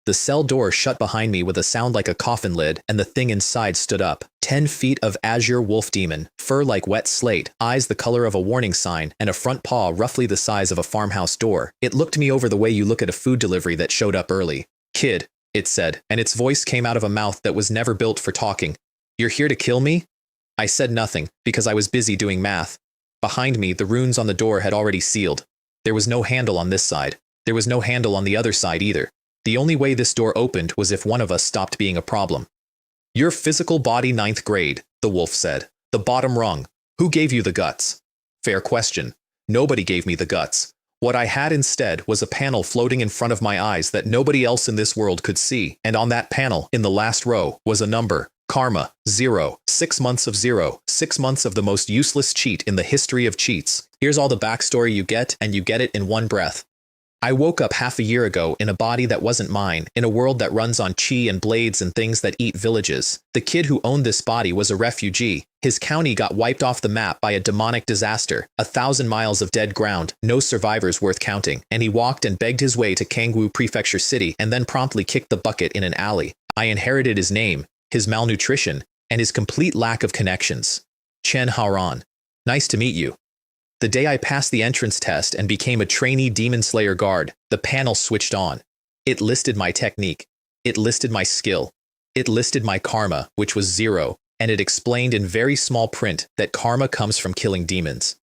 The cell door shut behind me with a sound like a coffin lid, and the thing inside stood up. 10 feet of azure wolf demon, fur like wet slate, eyes the color of a warning sign, and a front paw roughly the size of a farmhouse door. It looked me over the way you look at a food delivery that showed up early. "Kid," it said, and its voice came out of a mouth that was never built for talking. "You're here to kill me?" I said nothing, because I was busy doing math. Behind me, the runes on the door had already sealed. There was no handle on this side. There was no handle on the other side either. The only way this door opened was if one of us stopped being a problem. "Your physical body 9th grade, the wolf said. "The bottom rung. Who gave you the guts?" Fair question. Nobody gave me the guts. What I had instead was a panel floating in front of my eyes that nobody else in this world could see, and on that panel, in the last row, was a number. Karma, 0. 6 months of 0. 6 months of the most useless cheat in the history of cheats. Here's all the backstory you get, and you get it in one breath. I woke up half a year ago in a body that wasn't mine, in a world that runs on chi and blades and things that eat villages. The kid who owned this body was a refugee. His county got wiped off the map by a demonic disaster, 1,000 miles of dead ground, no survivors worth counting, and he walked and begged his way to Kangwoo Prefecture City and then promptly kicked the bucket in an alley. I inherited his name, his malnutrition, and his complete lack of connections. Chen Haoran. Nice to meet you. The day I passed the entrance test and became a trainee Demon Slayer guard, the panel switched on. It listed my technique. It listed my skill. It listed my karma, which was 0, and it explained in very small print that karma comes from killing demons.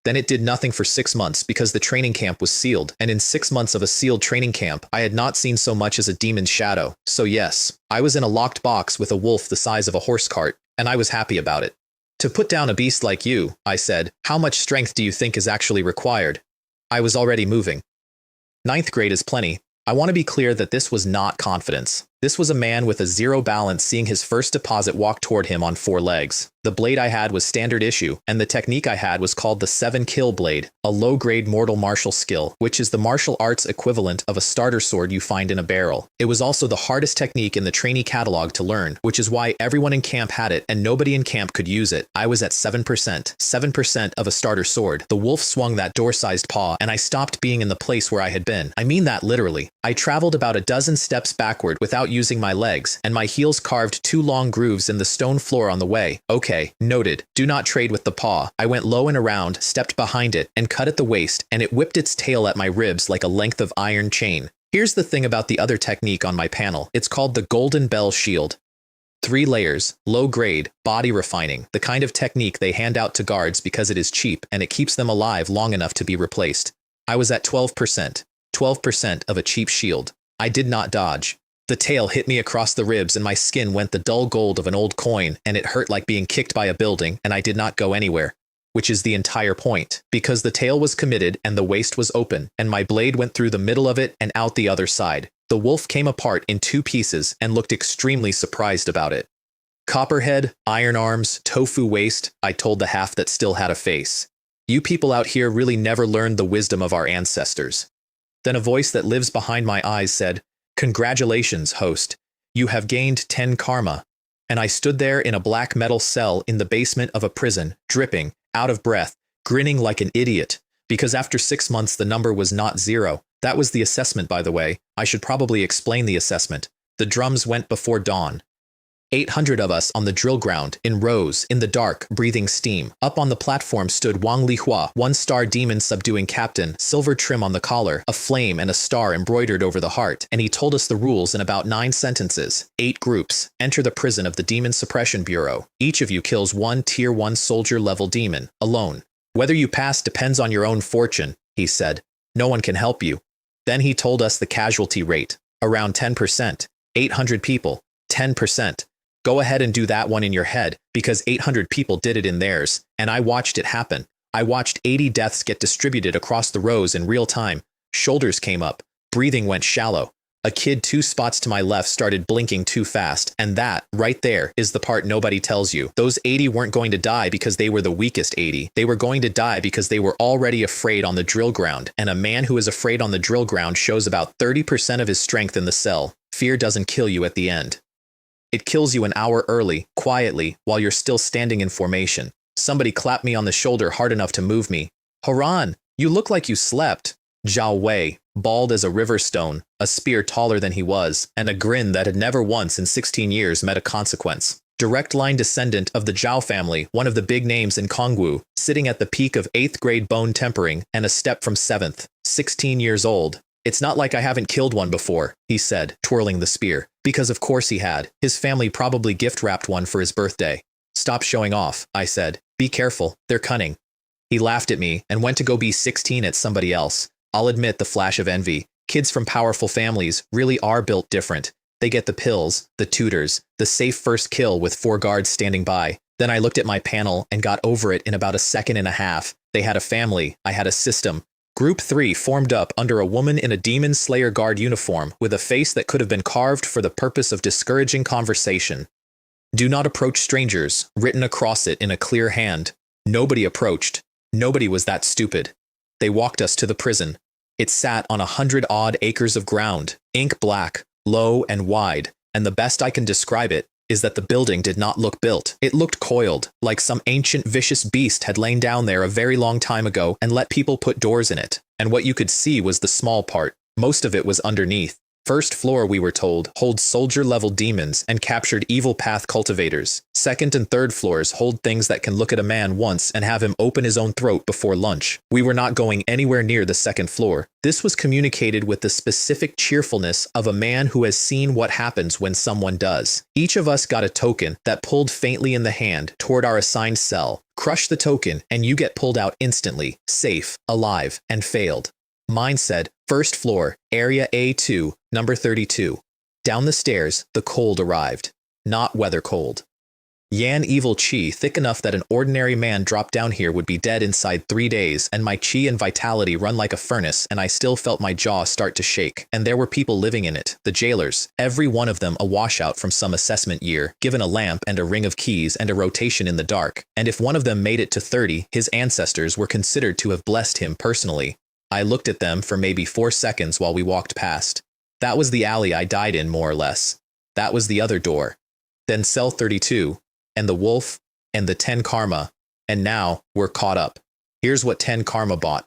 Then it did nothing for 6 months because the training camp was sealed, and in 6 months of a sealed training camp, I had not seen so much as a demon's shadow. So yes, I was in a locked box with a wolf the size of a horse cart, and I was happy about it. "To put down a beast like you," I said, "how much strength do you think is actually required?" I was already moving. 9th grade is plenty. I want to be clear that this was not confidence. This was a man with a 0 balance seeing his first deposit walk toward him on 4 legs. The blade I had was standard issue, and the technique I had was called the 7-kill blade, a low-grade mortal martial skill, which is the martial arts equivalent of a starter sword you find in a barrel. It was also the hardest technique in the trainee catalog to learn, which is why everyone in camp had it and nobody in camp could use it. I was at 7%. 7% of a starter sword. The wolf swung that door-sized paw, and I stopped being in the place where I had been. I mean that literally. I traveled about a dozen steps backward without using my legs, and my heels carved 2 long grooves in the stone floor on the way. Okay, noted. Do not trade with the paw. I went low and around, stepped behind it, and cut at the waist, and it whipped its tail at my ribs like a length of iron chain. Here's the thing about the other technique on my panel. It's called the Golden Bell Shield. 3 layers, low grade, body refining, the kind of technique they hand out to guards because it is cheap and it keeps them alive long enough to be replaced. I was at 12%. 12% of a cheap shield. I did not dodge. The tail hit me across the ribs and my skin went the dull gold of an old coin, and it hurt like being kicked by a building, and I did not go anywhere. Which is the entire point, because the tail was committed and the waist was open, and my blade went through the middle of it and out the other side. The wolf came apart in 2 pieces and looked extremely surprised about it. "Copperhead, iron arms, tofu waist," I told the half that still had a face. "You people out here really never learned the wisdom of our ancestors." Then a voice that lives behind my eyes said, "Congratulations, host. You have gained 10 karma." And I stood there in a black metal cell in the basement of a prison, dripping, out of breath, grinning like an idiot, because after 6 months the number was not 0. That was the assessment, by the way. I should probably explain the assessment. The drums went before dawn. 800 of us on the drill ground, in rows, in the dark, breathing steam. Up on the platform stood Wang Lihua, 1-star demon subduing captain, silver trim on the collar, a flame and a star embroidered over the heart, and he told us the rules in about 9 sentences. 8 groups. Enter the prison of the Demon Suppression Bureau. Each of you kills 1 Tier 1 soldier-level demon, alone. Whether you pass depends on your own fortune, he said. No one can help you. Then he told us the casualty rate. Around 10%. 800 people. 10%. Go ahead and do that one in your head, because 800 people did it in theirs, and I watched it happen. I watched 80 deaths get distributed across the rows in real time. Shoulders came up. Breathing went shallow. A kid 2 spots to my left started blinking too fast, and that, right there, is the part nobody tells you. Those 80 weren't going to die because they were the weakest 80. They were going to die because they were already afraid on the drill ground, and a man who is afraid on the drill ground shows about 30% of his strength in the cell. Fear doesn't kill you at the end. It kills you an hour early, quietly, while you're still standing in formation. Somebody clapped me on the shoulder hard enough to move me. "Haran, you look like you slept." Zhao Wei, bald as a river stone, a spear taller than he was, and a grin that had never once in 16 years met a consequence. Direct line descendant of the Zhao family, one of the big names in Kongwu, sitting at the peak of 8th grade bone tempering and a step from 7th, 16 years old. It's not like I haven't killed one before, he said, twirling the spear. Because of course he had. His family probably gift-wrapped one for his birthday. Stop showing off, I said. Be careful, they're cunning. He laughed at me and went to go be 16 at somebody else. I'll admit the flash of envy. Kids from powerful families really are built different. They get the pills, the tutors, the safe first kill with 4 guards standing by. Then I looked at my panel and got over it in about a second and a half. They had a family, I had a system. Group 3 formed up under a woman in a Demon Slayer guard uniform with a face that could have been carved for the purpose of discouraging conversation. Do not approach strangers, written across it in a clear hand. Nobody approached. Nobody was that stupid. They walked us to the prison. It sat on 100-odd acres of ground, ink black, low and wide, and the best I can describe it is that the building did not look built. It looked coiled, like some ancient vicious beast had lain down there a very long time ago and let people put doors in it. And what you could see was the small part. Most of it was underneath. First floor, we were told, holds soldier-level demons and captured evil path cultivators. Second and third floors hold things that can look at a man once and have him open his own throat before lunch. We were not going anywhere near the second floor. This was communicated with the specific cheerfulness of a man who has seen what happens when someone does. Each of us got a token that pulled faintly in the hand toward our assigned cell. Crush the token and you get pulled out instantly, safe, alive, and failed. Mine said, first floor, area A2, number 32. Down the stairs, the cold arrived. Not weather cold. Yan evil chi thick enough that an ordinary man dropped down here would be dead inside 3 days, and my chi and vitality run like a furnace, and I still felt my jaw start to shake. And there were people living in it, the jailers, every one of them a washout from some assessment year, given a lamp and a ring of keys and a rotation in the dark. And if one of them made it to 30, his ancestors were considered to have blessed him personally. I looked at them for maybe 4 seconds while we walked past. That was the alley I died in, more or less. That was the other door. Then cell 32, and the wolf, and the 10 karma, and now we're caught up. Here's what 10 karma bought.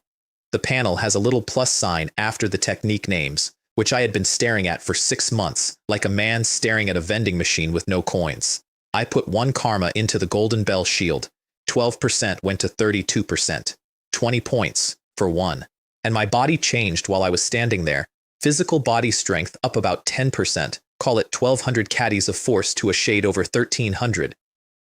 The panel has a little plus sign after the technique names, which I had been staring at for 6 months, like a man staring at a vending machine with no coins. I put 1 karma into the golden bell shield. 12% went to 32%. 20 points for 1. And my body changed while I was standing there. Physical body strength up about 10%, call it 1,200 caddies of force to a shade over 1,300.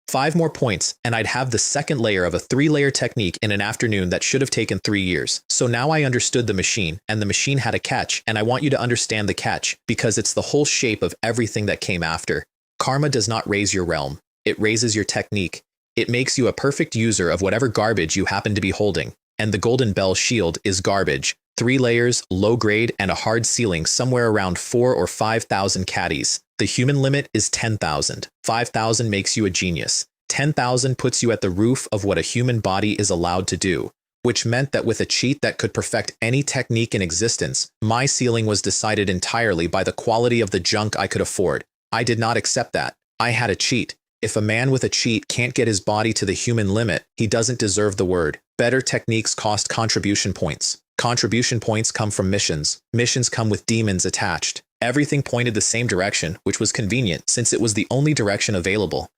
5 more points, and I'd have the second layer of a 3-layer technique in an afternoon that should have taken 3 years. So now I understood the machine, and the machine had a catch, and I want you to understand the catch, because it's the whole shape of everything that came after. Karma does not raise your realm. It raises your technique. It makes you a perfect user of whatever garbage you happen to be holding. And the golden bell shield is garbage. 3 layers, low grade, and a hard ceiling somewhere around 4,000 or 5,000 caddies. The human limit is 10,000. 5,000 makes you a genius. 10,000 puts you at the roof of what a human body is allowed to do, which meant that with a cheat that could perfect any technique in existence, my ceiling was decided entirely by the quality of the junk I could afford. I did not accept that. I had a cheat. If a man with a cheat can't get his body to the human limit, he doesn't deserve the word. Better techniques cost contribution points. Contribution points come from missions. Missions come with demons attached. Everything pointed the same direction, which was convenient since it was the only direction available.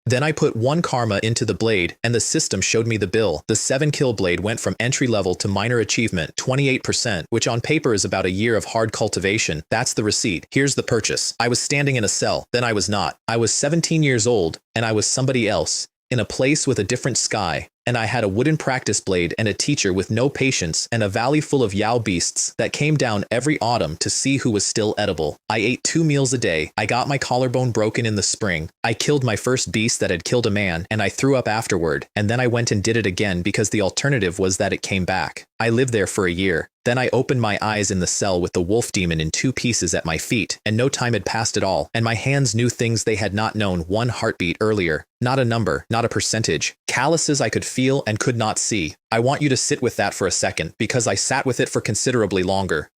Then I put 1 karma into the blade, and the system showed me the bill. The 7-kill blade went from entry level to minor achievement, 28%, which on paper is about a year of hard cultivation. That's the receipt. Here's the purchase. I was standing in a cell, then I was not. I was 17 years old, and I was somebody else, in a place with a different sky. And I had a wooden practice blade and a teacher with no patience and a valley full of Yao beasts that came down every autumn to see who was still edible. I ate 2 meals a day. I got my collarbone broken in the spring. I killed my first beast that had killed a man, and I threw up afterward. And then I went and did it again because the alternative was that it came back. I lived there for a year. Then I opened my eyes in the cell with the wolf demon in 2 pieces at my feet, and no time had passed at all, and my hands knew things they had not known 1 heartbeat earlier. Not a number, not a percentage. Calluses I could feel and could not see. I want you to sit with that for a second, because I sat with it for considerably longer.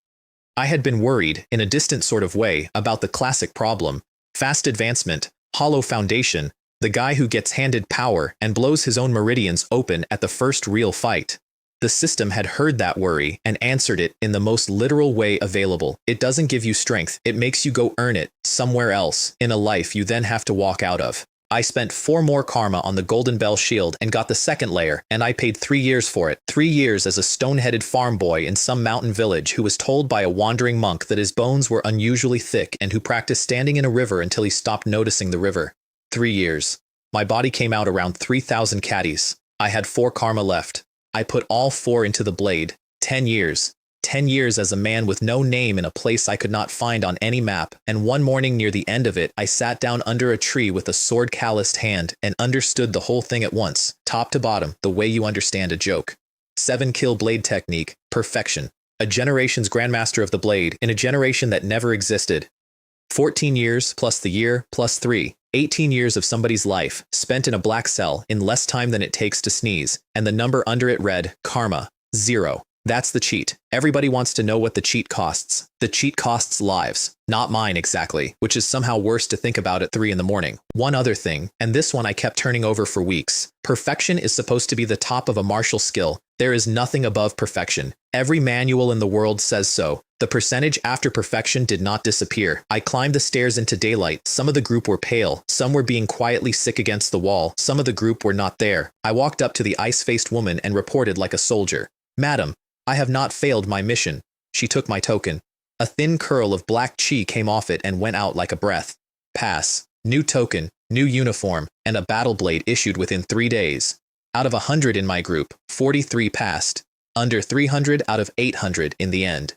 I had been worried, in a distant sort of way, about the classic problem. Fast advancement, hollow foundation, the guy who gets handed power and blows his own meridians open at the first real fight. The system had heard that worry and answered it in the most literal way available. It doesn't give you strength, it makes you go earn it somewhere else, in a life you then have to walk out of. I spent 4 more karma on the Golden Bell Shield and got the second layer, and I paid 3 years for it. 3 years as a stone-headed farm boy in some mountain village who was told by a wandering monk that his bones were unusually thick and who practiced standing in a river until he stopped noticing the river. 3 years. My body came out around 3,000 caddies. I had 4 karma left. I put all 4 into the blade. 10 years. 10 years as a man with no name in a place I could not find on any map, and one morning near the end of it, I sat down under a tree with a sword-calloused hand and understood the whole thing at once, top to bottom, the way you understand a joke. 7-kill blade technique, perfection. A generation's grandmaster of the blade in a generation that never existed. 14 years plus the year plus 3. 18 years of somebody's life, spent in a black cell in less time than it takes to sneeze, and the number under it read, karma, 0. That's the cheat. Everybody wants to know what the cheat costs. The cheat costs lives. Not mine exactly, which is somehow worse to think about at 3 in the morning. One other thing, and this one I kept turning over for weeks. Perfection is supposed to be the top of a martial skill. There is nothing above perfection. Every manual in the world says so. The percentage after perfection did not disappear. I climbed the stairs into daylight. Some of the group were pale. Some were being quietly sick against the wall. Some of the group were not there. I walked up to the ice-faced woman and reported like a soldier. "Madam, I have not failed my mission." She took my token. A thin curl of black chi came off it and went out like a breath. Pass. New token, new uniform, and a battle blade issued within 3 days. Out of 100 in my group, 43 passed. Under 300 out of 800 in the end.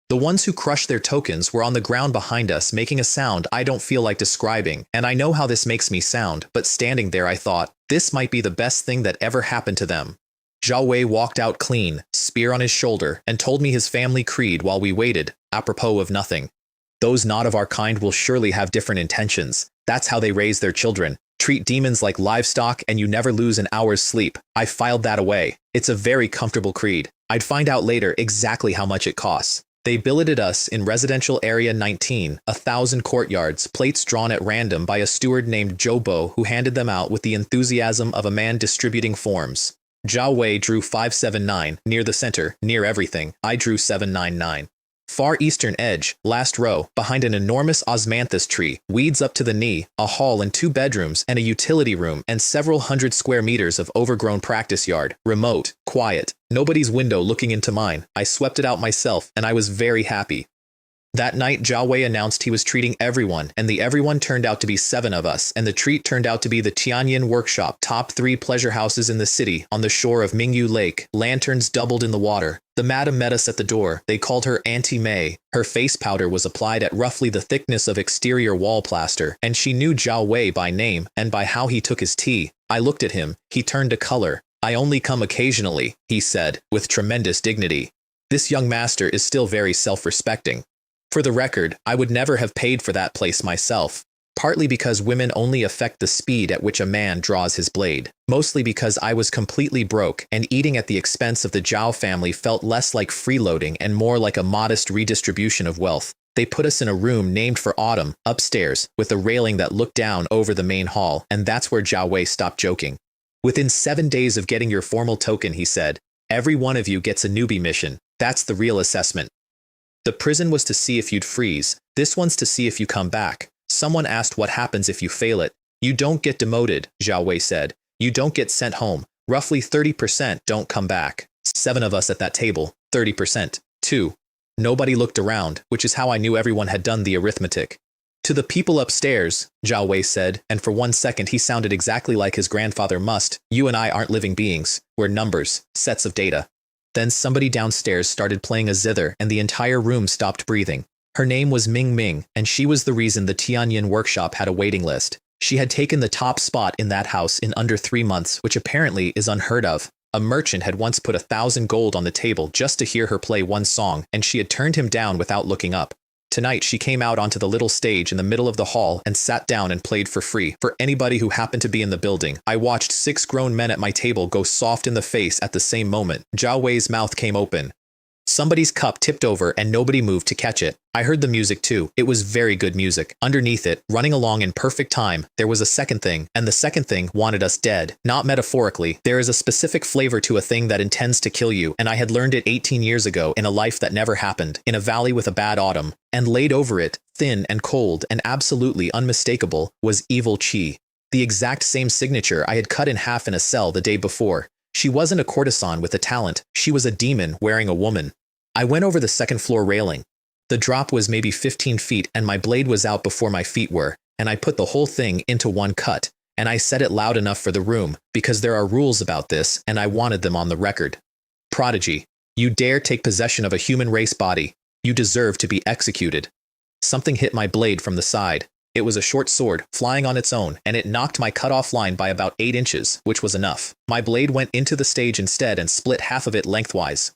The ones who crushed their tokens were on the ground behind us making a sound I don't feel like describing, and I know how this makes me sound, but standing there I thought, this might be the best thing that ever happened to them. Zhao Wei walked out clean, spear on his shoulder, and told me his family creed while we waited, apropos of nothing. Those not of our kind will surely have different intentions. That's how they raise their children. Treat demons like livestock and you never lose an hour's sleep. I filed that away. It's a very comfortable creed. I'd find out later exactly how much it costs. They billeted us in Residential Area 19, 1,000 courtyards, plates drawn at random by a steward named Jobo who handed them out with the enthusiasm of a man distributing forms. Zhao Wei drew 579, near the center, near everything. I drew 799. Far eastern edge, last row, behind an enormous osmanthus tree, weeds up to the knee, a hall and 2 bedrooms and a utility room and several hundred square meters of overgrown practice yard, remote, quiet, nobody's window looking into mine. I swept it out myself and I was very happy. That night, Zhao Wei announced he was treating everyone, and the everyone turned out to be 7 of us, and the treat turned out to be the Tianyin Workshop, top 3 pleasure houses in the city, on the shore of Mingyu Lake. Lanterns doubled in the water. The madam met us at the door. They called her Auntie May. Her face powder was applied at roughly the thickness of exterior wall plaster, and she knew Zhao Wei by name and by how he took his tea. I looked at him. He turned a color. "I only come occasionally," he said, with tremendous dignity. This young master is still very self-respecting. For the record, I would never have paid for that place myself, partly because women only affect the speed at which a man draws his blade, mostly because I was completely broke and eating at the expense of the Zhao family felt less like freeloading and more like a modest redistribution of wealth. They put us in a room named for Autumn, upstairs, with a railing that looked down over the main hall, and that's where Zhao Wei stopped joking. "Within 7 days of getting your formal token," he said, "every one of you gets a newbie mission. That's the real assessment. The prison was to see if you'd freeze. This one's to see if you come back. Someone asked what happens if you fail it. You don't get demoted," Zhao Wei said. "You don't get sent home. Roughly 30% don't come back." 7 of us at that table, 30%. 2. Nobody looked around, which is how I knew everyone had done the arithmetic. "To the people upstairs," Zhao Wei said, and for 1 second he sounded exactly like his grandfather must. "You and I aren't living beings. We're numbers, sets of data." Then somebody downstairs started playing a zither and the entire room stopped breathing. Her name was Ming Ming, and she was the reason the Tianyin Workshop had a waiting list. She had taken the top spot in that house in under 3 months, which apparently is unheard of. A merchant had once put 1,000 gold on the table just to hear her play one song, and she had turned him down without looking up. Tonight she came out onto the little stage in the middle of the hall and sat down and played for free for anybody who happened to be in the building. I watched 6 grown men at my table go soft in the face at the same moment. Zhao Wei's mouth came open. Somebody's cup tipped over and nobody moved to catch it. I heard the music too. It was very good music. Underneath it, running along in perfect time, there was a second thing, and the second thing wanted us dead. Not metaphorically. There is a specific flavor to a thing that intends to kill you, and I had learned it 18 years ago in a life that never happened, in a valley with a bad autumn, and laid over it, thin and cold and absolutely unmistakable, was evil Chi. The exact same signature I had cut in half in a cell the day before. She wasn't a courtesan with a talent. She was a demon wearing a woman. I went over the second floor railing. The drop was maybe 15 feet and my blade was out before my feet were, and I put the whole thing into one cut, and I said it loud enough for the room, because there are rules about this and I wanted them on the record. Prodigy, you dare take possession of a human race body. You deserve to be executed. Something hit my blade from the side. It was a short sword, flying on its own, and it knocked my cut-off line by about 8 inches, which was enough. My blade went into the stage instead and split half of it lengthwise.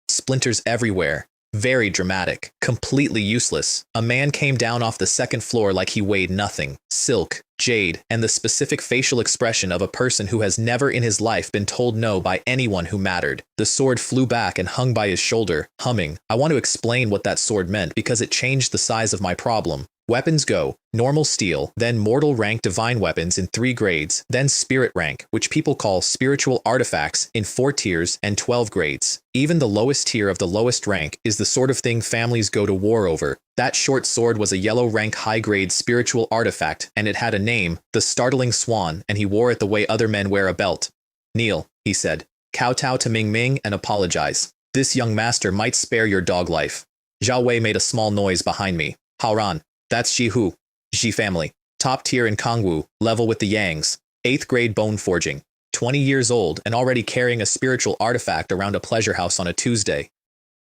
Splinters everywhere. Very dramatic. Completely useless. A man came down off the second floor like he weighed nothing. Silk, jade, and the specific facial expression of a person who has never in his life been told no by anyone who mattered. The sword flew back and hung by his shoulder, humming. I want to explain what that sword meant because it changed the size of my problem. Weapons go, normal steel, then mortal rank divine weapons in 3 grades, then spirit rank, which people call spiritual artifacts, in 4 tiers and 12 grades. Even the lowest tier of the lowest rank is the sort of thing families go to war over. That short sword was a yellow rank high-grade spiritual artifact, and it had a name, the Startling Swan, and he wore it the way other men wear a belt. Kneel, he said. Kowtow to Ming Ming and apologize. This young master might spare your dog life. Zhao Wei made a small noise behind me. Haoran. That's Jihu. Ji family. Top tier in Kangwu, level with the Yangs. 8th grade bone forging. 20 years old and already carrying a spiritual artifact around a pleasure house on a Tuesday.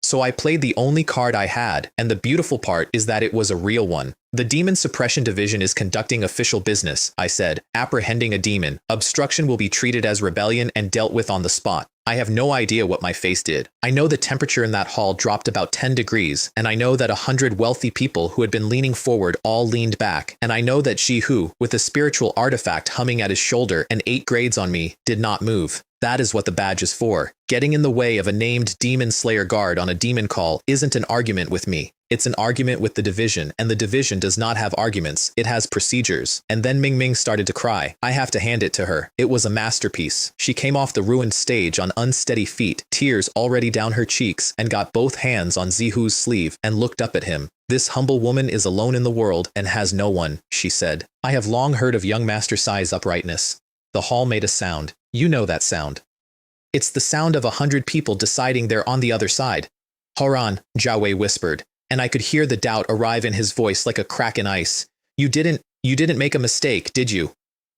So I played the only card I had, and the beautiful part is that it was a real one. The Demon Suppression Division is conducting official business, I said, apprehending a demon. Obstruction will be treated as rebellion and dealt with on the spot. I have no idea what my face did. I know the temperature in that hall dropped about 10 degrees, and I know that 100 wealthy people who had been leaning forward all leaned back, and I know that Jihu, with a spiritual artifact humming at his shoulder and 8 grades on me, did not move. That is what the badge is for. Getting in the way of a named Demon Slayer guard on a demon call isn't an argument with me. It's an argument with the division, and the division does not have arguments, it has procedures. And then Ming Ming started to cry. I have to hand it to her. It was a masterpiece. She came off the ruined stage on unsteady feet, tears already down her cheeks, and got both hands on Zihu's sleeve and looked up at him. This humble woman is alone in the world and has no one, she said. I have long heard of young Master Sai's uprightness. The hall made a sound. You know that sound. It's the sound of 100 people deciding they're on the other side. Horan, Zhao Wei whispered, and I could hear the doubt arrive in his voice like a crack in ice. You didn't make a mistake, did you?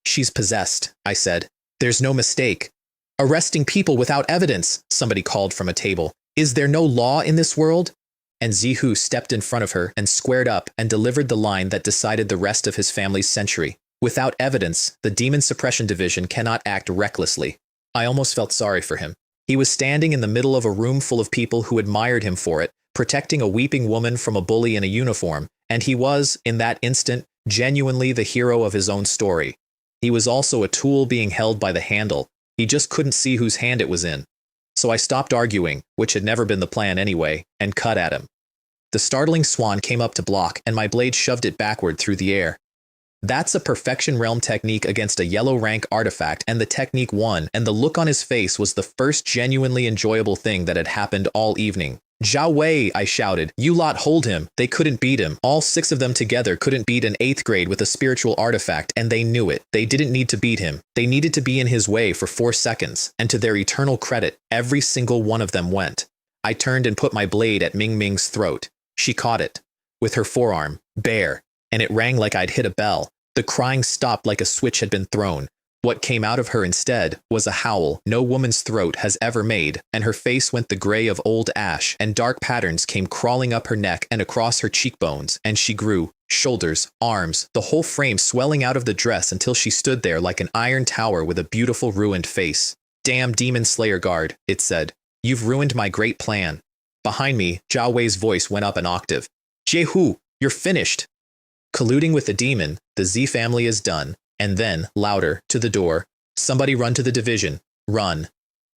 She's possessed, I said. There's no mistake. Arresting people without evidence, somebody called from a table. Is there no law in this world? And Zihu stepped in front of her and squared up and delivered the line that decided the rest of his family's century. Without evidence, the Demon Suppression Division cannot act recklessly. I almost felt sorry for him. He was standing in the middle of a room full of people who admired him for it, protecting a weeping woman from a bully in a uniform, and he was, in that instant, genuinely the hero of his own story. He was also a tool being held by the handle. He just couldn't see whose hand it was in. So I stopped arguing, which had never been the plan anyway, and cut at him. The Startling Swan came up to block, and my blade shoved it backward through the air. That's a Perfection Realm technique against a yellow rank artifact, and the technique won, and the look on his face was the first genuinely enjoyable thing that had happened all evening. Zhao Wei, I shouted. You lot hold him. They couldn't beat him. All 6 of them together couldn't beat an 8th grade with a spiritual artifact, and they knew it. They didn't need to beat him. They needed to be in his way for 4 seconds, and to their eternal credit, every single one of them went. I turned and put my blade at Ming Ming's throat. She caught it, with her forearm, bare, and it rang like I'd hit a bell. The crying stopped like a switch had been thrown. What came out of her instead was a howl no woman's throat has ever made, and her face went the gray of old ash, and dark patterns came crawling up her neck and across her cheekbones, and she grew, shoulders, arms, the whole frame swelling out of the dress until she stood there like an iron tower with a beautiful ruined face. Damn Demon Slayer guard, it said. You've ruined my great plan. Behind me, Zhao Wei's voice went up an octave. Jehu, you're finished. Colluding with the demon, the Z family is done. And then, louder, to the door. Somebody run to the division. Run.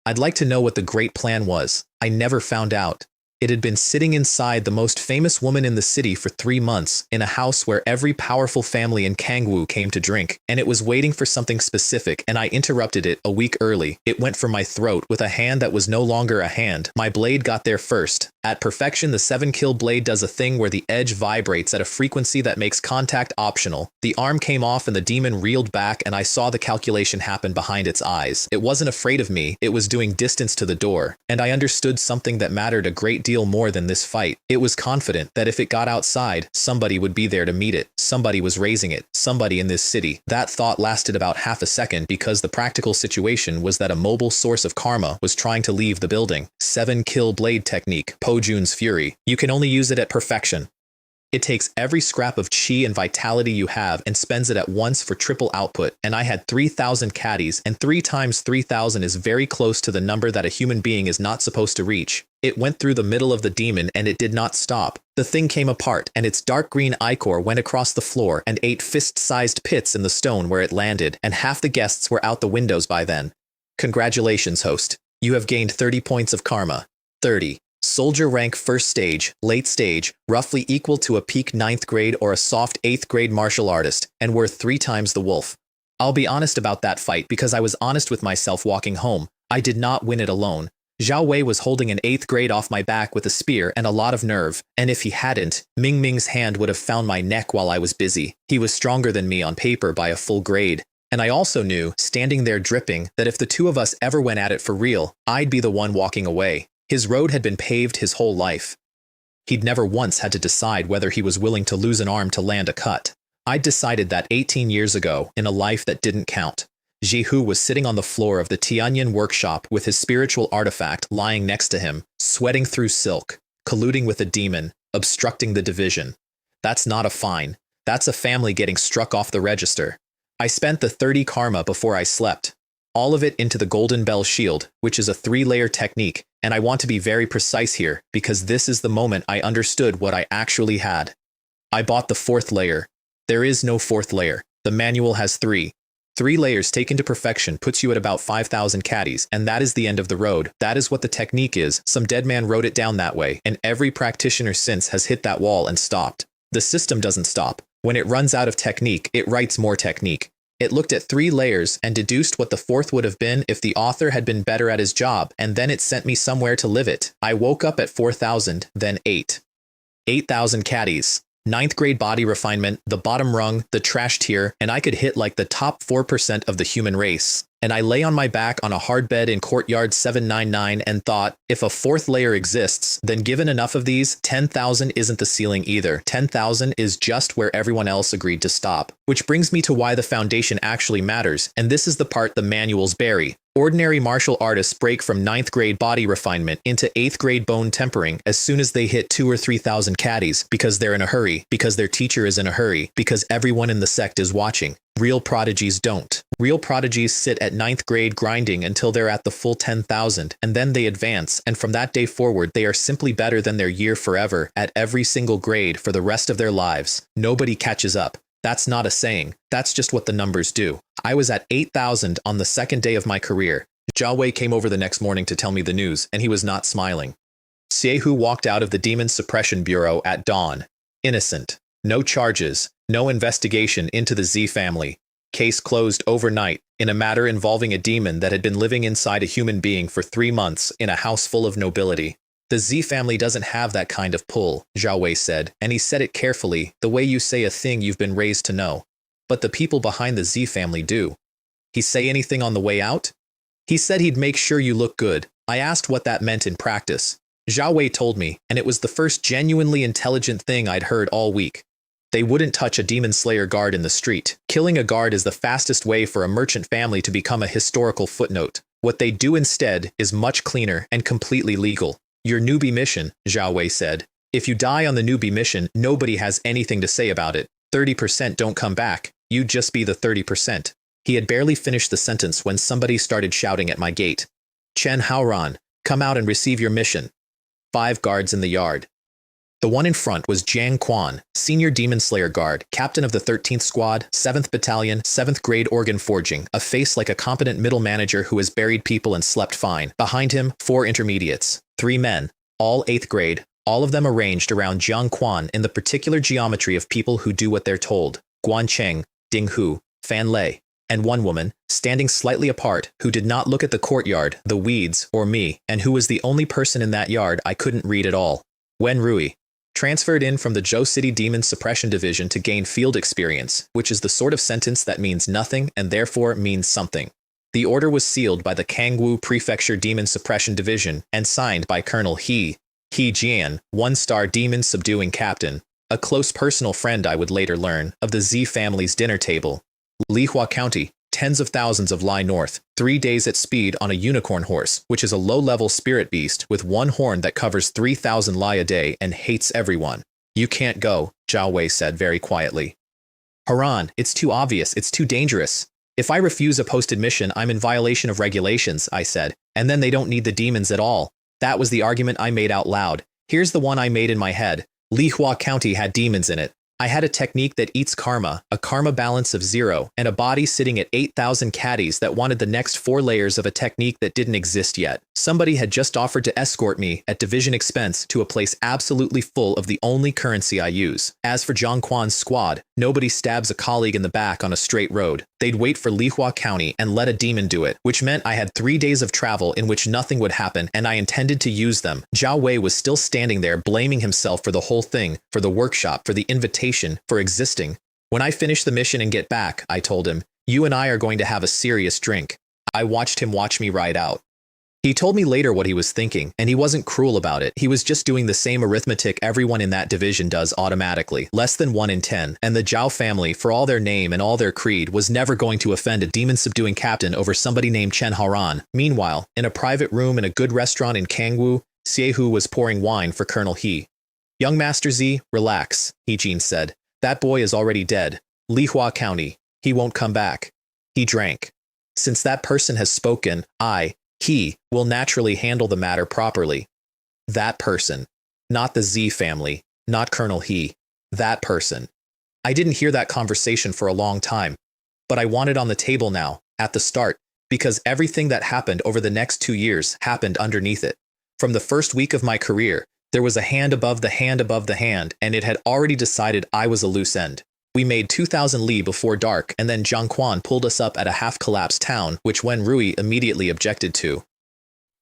I'd like to know what the great plan was. I never found out. It had been sitting inside the most famous woman in the city for 3 months, in a house where every powerful family in Kangwoo came to drink, and it was waiting for something specific, and I interrupted it a week early. It went for my throat with a hand that was no longer a hand. My blade got there first. At perfection, the 7-kill blade does a thing where the edge vibrates at a frequency that makes contact optional. The arm came off and the demon reeled back, and I saw the calculation happen behind its eyes. It wasn't afraid of me, it was doing distance to the door, and I understood something that mattered a great deal more than this fight. It was confident that if it got outside, somebody would be there to meet it. Somebody was raising it. Somebody in this city. That thought lasted about half a second because the practical situation was that a mobile source of karma was trying to leave the building. 7-kill blade technique, Pojun's Fury. You can only use it at perfection. It takes every scrap of chi and vitality you have and spends it at once for triple output, and I had 3,000 caddies, and 3 times 3,000 is very close to the number that a human being is not supposed to reach. It went through the middle of the demon and it did not stop. The thing came apart, and its dark green ichor went across the floor and ate fist-sized pits in the stone where it landed, and half the guests were out the windows by then. Congratulations, host. You have gained 30 points of karma. 30. Soldier rank first stage, late stage, roughly equal to a peak 9th grade or a soft 8th grade martial artist, and worth 3 times the wolf. I'll be honest about that fight because I was honest with myself walking home. I did not win it alone. Zhao Wei was holding an 8th grade off my back with a spear and a lot of nerve, and if he hadn't, Ming Ming's hand would have found my neck while I was busy. He was stronger than me on paper by a full grade. And I also knew, standing there dripping, that if the two of us ever went at it for real, I'd be the one walking away. His road had been paved his whole life. He'd never once had to decide whether he was willing to lose an arm to land a cut. I'd decided that 18 years ago, in a life that didn't count. Jihu was sitting on the floor of the Tianyan workshop with his spiritual artifact lying next to him, sweating through silk, colluding with a demon, obstructing the division. That's not a fine. That's a family getting struck off the register. I spent the 30 karma before I slept. All of it into the Golden Bell Shield, which is a 3-layer technique, and I want to be very precise here, because this is the moment I understood what I actually had. I bought the 4th layer. There is no 4th layer. The manual has 3. 3 layers taken to perfection puts you at about 5,000 caddies, and that is the end of the road. That is what the technique is. Some dead man wrote it down that way, and every practitioner since has hit that wall and stopped. The system doesn't stop. When it runs out of technique, it writes more technique. It looked at 3 layers and deduced what the 4th would have been if the author had been better at his job, and then it sent me somewhere to live it. I woke up at 4,000, then 8. 8,000 caddies. 9th grade body refinement, the bottom rung, the trash tier, and I could hit like the top 4% of the human race. And I lay on my back on a hard bed in Courtyard 799 and thought, if a 4th layer exists, then given enough of these, 10,000 isn't the ceiling either. 10,000 is just where everyone else agreed to stop. Which brings me to why the foundation actually matters, and this is the part the manuals bury. Ordinary martial artists break from 9th grade body refinement into 8th grade bone tempering as soon as they hit 2,000 or 3,000 caddies, because they're in a hurry, because their teacher is in a hurry, because everyone in the sect is watching. Real prodigies don't. Real prodigies sit at 9th grade grinding until they're at the full 10,000, and then they advance, and from that day forward they are simply better than their year forever at every single grade for the rest of their lives. Nobody catches up. That's not a saying. That's just what the numbers do. I was at 8,000 on the 2nd day of my career. Zhao Wei came over the next morning to tell me the news, and he was not smiling. Xiehu walked out of the Demon Suppression Bureau at dawn. Innocent. No charges. No investigation into the Z family. Case closed overnight, in a matter involving a demon that had been living inside a human being for 3 months in a house full of nobility. The Z family doesn't have that kind of pull, Zhao Wei said, and he said it carefully, the way you say a thing you've been raised to know. But the people behind the Z family do. He say anything on the way out? He said he'd make sure you look good. I asked what that meant in practice. Zhao Wei told me, and it was the first genuinely intelligent thing I'd heard all week. They wouldn't touch a demon slayer guard in the street. Killing a guard is the fastest way for a merchant family to become a historical footnote. What they do instead is much cleaner and completely legal. Your newbie mission, Zhao Wei said. If you die on the newbie mission, nobody has anything to say about it. 30% don't come back. You'd just be the 30%. He had barely finished the sentence when somebody started shouting at my gate. Chen Haoran, come out and receive your mission. 5 guards in the yard. The one in front was Jiang Quan, Senior Demon Slayer Guard, Captain of the 13th Squad, 7th Battalion, 7th Grade Organ Forging, a face like a competent middle manager who has buried people and slept fine. Behind him, 4 intermediates, 3 men. All 8th grade, all of them arranged around Jiang Quan in the particular geometry of people who do what they're told. Guan Cheng, Ding Hu, Fan Lei, and one woman, standing slightly apart, who did not look at the courtyard, the weeds, or me, and who was the only person in that yard I couldn't read at all. Wen Rui. Transferred in from the Zhou City Demon Suppression Division to gain field experience, which is the sort of sentence that means nothing and therefore means something. The order was sealed by the Kangwu Prefecture Demon Suppression Division and signed by Colonel He Jian, 1-star demon subduing captain, a close personal friend I would later learn, of the Z family's dinner table. Lihua County, tens of thousands of Li North, 3 days at speed on a unicorn horse, which is a low-level spirit beast with one horn that covers 3,000 Li a day and hates everyone. You can't go, Zhao Wei said very quietly. Haran, it's too obvious, it's too dangerous. If I refuse a posted mission, I'm in violation of regulations, I said, and then they don't need the demons at all. That was the argument I made out loud. Here's the one I made in my head. Lihua County had demons in it. I had a technique that eats karma, a karma balance of 0, and a body sitting at 8,000 caddies that wanted the next 4 layers of a technique that didn't exist yet. Somebody had just offered to escort me, at division expense, to a place absolutely full of the only currency I use. As for Jiang Quan's squad, nobody stabs a colleague in the back on a straight road. They'd wait for Lihua County and let a demon do it, which meant I had 3 days of travel in which nothing would happen, and I intended to use them. Zhao Wei was still standing there blaming himself for the whole thing, for the workshop, for the invitation, for existing. When I finish the mission and get back, I told him, you and I are going to have a serious drink. I watched him watch me ride out. He told me later what he was thinking, and he wasn't cruel about it. He was just doing the same arithmetic everyone in that division does automatically, less than 1 in 10, and the Zhao family, for all their name and all their creed, was never going to offend a demon-subduing captain over somebody named Chen Haran. Meanwhile, in a private room in a good restaurant in Kangwu, Xiehu was pouring wine for Colonel He. Young Master Z, relax, He Jin said. That boy is already dead. Lihua County. He won't come back. He drank. Since that person has spoken, he, will naturally handle the matter properly. That person. Not the Z family. Not Colonel He. That person. I didn't hear that conversation for a long time. But I want it on the table now, at the start, because everything that happened over the next 2 years happened underneath it. From the first week of my career, there was a hand above the hand above the hand, and it had already decided I was a loose end. We made 2,000 li before dark, and then Jiang Quan pulled us up at a half-collapsed town, which Wen Rui immediately objected to.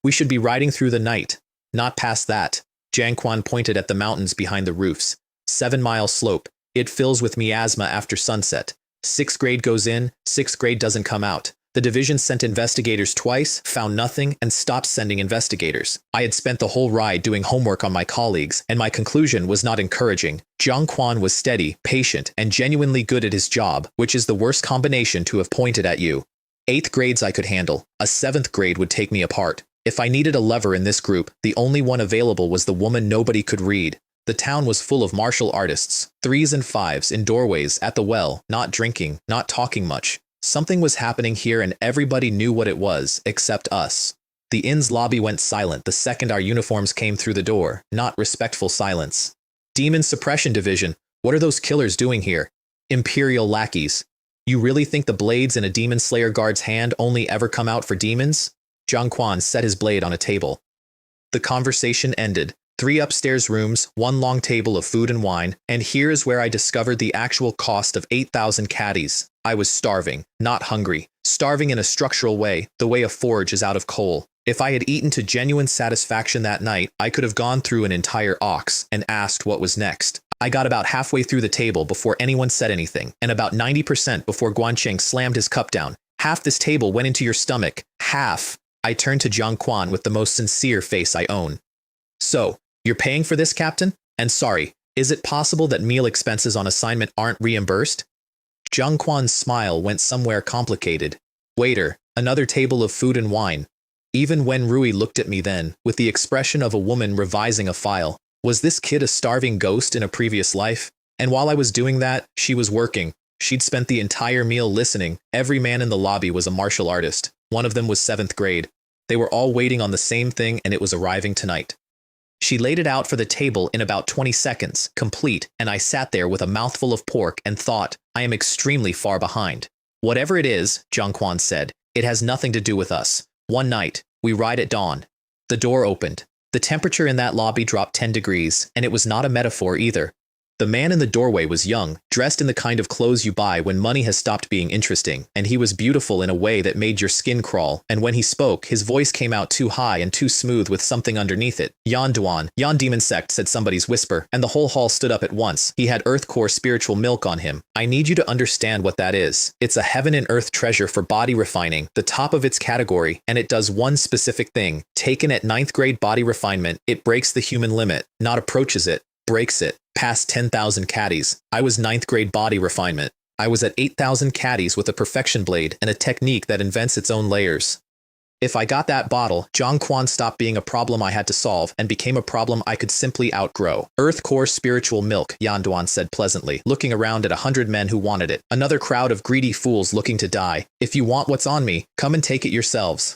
We should be riding through the night, not past that. Jiang Quan pointed at the mountains behind the roofs. 7-mile slope. It fills with miasma after sunset. 6th grade goes in, 6th grade doesn't come out. The division sent investigators twice, found nothing, and stopped sending investigators. I had spent the whole ride doing homework on my colleagues, and my conclusion was not encouraging. Jiang Quan was steady, patient, and genuinely good at his job, which is the worst combination to have pointed at you. 8th grades I could handle. A 7th grade would take me apart. If I needed a lover in this group, the only one available was the woman nobody could read. The town was full of martial artists, 3s and 5s in doorways, at the well, not drinking, not talking much. Something was happening here and everybody knew what it was, except us. The inn's lobby went silent the second our uniforms came through the door, not respectful silence. Demon Suppression Division, what are those killers doing here? Imperial lackeys. You really think the blades in a demon slayer guard's hand only ever come out for demons? Jiang Quan set his blade on a table. The conversation ended. 3 upstairs rooms, 1 long table of food and wine, and here is where I discovered the actual cost of 8,000 caddies. I was starving, not hungry. Starving in a structural way, the way a forge is out of coal. If I had eaten to genuine satisfaction that night, I could have gone through an entire ox and asked what was next. I got about halfway through the table before anyone said anything, and about 90% before Guancheng slammed his cup down. Half this table went into your stomach. Half. I turned to Jiang Quan with the most sincere face I own. So, you're paying for this, Captain? And sorry, is it possible that meal expenses on assignment aren't reimbursed? Jiang Quan's smile went somewhere complicated. Waiter, another table of food and wine. Even Wen Rui looked at me then, with the expression of a woman revising a file. Was this kid a starving ghost in a previous life? And while I was doing that, she was working. She'd spent the entire meal listening. Every man in the lobby was a martial artist. One of them was 7th grade. They were all waiting on the same thing, and it was arriving tonight. She laid it out for the table in about 20 seconds, complete, and I sat there with a mouthful of pork and thought, I am extremely far behind. Whatever it is, Jiang Quan said, it has nothing to do with us. One night, we ride at dawn. The door opened. The temperature in that lobby dropped 10 degrees, and it was not a metaphor either. The man in the doorway was young, dressed in the kind of clothes you buy when money has stopped being interesting, and he was beautiful in a way that made your skin crawl, and when he spoke, his voice came out too high and too smooth with something underneath it. Yan Duan, Yan Demon Sect, said somebody's whisper, and the whole hall stood up at once. He had Earth Core spiritual milk on him. I need you to understand what that is. It's a heaven and earth treasure for body refining, the top of its category, and it does one specific thing. Taken at 9th grade body refinement, it breaks the human limit, not approaches it, breaks it. Past 10,000 caddies. I was 9th grade body refinement. I was at 8,000 caddies with a perfection blade and a technique that invents its own layers. If I got that bottle, Zhang Quan stopped being a problem I had to solve and became a problem I could simply outgrow. Earth Core spiritual milk, Yan Duan said pleasantly, looking around at 100 men who wanted it. Another crowd of greedy fools looking to die. If you want what's on me, come and take it yourselves.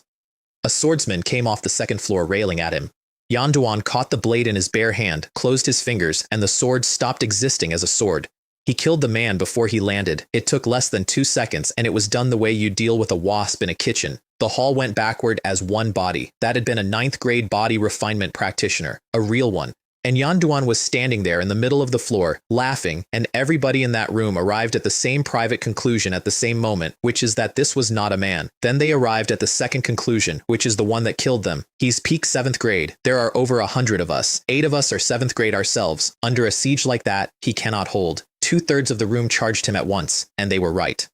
A swordsman came off the second floor railing at him. Yan Duan caught the blade in his bare hand, closed his fingers, and the sword stopped existing as a sword. He killed the man before he landed. It took less than 2 seconds, and it was done the way you deal with a wasp in a kitchen. The hall went backward as one body. That had been a 9th grade body refinement practitioner, a real one. And Yan Duan was standing there in the middle of the floor, laughing, and everybody in that room arrived at the same private conclusion at the same moment, which is that this was not a man. Then they arrived at the second conclusion, which is the one that killed them. He's peak 7th grade. There are over 100 of us. 8 of us are 7th grade ourselves. Under a siege like that, he cannot hold. 2/3 of the room charged him at once, and they were right.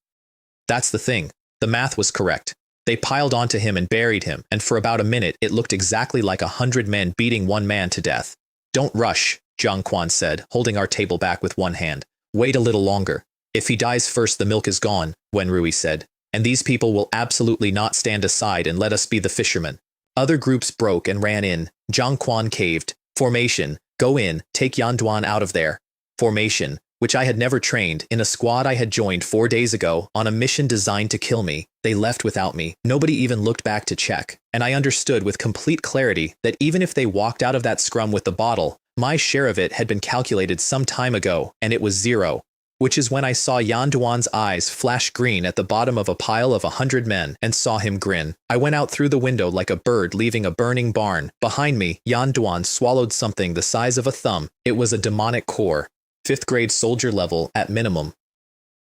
That's the thing. The math was correct. They piled onto him and buried him, and for about a minute it looked exactly like 100 men beating one man to death. Don't rush, Zhang Quan said, holding our table back with one hand. Wait a little longer. If he dies first, the milk is gone, Wen Rui said, and these people will absolutely not stand aside and let us be the fishermen. Other groups broke and ran in. Zhang Quan caved. Formation. Go in. Take Yan Duan out of there. Formation, which I had never trained, in a squad I had joined 4 days ago, on a mission designed to kill me. They left without me. Nobody even looked back to check. And I understood with complete clarity that even if they walked out of that scrum with the bottle, my share of it had been calculated some time ago, and it was 0. Which is when I saw Yan Duan's eyes flash green at the bottom of a pile of 100 men, and saw him grin. I went out through the window like a bird leaving a burning barn. Behind me, Yan Duan swallowed something the size of a thumb. It was a demonic core. 5th grade soldier level at minimum.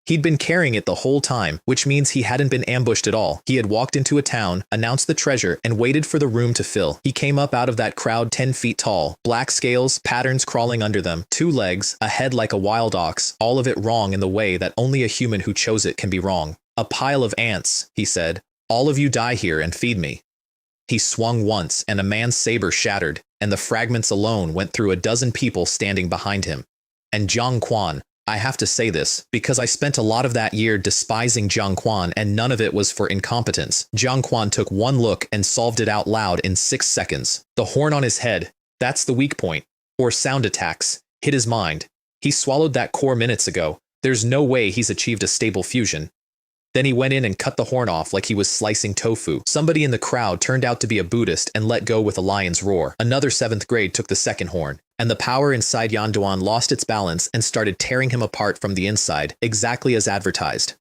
He'd been carrying it the whole time, which means he hadn't been ambushed at all. He had walked into a town, announced the treasure, and waited for the room to fill. He came up out of that crowd 10 feet tall, black scales, patterns crawling under them, 2 legs, a head like a wild ox, all of it wrong in the way that only a human who chose it can be wrong. A pile of ants, he said. All of you die here and feed me. He swung once, and a man's saber shattered, and the fragments alone went through a dozen people standing behind him. And Zhang Quan, I have to say this, because I spent a lot of that year despising Zhang Quan and none of it was for incompetence. Zhang Quan took one look and solved it out loud in 6 seconds. The horn on his head, that's the weak point. Or sound attacks, hit his mind. He swallowed that core minutes ago. There's no way he's achieved a stable fusion. Then he went in and cut the horn off like he was slicing tofu. Somebody in the crowd turned out to be a Buddhist and let go with a lion's roar. Another 7th grade took the second horn, and the power inside Yan Duan lost its balance and started tearing him apart from the inside, exactly as advertised.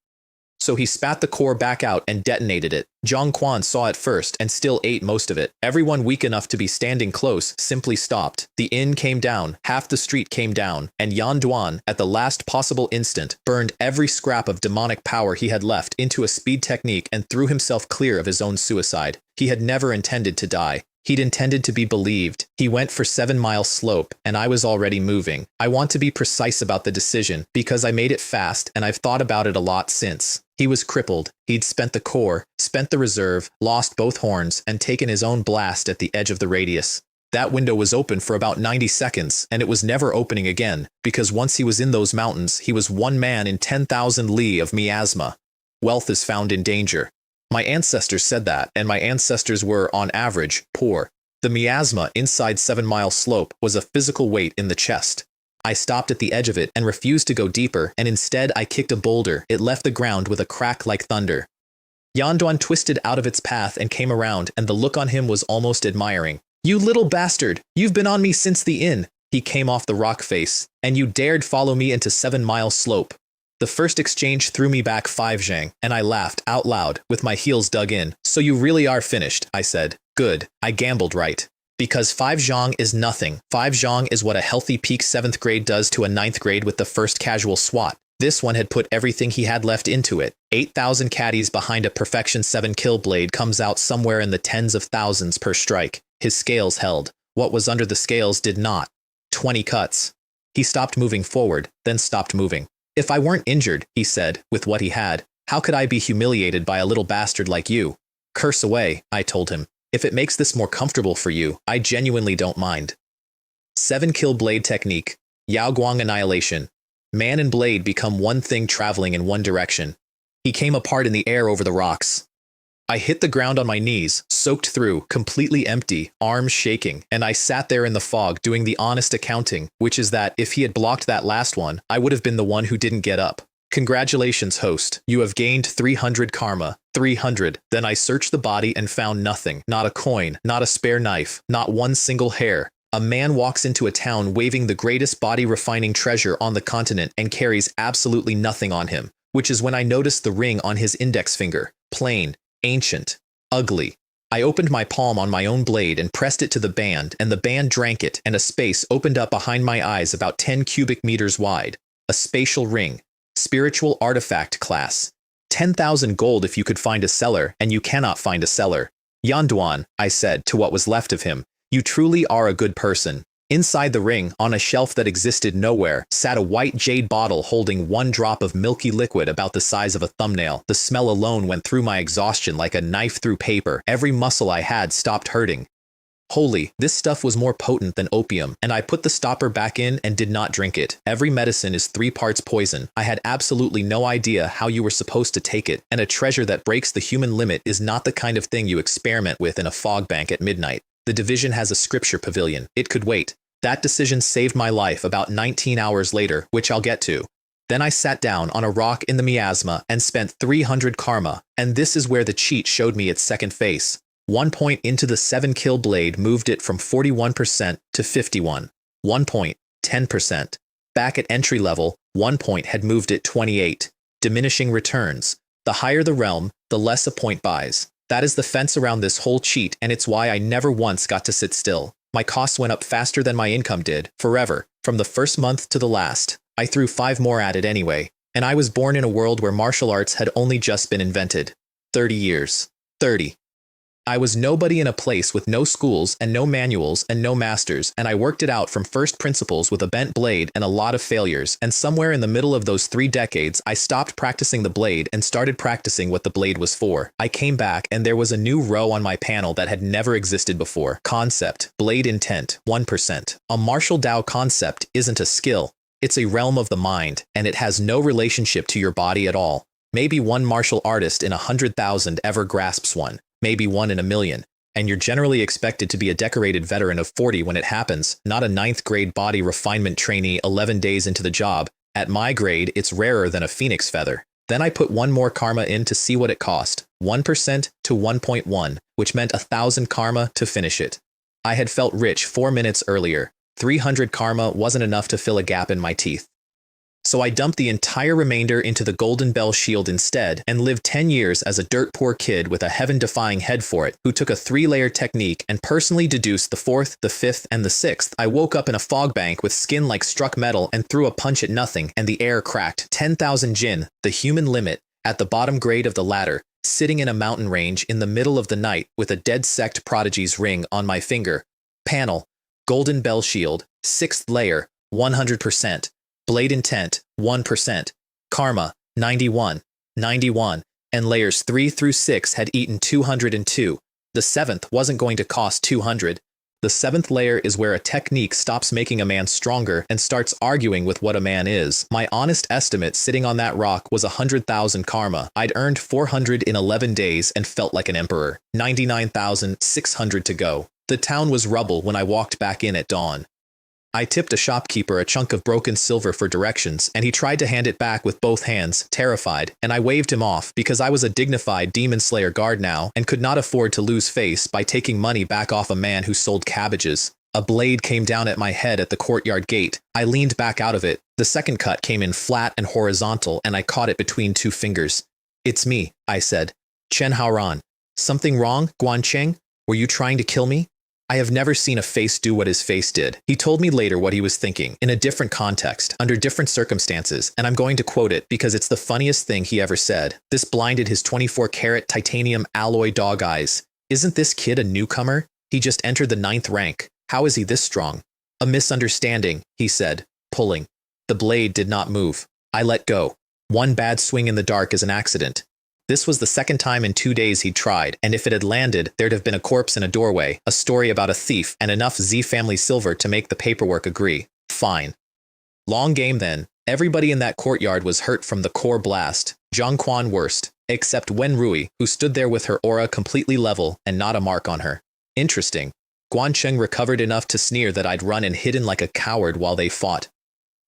So he spat the core back out and detonated it. Zhang Quan saw it first and still ate most of it. Everyone weak enough to be standing close simply stopped. The inn came down, half the street came down, and Yan Duan, at the last possible instant, burned every scrap of demonic power he had left into a speed technique and threw himself clear of his own suicide. He had never intended to die. He'd intended to be believed. He went for 7 Mile Slope, and I was already moving. I want to be precise about the decision, because I made it fast, and I've thought about it a lot since. He was crippled. He'd spent the core, spent the reserve, lost both horns, and taken his own blast at the edge of the radius. That window was open for about 90 seconds, and it was never opening again, because once he was in those mountains, he was one man in 10,000 li of miasma. Wealth is found in danger. My ancestors said that, and my ancestors were, on average, poor. The miasma inside 7 Mile Slope was a physical weight in the chest. I stopped at the edge of it and refused to go deeper, and instead I kicked a boulder. It left the ground with a crack like thunder. Yan Duan twisted out of its path and came around, and the look on him was almost admiring. "You little bastard! You've been on me since the inn!" He came off the rock face. "And you dared follow me into 7 Mile Slope." The first exchange threw me back 5 zhang, and I laughed out loud, with my heels dug in. "So you really are finished," I said. "Good. I gambled right." Because 5 zhong is nothing. 5 zhong is what a healthy peak 7th grade does to a 9th grade with the first casual swat. This one had put everything he had left into it. 8,000 caddies behind a perfection 7 kill blade comes out somewhere in the tens of thousands per strike. His scales held. What was under the scales did not. 20 cuts. He stopped moving forward, then stopped moving. If I weren't injured, he said, with what he had, how could I be humiliated by a little bastard like you? Curse away, I told him. If it makes this more comfortable for you, I genuinely don't mind. 7 kill blade technique. Yao Guang annihilation. Man and blade become one thing traveling in one direction. He came apart in the air over the rocks. I hit the ground on my knees, soaked through, completely empty, arms shaking, and I sat there in the fog doing the honest accounting, which is that if he had blocked that last one, I would have been the one who didn't get up. Congratulations, host. You have gained 300 karma. 300. Then I searched the body and found nothing. Not a coin, not a spare knife, not one single hair. A man walks into a town waving the greatest body refining treasure on the continent and carries absolutely nothing on him, which is when I noticed the ring on his index finger. Plain, ancient, ugly. I opened my palm on my own blade and pressed it to the band, and the band drank it, and a space opened up behind my eyes about 10 cubic meters wide. A spatial ring. Spiritual artifact class. 10,000 gold if you could find a seller, and you cannot find a seller. Yanduan, I said to what was left of him. You truly are a good person. Inside the ring, on a shelf that existed nowhere, sat a white jade bottle holding 1 drop of milky liquid about the size of a thumbnail. The smell alone went through my exhaustion like a knife through paper. Every muscle I had stopped hurting. Holy, this stuff was more potent than opium, and I put the stopper back in and did not drink it. Every medicine is 3 parts poison. I had absolutely no idea how you were supposed to take it, and a treasure that breaks the human limit is not the kind of thing you experiment with in a fog bank at midnight. The division has a scripture pavilion. It could wait. That decision saved my life about 19 hours later, which I'll get to. Then I sat down on a rock in the miasma and spent 300 karma, and this is where the cheat showed me its second face. 1 point into the 7 kill blade moved it from 41% to 51. 1 point, 10%. Back at entry level, 1 point had moved it 28. Diminishing returns. The higher the realm, the less a point buys. That is the fence around this whole cheat, and it's why I never once got to sit still. My costs went up faster than my income did, forever, from the first month to the last. I threw 5 more at it anyway, and I was born in a world where martial arts had only just been invented. 30 years. 30. I was nobody in a place with no schools and no manuals and no masters, and I worked it out from first principles with a bent blade and a lot of failures, and somewhere in the middle of those 3 decades, I stopped practicing the blade and started practicing what the blade was for. I came back and there was a new row on my panel that had never existed before. Concept, blade intent, 1%. A martial Dao concept isn't a skill. It's a realm of the mind, and it has no relationship to your body at all. Maybe one martial artist in 100,000 ever grasps one. Maybe 1 in a million, and you're generally expected to be a decorated veteran of 40 when it happens, not a 9th grade body refinement trainee 11 days into the job. At my grade, it's rarer than a phoenix feather. Then I put 1 more karma in to see what it cost, 1% to 1.1, which meant 1,000 karma to finish it. I had felt rich 4 minutes earlier. 300 karma wasn't enough to fill a gap in my teeth. So I dumped the entire remainder into the Golden Bell Shield instead and lived 10 years as a dirt-poor kid with a heaven-defying head for it, who took a 3-layer technique and personally deduced the 4th, the 5th, and the 6th. I woke up in a fog bank with skin like struck metal and threw a punch at nothing, and the air cracked. 10,000 jin, the human limit, at the bottom grade of the ladder, sitting in a mountain range in the middle of the night with a dead sect prodigy's ring on my finger. Panel, Golden Bell Shield, 6th layer, 100%. Blade intent, 1%. Karma, 91, 91, and layers 3 through 6 had eaten 202. The 7th wasn't going to cost 200. The 7th layer is where a technique stops making a man stronger and starts arguing with what a man is. My honest estimate sitting on that rock was 100,000 karma. I'd earned 400 in 11 days and felt like an emperor. 99,600 to go. The town was rubble when I walked back in at dawn. I tipped a shopkeeper a chunk of broken silver for directions, and he tried to hand it back with both hands, terrified, and I waved him off because I was a dignified demon slayer guard now and could not afford to lose face by taking money back off a man who sold cabbages. A blade came down at my head at the courtyard gate. I leaned back out of it. The second cut came in flat and horizontal, and I caught it between 2 fingers. "It's me," I said. "Chen Haoran." "Something wrong, Guan Cheng? Were you trying to kill me?" I have never seen a face do what his face did. He told me later what he was thinking, in a different context, under different circumstances, and I'm going to quote it because it's the funniest thing he ever said. This blinded his 24-karat titanium alloy dog eyes. Isn't this kid a newcomer? He just entered the 9th rank. How is he this strong? A misunderstanding, he said, pulling. The blade did not move. I let go. One bad swing in the dark is an accident. This was the second time in 2 days he'd tried, and if it had landed, there'd have been a corpse in a doorway, a story about a thief, and enough Z family silver to make the paperwork agree. Fine. Long game then. Everybody in that courtyard was hurt from the core blast. Zhang Quan worst, except Wen Rui, who stood there with her aura completely level and not a mark on her. Interesting. Guancheng recovered enough to sneer that I'd run and hidden like a coward while they fought.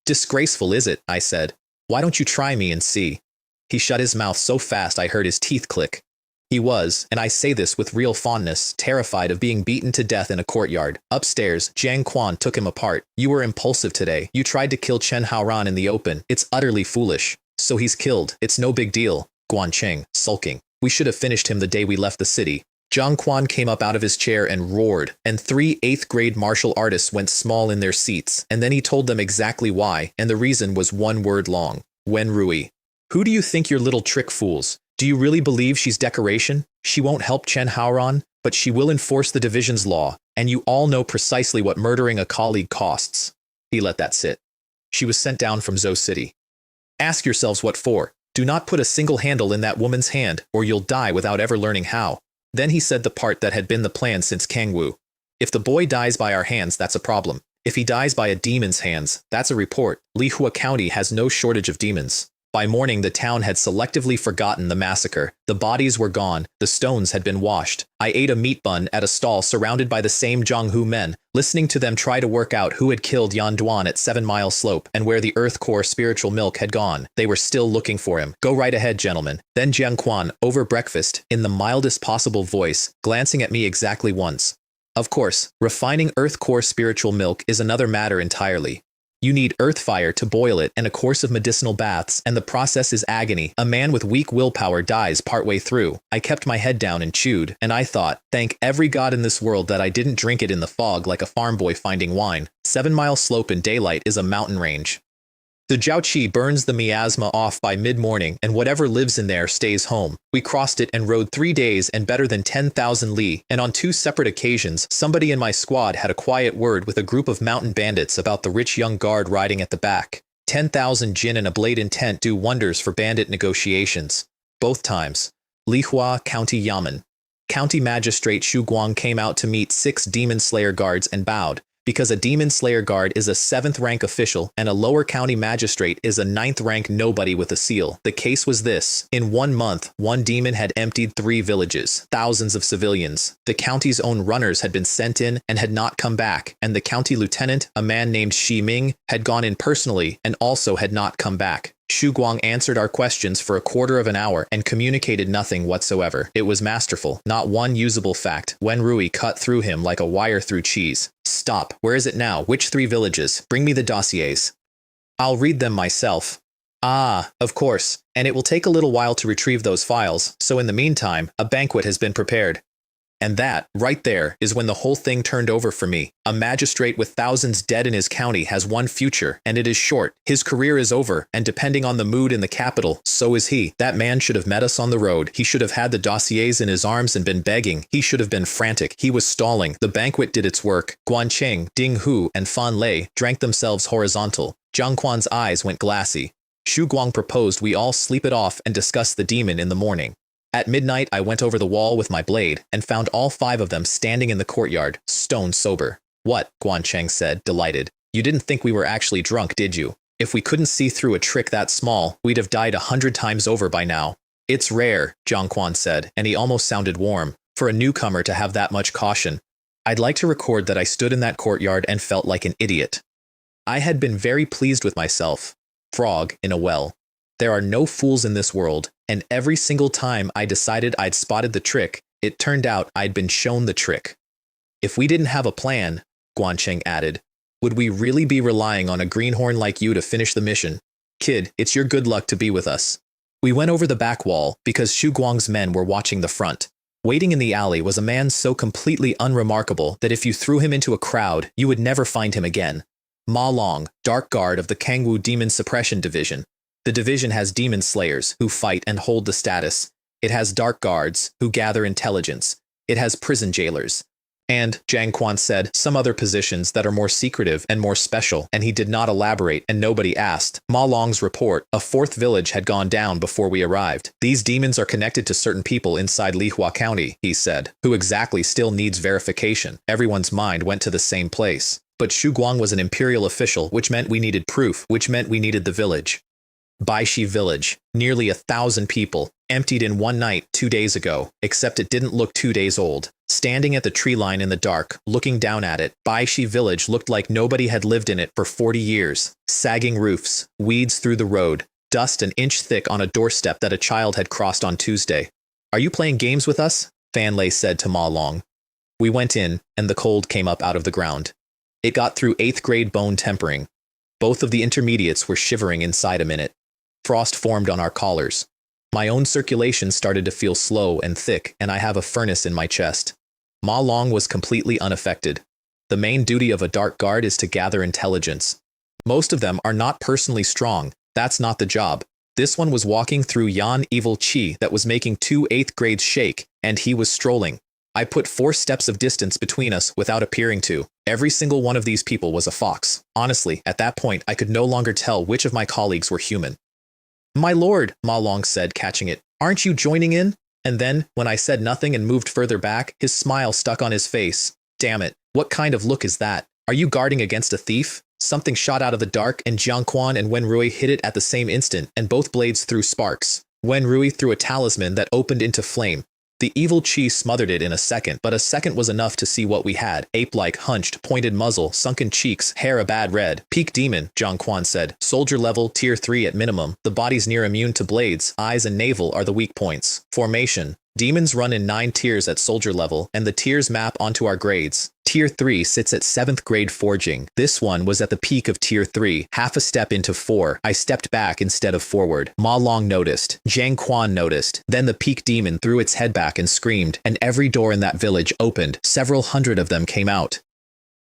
Disgraceful, is it? I said. Why don't you try me and see? He shut his mouth so fast I heard his teeth click. He was, and I say this with real fondness, terrified of being beaten to death in a courtyard. Upstairs, Jiang Quan took him apart. You were impulsive today. You tried to kill Chen Haoran in the open. It's utterly foolish. So he's killed. It's no big deal. Guancheng, sulking. We should have finished him the day we left the city. Zhang Quan came up out of his chair and roared, and 3 8th-grade martial artists went small in their seats, and then he told them exactly why, and the reason was one word long. Wen Rui. Who do you think your little trick fools? Do you really believe she's decoration? She won't help Chen Haoran, but she will enforce the division's law, and you all know precisely what murdering a colleague costs. He let that sit. She was sent down from Zhou City. Ask yourselves what for. Do not put a single handle in that woman's hand, or you'll die without ever learning how. Then he said the part that had been the plan since Kangwu. If the boy dies by our hands, that's a problem. If he dies by a demon's hands, that's a report. Lihua County has no shortage of demons. By morning, the town had selectively forgotten the massacre. The bodies were gone. The stones had been washed. I ate a meat bun at a stall surrounded by the same Zhonghu men, listening to them try to work out who had killed Yan Duan at 7 Mile Slope and where the Earth Core spiritual milk had gone. They were still looking for him. Go right ahead, gentlemen. Then Jiang Quan, over breakfast, in the mildest possible voice, glancing at me exactly once. Of course, refining Earth Core spiritual milk is another matter entirely. You need earth fire to boil it and a course of medicinal baths, and the process is agony. A man with weak willpower dies partway through. I kept my head down and chewed, and I thought, thank every god in this world that I didn't drink it in the fog like a farm boy finding wine. 7 Mile Slope in daylight is a mountain range. The Jiaoqi burns the miasma off by mid-morning, and whatever lives in there stays home. We crossed it and rode 3 days and better than 10,000 li, and on 2 separate occasions, somebody in my squad had a quiet word with a group of mountain bandits about the rich young guard riding at the back. 10,000 jin and a blade in tent do wonders for bandit negotiations. Both times. Lihua County Yamen. County Magistrate Xu Guang came out to meet 6 Demon Slayer guards and bowed. Because a Demon Slayer guard is a 7th rank official and a lower county magistrate is a 9th rank nobody with a seal. The case was this. In 1 month, one demon had emptied 3 villages, thousands of civilians. The county's own runners had been sent in and had not come back, and the county lieutenant, a man named Xi Ming, had gone in personally and also had not come back. Xu Guang answered our questions for a quarter of an hour and communicated nothing whatsoever. It was masterful. Not one usable fact. Wen Rui cut through him like a wire through cheese. Stop. Where is it now? Which 3 villages? Bring me the dossiers. I'll read them myself. Ah, of course. And it will take a little while to retrieve those files, so in the meantime, a banquet has been prepared. And that, right there, is when the whole thing turned over for me. A magistrate with thousands dead in his county has one future, and it is short. His career is over, and depending on the mood in the capital, so is he. That man should have met us on the road. He should have had the dossiers in his arms and been begging. He should have been frantic. He was stalling. The banquet did its work. Guancheng, Ding Hu, and Fan Lei drank themselves horizontal. Zhang Quan's eyes went glassy. Xu Guang proposed we all sleep it off and discuss the demon in the morning. At midnight, I went over the wall with my blade and found all 5 of them standing in the courtyard, stone sober. What? Guancheng said, delighted. You didn't think we were actually drunk, did you? If we couldn't see through a trick that small, we'd have died 100 times over by now. It's rare, Zhang Quan said, and he almost sounded warm, for a newcomer to have that much caution. I'd like to record that I stood in that courtyard and felt like an idiot. I had been very pleased with myself. Frog in a well. There are no fools in this world, and every single time I decided I'd spotted the trick, it turned out I'd been shown the trick. If we didn't have a plan, Guancheng added, would we really be relying on a greenhorn like you to finish the mission? Kid, it's your good luck to be with us. We went over the back wall because Xu Guang's men were watching the front. Waiting in the alley was a man so completely unremarkable that if you threw him into a crowd, you would never find him again. Ma Long, Dark Guard of the Kangwu Demon Suppression Division. The division has demon slayers, who fight and hold the status. It has dark guards, who gather intelligence. It has prison jailers. And, Jiang Quan said, some other positions that are more secretive and more special, and he did not elaborate and nobody asked. Ma Long's report, a fourth village had gone down before we arrived. These demons are connected to certain people inside Lihua County, he said. Who exactly still needs verification? Everyone's mind went to the same place. But Xu Guang was an imperial official, which meant we needed proof, which meant we needed the village. Baishi village, nearly 1,000 people, emptied in one night 2 days ago, except it didn't look 2 days old. Standing at the tree line in the dark, looking down at it, Baishi village looked like nobody had lived in it for 40 years. Sagging roofs, weeds through the road, dust an inch thick on a doorstep that a child had crossed on Tuesday. Are you playing games with us? Fan Lei said to Ma Long. We went in, and the cold came up out of the ground. It got through 8th grade bone tempering. Both of the intermediates were shivering inside a minute. Frost formed on our collars. My own circulation started to feel slow and thick, and I have a furnace in my chest. Ma Long was completely unaffected. The main duty of a dark guard is to gather intelligence. Most of them are not personally strong. That's not the job. This one was walking through Yan evil chi that was making 2 8th grades shake, and he was strolling. I put 4 steps of distance between us without appearing to. Every single one of these people was a fox. Honestly, at that point, I could no longer tell which of my colleagues were human. My lord, Ma Long said, catching it. Aren't you joining in? And then, when I said nothing and moved further back, his smile stuck on his face. Damn it, what kind of look is that? Are you guarding against a thief? Something shot out of the dark, and Jiang Quan and Wen Rui hit it at the same instant, and both blades threw sparks. Wen Rui threw a talisman that opened into flame. The evil chi smothered it in a second, but a second was enough to see what we had. Ape-like, hunched, pointed muzzle, sunken cheeks, hair a bad red. Peak demon, Jiang Quan said. Soldier level, tier 3 at minimum. The body's near immune to blades. Eyes and navel are the weak points. Formation. Demons run in 9 tiers at soldier level, and the tiers map onto our grades. Tier 3 sits at 7th grade forging. This one was at the peak of Tier 3, half a step into 4. I stepped back instead of forward. Ma Long noticed. Jiang Quan noticed. Then the peak demon threw its head back and screamed, and every door in that village opened. Several hundred of them came out.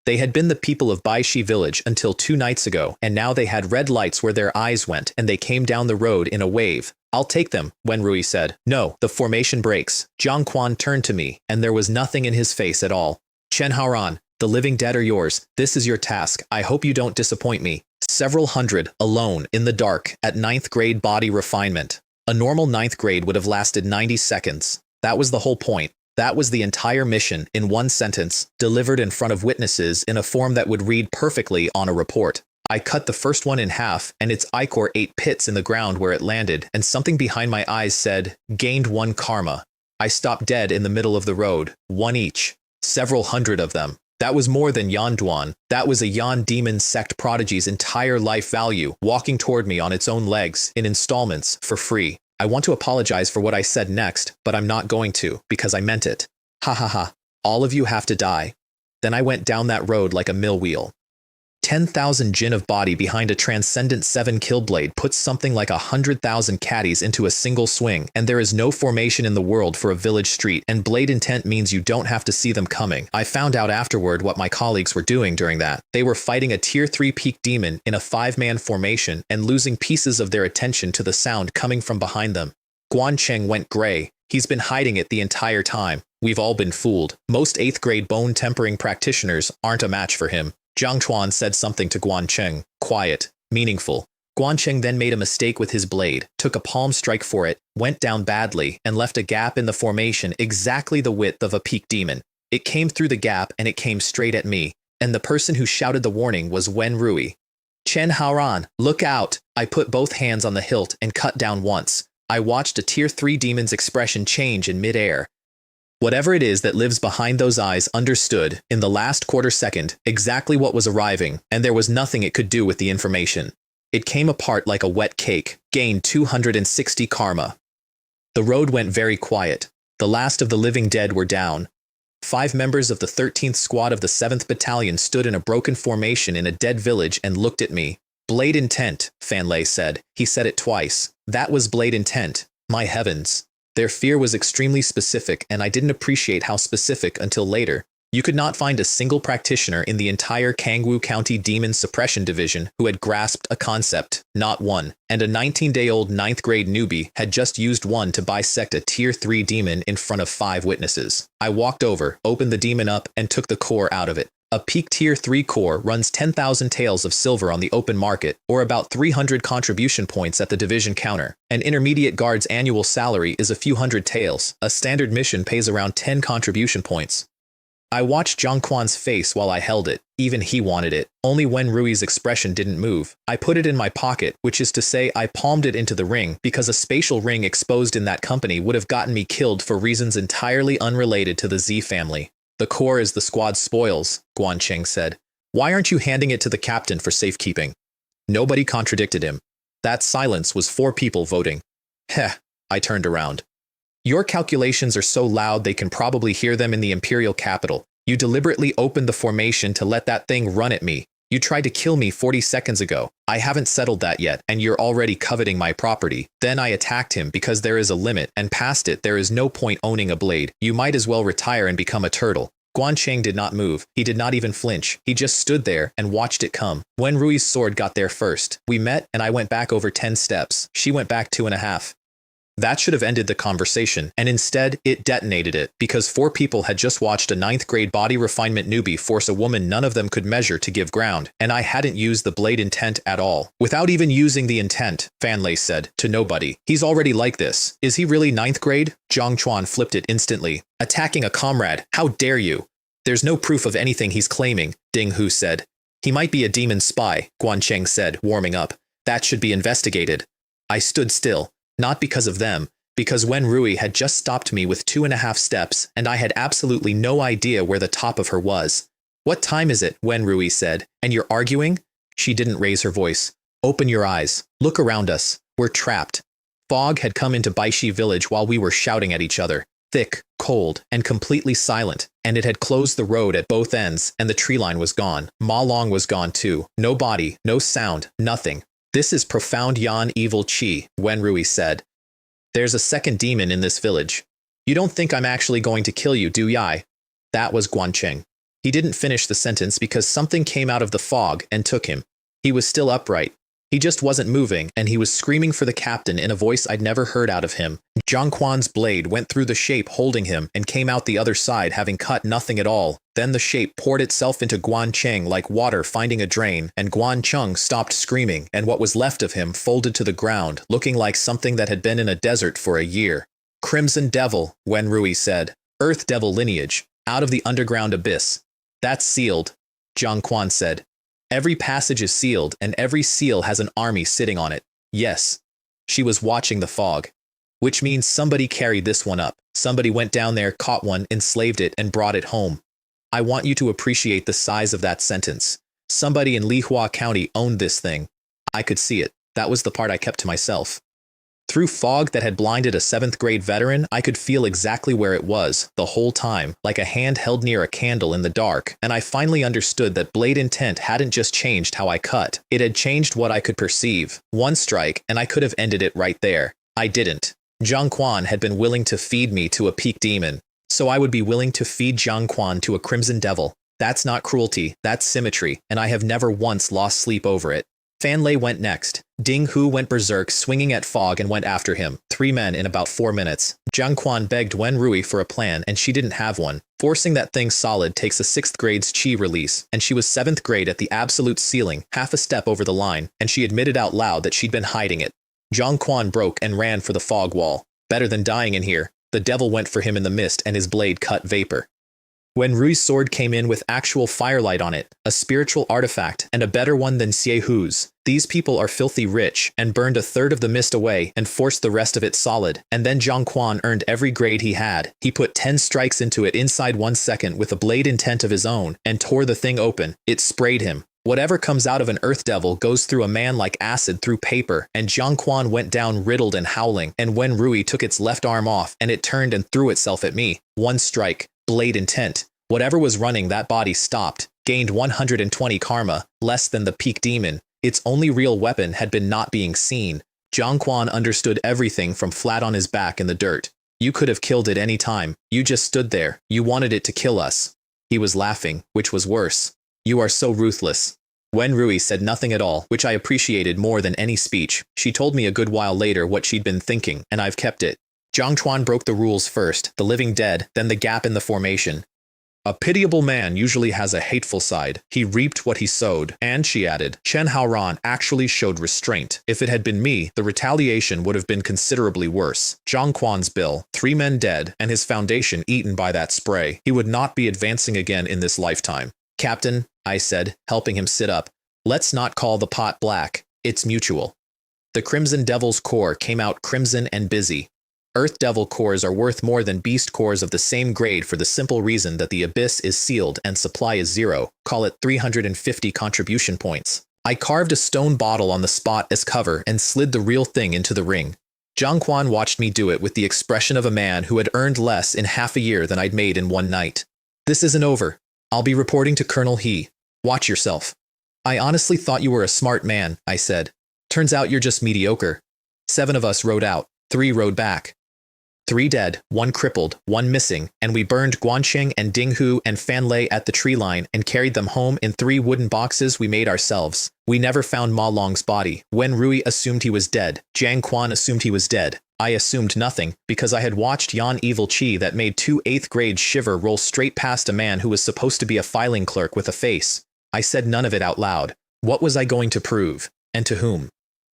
They had been the people of Baishi village until 2 nights ago, and now they had red lights where their eyes went, and they came down the road in a wave. I'll take them, Wen Rui said. No, the formation breaks. Jiang Quan turned to me, and there was nothing in his face at all. Chen Haoran, the living dead are yours. This is your task. I hope you don't disappoint me. Several hundred, alone, in the dark, at 9th grade body refinement. A normal 9th grade would have lasted 90 seconds. That was the whole point. That was the entire mission, in one sentence, delivered in front of witnesses in a form that would read perfectly on a report. I cut the first one in half, and its ichor ate pits in the ground where it landed, and something behind my eyes said, gained 1 karma. I stopped dead in the middle of the road, 1 each. Several hundred of them. That was more than Yan Duan. That was a Yan demon sect prodigy's entire life value, walking toward me on its own legs, in installments, for free. I want to apologize for what I said next, but I'm not going to, because I meant it. Ha ha ha. All of you have to die. Then I went down that road like a mill wheel. 10,000 jin of body behind a transcendent 7 kill blade puts something like 100,000 caddies into a single swing, and there is no formation in the world for a village street, and blade intent means you don't have to see them coming. I found out afterward what my colleagues were doing during that. They were fighting a tier 3 peak demon in a 5-man formation and losing pieces of their attention to the sound coming from behind them. Guancheng went gray. He's been hiding it the entire time. We've all been fooled. Most 8th grade bone tempering practitioners aren't a match for him. Jiang Chuan said something to Guancheng. Quiet. Meaningful. Guancheng then made a mistake with his blade, took a palm strike for it, went down badly, and left a gap in the formation exactly the width of a peak demon. It came through the gap and it came straight at me, and the person who shouted the warning was Wen Rui. Chen Haoran, look out! I put both hands on the hilt and cut down once. I watched a tier 3 demon's expression change in midair. Whatever it is that lives behind those eyes understood, in the last quarter second, exactly what was arriving, and there was nothing it could do with the information. It came apart like a wet cake, gained 260 karma. The road went very quiet. The last of the living dead were down. 5 members of the 13th Squad of the 7th Battalion stood in a broken formation in a dead village and looked at me. Blade intent, Fan Lei said. He said it twice. That was blade intent. My heavens. Their fear was extremely specific, and I didn't appreciate how specific until later. You could not find a single practitioner in the entire Kangwoo County Demon Suppression Division who had grasped a concept, not one, and a 19-day-old 9th grade newbie had just used one to bisect a Tier 3 demon in front of 5 witnesses. I walked over, opened the demon up, and took the core out of it. A peak Tier 3 core runs 10,000 taels of silver on the open market, or about 300 contribution points at the division counter. An intermediate guard's annual salary is a few hundred taels. A standard mission pays around 10 contribution points. I watched Zhangquan's face while I held it. Even he wanted it. Only when Rui's expression didn't move. I put it in my pocket, which is to say I palmed it into the ring, because a spatial ring exposed in that company would have gotten me killed for reasons entirely unrelated to the Z family. The core is the squad's spoils, Guancheng said. Why aren't you handing it to the captain for safekeeping? Nobody contradicted him. That silence was 4 people voting. Heh, I turned around. Your calculations are so loud they can probably hear them in the imperial capital. You deliberately opened the formation to let that thing run at me. You tried to kill me 40 seconds ago. I haven't settled that yet, and you're already coveting my property. Then I attacked him because there is a limit, and past it there is no point owning a blade. You might as well retire and become a turtle. Guancheng did not move. He did not even flinch. He just stood there and watched it come. When Rui's sword got there first, we met and I went back over 10 steps. She went back 2.5. That should have ended the conversation, and instead, it detonated it, because 4 people had just watched a 9th grade body refinement newbie force a woman none of them could measure to give ground, and I hadn't used the blade intent at all. Without even using the intent, Fanlei said, to nobody. He's already like this. Is he really 9th grade? Zhang Chuan flipped it instantly. Attacking a comrade, how dare you? There's no proof of anything he's claiming, Ding Hu said. He might be a demon spy, Guancheng said, warming up. That should be investigated. I stood still. Not because of them, because Wen Rui had just stopped me with 2.5 steps, and I had absolutely no idea where the top of her was. What time is it? Wen Rui said. And you're arguing? She didn't raise her voice. Open your eyes. Look around us. We're trapped. Fog had come into Baishi village while we were shouting at each other. Thick, cold, and completely silent, and it had closed the road at both ends, and the tree line was gone. Ma Long was gone too. No body, no sound, nothing. This is profound Yan evil chi, Wen Rui said. There's a second demon in this village. You don't think I'm actually going to kill you, do ya? That was Guancheng. He didn't finish the sentence because something came out of the fog and took him. He was still upright. He just wasn't moving, and he was screaming for the captain in a voice I'd never heard out of him. Zhang Quan's blade went through the shape holding him and came out the other side having cut nothing at all. Then the shape poured itself into Guancheng like water finding a drain, and Guancheng stopped screaming, and what was left of him folded to the ground, looking like something that had been in a desert for a year. Crimson Devil, Wen Rui said. Earth Devil lineage, out of the underground abyss. That's sealed, Zhang Quan said. Every passage is sealed, and every seal has an army sitting on it. Yes. She was watching the fog. Which means somebody carried this one up. Somebody went down there, caught one, enslaved it, and brought it home. I want you to appreciate the size of that sentence. Somebody in Lihua County owned this thing. I could see it. That was the part I kept to myself. Through fog that had blinded a 7th grade veteran, I could feel exactly where it was, the whole time, like a hand held near a candle in the dark, and I finally understood that blade intent hadn't just changed how I cut. It had changed what I could perceive. One strike, and I could have ended it right there. I didn't. Zhang Quan had been willing to feed me to a peak demon, so I would be willing to feed Zhang Quan to a crimson devil. That's not cruelty, that's symmetry, and I have never once lost sleep over it. Fanlei went next. Ding Hu went berserk, swinging at fog, and went after him. 3 men in about 4 minutes. Zhang Quan begged Wen Rui for a plan, and she didn't have one. Forcing that thing solid takes a 6th grade's chi release, and she was 7th grade at the absolute ceiling, half a step over the line, and she admitted out loud that she'd been hiding it. Zhang Quan broke and ran for the fog wall. Better than dying in here. The devil went for him in the mist, and his blade cut vapor. When Rui's sword came in with actual firelight on it, a spiritual artifact, and a better one than Xie Hu's. These people are filthy rich, and burned a third of the mist away, and forced the rest of it solid, and then Zhang Quan earned every grade he had. He put 10 strikes into it inside 1 second with a blade intent of his own, and tore the thing open. It sprayed him. Whatever comes out of an earth devil goes through a man like acid through paper, and Zhang Quan went down riddled and howling, and when Rui took its left arm off, and it turned and threw itself at me. 1 strike. Blade intent. Whatever was running that body stopped, gained 120 karma, less than the peak demon. Its only real weapon had been not being seen. Zhang Quan understood everything from flat on his back in the dirt. You could have killed it any time. You just stood there. You wanted it to kill us. He was laughing, which was worse. You are so ruthless. Wen Rui said nothing at all, which I appreciated more than any speech. She told me a good while later what she'd been thinking, and I've kept it. Jiang Chuan broke the rules first, the living dead, then the gap in the formation. A pitiable man usually has a hateful side. He reaped what he sowed. And, she added, Chen Haoran actually showed restraint. If it had been me, the retaliation would have been considerably worse. Zhang Quan's bill, 3 men dead, and his foundation eaten by that spray. He would not be advancing again in this lifetime. Captain, I said, helping him sit up, let's not call the pot black. It's mutual. The Crimson Devil's core came out crimson and busy. Earth Devil cores are worth more than Beast cores of the same grade for the simple reason that the abyss is sealed and supply is 0, call it 350 contribution points. I carved a stone bottle on the spot as cover and slid the real thing into the ring. Jiang Quan watched me do it with the expression of a man who had earned less in half a year than I'd made in one night. This isn't over. I'll be reporting to Colonel He. Watch yourself. I honestly thought you were a smart man, I said. Turns out you're just mediocre. 7 of us rode out, 3 rode back. 3 dead, 1 crippled, 1 missing, and we burned Guancheng and Dinghu and Fanlei at the tree line and carried them home in 3 wooden boxes we made ourselves. We never found Ma Long's body. Wen Rui assumed he was dead. Jiang Quan assumed he was dead. I assumed nothing, because I had watched Yan Evil Chi that made 2 8th grade shiver roll straight past a man who was supposed to be a filing clerk with a face. I said none of it out loud. What was I going to prove? And to whom?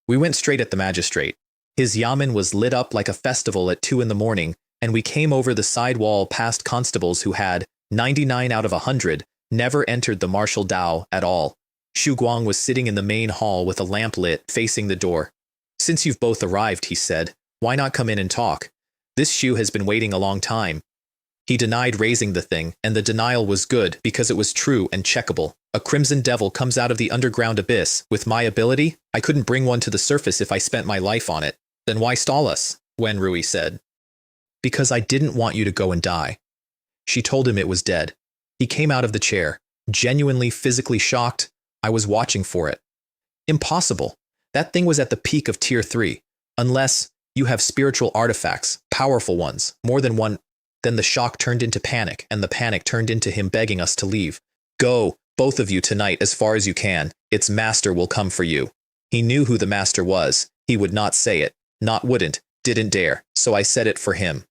We went straight at the magistrate. His yamen was lit up like a festival at 2 in the morning, and we came over the side wall past constables who had, 99 out of 100, never entered the martial dao at all. Xu Guang was sitting in the main hall with a lamp lit, facing the door. Since you've both arrived, he said, why not come in and talk? This Xu has been waiting a long time. He denied raising the thing, and the denial was good because it was true and checkable. A crimson devil comes out of the underground abyss. With my ability, I couldn't bring one to the surface if I spent my life on it. Then why stall us? Wen Rui said. Because I didn't want you to go and die. She told him it was dead. He came out of the chair, genuinely physically shocked. I was watching for it. Impossible. That thing was at the peak of Tier 3. Unless you have spiritual artifacts, powerful ones, more than one. Then the shock turned into panic, and the panic turned into him begging us to leave. Go, both of you tonight as far as you can. Its master will come for you. He knew who the master was. He would not say it. Not wouldn't, didn't dare, so I said it for him.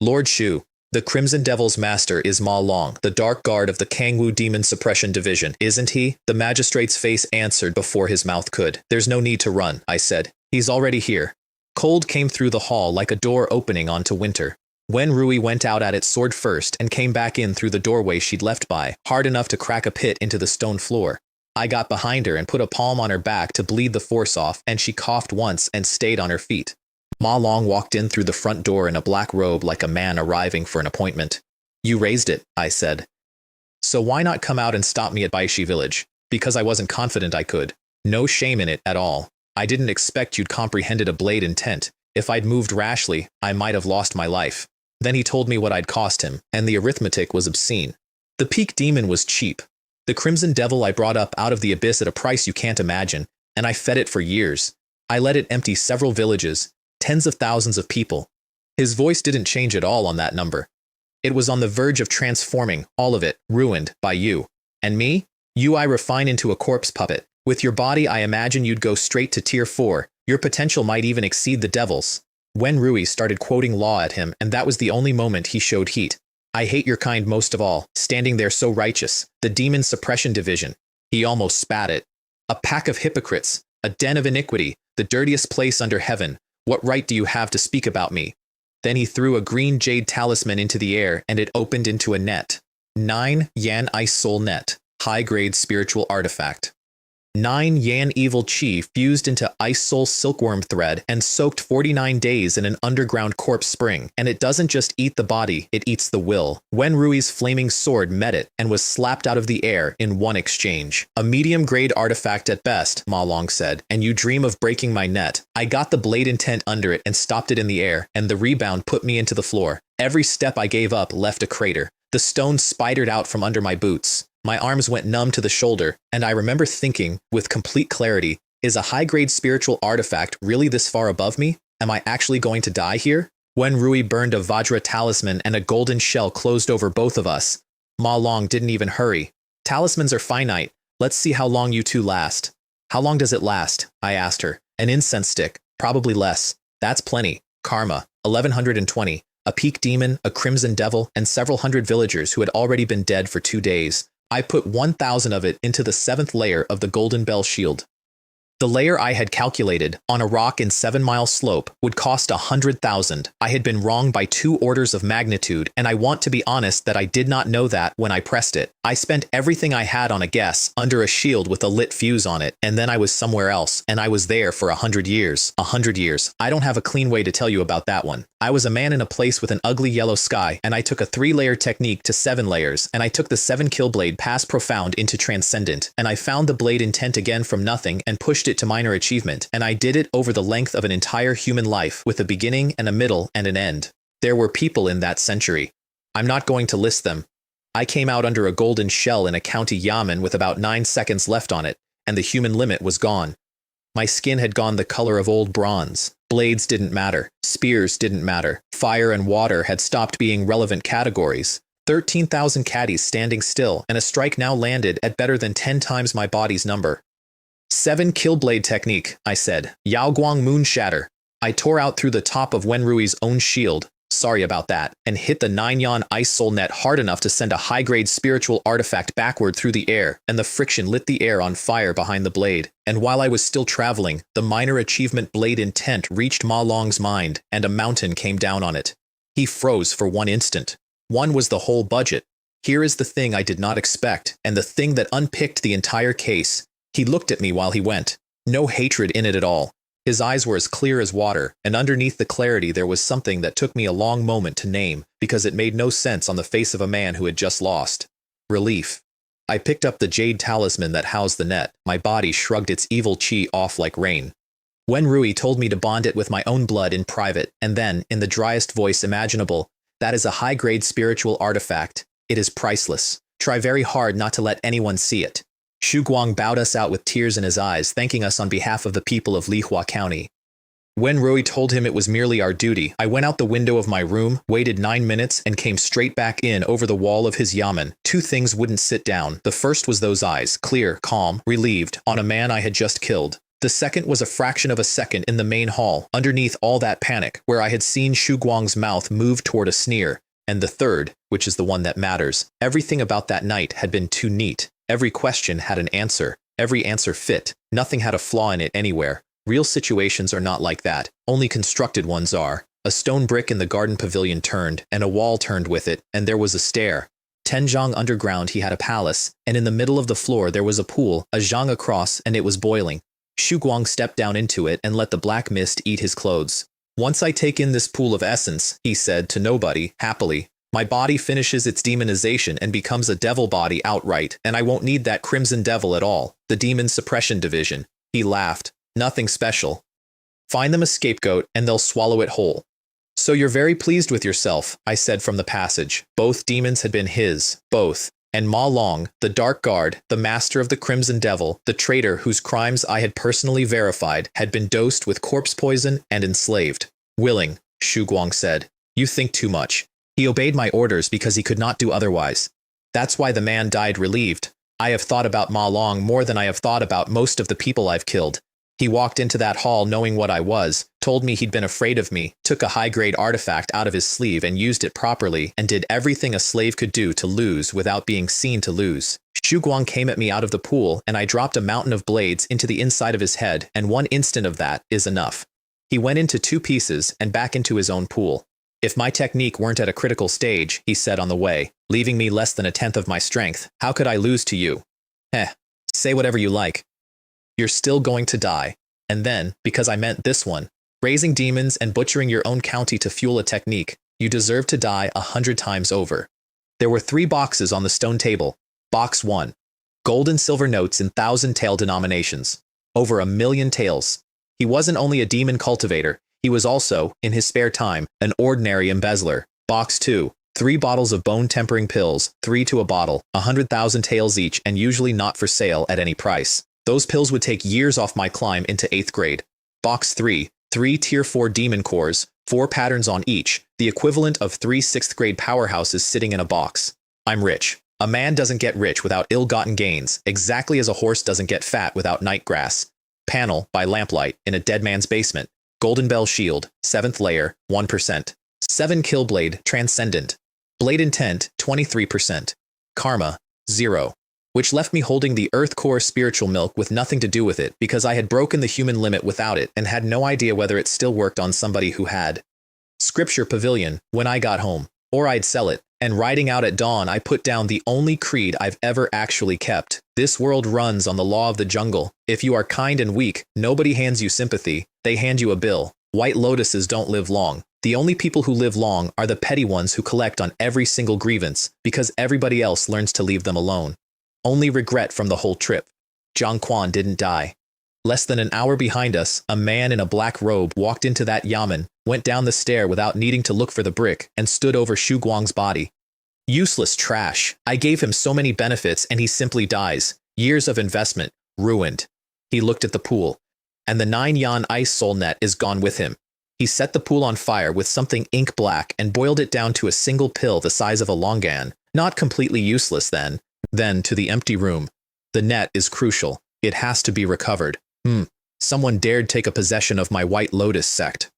Lord Shu, the Crimson Devil's master is Ma Long, the Dark Guard of the Kangwu Demon Suppression Division, isn't he? The magistrate's face answered before his mouth could. There's no need to run, I said. He's already here. Cold came through the hall like a door opening onto winter. Wen Rui went out at its sword first and came back in through the doorway she'd left by, hard enough to crack a pit into the stone floor. I got behind her and put a palm on her back to bleed the force off, and she coughed once and stayed on her feet. Ma Long walked in through the front door in a black robe like a man arriving for an appointment. You raised it, I said. So why not come out and stop me at Baishi village? Because I wasn't confident I could. No shame in it at all. I didn't expect you'd comprehended a blade intent. If I'd moved rashly, I might have lost my life. Then he told me what I'd cost him, and the arithmetic was obscene. The peak demon was cheap. The Crimson Devil I brought up out of the abyss at a price you can't imagine, and I fed it for years. I let it empty several villages, tens of thousands of people. His voice didn't change at all on that number. It was on the verge of transforming, all of it, ruined by you. And me? You I refine into a corpse puppet. With your body I imagine you'd go straight to Tier 4. Your potential might even exceed the devil's. Wen Rui started quoting law at him, and that was the only moment he showed heat. I hate your kind most of all, standing there so righteous. The Demon Suppression Division. He almost spat it. A pack of hypocrites. A den of iniquity. The dirtiest place under heaven. What right do you have to speak about me? Then he threw a green jade talisman into the air, and it opened into a net. 9 Yan Ice Soul Net. High-grade spiritual artifact. 9 Yan Evil Chi fused into Ice Soul Silkworm thread and soaked 49 days in an underground corpse spring. And it doesn't just eat the body, it eats the will. Wen Rui's flaming sword met it and was slapped out of the air in one exchange. A medium-grade artifact at best, Ma Long said, and you dream of breaking my net. I got the blade intent under it and stopped it in the air, and the rebound put me into the floor. Every step I gave up left a crater. The stone spidered out from under my boots. My arms went numb to the shoulder, and I remember thinking, with complete clarity, is a high-grade spiritual artifact really this far above me? Am I actually going to die here? When Rui burned a Vajra talisman and a golden shell closed over both of us, Ma Long didn't even hurry. Talismans are finite. Let's see how long you two last. How long does it last? I asked her. An incense stick. Probably less. That's plenty. Karma. 1120. A peak demon, a crimson devil, and several hundred villagers who had already been dead for 2 days. I put 1,000 of it into the 7th layer of the Golden Bell Shield. The layer I had calculated, on a rock in 7 Mile Slope, would cost 100,000. I had been wrong by 2 orders of magnitude, and I want to be honest that I did not know that when I pressed it. I spent everything I had on a guess, under a shield with a lit fuse on it, and then I was somewhere else, and I was there for 100 years. 100 years. I don't have a clean way to tell you about that one. I was a man in a place with an ugly yellow sky, and I took a 3-layer technique to 7 layers, and I took the 7 kill blade past profound into transcendent, and I found the blade intent again from nothing and pushed it to minor achievement, and I did it over the length of an entire human life, with a beginning and a middle and an end. There were people in that century. I'm not going to list them. I came out under a golden shell in a county yamen with about 9 seconds left on it, and the human limit was gone. My skin had gone the color of old bronze. Blades didn't matter. Spears didn't matter. Fire and water had stopped being relevant categories. 13,000 caddies standing still, and a strike now landed at better than 10 times my body's number. 7 kill blade technique, I said. Yao Guang Moon Shatter. I tore out through the top of Wenrui's own shield, sorry about that, and hit the 9-Yan ice soul net hard enough to send a high-grade spiritual artifact backward through the air, and the friction lit the air on fire behind the blade. And while I was still traveling, the minor achievement blade intent reached Ma Long's mind, and a mountain came down on it. He froze for 1 instant. 1 was the whole budget. Here is the thing I did not expect, and the thing that unpicked the entire case. He looked at me while he went. No hatred in it at all. His eyes were as clear as water, and underneath the clarity there was something that took me a long moment to name, because it made no sense on the face of a man who had just lost. Relief. I picked up the jade talisman that housed the net. My body shrugged its evil chi off like rain. Wenrui told me to bond it with my own blood in private, and then, in the driest voice imaginable, that is a high-grade spiritual artifact. It is priceless. Try very hard not to let anyone see it. Xu Guang bowed us out with tears in his eyes, thanking us on behalf of the people of Lihua County. When Rui told him it was merely our duty, I went out the window of my room, waited 9 minutes, and came straight back in over the wall of his yamen. 2 things wouldn't sit down. The first was those eyes, clear, calm, relieved, on a man I had just killed. The second was a fraction of a second in the main hall, underneath all that panic, where I had seen Xu Guang's mouth move toward a sneer. And the third, which is the one that matters, everything about that night had been too neat. Every question had an answer. Every answer fit. Nothing had a flaw in it anywhere. Real situations are not like that. Only constructed ones are. A stone brick in the garden pavilion turned, and a wall turned with it, and there was a stair. Tenjiang underground he had a palace, and in the middle of the floor there was a pool, a zhang across, and it was boiling. Xu Guang stepped down into it and let the black mist eat his clothes. Once I take in this pool of essence, he said to nobody, happily, my body finishes its demonization and becomes a devil body outright, and I won't need that crimson devil at all, the demon suppression division. He laughed. Nothing special. Find them a scapegoat, and they'll swallow it whole. So you're very pleased with yourself, I said from the passage. Both demons had been his, both. And Ma Long, the Dark Guard, the master of the Crimson Devil, the traitor whose crimes I had personally verified, had been dosed with corpse poison and enslaved. Willing, Xu Guang said. You think too much. He obeyed my orders because he could not do otherwise. That's why the man died relieved. I have thought about Ma Long more than I have thought about most of the people I've killed. He walked into that hall knowing what I was, told me he'd been afraid of me, took a high-grade artifact out of his sleeve and used it properly, and did everything a slave could do to lose without being seen to lose. Xu Guang came at me out of the pool, and I dropped a mountain of blades into the inside of his head, and 1 instant of that is enough. He went into 2 pieces and back into his own pool. If my technique weren't at a critical stage, he said on the way, leaving me less than 1/10 of my strength, how could I lose to you? Say whatever you like. You're still going to die. And then, because I meant this one, raising demons and butchering your own county to fuel a technique, you deserve to die 100 times over. There were 3 boxes on the stone table. Box 1. Gold and silver notes in 1,000-tael denominations. Over 1,000,000 taels. He wasn't only a demon cultivator, he was also, in his spare time, an ordinary embezzler. Box 2. 3 bottles of bone-tempering pills, 3 to a bottle, 100,000 taels each, and usually not for sale at any price. Those pills would take years off my climb into 8th grade. Box 3. 3 Tier 4 demon cores, 4 patterns on each, the equivalent of 3 6th-grade powerhouses sitting in a box. I'm rich. A man doesn't get rich without ill-gotten gains, exactly as a horse doesn't get fat without night grass. Panel, by lamplight, in a dead man's basement. Golden Bell Shield, 7th layer, 1%. 7 Killblade, Transcendent. Blade Intent, 23%. Karma, 0. Which left me holding the Earth Core spiritual milk with nothing to do with it because I had broken the human limit without it and had no idea whether it still worked on somebody who had. Scripture Pavilion, when I got home. Or I'd sell it. And riding out at dawn, I put down the only creed I've ever actually kept. This world runs on the law of the jungle. If you are kind and weak, nobody hands you sympathy. They hand you a bill. White lotuses don't live long. The only people who live long are the petty ones who collect on every single grievance because everybody else learns to leave them alone. Only regret from the whole trip. Jiang Quan didn't die. Less than an hour behind us, a man in a black robe walked into that yamen, went down the stair without needing to look for the brick, and stood over Xu Guang's body. Useless trash. I gave him so many benefits and he simply dies. Years of investment, ruined. He looked at the pool. And the 9-yan ice soul net is gone with him. He set the pool on fire with something ink black and boiled it down to a single pill the size of a longan. Not completely useless then. Then to the empty room. The net is crucial. It has to be recovered. Someone dared take a possession of my White Lotus sect.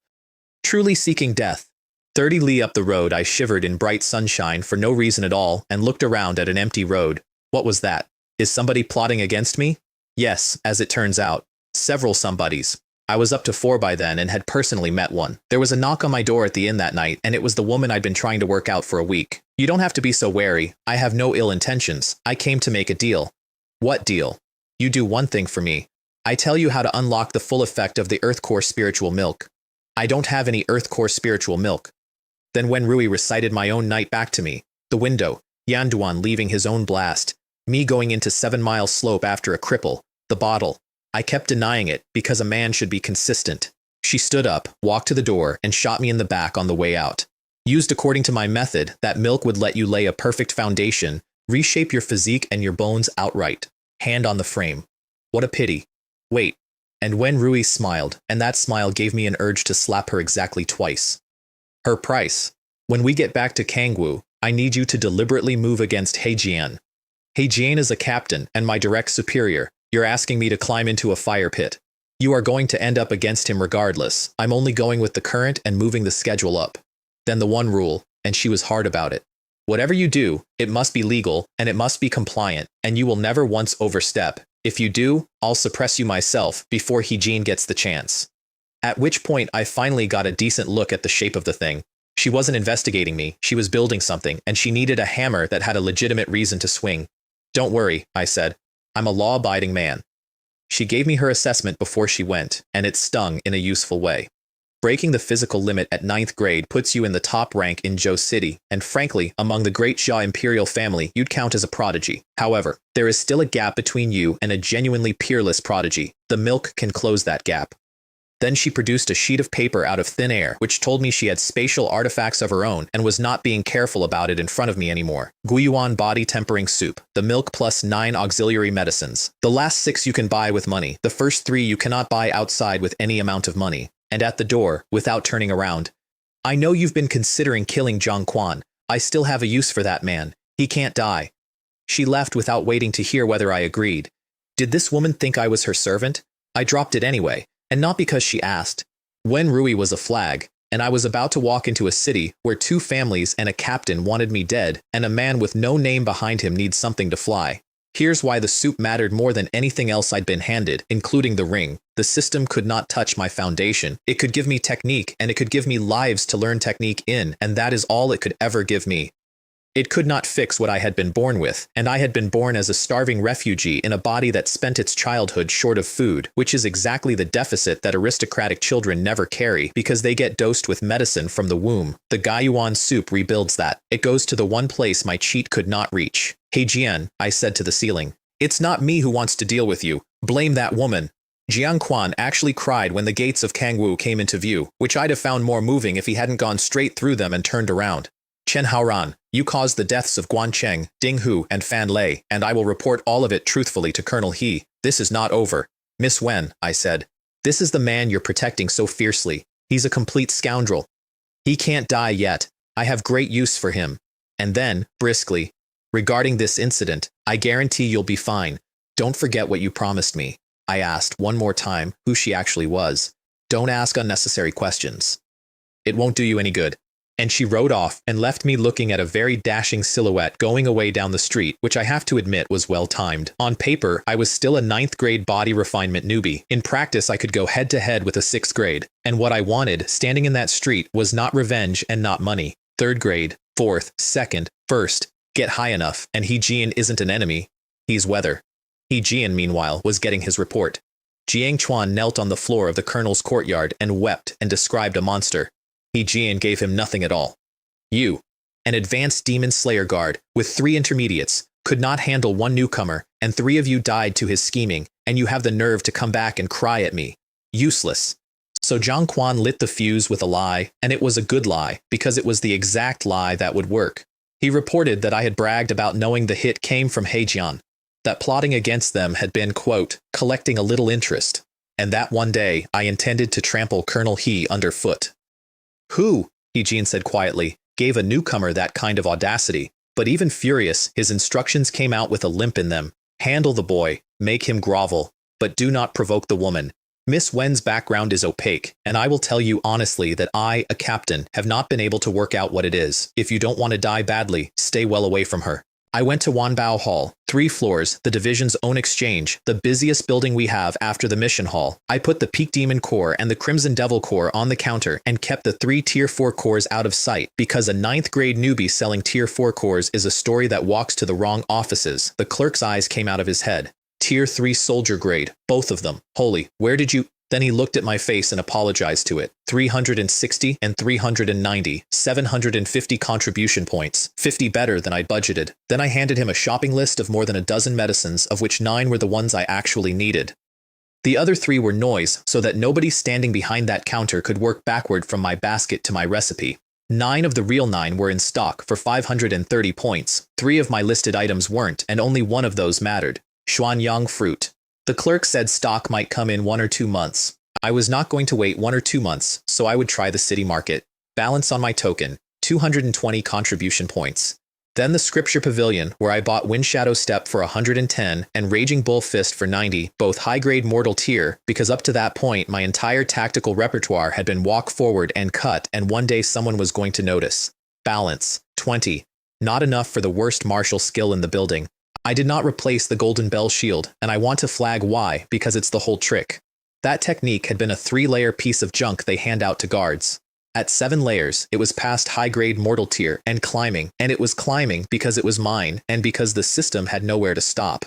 Truly seeking death. 30 li up the road I shivered in bright sunshine for no reason at all and looked around at an empty road. What was that? Is somebody plotting against me? Yes, as it turns out. Several somebodies. I was up to 4 by then and had personally met one. There was a knock on my door at the inn that night and it was the woman I'd been trying to work out for a week. You don't have to be so wary. I have no ill intentions. I came to make a deal. What deal? You do one thing for me. I tell you how to unlock the full effect of the Earth Core spiritual milk. I don't have any Earth Core spiritual milk. Then when Rui recited my own night back to me, the window, Yanduan leaving his own blast, me going into 7 Mile Slope after a cripple, the bottle. I kept denying it because a man should be consistent. She stood up, walked to the door, and shot me in the back on the way out. Used according to my method, that milk would let you lay a perfect foundation, reshape your physique and your bones outright. Hand on the frame. What a pity. Wait. And when Rui smiled, and that smile gave me an urge to slap her exactly twice. Her price. When we get back to Kangwu, I need you to deliberately move against Hejian. Hejian is a captain and my direct superior. You're asking me to climb into a fire pit. You are going to end up against him regardless. I'm only going with the current and moving the schedule up. Then the one rule, and she was hard about it. Whatever you do, it must be legal, and it must be compliant, and you will never once overstep. If you do, I'll suppress you myself before Hejian gets the chance. At which point I finally got a decent look at the shape of the thing. She wasn't investigating me, she was building something, and she needed a hammer that had a legitimate reason to swing. Don't worry, I said. I'm a law-abiding man. She gave me her assessment before she went, and it stung in a useful way. Breaking the physical limit at 9th grade puts you in the top rank in Zhou City, and frankly, among the great Xia imperial family, you'd count as a prodigy. However, there is still a gap between you and a genuinely peerless prodigy. The milk can close that gap. Then she produced a sheet of paper out of thin air, which told me she had spatial artifacts of her own and was not being careful about it in front of me anymore. Guiyuan body tempering soup, the milk plus 9 auxiliary medicines. The last 6 you can buy with money. The first 3 you cannot buy outside with any amount of money. And at the door, without turning around. I know you've been considering killing Jiang Quan. I still have a use for that man. He can't die. She left without waiting to hear whether I agreed. Did this woman think I was her servant? I dropped it anyway. And not because she asked. When Rui was a flag, and I was about to walk into a city where 2 families and a captain wanted me dead, and a man with no name behind him needs something to fly. Here's why the soup mattered more than anything else I'd been handed, including the ring. The system could not touch my foundation. It could give me technique, and it could give me lives to learn technique in, and that is all it could ever give me. It could not fix what I had been born with, and I had been born as a starving refugee in a body that spent its childhood short of food, which is exactly the deficit that aristocratic children never carry because they get dosed with medicine from the womb. The Guiyuan soup rebuilds that. It goes to the one place my cheat could not reach. Hey Jian, I said to the ceiling. It's not me who wants to deal with you. Blame that woman. Jiang Quan actually cried when the gates of Kangwu came into view, which I'd have found more moving if he hadn't gone straight through them and turned around. Chen Haoran, you caused the deaths of Guan Cheng, Ding Hu, and Fan Lei, and I will report all of it truthfully to Colonel He. This is not over. Miss Wen, I said. This is the man you're protecting so fiercely. He's a complete scoundrel. He can't die yet. I have great use for him. And then, briskly, regarding this incident, I guarantee you'll be fine. Don't forget what you promised me. I asked one more time who she actually was. Don't ask unnecessary questions. It won't do you any good. And she rode off and left me looking at a very dashing silhouette going away down the street, which I have to admit was well timed. On paper, I was still a 9th grade body refinement newbie. In practice, I could go head to head with a 6th grade. And what I wanted, standing in that street, was not revenge and not money. 3rd grade, 4th, 2nd, 1st, get high enough, and He Jian isn't an enemy. He's weather. He Jian, meanwhile, was getting his report. Jiang Chuan knelt on the floor of the colonel's courtyard and wept and described a monster. He Jian gave him nothing at all. You, an advanced demon slayer guard with 3 intermediates, could not handle 1 newcomer, and 3 of you died to his scheming, and you have the nerve to come back and cry at me. Useless. So Jiang Quan lit the fuse with a lie, and it was a good lie, because it was the exact lie that would work. He reported that I had bragged about knowing the hit came from Heijian, that plotting against them had been, quote, collecting a little interest, and that one day I intended to trample Colonel He underfoot. Who, He Jian said quietly, gave a newcomer that kind of audacity? But even furious, his instructions came out with a limp in them. Handle the boy, make him grovel, but do not provoke the woman. Miss Wen's background is opaque, and I will tell you honestly that I, a captain, have not been able to work out what it is. If you don't want to die badly, stay well away from her. I went to Wanbao Hall, 3 floors, the division's own exchange, the busiest building we have after the mission hall. I put the Peak Demon Corps and the Crimson Devil Corps on the counter and kept the 3 Tier 4 Corps out of sight, because a 9th grade newbie selling Tier 4 Corps is a story that walks to the wrong offices. The clerk's eyes came out of his head. Tier 3 soldier grade, both of them. Holy, where did you... Then he looked at my face and apologized to it. 360 and 390, 750 contribution points, 50 better than I'd budgeted. Then I handed him a shopping list of more than a dozen medicines, of which 9 were the ones I actually needed. The other 3 were noise, so that nobody standing behind that counter could work backward from my basket to my recipe. 9 of the real 9 were in stock for 530 points. 3 of my listed items weren't, and only 1 of those mattered. Xuanyang fruit. The clerk said stock might come in 1 or 2 months. I was not going to wait 1 or 2 months, so I would try the city market. Balance on my token, 220 contribution points. Then the Scripture Pavilion, where I bought Windshadow Step for 110 and Raging Bull Fist for 90, both high-grade mortal tier, because up to that point my entire tactical repertoire had been walk forward and cut, and one day someone was going to notice. Balance, 20. Not enough for the worst martial skill in the building. I did not replace the Golden Bell Shield, and I want to flag why, because it's the whole trick. That technique had been a 3-layer piece of junk they hand out to guards. At 7 layers, it was past high-grade mortal tier and it was climbing because it was mine and because the system had nowhere to stop.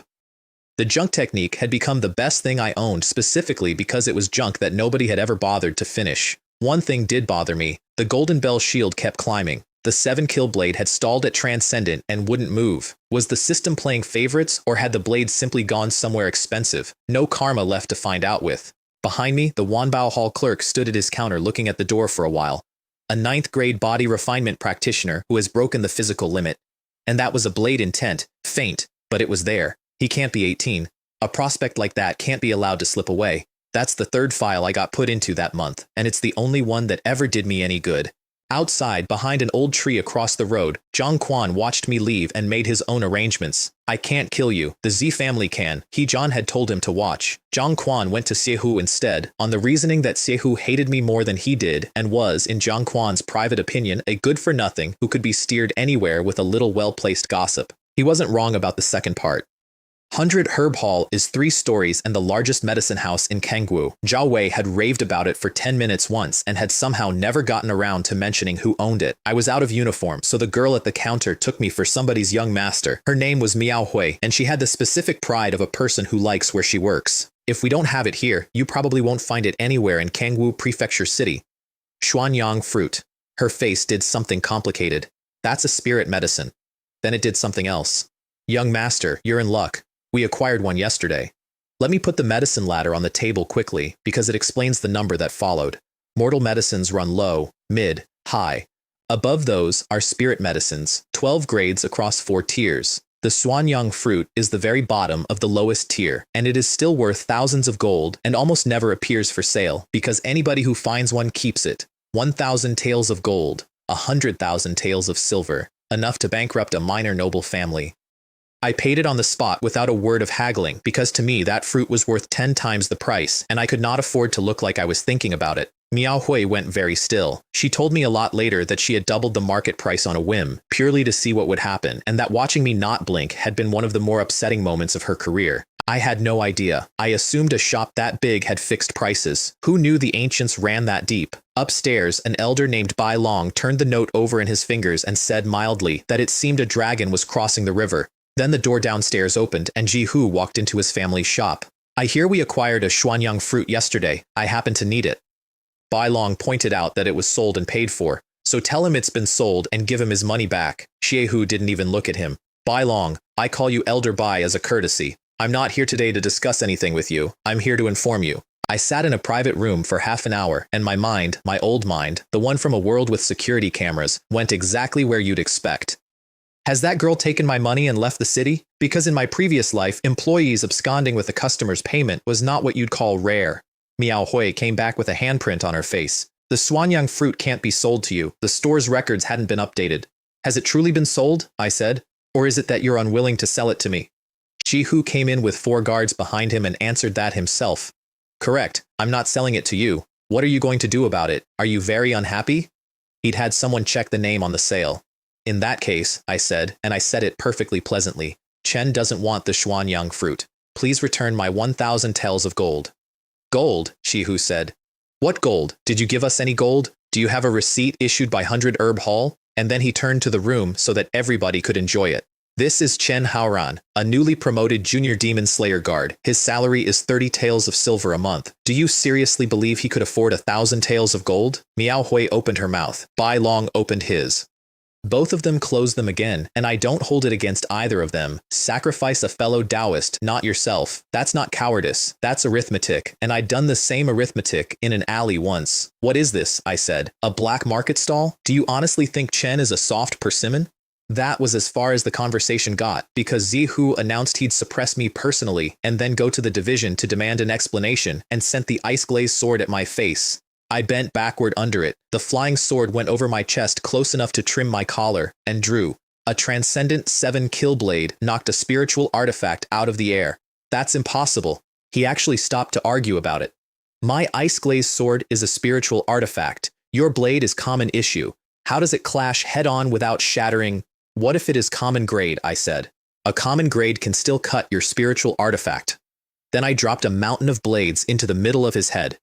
The junk technique had become the best thing I owned specifically because it was junk that nobody had ever bothered to finish. One thing did bother me. The Golden Bell Shield kept climbing. The 7-kill blade had stalled at Transcendent and wouldn't move. Was the system playing favorites, or had the blade simply gone somewhere expensive? No karma left to find out with. Behind me, the Wanbao Hall clerk stood at his counter looking at the door for a while. A 9th grade body refinement practitioner who has broken the physical limit. And that was a blade intent, faint, but it was there. He can't be 18. A prospect like that can't be allowed to slip away. That's the 3rd file I got put into that month, and it's the only one that ever did me any good. Outside, behind an old tree across the road, Jiang Quan watched me leave and made his own arrangements. I can't kill you. The Z family can. John had told him to watch. Jiang Quan went to Siehu instead, on the reasoning that Siehu hated me more than he did and was, in Jiang Quan's private opinion, a good-for-nothing who could be steered anywhere with a little well-placed gossip. He wasn't wrong about the second part. 100 Herb Hall is 3 stories and the largest medicine house in Kangwu. Zhao Wei had raved about it for 10 minutes once and had somehow never gotten around to mentioning who owned it. I was out of uniform, so the girl at the counter took me for somebody's young master. Her name was Miao Hui, and she had the specific pride of a person who likes where she works. If we don't have it here, you probably won't find it anywhere in Kangwu Prefecture City. Xuanyang fruit. Her face did something complicated. That's a spirit medicine. Then it did something else. Young master, you're in luck. We acquired one yesterday. Let me put the medicine ladder on the table quickly, because it explains the number that followed. Mortal medicines run low, mid, high. Above those are spirit medicines, 12 grades across 4 tiers. The Xuanyang fruit is the very bottom of the lowest tier, and it is still worth thousands of gold and almost never appears for sale, because anybody who finds one keeps it. 1,000 taels of gold, 100,000 taels of silver, enough to bankrupt a minor noble family. I paid it on the spot without a word of haggling because to me that fruit was worth 10 times the price and I could not afford to look like I was thinking about it. Miao Hui went very still. She told me a lot later that she had doubled the market price on a whim, purely to see what would happen, and that watching me not blink had been one of the more upsetting moments of her career. I had no idea. I assumed a shop that big had fixed prices. Who knew the ancients ran that deep? Upstairs, an elder named Bai Long turned the note over in his fingers and said mildly that it seemed a dragon was crossing the river. Then the door downstairs opened and Ji Hu walked into his family's shop. I hear we acquired a xuanyang fruit yesterday. I happen to need it. Bai Long pointed out that it was sold and paid for, so tell him it's been sold and give him his money back. Xie Hu didn't even look at him. Bai Long, I call you Elder Bai as a courtesy. I'm not here today to discuss anything with you. I'm here to inform you. I sat in a private room for half an hour, and my mind, my old mind, the one from a world with security cameras, went exactly where you'd expect. Has that girl taken my money and left the city? Because in my previous life, employees absconding with a customer's payment was not what you'd call rare. Miao Hui came back with a handprint on her face. The xuanyang fruit can't be sold to you. The store's records hadn't been updated. Has it truly been sold? I said. Or is it that you're unwilling to sell it to me? Ji Hu came in with 4 guards behind him and answered that himself. Correct. I'm not selling it to you. What are you going to do about it? Are you very unhappy? He'd had someone check the name on the sale. In that case, I said, and I said it perfectly pleasantly, Chen doesn't want the xuanyang fruit. Please return my 1,000 taels of gold. Gold, Shi Hu said. What gold? Did you give us any gold? Do you have a receipt issued by 100 Herb Hall? And then he turned to the room so that everybody could enjoy it. This is Chen Haoran, a newly promoted junior demon slayer guard. His salary is 30 taels of silver a month. Do you seriously believe he could afford 1,000 taels of gold? Miao Hui opened her mouth. Bai Long opened his. Both of them closed them again, and I don't hold it against either of them. Sacrifice a fellow Taoist, not yourself. That's not cowardice, that's arithmetic, and I'd done the same arithmetic in an alley once. What is this? I said. A black market stall? Do you honestly think Chen is a soft persimmon? That was as far as the conversation got, because Zi Hu announced he'd suppress me personally and then go to the division to demand an explanation and sent the ice-glazed sword at my face. I bent backward under it. The flying sword went over my chest close enough to trim my collar, and drew. A transcendent 7-kill blade knocked a spiritual artifact out of the air. That's impossible. He actually stopped to argue about it. My ice-glazed sword is a spiritual artifact. Your blade is common issue. How does it clash head-on without shattering? What if it is common grade? I said. A common grade can still cut your spiritual artifact. Then I dropped a mountain of blades into the middle of his head.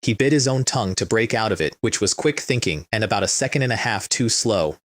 He bit his own tongue to break out of it, which was quick thinking and about a second and a half too slow.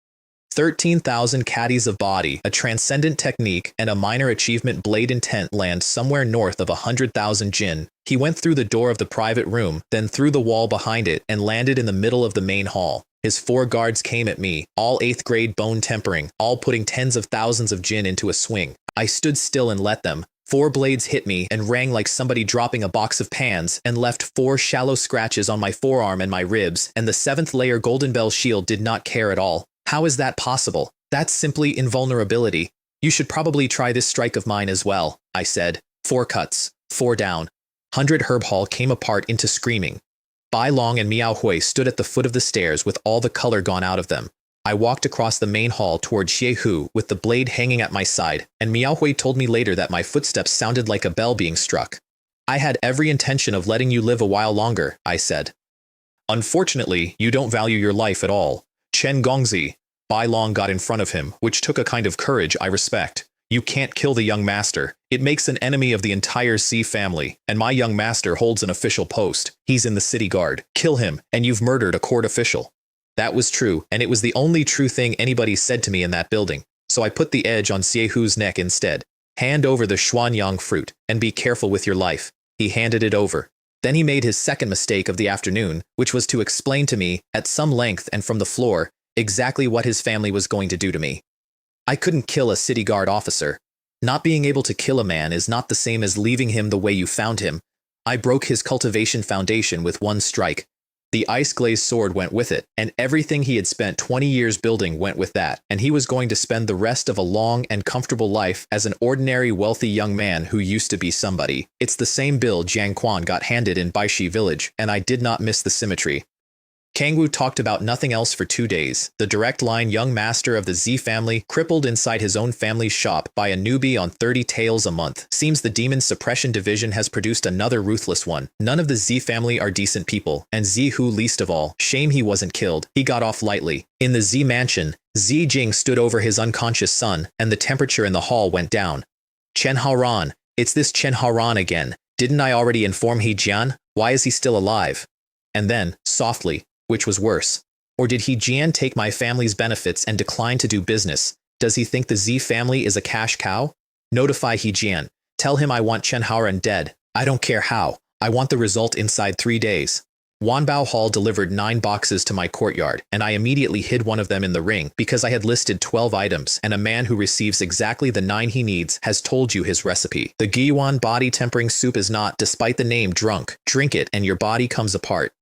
13,000 caddies of body, a transcendent technique, and a minor achievement blade intent land somewhere north of 100,000 jin. He went through the door of the private room, then through the wall behind it, and landed in the middle of the main hall. His 4 guards came at me, all 8th grade bone tempering, all putting tens of thousands of jin into a swing. I stood still and let them. 4 blades hit me and rang like somebody dropping a box of pans and left 4 shallow scratches on my forearm and my ribs, and the 7th layer Golden Bell shield did not care at all. How is that possible? That's simply invulnerability. You should probably try this strike of mine as well, I said. 4 cuts, 4 down. 100 Herb Hall came apart into screaming. Bai Long and Miao Hui stood at the foot of the stairs with all the color gone out of them. I walked across the main hall toward Xie Hu with the blade hanging at my side, and Miao Hui told me later that my footsteps sounded like a bell being struck. I had every intention of letting you live a while longer, I said. Unfortunately, you don't value your life at all. Chen Gongzi. Bai Long got in front of him, which took a kind of courage I respect. You can't kill the young master. It makes an enemy of the entire C family, and my young master holds an official post. He's in the city guard. Kill him, and you've murdered a court official. That was true, and it was the only true thing anybody said to me in that building, so I put the edge on Xie Hu's neck instead. Hand over the xuanyang fruit, and be careful with your life. He handed it over. Then he made his second mistake of the afternoon, which was to explain to me, at some length and from the floor, exactly what his family was going to do to me. I couldn't kill a city guard officer. Not being able to kill a man is not the same as leaving him the way you found him. I broke his cultivation foundation with 1 strike. The ice-glazed sword went with it, and everything he had spent 20 years building went with that, and he was going to spend the rest of a long and comfortable life as an ordinary wealthy young man who used to be somebody. It's the same bill Jiang Quan got handed in Baishi village, and I did not miss the symmetry. Kangwoo talked about nothing else for 2 days. The direct line young master of the Z family, crippled inside his own family's shop by a newbie on 30 taels a month. Seems the demon suppression division has produced another ruthless one. None of the Z family are decent people, and Zihu least of all. Shame he wasn't killed. He got off lightly. In the Z mansion, Zi Jing stood over his unconscious son, and the temperature in the hall went down. Chen Haoran, it's this Chen Haoran again. Didn't I already inform He Jian? Why is he still alive? And then, softly, which was worse? Or did He Jian take my family's benefits and decline to do business? Does he think the Z family is a cash cow? Notify He Jian. Tell him I want Chen Haoran dead. I don't care how. I want the result inside 3 days. Wanbao Hall delivered 9 boxes to my courtyard, and I immediately hid one of them in the ring because I had listed 12 items, and a man who receives exactly the 9 he needs has told you his recipe. The Giyuan body tempering soup is not, despite the name, drunk. Drink it and your body comes apart.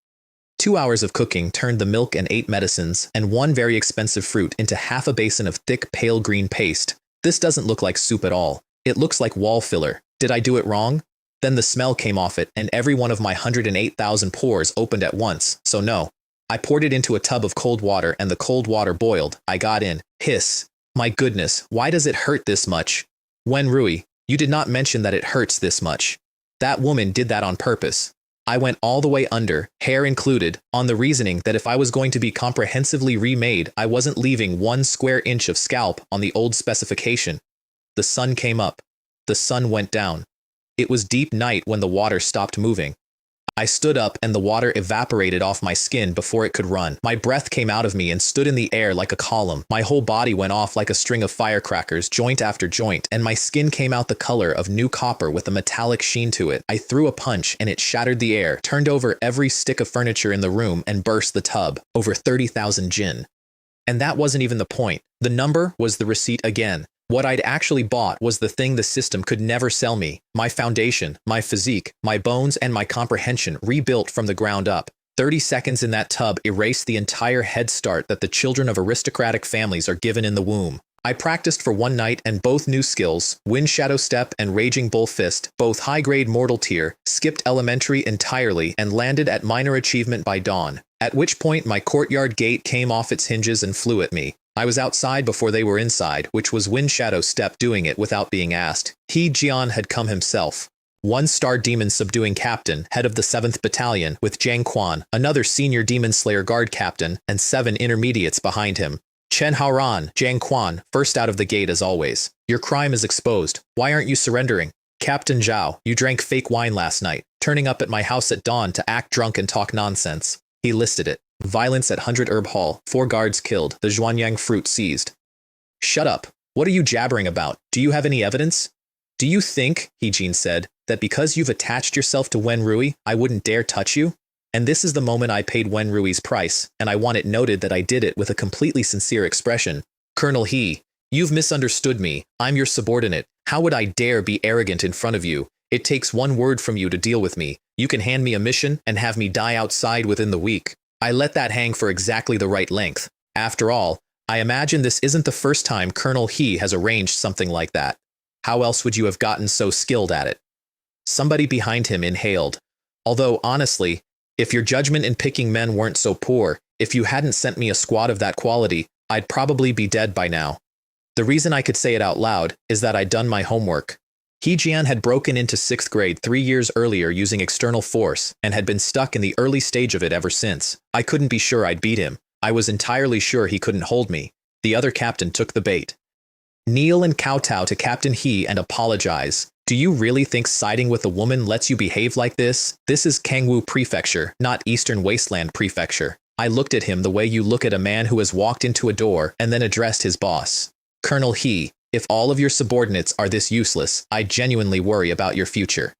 2 hours of cooking turned the milk and 8 medicines and 1 very expensive fruit into half a basin of thick pale green paste. This doesn't look like soup at all. It looks like wall filler. Did I do it wrong? Then the smell came off it, and every one of my 108,000 pores opened at once, so no. I poured it into a tub of cold water, and the cold water boiled. I got in. Hiss. My goodness, why does it hurt this much? Wen Rui, you did not mention that it hurts this much. That woman did that on purpose. I went all the way under, hair included, on the reasoning that if I was going to be comprehensively remade, I wasn't leaving 1 square inch of scalp on the old specification. The sun came up. The sun went down. It was deep night when the water stopped moving. I stood up and the water evaporated off my skin before it could run. My breath came out of me and stood in the air like a column. My whole body went off like a string of firecrackers, joint after joint, and my skin came out the color of new copper with a metallic sheen to it. I threw a punch and it shattered the air, turned over every stick of furniture in the room, and burst the tub. Over 30,000 jin. And that wasn't even the point. The number was the receipt again. What I'd actually bought was the thing the system could never sell me. My foundation, my physique, my bones, and my comprehension rebuilt from the ground up. 30 seconds in that tub erased the entire head start that the children of aristocratic families are given in the womb. I practiced for 1 night and both new skills, Wind Shadow Step and Raging Bull Fist, both high-grade mortal tier, skipped elementary entirely and landed at minor achievement by dawn. At which point my courtyard gate came off its hinges and flew at me. I was outside before they were inside, which was Wind Shadow Step doing it without being asked. He Jian had come himself. 1-star demon subduing captain, head of the 7th Battalion, with Zhang Quan, another senior demon slayer guard captain, and 7 intermediates behind him. Chen Haoran, Zhang Quan, first out of the gate as always. Your crime is exposed. Why aren't you surrendering? Captain Zhao, you drank fake wine last night, turning up at my house at dawn to act drunk and talk nonsense. He listed it. Violence at 100 Herb Hall, 4 guards killed, the Zhuanyang fruit seized. Shut up. What are you jabbering about? Do you have any evidence? Do you think, He Jin said, that because you've attached yourself to Wen Rui, I wouldn't dare touch you? And this is the moment I paid Wen Rui's price, and I want it noted that I did it with a completely sincere expression. Colonel He, you've misunderstood me. I'm your subordinate. How would I dare be arrogant in front of you? It takes 1 word from you to deal with me. You can hand me a mission and have me die outside within the week. I let that hang for exactly the right length. After all, I imagine this isn't the first time Colonel He has arranged something like that. How else would you have gotten so skilled at it? Somebody behind him inhaled. Although, honestly, if your judgment in picking men weren't so poor, if you hadn't sent me a squad of that quality, I'd probably be dead by now. The reason I could say it out loud is that I'd done my homework. He Jian had broken into 6th grade 3 years earlier using external force and had been stuck in the early stage of it ever since. I couldn't be sure I'd beat him. I was entirely sure he couldn't hold me. The other captain took the bait. Kneel and kowtow to Captain He and apologize. Do you really think siding with a woman lets you behave like this? This is Kangwoo Prefecture, not Eastern Wasteland Prefecture. I looked at him the way you look at a man who has walked into a door and then addressed his boss. Colonel He, if all of your subordinates are this useless, I genuinely worry about your future.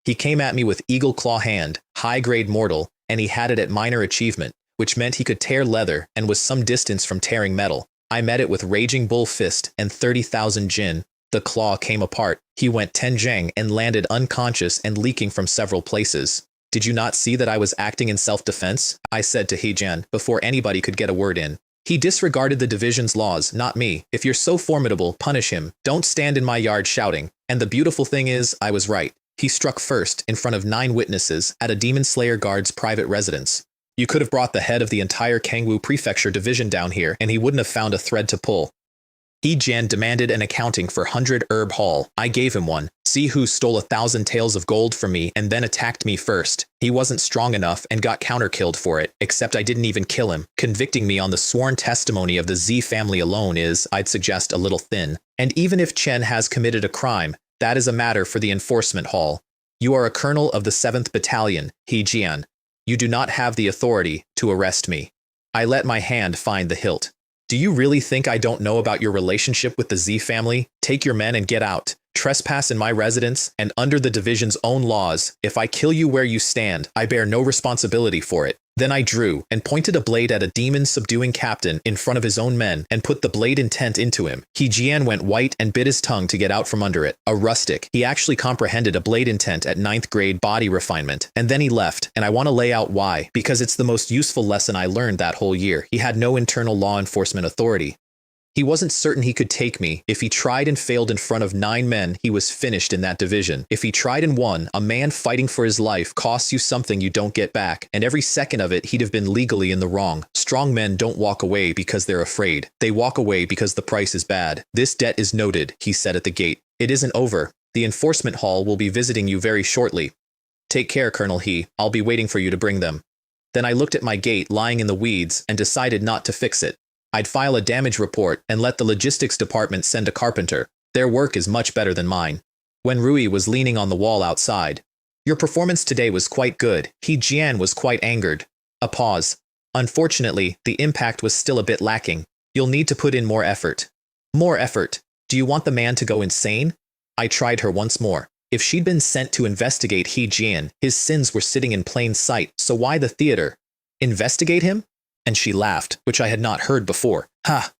He came at me with eagle claw hand, high-grade mortal, and he had it at minor achievement, which meant he could tear leather and was some distance from tearing metal. I met it with Raging Bull Fist and 30,000 jin. The claw came apart. He went 10 zhang and landed unconscious and leaking from several places. Did you not see that I was acting in self-defense? I said to He Jian before anybody could get a word in. He disregarded the division's laws, not me. If you're so formidable, punish him. Don't stand in my yard shouting. And the beautiful thing is, I was right. He struck first, in front of 9 witnesses, at a demon slayer guard's private residence. You could have brought the head of the entire Kangwoo Prefecture division down here, and he wouldn't have found a thread to pull. He Jian demanded an accounting for 100 Herb Hall. I gave him one. See who stole 1,000 taels of gold from me and then attacked me first. He wasn't strong enough and got counter-killed for it, except I didn't even kill him. Convicting me on the sworn testimony of the Z family alone is, I'd suggest, a little thin. And even if Chen has committed a crime, that is a matter for the enforcement hall. You are a colonel of the 7th Battalion, He Jian. You do not have the authority to arrest me. I let my hand find the hilt. Do you really think I don't know about your relationship with the Z family? Take your men and get out. Trespass in my residence, and under the division's own laws, if I kill you where you stand, I bear no responsibility for it. Then I drew and pointed a blade at a demon-subduing captain in front of his own men and put the blade intent into him. He Jian went white and bit his tongue to get out from under it. A rustic. He actually comprehended a blade intent at 9th grade body refinement. And then he left, and I want to lay out why, because it's the most useful lesson I learned that whole year. He had no internal law enforcement authority. He wasn't certain he could take me. If he tried and failed in front of 9 men, he was finished in that division. If he tried and won, a man fighting for his life costs you something you don't get back, and every second of it he'd have been legally in the wrong. Strong men don't walk away because they're afraid. They walk away because the price is bad. This debt is noted, he said at the gate. It isn't over. The enforcement hall will be visiting you very shortly. Take care, Colonel He. I'll be waiting for you to bring them. Then I looked at my gate lying in the weeds and decided not to fix it. I'd file a damage report and let the logistics department send a carpenter. Their work is much better than mine. When Rui was leaning on the wall outside. Your performance today was quite good. He Jian was quite angered. A pause. Unfortunately, the impact was still a bit lacking. You'll need to put in more effort. More effort. Do you want the man to go insane? I tried her once more. If she'd been sent to investigate He Jian, his sins were sitting in plain sight, so why the theater? Investigate him? And she laughed, which I had not heard before. Ha!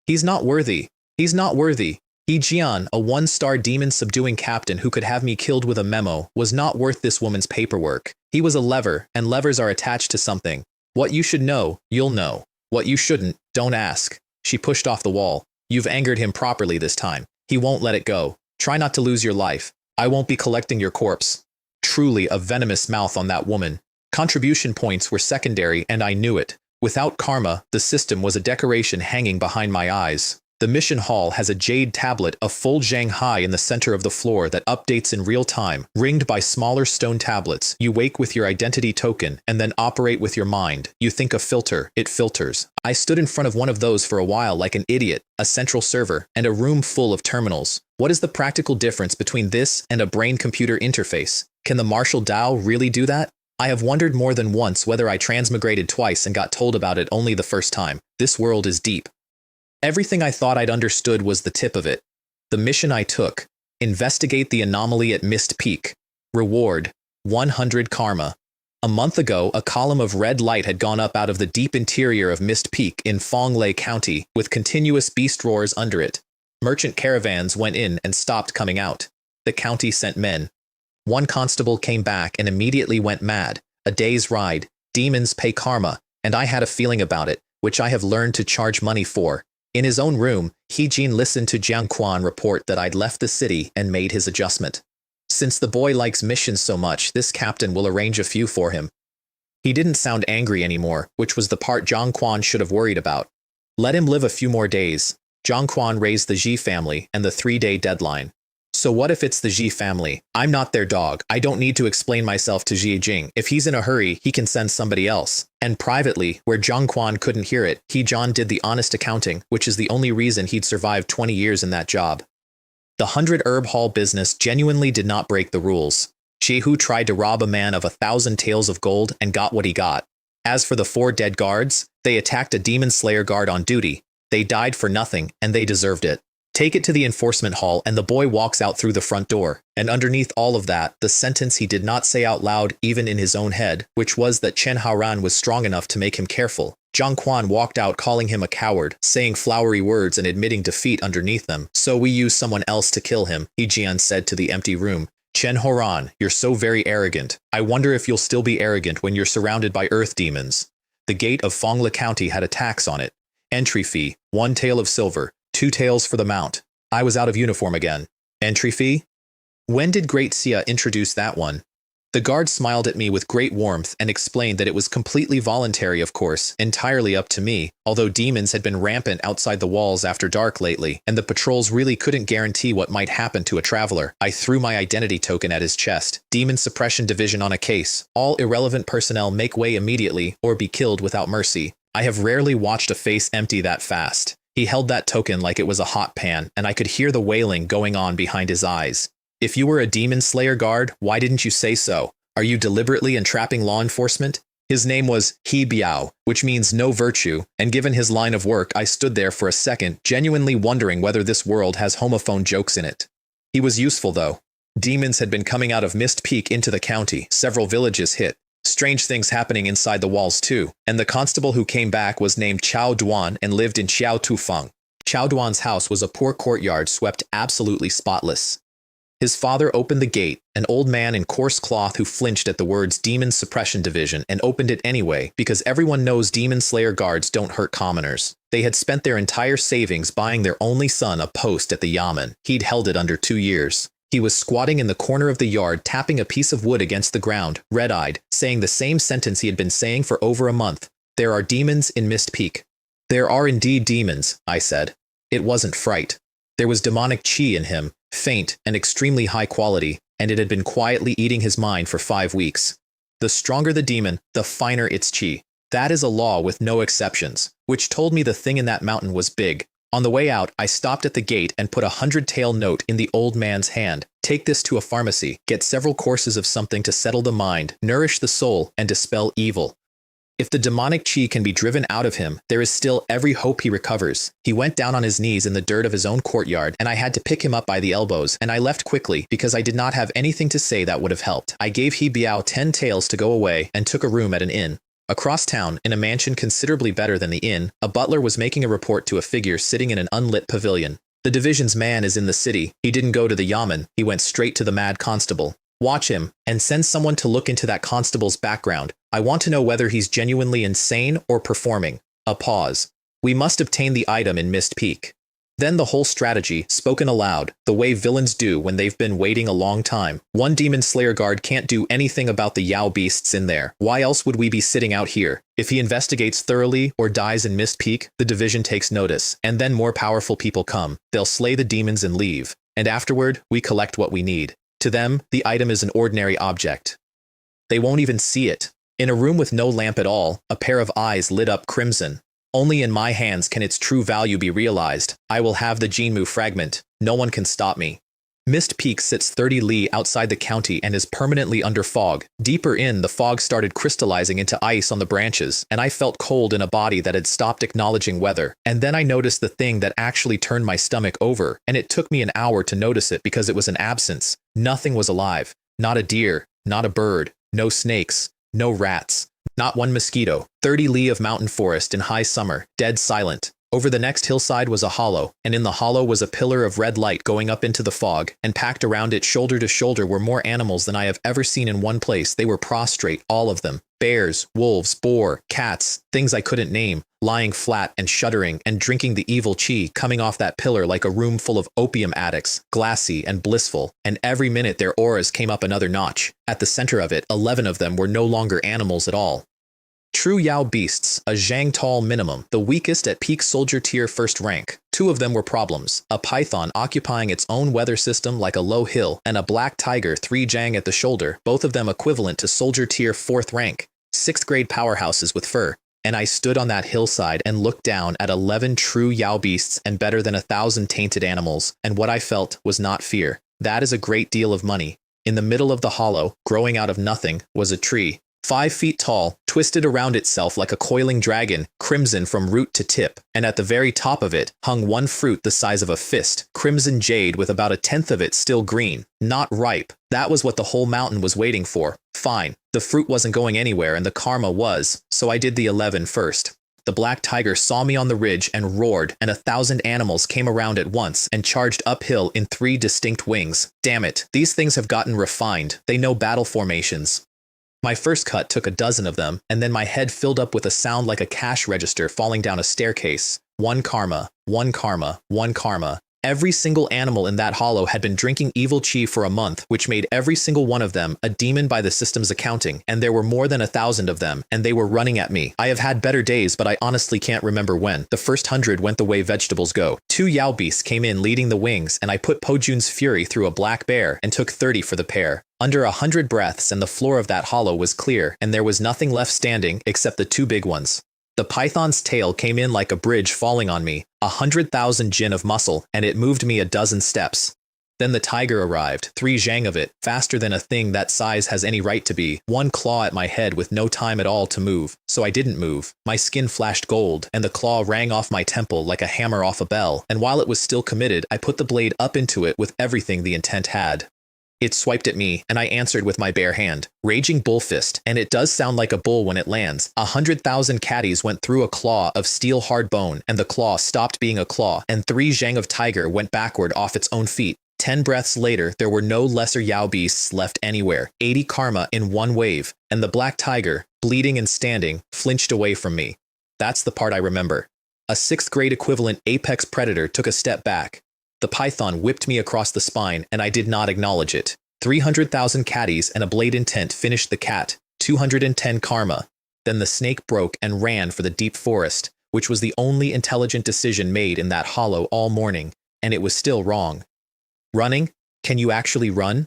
He's not worthy. He's not worthy. He Jian, a 1-star demon-subduing captain who could have me killed with a memo, was not worth this woman's paperwork. He was a lever, and levers are attached to something. What you should know, you'll know. What you shouldn't, don't ask. She pushed off the wall. You've angered him properly this time. He won't let it go. Try not to lose your life. I won't be collecting your corpse. Truly a venomous mouth on that woman. Contribution points were secondary, and I knew it. Without karma, the system was a decoration hanging behind my eyes. The mission hall has a jade tablet a full zhang high in the center of the floor that updates in real time, ringed by smaller stone tablets. You wake with your identity token and then operate with your mind. You think a filter, it filters. I stood in front of one of those for a while like an idiot, a central server, and a room full of terminals. What is the practical difference between this and a brain-computer interface? Can the martial Dao really do that? I have wondered more than once whether I transmigrated twice and got told about it only the first time. This world is deep. Everything I thought I'd understood was the tip of it. The mission I took. Investigate the anomaly at Mist Peak. Reward. 100 karma. A month ago, a column of red light had gone up out of the deep interior of Mist Peak in Fonglei County, with continuous beast roars under it. Merchant caravans went in and stopped coming out. The county sent men. One constable came back and immediately went mad. A day's ride. Demons pay karma, and I had a feeling about it, which I have learned to charge money for. In his own room, He Jin listened to Jiang Quan report that I'd left the city and made his adjustment. Since the boy likes missions so much, this captain will arrange a few for him. He didn't sound angry anymore, which was the part Jiang Quan should have worried about. Let him live a few more days. Jiang Quan raised the Ji family and the 3-day deadline. So what if it's the Ji family? I'm not their dog. I don't need to explain myself to Ji Jing. If he's in a hurry, he can send somebody else. And privately, where Jiang Quan couldn't hear it, He John did the honest accounting, which is the only reason he'd survived 20 years in that job. The 100 Herb Hall business genuinely did not break the rules. Jehu tried to rob a man of 1,000 taels of gold and got what he got. As for the 4 dead guards, they attacked a demon slayer guard on duty. They died for nothing, and they deserved it. Take it to the enforcement hall, and the boy walks out through the front door. And underneath all of that, the sentence he did not say out loud even in his own head, which was that Chen Haoran was strong enough to make him careful. Jiang Quan walked out calling him a coward, saying flowery words and admitting defeat underneath them. So we use someone else to kill him, He Jian said to the empty room. Chen Haoran, you're so very arrogant. I wonder if you'll still be arrogant when you're surrounded by earth demons. The gate of Fonglei County had a tax on it. Entry fee, 1 tael of silver. 2 taels for the mount. I was out of uniform again. Entry fee? When did Great Sia introduce that one? The guard smiled at me with great warmth and explained that it was completely voluntary, of course, entirely up to me, although demons had been rampant outside the walls after dark lately, and the patrols really couldn't guarantee what might happen to a traveler. I threw my identity token at his chest. Demon Suppression Division on a case. All irrelevant personnel make way immediately or be killed without mercy. I have rarely watched a face empty that fast. He held that token like it was a hot pan, and I could hear the wailing going on behind his eyes. If you were a demon slayer guard, why didn't you say so? Are you deliberately entrapping law enforcement? His name was He Biao, which means no virtue, and given his line of work, I stood there for a second, genuinely wondering whether this world has homophone jokes in it. He was useful, though. Demons had been coming out of Mist Peak into the county, several villages hit. Strange things happening inside the walls, too, and the constable who came back was named Chao Duan and lived in Xiao Tufeng. Chao Duan's house was a poor courtyard swept absolutely spotless. His father opened the gate, an old man in coarse cloth who flinched at the words Demon Suppression Division and opened it anyway because everyone knows Demon Slayer guards don't hurt commoners. They had spent their entire savings buying their only son a post at the yamen. He'd held it under 2 years. He was squatting in the corner of the yard tapping a piece of wood against the ground, red-eyed, saying the same sentence he had been saying for over a month. There are demons in Mist Peak. There are indeed demons, I said. It wasn't fright. There was demonic chi in him, faint and extremely high quality, and it had been quietly eating his mind for 5 weeks. The stronger the demon, the finer its chi. That is a law with no exceptions, which told me the thing in that mountain was big. On the way out, I stopped at the gate and put a 100-tael note in the old man's hand. Take this to a pharmacy, get several courses of something to settle the mind, nourish the soul, and dispel evil. If the demonic chi can be driven out of him, there is still every hope he recovers. He went down on his knees in the dirt of his own courtyard, and I had to pick him up by the elbows, and I left quickly because I did not have anything to say that would have helped. I gave He Biao 10 taels to go away and took a room at an inn. Across town, in a mansion considerably better than the inn, a butler was making a report to a figure sitting in an unlit pavilion. The division's man is in the city. He didn't go to the yamen, he went straight to the mad constable. Watch him, and send someone to look into that constable's background. I want to know whether he's genuinely insane or performing. A pause. We must obtain the item in Mist Peak. Then the whole strategy, spoken aloud, the way villains do when they've been waiting a long time. One demon slayer guard can't do anything about the Yao beasts in there. Why else would we be sitting out here? If he investigates thoroughly or dies in Mist Peak, the division takes notice, and then more powerful people come. They'll slay the demons and leave. And afterward, we collect what we need. To them, the item is an ordinary object. They won't even see it. In a room with no lamp at all, a pair of eyes lit up crimson. Only in my hands can its true value be realized. I will have the Jinmu fragment. No one can stop me. Mist Peak sits 30 li outside the county and is permanently under fog. Deeper in, the fog started crystallizing into ice on the branches, and I felt cold in a body that had stopped acknowledging weather. And then I noticed the thing that actually turned my stomach over, and it took me an hour to notice it because it was an absence. Nothing was alive. Not a deer, not a bird, no snakes, no rats, not one mosquito. 30 li of mountain forest in high summer, dead silent. Over the next hillside was a hollow, and in the hollow was a pillar of red light going up into the fog, and packed around it shoulder to shoulder were more animals than I have ever seen in one place. They were prostrate, all of them. Bears, wolves, boar, cats, things I couldn't name, lying flat and shuddering and drinking the evil chi coming off that pillar like a room full of opium addicts, glassy and blissful, and every minute their auras came up another notch. At the center of it, 11 of them were no longer animals at all. True Yao beasts, a Zhang tall minimum, the weakest at peak soldier tier 1st rank. 2 of them were problems, a python occupying its own weather system like a low hill, and a black tiger 3 Zhang at the shoulder, both of them equivalent to soldier tier 4th rank. 6th grade powerhouses with fur. And I stood on that hillside and looked down at 11 true Yao beasts and better than 1,000 tainted animals, and what I felt was not fear. That is a great deal of money. In the middle of the hollow, growing out of nothing, was a tree. 5 feet tall, twisted around itself like a coiling dragon, crimson from root to tip, and at the very top of it hung one fruit the size of a fist, crimson jade with about 1/10 of it still green, not ripe. That was what the whole mountain was waiting for. Fine, the fruit wasn't going anywhere and the karma was, so I did the 11 first. The black tiger saw me on the ridge and roared, and 1,000 animals came around at once and charged uphill in 3 distinct wings. Damn it, these things have gotten refined. They know battle formations. My first cut took 12 of them, and then my head filled up with a sound like a cash register falling down a staircase. 1 karma, 1 karma, 1 karma, Every single animal in that hollow had been drinking evil chi for a month, which made every single one of them a demon by the system's accounting, and there were more than 1,000 of them, and they were running at me. I have had better days, but I honestly can't remember when. The first 100 went the way vegetables go. 2 Yao beasts came in leading the wings, and I put Po Jun's fury through a black bear and took 30 for the pair. Under 100 breaths and the floor of that hollow was clear, and there was nothing left standing except the 2 big ones. The python's tail came in like a bridge falling on me, 100,000 jin of muscle, and it moved me a dozen steps. Then the tiger arrived, 3 zhang of it, faster than a thing that size has any right to be, 1 claw at my head with no time at all to move, so I didn't move. My skin flashed gold, and the claw rang off my temple like a hammer off a bell, and while it was still committed, I put the blade up into it with everything the intent had. It swiped at me, and I answered with my bare hand. Raging bull fist, and it does sound like a bull when it lands. 100,000 caddies went through a claw of steel hard bone, and the claw stopped being a claw, and 3 zhang of tiger went backward off its own feet. 10 breaths later, there were no lesser Yao beasts left anywhere. 80 karma in one wave, and the black tiger, bleeding and standing, flinched away from me. That's the part I remember. A 6th grade equivalent apex predator took a step back. The python whipped me across the spine, and I did not acknowledge it. 300,000 caddies and a blade intent finished the cat, 210 karma. Then the snake broke and ran for the deep forest, which was the only intelligent decision made in that hollow all morning, and it was still wrong. Running? Can you actually run?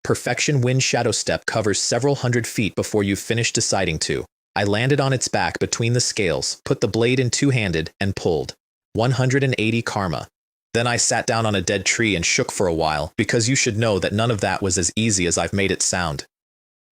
Perfection wind shadow step covers several hundred feet before you've finished deciding to. I landed on its back between the scales, put the blade in two-handed, and pulled. 180 karma. Then I sat down on a dead tree and shook for a while, because you should know that none of that was as easy as I've made it sound.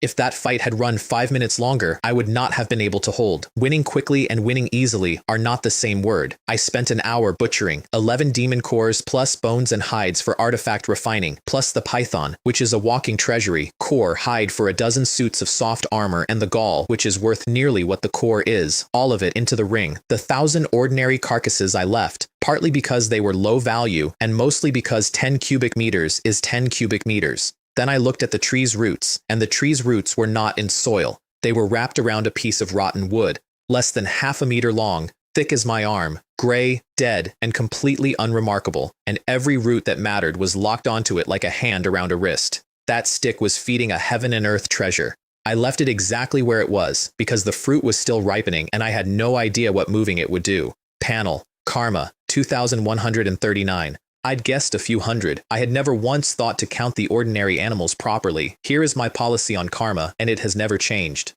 If that fight had run 5 minutes longer, I would not have been able to hold. Winning quickly and winning easily are not the same word. I spent an hour butchering, 11 demon cores plus bones and hides for artifact refining, plus the python, which is a walking treasury, core hide for a dozen suits of soft armor, and the gall, which is worth nearly what the core is, all of it into the ring. The 1,000 ordinary carcasses I left, partly because they were low value, and mostly because 10 cubic meters is 10 cubic meters. Then I looked at the tree's roots, and the tree's roots were not in soil. They were wrapped around a piece of rotten wood, less than half a meter long, thick as my arm, gray, dead, and completely unremarkable, and every root that mattered was locked onto it like a hand around a wrist. That stick was feeding a heaven and earth treasure. I left it exactly where it was, because the fruit was still ripening and I had no idea what moving it would do. Panel, karma, 2,139. I'd guessed a few hundred. I had never once thought to count the ordinary animals properly. Here is my policy on karma, and it has never changed.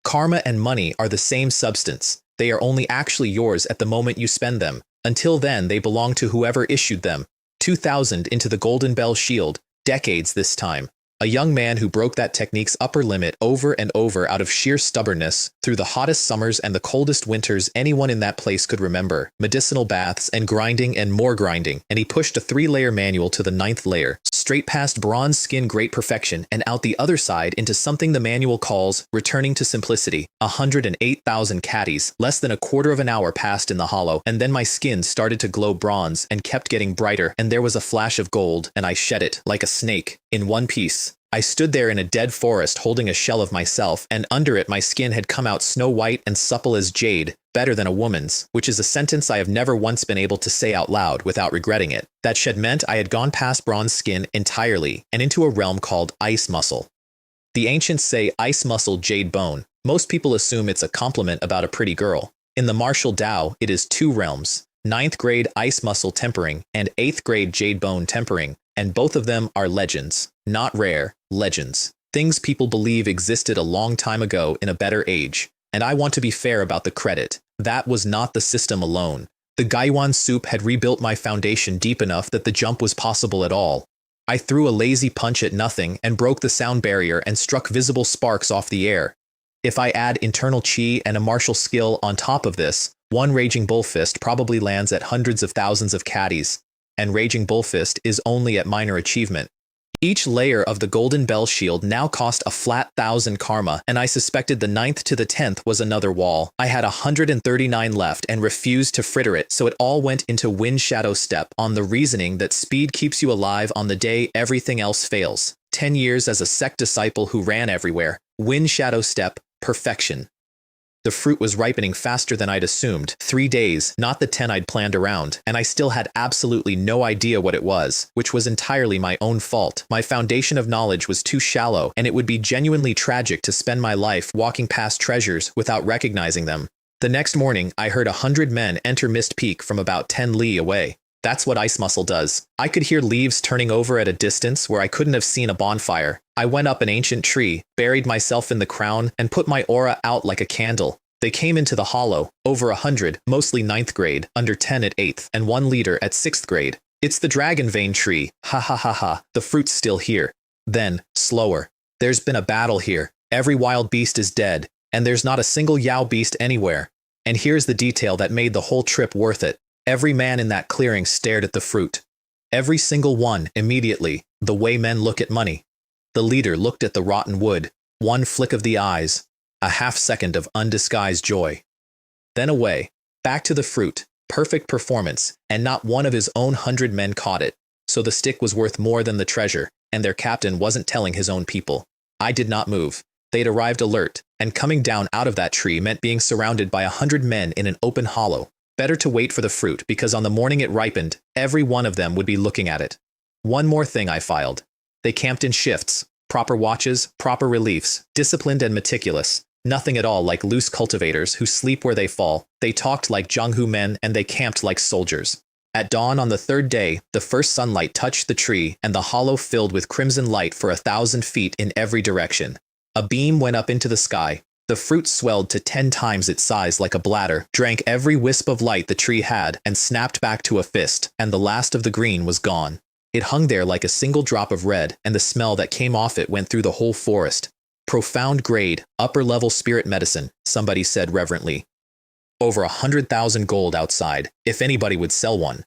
Karma and money are the same substance. They are only actually yours at the moment you spend them. Until then, they belong to whoever issued them. 2,000 into the Golden Bell Shield, decades this time. A young man who broke that technique's upper limit over and over out of sheer stubbornness through the hottest summers and the coldest winters anyone in that place could remember, medicinal baths and grinding and more grinding, and he pushed a 3-layer manual to the 9th layer, straight past bronze skin great perfection and out the other side into something the manual calls returning to simplicity. 108,000 caddies, less than a quarter of an hour passed in the hollow, and then my skin started to glow bronze and kept getting brighter, and there was a flash of gold, and I shed it, like a snake, in one piece. I stood there in a dead forest holding a shell of myself, and under it my skin had come out snow white and supple as jade, better than a woman's, which is a sentence I have never once been able to say out loud without regretting it. That shed meant I had gone past bronze skin entirely, and into a realm called ice muscle. The ancients say ice muscle jade bone. Most people assume it's a compliment about a pretty girl. In the martial Tao, it is 2 realms, 9th grade ice muscle tempering and 8th grade jade bone tempering, and both of them are legends. Not rare, legends. Things people believe existed a long time ago in a better age. And I want to be fair about the credit. That was not the system alone. The Gaiwan soup had rebuilt my foundation deep enough that the jump was possible at all. I threw a lazy punch at nothing and broke the sound barrier and struck visible sparks off the air. If I add internal chi and a martial skill on top of this, one Raging Bull Fist probably lands at hundreds of thousands of caddies. And Raging Bull Fist is only at minor achievement. Each layer of the Golden Bell Shield now cost a flat 1,000 karma, and I suspected the 9th to the 10th was another wall. I had 139 left and refused to fritter it, so it all went into Wind Shadow Step on the reasoning that speed keeps you alive on the day everything else fails. 10 years as a sect disciple who ran everywhere. Wind Shadow Step, perfection. The fruit was ripening faster than I'd assumed. 3 days, not the 10 I'd planned around, and I still had absolutely no idea what it was, which was entirely my own fault. My foundation of knowledge was too shallow, and it would be genuinely tragic to spend my life walking past treasures without recognizing them. The next morning, I heard 100 men enter Mist Peak from about 10 li away. That's what ice muscle does. I could hear leaves turning over at a distance where I couldn't have seen a bonfire. I went up an ancient tree, buried myself in the crown, and put my aura out like a candle. They came into the hollow, over 100, mostly 9th grade, under 10 at 8th, and 1 leader at 6th grade. It's the dragon vein tree, ha ha ha ha, the fruit's still here. Then, slower. There's been a battle here. Every wild beast is dead, and there's not a single Yao beast anywhere. And here's the detail that made the whole trip worth it. Every man in that clearing stared at the fruit. Every single one, immediately, the way men look at money. The leader looked at the rotten wood, one flick of the eyes, a half-second of undisguised joy. Then away, back to the fruit, perfect performance, and not one of his own 100 men caught it. So the stick was worth more than the treasure, and their captain wasn't telling his own people. I did not move. They'd arrived alert, and coming down out of that tree meant being surrounded by 100 men in an open hollow. Better to wait for the fruit, because on the morning it ripened, every one of them would be looking at it. One more thing I filed. They camped in shifts, proper watches, proper reliefs, disciplined and meticulous. Nothing at all like loose cultivators who sleep where they fall. They talked like Zhonghu men, and they camped like soldiers. At dawn on the 3rd day, the first sunlight touched the tree, and the hollow filled with crimson light for 1,000 feet in every direction. A beam went up into the sky. The fruit swelled to 10 times its size like a bladder, drank every wisp of light the tree had, and snapped back to a fist, and the last of the green was gone. It hung there like a single drop of red, and the smell that came off it went through the whole forest. Profound grade, upper-level spirit medicine, somebody said reverently. Over 100,000 gold outside, if anybody would sell one.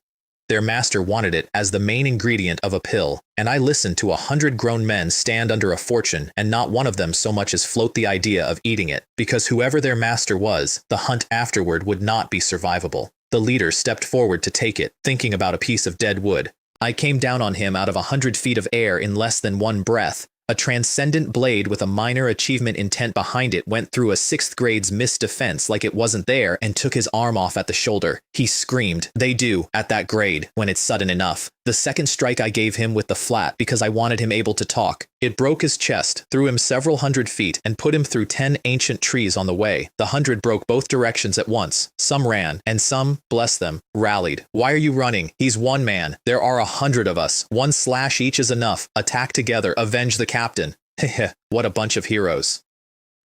Their master wanted it as the main ingredient of a pill, and I listened to 100 grown men stand under a fortune, and not one of them so much as float the idea of eating it, because whoever their master was, the hunt afterward would not be survivable. The leader stepped forward to take it, thinking about a piece of dead wood. I came down on him out of 100 feet of air in less than one breath. A transcendent blade with a minor achievement intent behind it went through a 6th grade's missed defense like it wasn't there and took his arm off at the shoulder. He screamed. They do, at that grade, when it's sudden enough. The second strike I gave him with the flat because I wanted him able to talk. It broke his chest, threw him several 100 feet, and put him through 10 ancient trees on the way. The 100 broke both directions at once. Some ran, and some, bless them, rallied. Why are you running? He's one man. There are 100 of us. 1 slash each is enough. Attack together. Avenge the captain. Heh, what a bunch of heroes.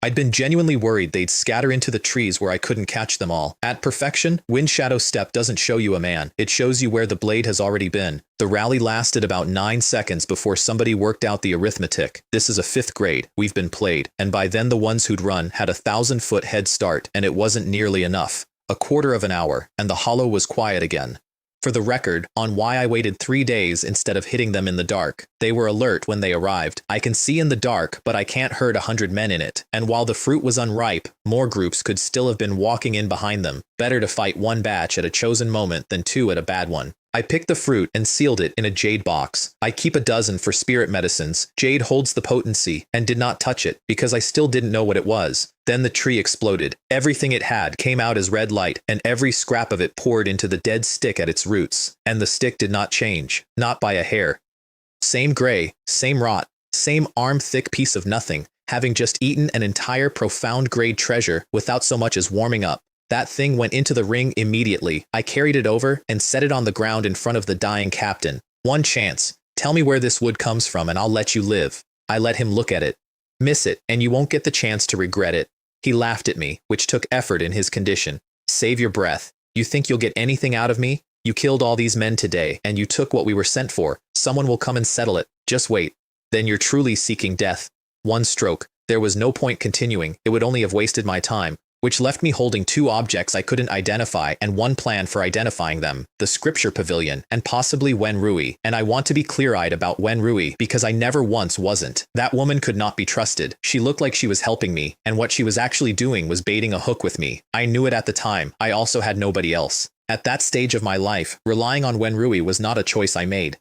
I'd been genuinely worried they'd scatter into the trees where I couldn't catch them all. At perfection, Wind Shadow Step doesn't show you a man. It shows you where the blade has already been. The rally lasted about 9 seconds before somebody worked out the arithmetic. This is a 5th grade. We've been played. And by then the ones who'd run had a 1,000-foot head start, and it wasn't nearly enough. A quarter of an hour, and the hollow was quiet again. For the record, on why I waited 3 days instead of hitting them in the dark. They were alert when they arrived. I can see in the dark, but I can't herd 100 men in it. And while the fruit was unripe, more groups could still have been walking in behind them. Better to fight one batch at a chosen moment than 2 at a bad one. I picked the fruit and sealed it in a jade box. I keep a dozen for spirit medicines. Jade holds the potency, and did not touch it, because I still didn't know what it was. Then the tree exploded. Everything it had came out as red light, and every scrap of it poured into the dead stick at its roots. And the stick did not change, not by a hair. Same gray, same rot, same arm-thick piece of nothing, having just eaten an entire profound grade treasure without so much as warming up. That thing went into the ring immediately. I carried it over and set it on the ground in front of the dying captain. One chance. Tell me where this wood comes from and I'll let you live. I let him look at it. Miss it, and you won't get the chance to regret it. He laughed at me, which took effort in his condition. Save your breath. You think you'll get anything out of me? You killed all these men today, and you took what we were sent for. Someone will come and settle it. Just wait. Then you're truly seeking death. One stroke. There was no point continuing. It would only have wasted my time. Which left me holding 2 objects I couldn't identify and one plan for identifying them, the scripture pavilion, and possibly Wen Rui. And I want to be clear-eyed about Wen Rui because I never once wasn't. That woman could not be trusted. She looked like she was helping me, and what she was actually doing was baiting a hook with me. I knew it at the time. I also had nobody else. At that stage of my life, relying on Wen Rui was not a choice I made.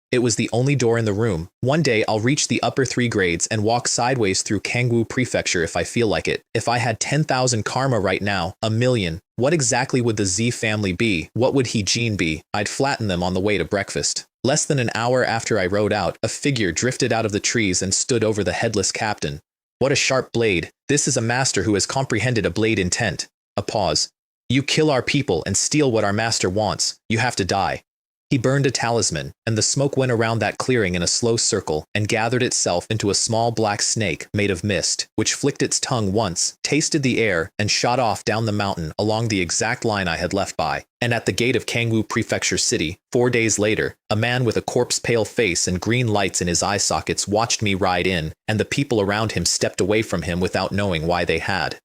It was the only door in the room. One day I'll reach the upper 3 grades and walk sideways through Kangwoo Prefecture if I feel like it. If I had 10,000 karma right now, a million, what exactly would the Z family be? What would Hee-jin be? I'd flatten them on the way to breakfast. Less than an hour after I rode out, a figure drifted out of the trees and stood over the headless captain. What a sharp blade. This is a master who has comprehended a blade intent. A pause. You kill our people and steal what our master wants. You have to die. He burned a talisman, and the smoke went around that clearing in a slow circle and gathered itself into a small black snake made of mist, which flicked its tongue once, tasted the air, and shot off down the mountain along the exact line I had left by. And at the gate of Kangwoo Prefecture City, 4 days later, a man with a corpse-pale face and green lights in his eye sockets watched me ride in, and the people around him stepped away from him without knowing why they had.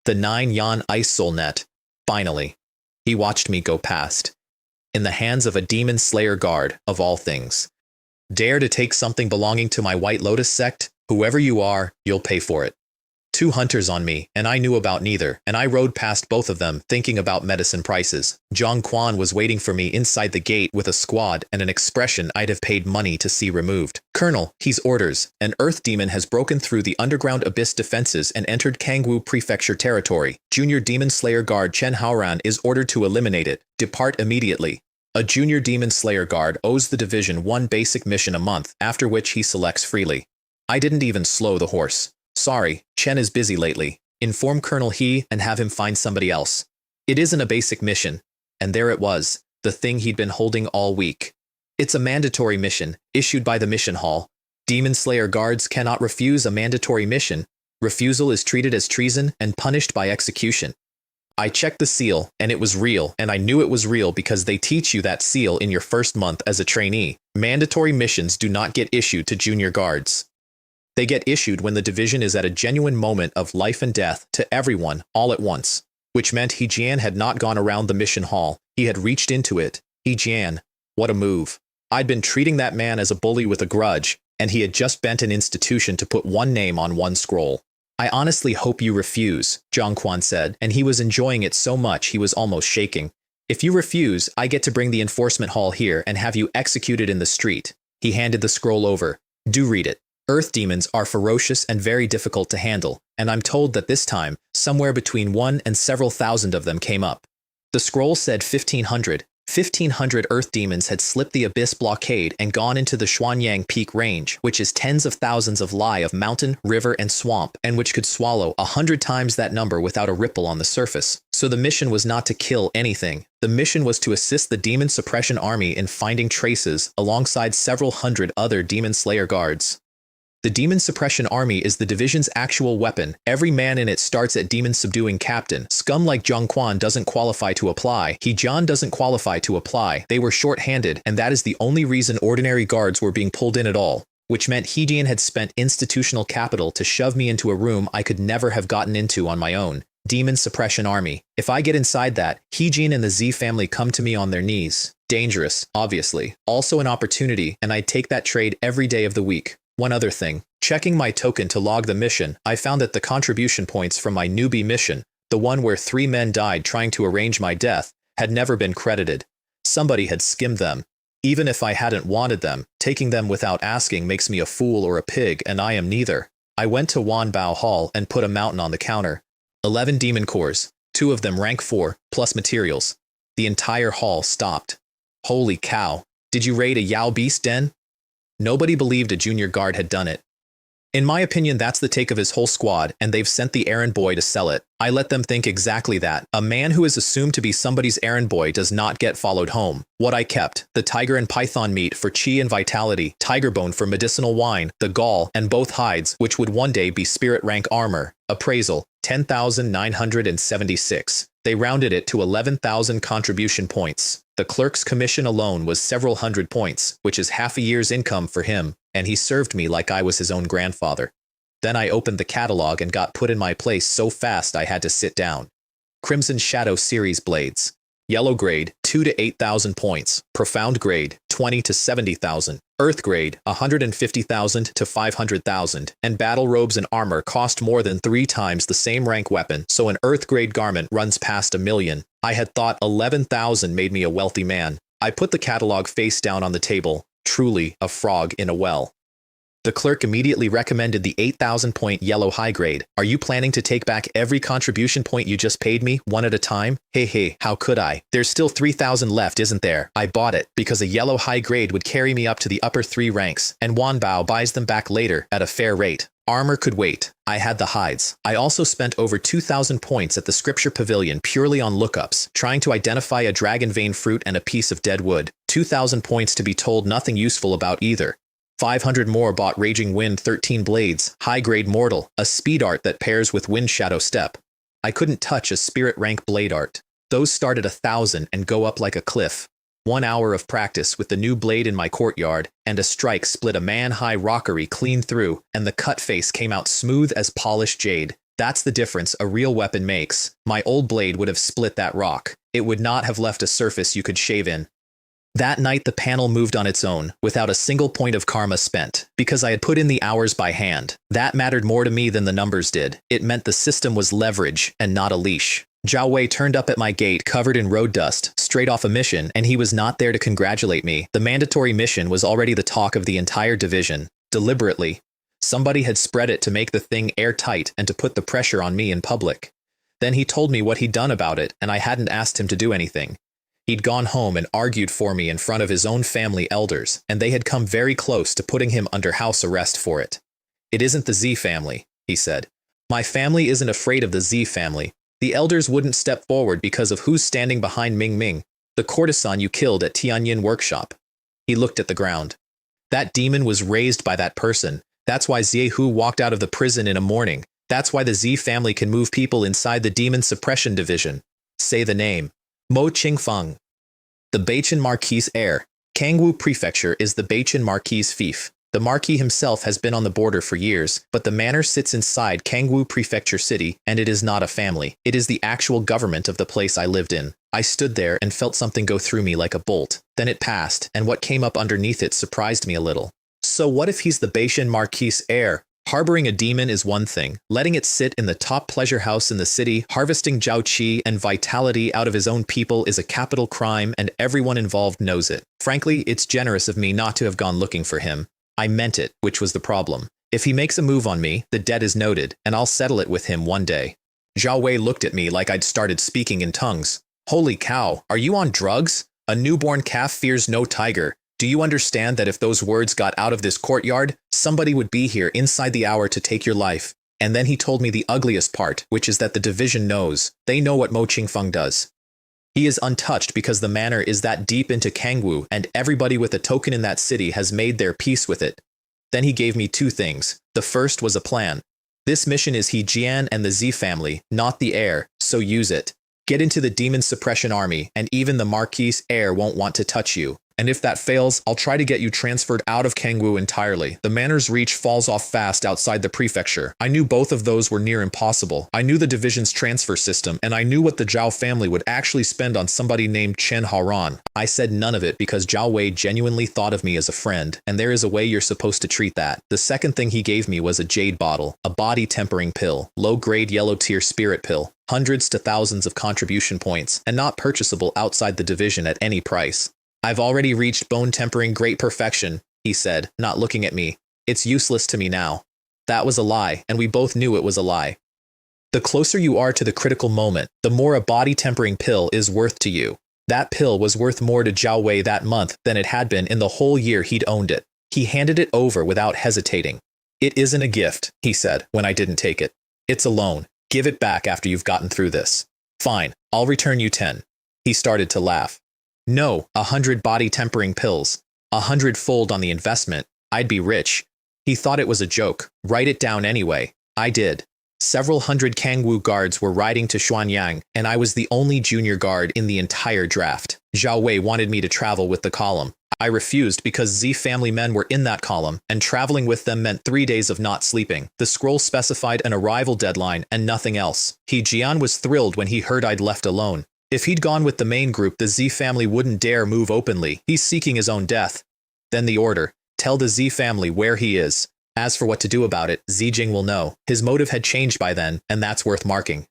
The 9-yan ice soul net. Finally. He watched me go past. In the hands of a demon slayer guard, of all things. Dare to take something belonging to my White Lotus sect? Whoever you are, you'll pay for it. 2 hunters on me, and I knew about neither, and I rode past both of them, thinking about medicine prices. Zhang Quan was waiting for me inside the gate with a squad and an expression I'd have paid money to see removed. Colonel, he's orders. An earth demon has broken through the underground abyss defenses and entered Kangwoo Prefecture territory. Junior Demon Slayer Guard Chen Haoran is ordered to eliminate it. Depart immediately. A junior Demon Slayer Guard owes the division 1 basic mission a month, after which he selects freely. I didn't even slow the horse. Sorry, Chen is busy lately. Inform Colonel He and have him find somebody else. It isn't a basic mission. And there it was, the thing he'd been holding all week. It's a mandatory mission, issued by the mission hall. Demon Slayer guards cannot refuse a mandatory mission. Refusal is treated as treason and punished by execution. I checked the seal, and it was real, and I knew it was real because they teach you that seal in your first month as a trainee. Mandatory missions do not get issued to junior guards. They get issued when the division is at a genuine moment of life and death to everyone, all at once. Which meant He-jian had not gone around the mission hall. He had reached into it. He-jian. What a move. I'd been treating that man as a bully with a grudge, and he had just bent an institution to put one name on one scroll. I honestly hope you refuse, Zhang Quan said, and he was enjoying it so much he was almost shaking. If you refuse, I get to bring the enforcement hall here and have you executed in the street. He handed the scroll over. Do read it. Earth demons are ferocious and very difficult to handle, and I'm told that this time, somewhere between 1 and several thousand of them came up. The scroll said 1,500. 1,500 earth demons had slipped the abyss blockade and gone into the Xuanyang Peak range, which is tens of thousands of li of mountain, river, and swamp, and which could swallow 100 times that number without a ripple on the surface. So the mission was not to kill anything. The mission was to assist the Demon Suppression Army in finding traces alongside several hundred other Demon Slayer guards. The Demon Suppression Army is the division's actual weapon. Every man in it starts at Demon Subduing Captain. Scum like Zhang Quan doesn't qualify to apply. He-jian doesn't qualify to apply. They were short-handed, and that is the only reason ordinary guards were being pulled in at all. Which meant He-jian had spent institutional capital to shove me into a room I could never have gotten into on my own. Demon Suppression Army. If I get inside that, He-jian and the Z family come to me on their knees. Dangerous, obviously. Also an opportunity, and I'd take that trade every day of the week. One other thing. Checking my token to log the mission, I found that the contribution points from my newbie mission, the one where 3 men died trying to arrange my death, had never been credited. Somebody had skimmed them. Even if I hadn't wanted them, taking them without asking makes me a fool or a pig, and I am neither. I went to Wanbao Hall and put a mountain on the counter. 11 demon cores, 2 of them rank 4, plus materials. The entire hall stopped. Holy cow. Did you raid a Yao Beast den? Nobody believed a junior guard had done it. In my opinion, that's the take of his whole squad, and they've sent the errand boy to sell it. I let them think exactly that. A man who is assumed to be somebody's errand boy does not get followed home. What I kept, the tiger and python meat for chi and vitality, tiger bone for medicinal wine, the gall, and both hides, which would one day be spirit rank armor. Appraisal, 10,976. They rounded it to 11,000 contribution points. The clerk's commission alone was several hundred points, which is half a year's income for him, and he served me like I was his own grandfather. Then I opened the catalog and got put in my place so fast I had to sit down. Crimson Shadow Series Blades. Yellow grade, 2 to 8,000 points. Profound grade, 20 to 70,000. Earth grade, 150,000 to 500,000. And battle robes and armor cost more than 3 times the same rank weapon, so an earth grade garment runs past $1 million. I had thought 11,000 made me a wealthy man. I put the catalog face down on the table, truly a frog in a well. The clerk immediately recommended the 8,000-point yellow high grade. Are you planning to take back every contribution point you just paid me, one at a time? Hey, how could I? There's still 3,000 left, isn't there? I bought it, because a yellow high grade would carry me up to the upper 3 ranks, and Wanbao buys them back later, at a fair rate. Armor could wait. I had the hides. I also spent over 2,000 points at the scripture pavilion purely on lookups, trying to identify a dragon vein fruit and a piece of dead wood. 2,000 points to be told nothing useful about either. 500 more bought Raging Wind 13 Blades, high-grade mortal, a speed art that pairs with Wind Shadow Step. I couldn't touch a spirit rank blade art. Those start at 1,000 and go up like a cliff. 1 hour of practice with the new blade in my courtyard, and a strike split a man-high rockery clean through, and the cut face came out smooth as polished jade. That's the difference a real weapon makes. My old blade would have split that rock. It would not have left a surface you could shave in. That night the panel moved on its own, without a single point of karma spent, because I had put in the hours by hand. That mattered more to me than the numbers did. It meant the system was leverage, and not a leash. Zhao Wei turned up at my gate covered in road dust, straight off a mission, and he was not there to congratulate me. The mandatory mission was already the talk of the entire division. Deliberately. Somebody had spread it to make the thing airtight and to put the pressure on me in public. Then he told me what he'd done about it, and I hadn't asked him to do anything. He'd gone home and argued for me in front of his own family elders, and they had come very close to putting him under house arrest for it. It isn't the Z family, he said. My family isn't afraid of the Z family. The elders wouldn't step forward because of who's standing behind Ming Ming, the courtesan you killed at Tianyin workshop. He looked at the ground. That demon was raised by that person. That's why Ziehu walked out of the prison in a morning. That's why the Z family can move people inside the demon suppression division. Say the name. Mo Qingfeng. The Beichen Marquis' heir. Kangwu Prefecture is the Beichen Marquis' fief. The Marquis himself has been on the border for years, but the manor sits inside Kangwu Prefecture City, and it is not a family. It is the actual government of the place I lived in. I stood there and felt something go through me like a bolt. Then it passed, and what came up underneath it surprised me a little. So what if he's the Beichen Marquis' heir? Harboring a demon is one thing. Letting it sit in the top pleasure house in the city, harvesting Zhao Qi and vitality out of his own people is a capital crime, and everyone involved knows it. Frankly, it's generous of me not to have gone looking for him. I meant it, which was the problem. If he makes a move on me, the debt is noted, and I'll settle it with him one day. Zhao Wei looked at me like I'd started speaking in tongues. Holy cow, are you on drugs? A newborn calf fears no tiger. Do you understand that if those words got out of this courtyard, somebody would be here inside the hour to take your life? And then he told me the ugliest part, which is that the division knows. They know what Mo Qingfeng does. He is untouched because the manor is that deep into Kangwu, and everybody with a token in that city has made their peace with it. Then he gave me 2 things. The first was a plan. This mission is He Jian and the Z family, not the heir, so use it. Get into the demon suppression army, and even the Marquis' heir won't want to touch you. And if that fails, I'll try to get you transferred out of Kangwu entirely. The manor's reach falls off fast outside the prefecture. I knew both of those were near impossible. I knew the division's transfer system, and I knew what the Zhao family would actually spend on somebody named Chen Haoran. I said none of it because Zhao Wei genuinely thought of me as a friend, and there is a way you're supposed to treat that. The second thing he gave me was a jade bottle, a body tempering pill, low-grade yellow-tier spirit pill, hundreds to thousands of contribution points, and not purchasable outside the division at any price. I've already reached bone tempering great perfection, he said, not looking at me. It's useless to me now. That was a lie, and we both knew it was a lie. The closer you are to the critical moment, the more a body tempering pill is worth to you. That pill was worth more to Zhao Wei that month than it had been in the whole year he'd owned it. He handed it over without hesitating. It isn't a gift, he said, when I didn't take it. It's a loan. Give it back after you've gotten through this. Fine, I'll return you 10. He started to laugh. No, 100 body tempering pills. 100-fold on the investment. I'd be rich. He thought it was a joke. Write it down anyway. I did. Several hundred Kangwu guards were riding to Xuanyang, and I was the only junior guard in the entire draft. Zhao Wei wanted me to travel with the column. I refused because Z family men were in that column, and traveling with them meant 3 days of not sleeping. The scroll specified an arrival deadline and nothing else. He Jian was thrilled when he heard I'd left alone. If he'd gone with the main group, the Z family wouldn't dare move openly. He's seeking his own death. Then the order. Tell the Z family where he is. As for what to do about it, Zijing will know. His motive had changed by then, and that's worth marking.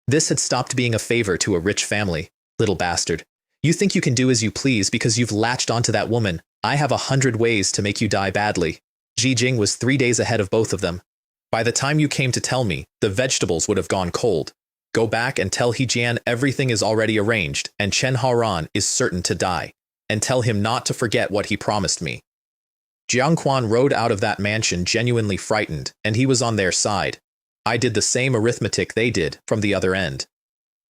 This had stopped being a favor to a rich family. Little bastard. You think you can do as you please because you've latched onto that woman. I have 100 ways to make you die badly. Ji Jing was 3 days ahead of both of them. By the time you came to tell me, the vegetables would have gone cold. Go back and tell He Jian everything is already arranged, and Chen Haoran is certain to die. And tell him not to forget what he promised me. Jiang Quan rode out of that mansion genuinely frightened, and he was on their side. I did the same arithmetic they did from the other end.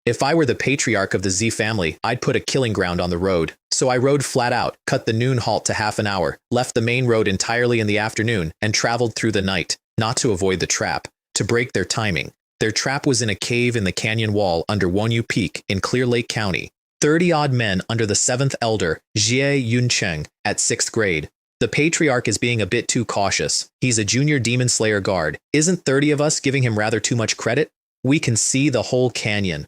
If I were the patriarch of the Z family, I'd put a killing ground on the road. So I rode flat out, cut the noon halt to half an hour, left the main road entirely in the afternoon, and traveled through the night, not to avoid the trap, to break their timing. Their trap was in a cave in the canyon wall under Wonyu Peak in Clear Lake County. 30-odd men under the 7th elder, Jie Yuncheng, at 6th grade. The patriarch is being a bit too cautious. He's a junior demon slayer guard. Isn't 30 of us giving him rather too much credit? We can see the whole canyon.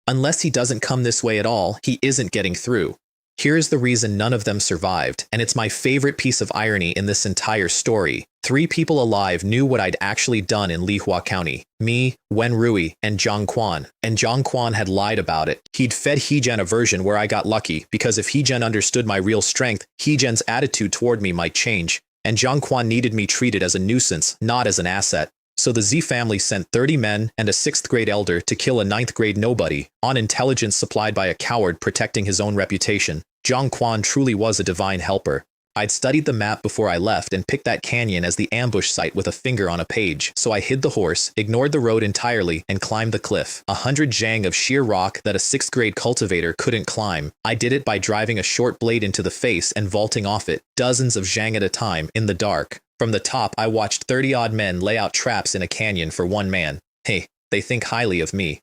Unless he doesn't come this way at all, he isn't getting through. Here's the reason none of them survived, and it's my favorite piece of irony in this entire story. 3 people alive knew what I'd actually done in Lihua County. Me, Wen Rui, and Jiang Quan. And Jiang Quan had lied about it. He'd fed He Jian a version where I got lucky, because if He Jian understood my real strength, He Jian's attitude toward me might change. And Jiang Quan needed me treated as a nuisance, not as an asset. So the Z family sent 30 men and a 6th grade elder to kill a 9th grade nobody, on intelligence supplied by a coward protecting his own reputation. Jiang Quan truly was a divine helper. I'd studied the map before I left and picked that canyon as the ambush site with a finger on a page, so I hid the horse, ignored the road entirely, and climbed the cliff. 100 zhang of sheer rock that a 6th grade cultivator couldn't climb. I did it by driving a short blade into the face and vaulting off it, dozens of zhang at a time, in the dark. From the top, I watched 30-odd men lay out traps in a canyon for one man. Hey, they think highly of me.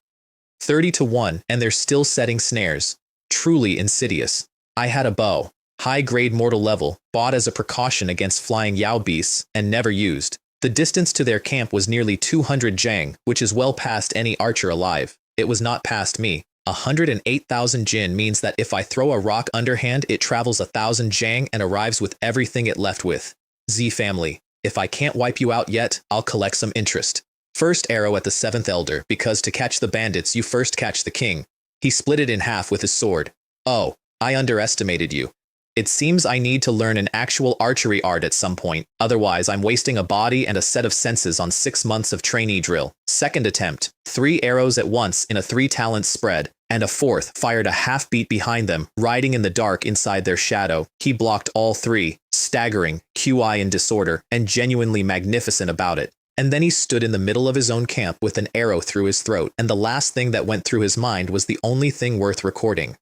30 to 1, and they're still setting snares. Truly insidious. I had a bow. High-grade mortal level, bought as a precaution against flying Yao beasts, and never used. The distance to their camp was nearly 200 zhang, which is well past any archer alive. It was not past me. 108,000 jin means that if I throw a rock underhand, it travels 1,000 zhang and arrives with everything it left with. Z family, if I can't wipe you out yet, I'll collect some interest. First arrow at the 7th elder, because to catch the bandits, you first catch the king. He split it in half with his sword. Oh, I underestimated you. It seems I need to learn an actual archery art at some point, otherwise I'm wasting a body and a set of senses on 6 months of trainee drill. Second attempt, 3 arrows at once in a 3-talent spread, and a 4th fired a half-beat behind them, riding in the dark inside their shadow. He blocked all 3, staggering, QI in disorder, and genuinely magnificent about it. And then he stood in the middle of his own camp with an arrow through his throat, and the last thing that went through his mind was the only thing worth recording.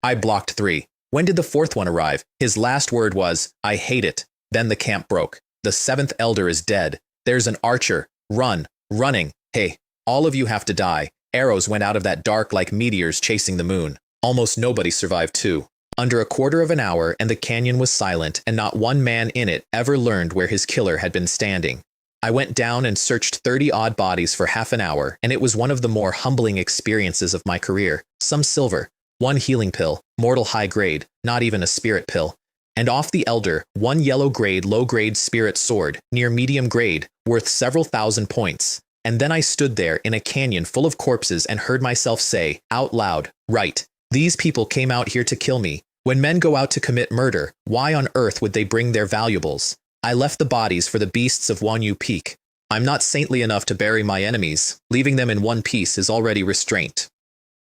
I blocked 3. When did the 4th one arrive? His last word was, I hate it. Then the camp broke. The 7th elder is dead. There's an archer. Run. Running. Hey, all of you have to die. Arrows went out of that dark like meteors chasing the moon. Almost nobody survived too. Under a quarter of an hour and the canyon was silent and not one man in it ever learned where his killer had been standing. I went down and searched 30-odd bodies for half an hour, and it was one of the more humbling experiences of my career. Some silver. 1 healing pill, mortal high grade, not even a spirit pill. And off the elder, 1 yellow grade, low grade spirit sword, near medium grade, worth several thousand points. And then I stood there in a canyon full of corpses and heard myself say, out loud, right, these people came out here to kill me. When men go out to commit murder, why on earth would they bring their valuables? I left the bodies for the beasts of Wonyu Peak. I'm not saintly enough to bury my enemies. Leaving them in one piece is already restraint.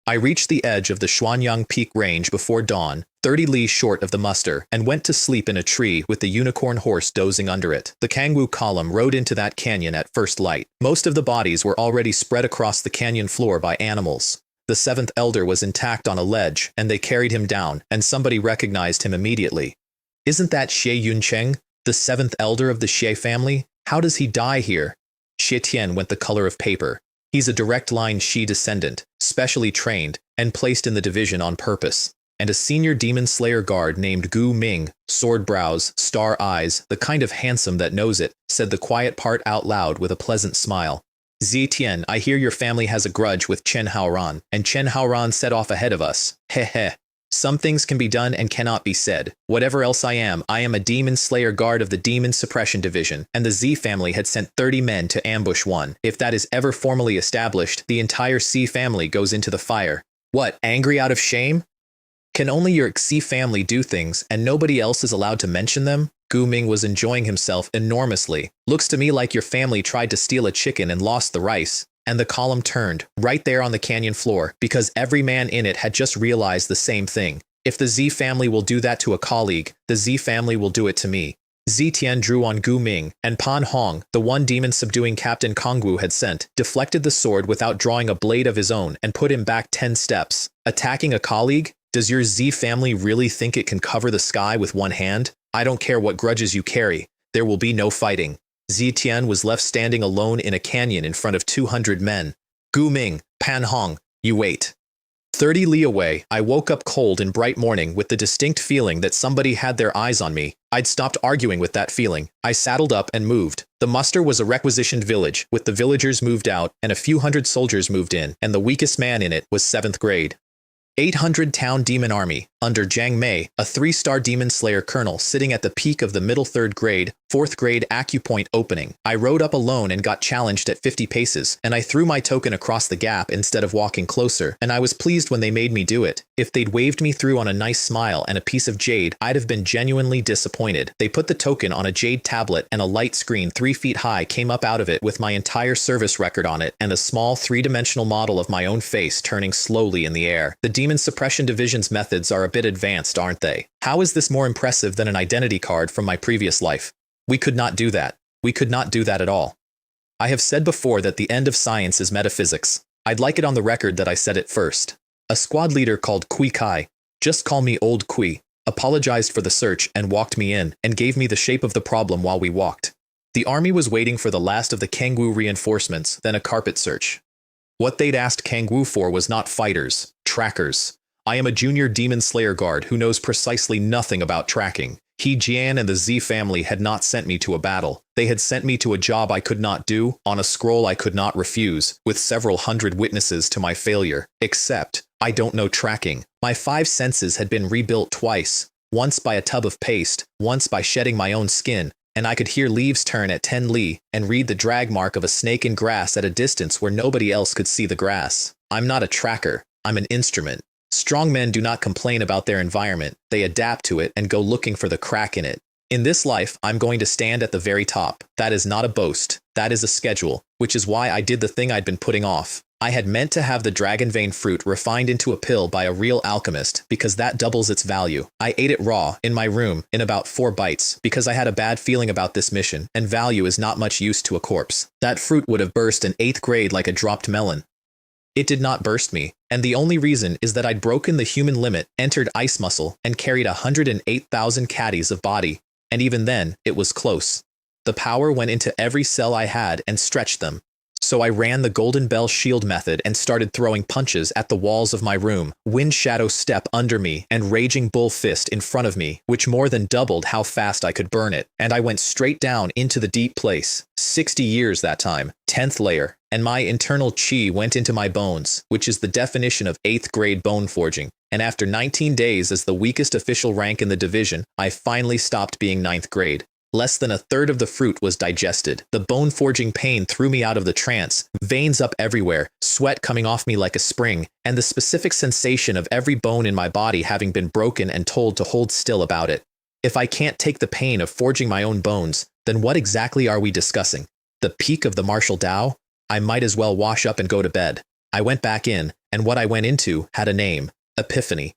I reached the edge of the Xuanyang Peak range before dawn, 30 li short of the muster, and went to sleep in a tree with the unicorn horse dozing under it. The Kangwu column rode into that canyon at first light. Most of the bodies were already spread across the canyon floor by animals. The 7th elder was intact on a ledge, and they carried him down, and somebody recognized him immediately. Isn't that Xie Yuncheng, the 7th elder of the Xie family? How does he die here? Xie Tian went the color of paper. He's a direct-line Shi descendant, specially trained, and placed in the division on purpose. And a senior demon slayer guard named Gu Ming, sword brows, star eyes, the kind of handsome that knows it, said the quiet part out loud with a pleasant smile. Zi Tian, I hear your family has a grudge with Chen Haoran, and Chen Haoran set off ahead of us. Heh heh. Some things can be done and cannot be said. Whatever else I am a demon slayer guard of the Demon Suppression Division, and the Z family had sent 30 men to ambush one. If that is ever formally established, the entire C family goes into the fire. What, angry out of shame? Can only your Xi family do things and nobody else is allowed to mention them? Gu Ming was enjoying himself enormously. Looks to me like your family tried to steal a chicken and lost the rice. And the column turned, right there on the canyon floor, because every man in it had just realized the same thing. If the Z family will do that to a colleague, the Z family will do it to me. Zitian drew on Gu Ming, and Pan Hong, the one demon subduing Captain Kongwu had sent, deflected the sword without drawing a blade of his own and put him back 10 steps. Attacking a colleague? Does your Z family really think it can cover the sky with one hand? I don't care what grudges you carry. There will be no fighting. Zitian was left standing alone in a canyon in front of 200 men. Gu Ming, Pan Hong, you wait. 30 li away, I woke up cold in bright morning with the distinct feeling that somebody had their eyes on me. I'd stopped arguing with that feeling. I saddled up and moved. The muster was a requisitioned village, with the villagers moved out and a few hundred soldiers moved in, and the weakest man in it was 7th grade. 800 town demon army, under Jiang Mei, a 3-star demon slayer colonel sitting at the peak of the middle 3rd grade, 4th grade acupoint opening. I rode up alone and got challenged at 50 paces, and I threw my token across the gap instead of walking closer, and I was pleased when they made me do it. If they'd waved me through on a nice smile and a piece of jade, I'd have been genuinely disappointed. They put the token on a jade tablet and a light screen 3 feet high came up out of it with my entire service record on it and a small 3-dimensional model of my own face turning slowly in the air. The Demon Suppression Division's methods are a bit advanced, aren't they? How is this more impressive than an identity card from my previous life? We could not do that. We could not do that at all. I have said before that the end of science is metaphysics. I'd like it on the record that I said it first. A squad leader called Kui Kai, just call me Old Kui, apologized for the search and walked me in and gave me the shape of the problem while we walked. The army was waiting for the last of the Kangwu reinforcements, then a carpet search. What they'd asked Kangwu for was not fighters, trackers. I am a junior demon slayer guard who knows precisely nothing about tracking. He Jian and the Z family had not sent me to a battle. They had sent me to a job I could not do, on a scroll I could not refuse, with several hundred witnesses to my failure. Except, I don't know tracking. My 5 senses had been rebuilt twice, once by a tub of paste, once by shedding my own skin, and I could hear leaves turn at 10 li and read the drag mark of a snake in grass at a distance where nobody else could see the grass. I'm not a tracker. I'm an instrument. Strong men do not complain about their environment. They adapt to it and go looking for the crack in it. In this life, I'm going to stand at the very top. That is not a boast. That is a schedule, which is why I did the thing I'd been putting off. I had meant to have the dragon vein fruit refined into a pill by a real alchemist because that doubles its value. I ate it raw, in my room, in about 4 bites, because I had a bad feeling about this mission, and value is not much use to a corpse. That fruit would have burst in 8th grade like a dropped melon. It did not burst me, and the only reason is that I'd broken the human limit, entered ice muscle, and carried 108,000 caddies of body. And even then, it was close. The power went into every cell I had and stretched them. So I ran the Golden Bell Shield method and started throwing punches at the walls of my room, Wind Shadow Step under me, and Raging Bull Fist in front of me, which more than doubled how fast I could burn it. And I went straight down into the deep place. 60 years that time, 10th layer, and my internal chi went into my bones, which is the definition of 8th grade bone forging. And after 19 days as the weakest official rank in the division, I finally stopped being 9th grade. Less than a third of the fruit was digested. The bone-forging pain threw me out of the trance, veins up everywhere, sweat coming off me like a spring, and the specific sensation of every bone in my body having been broken and told to hold still about it. If I can't take the pain of forging my own bones, then what exactly are we discussing? The peak of the martial Tao? I might as well wash up and go to bed. I went back in, and what I went into had a name: Epiphany.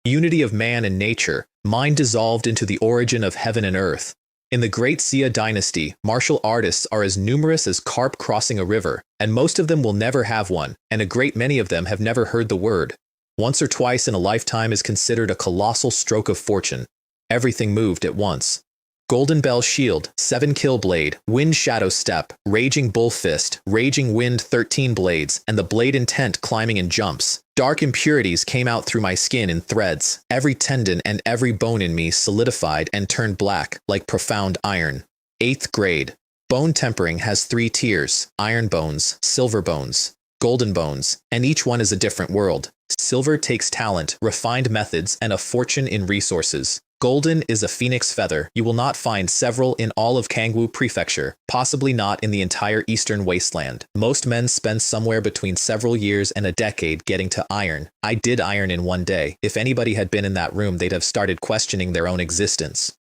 Unity of man and nature, mind dissolved into the origin of heaven and earth. In the Great Xia dynasty, martial artists are as numerous as carp crossing a river, and most of them will never have one, and a great many of them have never heard the word. Once or twice in a lifetime is considered a colossal stroke of fortune. Everything moved at once. Golden Bell Shield, 7 Kill Blade, Wind Shadow Step, Raging Bull Fist, Raging Wind 13 blades, and the blade intent climbing in jumps. Dark impurities came out through my skin in threads. Every tendon and every bone in me solidified and turned black like profound iron. 8th grade. Bone tempering has 3 tiers: iron bones, silver bones, golden bones, and each one is a different world. Silver takes talent, refined methods, and a fortune in resources. Golden is a phoenix feather. You will not find several in all of Kangwoo Prefecture, possibly not in the entire eastern wasteland. Most men spend somewhere between several years and a decade getting to iron. I did iron in one day. If anybody had been in that room, they'd have started questioning their own existence.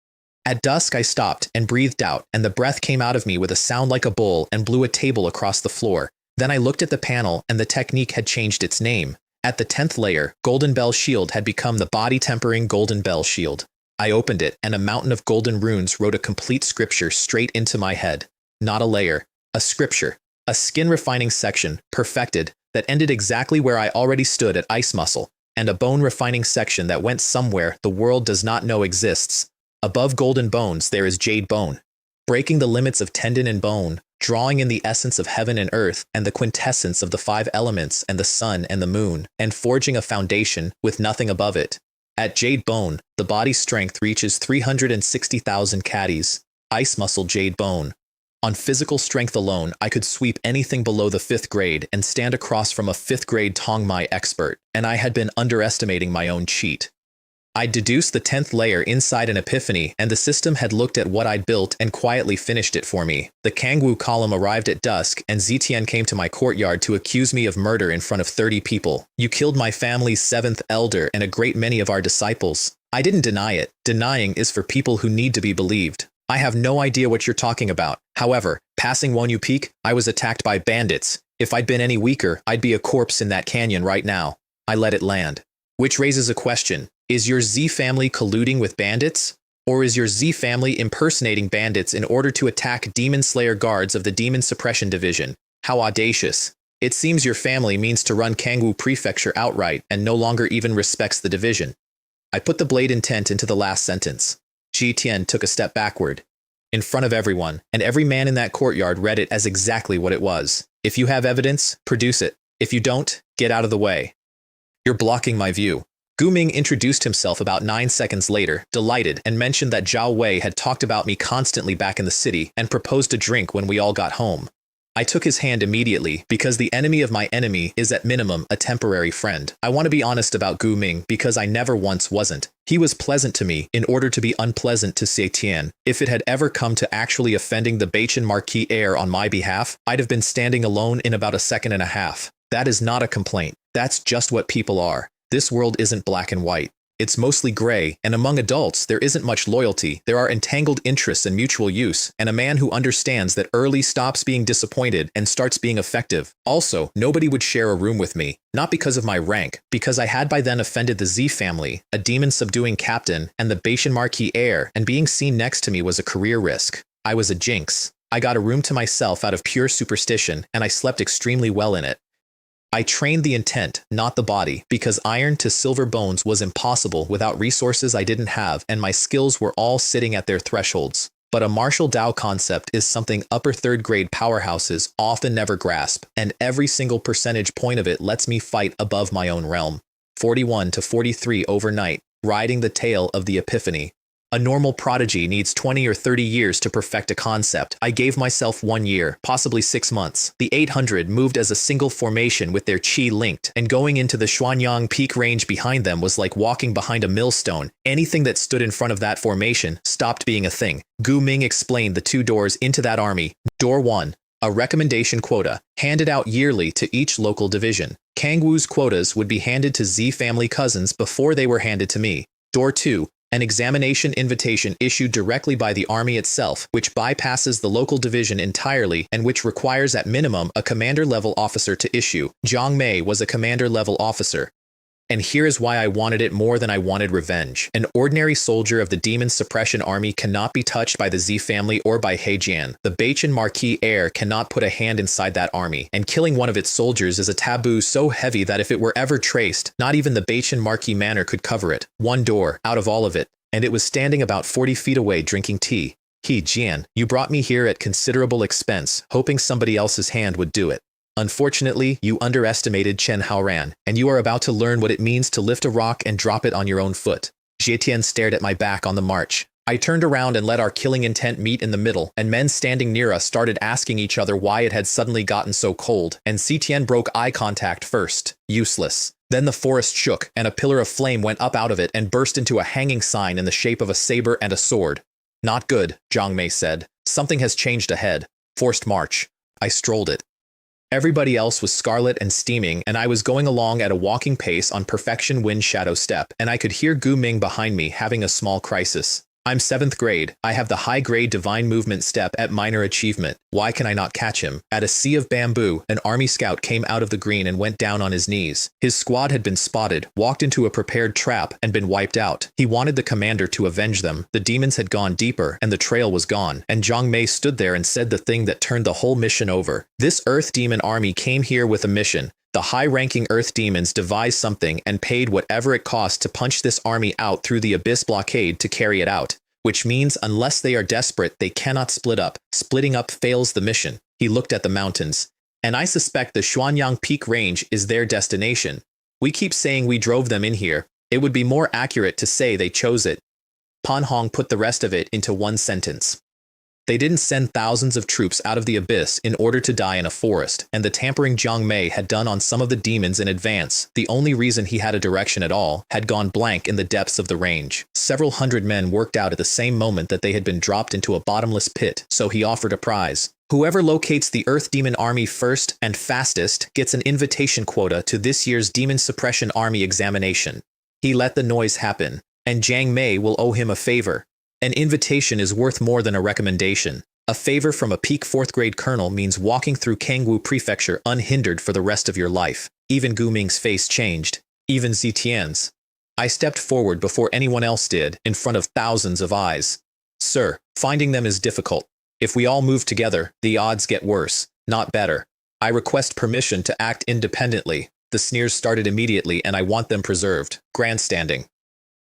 At dusk, I stopped and breathed out, and the breath came out of me with a sound like a bull and blew a table across the floor. Then I looked at the panel, and the technique had changed its name. At the 10th layer, Golden Bell Shield had become the body-tempering Golden Bell Shield. I opened it, and a mountain of golden runes wrote a complete scripture straight into my head. Not a layer, a scripture. A skin-refining section, perfected, that ended exactly where I already stood at Ice Muscle, and a bone-refining section that went somewhere the world does not know exists. Above golden bones there is jade bone, breaking the limits of tendon and bone, drawing in the essence of heaven and earth and the quintessence of the 5 elements and the sun and the moon, and forging a foundation with nothing above it. At jade bone, the body strength reaches 360,000 caddies. Ice muscle jade bone. On physical strength alone, I could sweep anything below the 5th grade and stand across from a 5th grade Tongmai expert, and I had been underestimating my own cheat. I'd deduced the 10th layer inside an epiphany, and the system had looked at what I'd built and quietly finished it for me. The Kangwoo column arrived at dusk, and Zetian came to my courtyard to accuse me of murder in front of 30 people. You killed my family's 7th elder and a great many of our disciples. I didn't deny it. Denying is for people who need to be believed. I have no idea what you're talking about. However, passing Wonyu Peak, I was attacked by bandits. If I'd been any weaker, I'd be a corpse in that canyon right now. I let it land. Which raises a question. Is your Z family colluding with bandits? Or is your Z family impersonating bandits in order to attack Demon Slayer guards of the Demon Suppression Division? How audacious. It seems your family means to run Kangwoo Prefecture outright and no longer even respects the division. I put the blade intent into the last sentence. Ji Tian took a step backward. In front of everyone, and every man in that courtyard read it as exactly what it was. If you have evidence, produce it. If you don't, get out of the way. You're blocking my view. Gu Ming introduced himself about 9 seconds later, delighted, and mentioned that Zhao Wei had talked about me constantly back in the city and proposed a drink when we all got home. I took his hand immediately because the enemy of my enemy is at minimum a temporary friend. I want to be honest about Gu Ming because I never once wasn't. He was pleasant to me in order to be unpleasant to Zetian. If it had ever come to actually offending the Bachin Marquis heir on my behalf, I'd have been standing alone in about a second and a half. That is not a complaint. That's just what people are. This world isn't black and white. It's mostly gray, and among adults, there isn't much loyalty. There are entangled interests and mutual use, and a man who understands that early stops being disappointed and starts being effective. Also, nobody would share a room with me, not because of my rank, because I had by then offended the Z family, a demon-subduing captain, and the Bachin Marquis heir, and being seen next to me was a career risk. I was a jinx. I got a room to myself out of pure superstition, and I slept extremely well in it. I trained the intent, not the body, because iron to silver bones was impossible without resources I didn't have, and my skills were all sitting at their thresholds. But a martial Tao concept is something upper 3rd grade powerhouses often never grasp, and every single percentage point of it lets me fight above my own realm. 41 to 43 overnight, riding the tail of the epiphany. A normal prodigy needs 20 or 30 years to perfect a concept. I gave myself 1 year, possibly 6 months. The 800 moved as a single formation with their chi linked, and going into the Xuanyang Peak range behind them was like walking behind a millstone. Anything that stood in front of that formation stopped being a thing. Gu Ming explained the 2 doors into that army. Door 1. A recommendation quota, handed out yearly to each local division. Kangwoo's quotas would be handed to Z family cousins before they were handed to me. Door 2. An examination invitation issued directly by the army itself, which bypasses the local division entirely and which requires at minimum a commander-level officer to issue. Zhang Mei was a commander-level officer. And here is why I wanted it more than I wanted revenge. An ordinary soldier of the Demon Suppression Army cannot be touched by the Z family or by Heijian. The Bachin Marquis heir cannot put a hand inside that army, and killing one of its soldiers is a taboo so heavy that if it were ever traced, not even the Bachin Marquis manor could cover it. 1 door, out of all of it, and it was standing about 40 feet away drinking tea. Jian, you brought me here at considerable expense, hoping somebody else's hand would do it. Unfortunately, you underestimated Chen Haoran, and you are about to learn what it means to lift a rock and drop it on your own foot. Zetian stared at my back on the march. I turned around and let our killing intent meet in the middle, and men standing near us started asking each other why it had suddenly gotten so cold, and Zetian broke eye contact first. Useless. Then the forest shook, and a pillar of flame went up out of it and burst into a hanging sign in the shape of a saber and a sword. Not good, Zhang Mei said. Something has changed ahead. Forced march. I strolled it. Everybody else was scarlet and steaming, and I was going along at a walking pace on perfection wind shadow step, and I could hear Gu Ming behind me having a small crisis. I'm 7th grade. I have the high-grade divine movement step at minor achievement. Why can I not catch him? At a sea of bamboo, an army scout came out of the green and went down on his knees. His squad had been spotted, walked into a prepared trap, and been wiped out. He wanted the commander to avenge them. The demons had gone deeper, and the trail was gone. And Zhang Mei stood there and said the thing that turned the whole mission over. This Earth Demon army came here with a mission. The high-ranking Earth Demons devised something and paid whatever it cost to punch this army out through the Abyss blockade to carry it out. Which means unless they are desperate, they cannot split up. Splitting up fails the mission. He looked at the mountains. And I suspect the Xuanyang Peak Range is their destination. We keep saying we drove them in here. It would be more accurate to say they chose it. Pan Hong put the rest of it into one sentence. They didn't send thousands of troops out of the abyss in order to die in a forest, and the tampering Zhang Mei had done on some of the demons in advance. The only reason he had a direction at all had gone blank in the depths of the range. Several hundred men worked out at the same moment that they had been dropped into a bottomless pit, so he offered a prize. Whoever locates the Earth Demon Army first and fastest gets an invitation quota to this year's Demon Suppression Army examination. He let the noise happen, and Zhang Mei will owe him a favor. An invitation is worth more than a recommendation. A favor from a peak 4th grade colonel means walking through Kangwu Prefecture unhindered for the rest of your life. Even Gu Ming's face changed. Even Zitian's. I stepped forward before anyone else did, in front of thousands of eyes. Sir, finding them is difficult. If we all move together, the odds get worse, not better. I request permission to act independently. The sneers started immediately and I want them preserved. Grandstanding.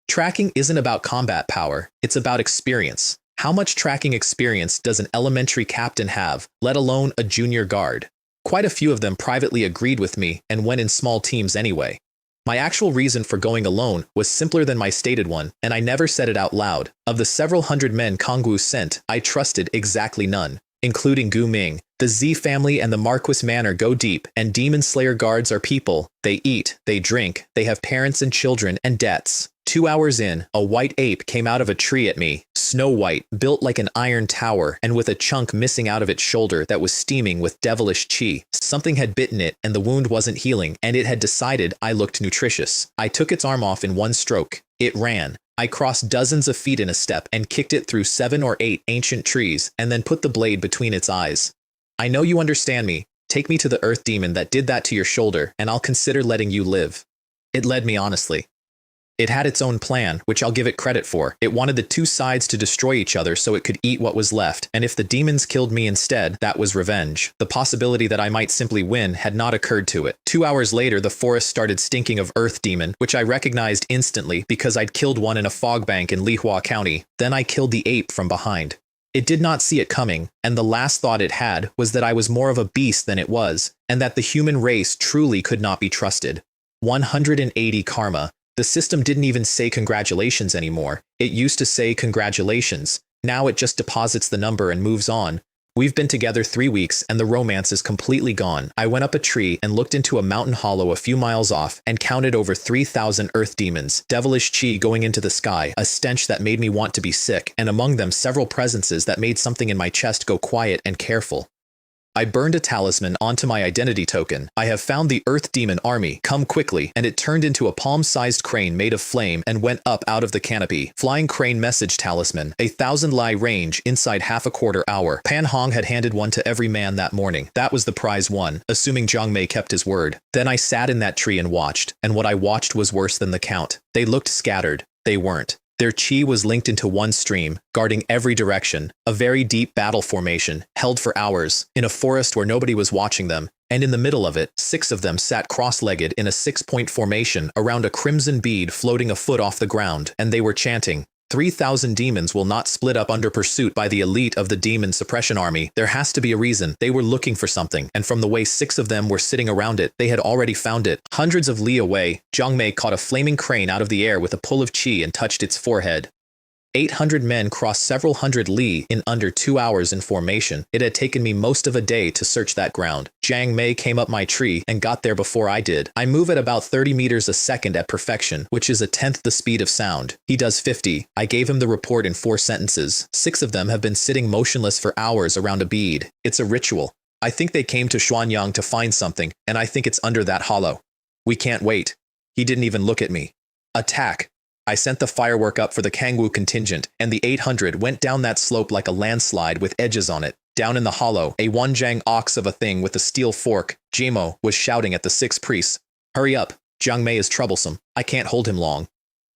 Tracking isn't about combat power, it's about experience. How much tracking experience does an elementary captain have, let alone a junior guard? Quite a few of them privately agreed with me and went in small teams anyway. My actual reason for going alone was simpler than my stated one, and I never said it out loud. Of the several hundred men Kangwu sent, I trusted exactly none, including Gu Ming. The Z family and the Marquis Manor go deep, and Demon Slayer guards are people. They eat, they drink, they have parents and children and debts. 2 hours in, a white ape came out of a tree at me, snow white, built like an iron tower, and with a chunk missing out of its shoulder that was steaming with devilish chi. Something had bitten it, and the wound wasn't healing, and it had decided I looked nutritious. I took its arm off in one stroke. It ran. I crossed dozens of feet in a step and kicked it through 7 or 8 ancient trees, and then put the blade between its eyes. I know you understand me. Take me to the Earth Demon that did that to your shoulder, and I'll consider letting you live. It led me honestly. It had its own plan, which I'll give it credit for. It wanted the two sides to destroy each other so it could eat what was left, and if the demons killed me instead, that was revenge. The possibility that I might simply win had not occurred to it. 2 hours later, the forest started stinking of Earth Demon, which I recognized instantly because I'd killed one in a fog bank in Lihua County. Then I killed the ape from behind. It did not see it coming, and the last thought it had was that I was more of a beast than it was, and that the human race truly could not be trusted. 180 karma. The system didn't even say congratulations anymore. It used to say congratulations. Now it just deposits the number and moves on. We've been together 3 weeks and the romance is completely gone. I went up a tree and looked into a mountain hollow a few miles off and counted over 3,000 earth demons, devilish chi going into the sky, a stench that made me want to be sick, and among them several presences that made something in my chest go quiet and careful. I burned a talisman onto my identity token. I have found the Earth Demon army. Come quickly, and it turned into a palm-sized crane made of flame and went up out of the canopy. Flying crane message talisman. 1,000 lie range inside half a quarter hour. Pan Hong had handed one to every man that morning. That was the prize won, assuming Zhang Mei kept his word. Then I sat in that tree and watched, and what I watched was worse than the count. They looked scattered. They weren't. Their chi was linked into one stream, guarding every direction, a very deep battle formation, held for hours, in a forest where nobody was watching them, and in the middle of it, 6 of them sat cross-legged in a 6-point formation around a crimson bead floating a foot off the ground, and they were chanting, 3,000 demons will not split up under pursuit by the elite of the Demon Suppression Army. There has to be a reason. They were looking for something, and from the way 6 of them were sitting around it, they had already found it. Hundreds of li away, Zhang Mei caught a flaming crane out of the air with a pull of chi and touched its forehead. 800 men crossed several hundred li in under 2 hours in formation. It had taken me most of a day to search that ground. Jiang Mei came up my tree and got there before I did. I move at about 30 meters a second at perfection, which is a tenth the speed of sound. He does 50. I gave him the report in 4 sentences. 6 of them have been sitting motionless for hours around a bead. It's a ritual. I think they came to Xuanyang to find something, and I think it's under that hollow. We can't wait. He didn't even look at me. Attack. I sent the firework up for the Kangwu contingent, and the 800 went down that slope like a landslide with edges on it. Down in the hollow, a one-jang ox of a thing with a steel fork, Jimo, was shouting at the 6 priests. Hurry up. Jiang Mei is troublesome. I can't hold him long.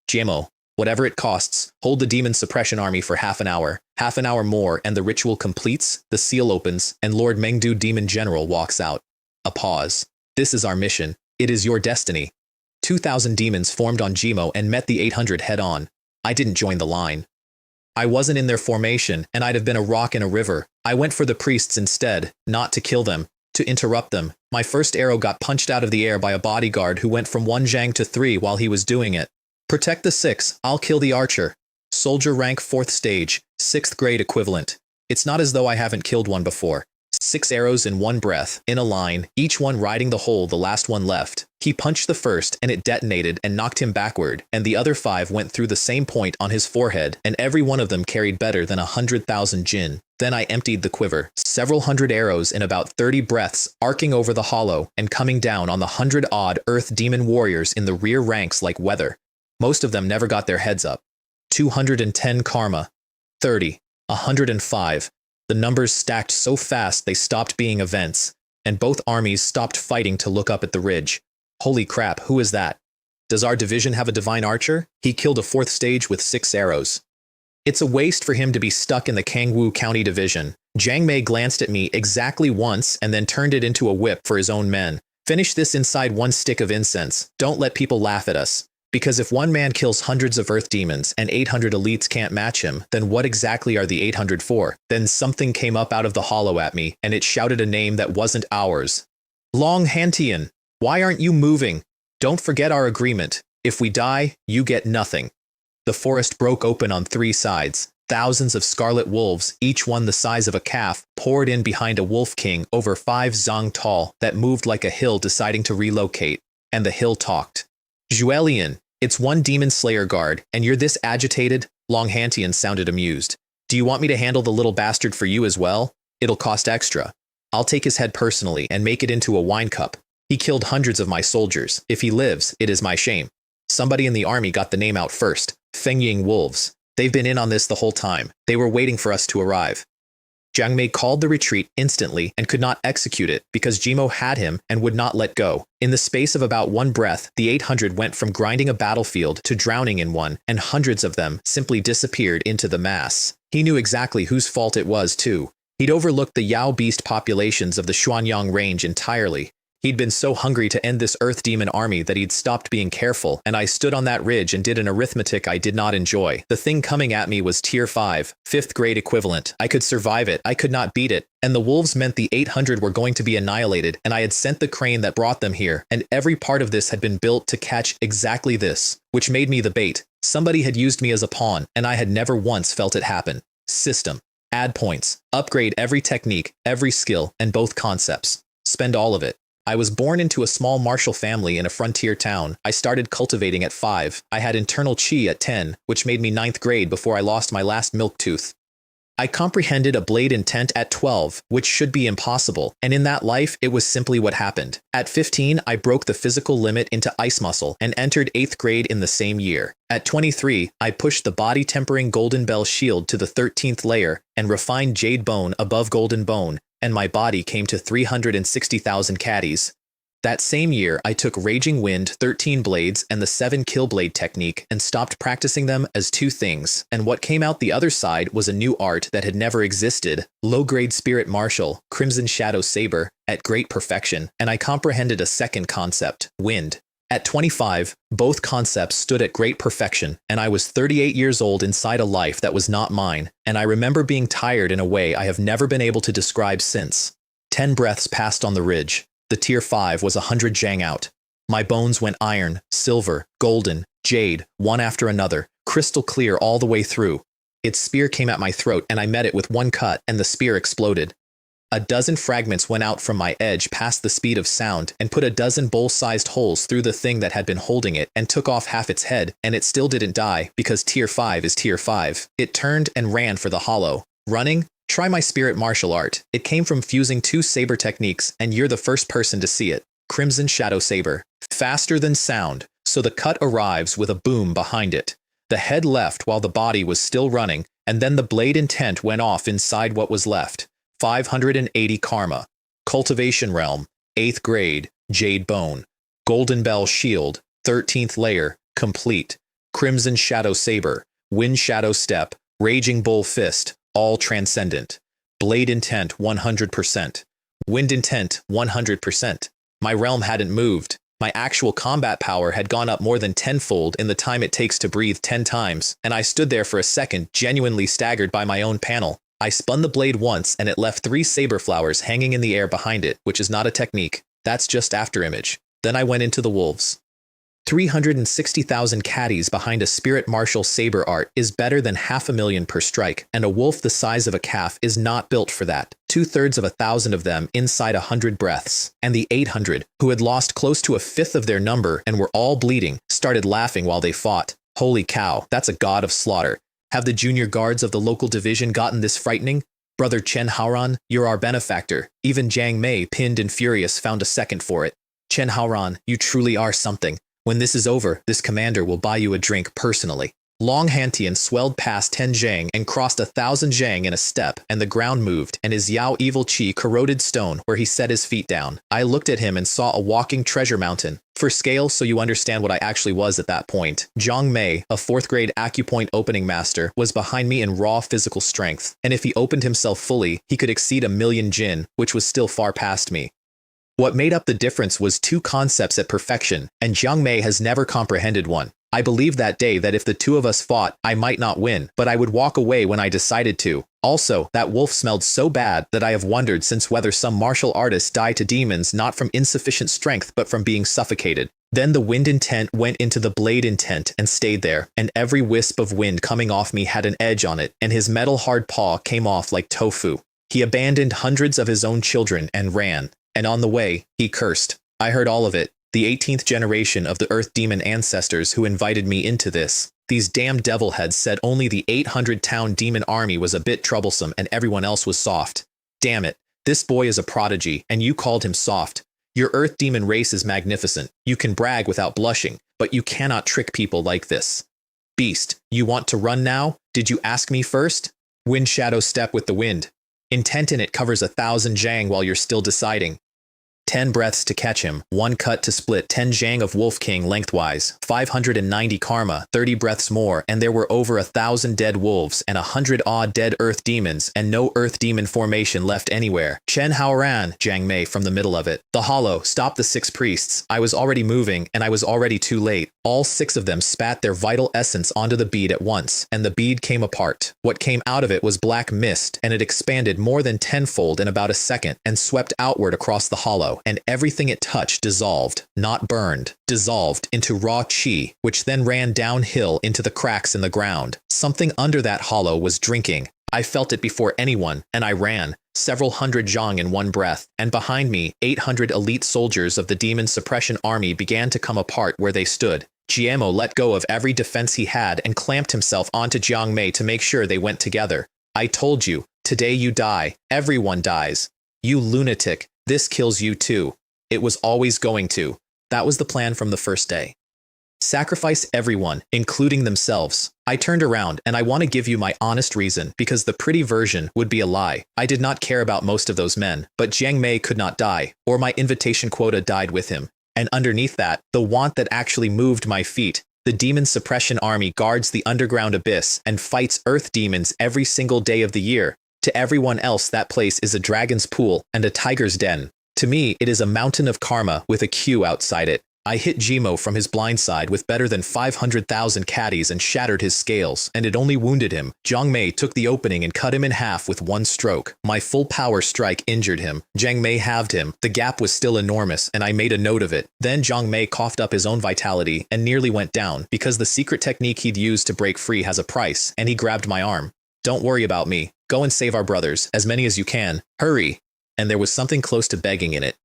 Jimo, whatever it costs, hold the demon suppression army for half an hour. Half an hour more and the ritual completes, the seal opens, and Lord Mengdu Demon General walks out. A pause. This is our mission. It is your destiny. 2,000 demons formed on Jimo and met the 800 head-on. I didn't join the line. I wasn't in their formation, and I'd have been a rock in a river. I went for the priests instead, not to kill them, to interrupt them. My first arrow got punched out of the air by a bodyguard who went from 1 jang to 3 while he was doing it. Protect the 6, I'll kill the archer. Soldier rank 4th stage, 6th grade equivalent. It's not as though I haven't killed one before. 6 arrows in one breath, in a line, each one riding the hole the last one left. He punched the first, and it detonated and knocked him backward, and the other 5 went through the same point on his forehead, and every one of them carried better than 100,000 jin. Then I emptied the quiver, several hundred arrows in about 30 breaths, arcing over the hollow, and coming down on the 100-odd earth demon warriors in the rear ranks like weather. Most of them never got their heads up. 210 karma. 30. 105. The numbers stacked so fast they stopped being events, and both armies stopped fighting to look up at the ridge. Holy crap, who is that? Does our division have a divine archer? He killed a 4th stage with 6 arrows. It's a waste for him to be stuck in the Kangwu County division. Jiang Mei glanced at me exactly once and then turned it into a whip for his own men. Finish this inside 1 stick of incense. Don't let people laugh at us. Because if one man kills hundreds of earth demons and 800 elites can't match him, then what exactly are the 800 for? Then something came up out of the hollow at me, and it shouted a name that wasn't ours. Long Hantian, why aren't you moving? Don't forget our agreement. If we die, you get nothing. The forest broke open on 3 sides. Thousands of scarlet wolves, each one the size of a calf, poured in behind a wolf king over 5 zong tall that moved like a hill deciding to relocate. And the hill talked. Juelian, it's 1 demon slayer guard, and you're this agitated? Long Hantian sounded amused. Do you want me to handle the little bastard for you as well? It'll cost extra. I'll take his head personally and make it into a wine cup. He killed hundreds of my soldiers. If he lives, it is my shame. Somebody in the army got the name out first. Fengying Wolves. They've been in on this the whole time. They were waiting for us to arrive. Jiang Mei called the retreat instantly and could not execute it because Jimo had him and would not let go. In the space of about 1 breath, the 800 went from grinding a battlefield to drowning in one, and hundreds of them simply disappeared into the mass. He knew exactly whose fault it was, too. He'd overlooked the Yao beast populations of the Xuanyang range entirely. He'd been so hungry to end this earth demon army that he'd stopped being careful, and I stood on that ridge and did an arithmetic I did not enjoy. The thing coming at me was tier 5, 5th grade equivalent. I could survive it, I could not beat it, and the wolves meant the 800 were going to be annihilated, and I had sent the crane that brought them here, and every part of this had been built to catch exactly this, which made me the bait. Somebody had used me as a pawn, and I had never once felt it happen. System. Add points. Upgrade every technique, every skill, and both concepts. Spend all of it. I was born into a small martial family in a frontier town. I started cultivating at 5. I had internal chi at 10, which made me 9th grade before I lost my last milk tooth. I comprehended a blade intent at 12, which should be impossible, and in that life, it was simply what happened. At 15, I broke the physical limit into ice muscle and entered 8th grade in the same year. At 23, I pushed the body-tempering Golden Bell shield to the 13th layer and refined Jade Bone above Golden Bone, and my body came to 360,000 caddies. That same year, I took Raging Wind 13 blades and the 7 kill blade technique and stopped practicing them as 2 things, and what came out the other side was a new art that had never existed, low-grade Spirit Martial, Crimson Shadow Saber, at great perfection, and I comprehended a second concept, Wind. At 25, both concepts stood at great perfection, and I was 38 years old inside a life that was not mine, and I remember being tired in a way I have never been able to describe since. 10 breaths passed on the ridge. The tier 5 was 100 jang out. My bones went iron, silver, golden, jade, one after another, crystal clear all the way through. its spear came at my throat and I met it with one cut and the spear exploded. A dozen fragments went out from my edge past the speed of sound and put a dozen bowl-sized holes through the thing that had been holding it and took off half its head, and it still didn't die because tier 5 is tier 5. It turned and ran for the hollow. Running? Try my spirit martial art. It came from fusing 2 saber techniques, and you're the first person to see it. Crimson Shadow Saber. Faster than sound, so the cut arrives with a boom behind it. The head left while the body was still running, and then the blade intent went off inside what was left. 580 karma. Cultivation Realm, 8th grade, Jade Bone. Golden Bell Shield, 13th layer, complete. Crimson Shadow Saber, Wind Shadow Step, Raging Bull Fist, all transcendent. Blade intent 100%. Wind intent 100%. My realm hadn't moved. My actual combat power had gone up more than tenfold in the time it takes to breathe 10 times, and I stood there for a second, genuinely staggered by my own panel. I spun the blade once and it left 3 saber flowers hanging in the air behind it, which is not a technique. That's just afterimage. Then I went into the wolves. 360,000 caddies behind a spirit martial saber art is better than 500,000 per strike, and a wolf the size of a calf is not built for that. 2/3 of 1,000 of them inside 100 breaths, and the 800, who had lost close to 1/5 of their number and were all bleeding, started laughing while they fought. Holy cow, that's a god of slaughter. Have the junior guards of the local division gotten this frightening? Brother Chen Haoran, you're our benefactor. Even Jiang Mei, pinned and furious, found a second for it. Chen Haoran, you truly are something. When this is over, this commander will buy you a drink personally. Long Hantian swelled past 10 zhang and crossed 1,000 zhang in a step, and the ground moved, and his Yao Evil Chi corroded stone where he set his feet down. I looked at him and saw a walking treasure mountain. For scale, so you understand what I actually was at that point, Jiang Mei, a 4th grade acupoint opening master, was behind me in raw physical strength, and if he opened himself fully, he could exceed 1,000,000 jin, which was still far past me. What made up the difference was 2 concepts at perfection, and Jiang Mei has never comprehended one. I believed that day that if the 2 of us fought, I might not win, but I would walk away when I decided to. Also, that wolf smelled so bad that I have wondered since whether some martial artists die to demons not from insufficient strength but from being suffocated. Then the wind intent went into the blade intent and stayed there, and every wisp of wind coming off me had an edge on it, and his metal hard paw came off like tofu. He abandoned hundreds of his own children and ran, and on the way, he cursed. I heard all of it. The 18th generation of the Earth Demon ancestors who invited me into this. These damn devilheads said only the 800-town demon army was a bit troublesome and everyone else was soft. Damn it, this boy is a prodigy, and you called him soft. Your Earth Demon race is magnificent. You can brag without blushing, but you cannot trick people like this. Beast, you want to run now? Did you ask me first? Wind Shadow Step with the wind. Intent in it covers 1,000 zhang while you're still deciding. 10 breaths to catch him, 1 cut to split 10 zhang of Wolf King lengthwise, 590 karma, 30 breaths more, and there were over 1,000 dead wolves and 100-odd dead earth demons, and no earth demon formation left anywhere. Chen Haoran, Jiang Mei from the middle of it. The hollow, stop the 6 priests. I was already moving, and I was already too late. All 6 of them spat their vital essence onto the bead at once, and the bead came apart. What came out of it was black mist, and it expanded more than tenfold in about a second, and swept outward across the hollow. And everything it touched dissolved, not burned, dissolved into raw chi, which then ran downhill into the cracks in the ground. Something under that hollow was drinking. I felt it before anyone, and I ran, several hundred zhang in one breath, and behind me, 800 elite soldiers of the demon suppression army began to come apart where they stood. Jiamo let go of every defense he had and clamped himself onto Jiang Mei to make sure they went together. I told you, today you die. Everyone dies. You lunatic. This kills you too. It was always going to. That was the plan from the first day. Sacrifice everyone, including themselves. I turned around, and I want to give you my honest reason, because the pretty version would be a lie. I did not care about most of those men, but Jiang Mei could not die, or my invitation quota died with him. And underneath that, the want that actually moved my feet. The demon suppression army guards the underground abyss and fights earth demons every single day of the year. To everyone else, that place is a dragon's pool and a tiger's den. To me, it is a mountain of karma with a queue outside it. I hit Jimo from his blind side with better than 500,000 caddies and shattered his scales, and it only wounded him. Jiang Mei took the opening and cut him in half with one stroke. My full power strike injured him. Jiang Mei halved him. The gap was still enormous, and I made a note of it. Then Jiang Mei coughed up his own vitality and nearly went down, because the secret technique he'd used to break free has a price, and he grabbed my arm. Don't worry about me. Go and save our brothers, as many as you can. Hurry. And there was something close to begging in it.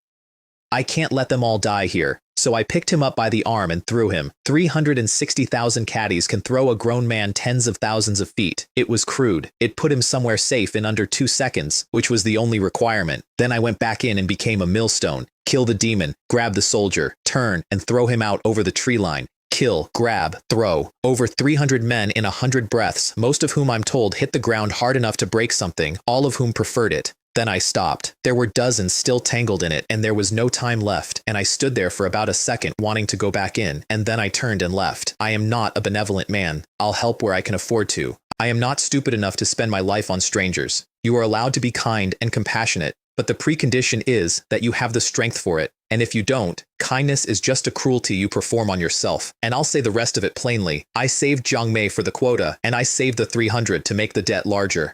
I can't let them all die here. So I picked him up by the arm and threw him. 360,000 caddies can throw a grown man tens of thousands of feet. It was crude. It put him somewhere safe in under 2 seconds, which was the only requirement. Then I went back in and became a millstone. Kill the demon, grab the soldier, turn, and throw him out over the tree line. Kill, grab, throw. Over 300 men in 100 breaths, most of whom I'm told hit the ground hard enough to break something, all of whom preferred it. Then I stopped. There were dozens still tangled in it, and there was no time left, and I stood there for about a second wanting to go back in, and then I turned and left. I am not a benevolent man. I'll help where I can afford to. I am not stupid enough to spend my life on strangers. You are allowed to be kind and compassionate, but the precondition is that you have the strength for it, and if you don't, kindness is just a cruelty you perform on yourself. And I'll say the rest of it plainly. I saved Jiang Mei for the quota, and I saved the 300 to make the debt larger.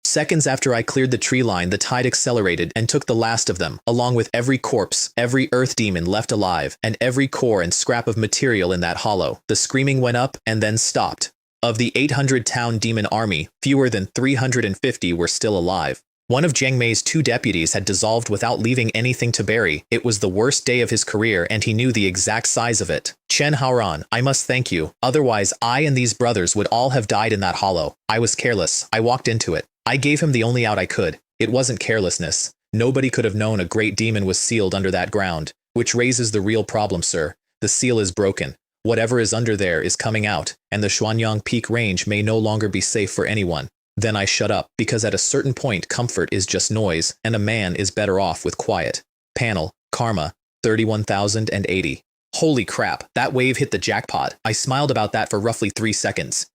Seconds after I cleared the tree line, the tide accelerated and took the last of them, along with every corpse, every earth demon left alive, and every core and scrap of material in that hollow. The screaming went up and then stopped. Of the 800-town demon army, fewer than 350 were still alive. One of Jiang Mei's 2 deputies had dissolved without leaving anything to bury. It was the worst day of his career, and he knew the exact size of it. Chen Haoran, I must thank you. Otherwise, I and these brothers would all have died in that hollow. I was careless. I walked into it. I gave him the only out I could. It wasn't carelessness. Nobody could have known a great demon was sealed under that ground. Which raises the real problem, sir. The seal is broken. Whatever is under there is coming out, and the Xuanyang Peak Range may no longer be safe for anyone. Then I shut up, because at a certain point comfort is just noise, and a man is better off with quiet. Panel, Karma, 31,080. Holy crap, that wave hit the jackpot. I smiled about that for roughly 3 seconds.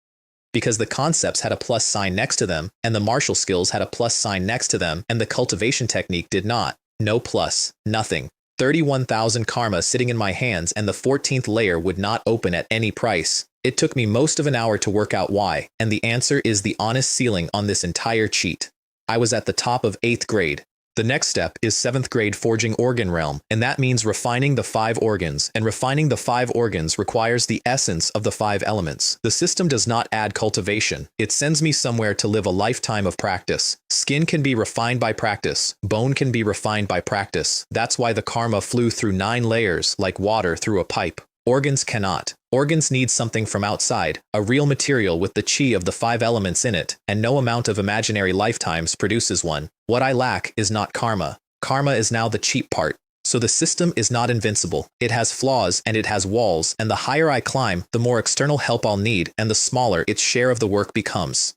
Because the concepts had a plus sign next to them, and the martial skills had a plus sign next to them, and the cultivation technique did not. No plus, nothing. 31,000 karma sitting in my hands, and the 14th layer would not open at any price. It took me most of an hour to work out why, and the answer is the honest ceiling on this entire cheat. I was at the top of 8th grade. The next step is 7th grade forging organ realm, and that means refining the 5 organs, and refining the 5 organs requires the essence of the 5 elements. The system does not add cultivation. It sends me somewhere to live a lifetime of practice. Skin can be refined by practice. Bone can be refined by practice. That's why the karma flew through 9 layers like water through a pipe. Organs cannot. Organs need something from outside, a real material with the chi of the 5 elements in it, and no amount of imaginary lifetimes produces one. What I lack is not karma. Karma is now the cheap part. So the system is not invincible. It has flaws and it has walls, and the higher I climb, the more external help I'll need, and the smaller its share of the work becomes.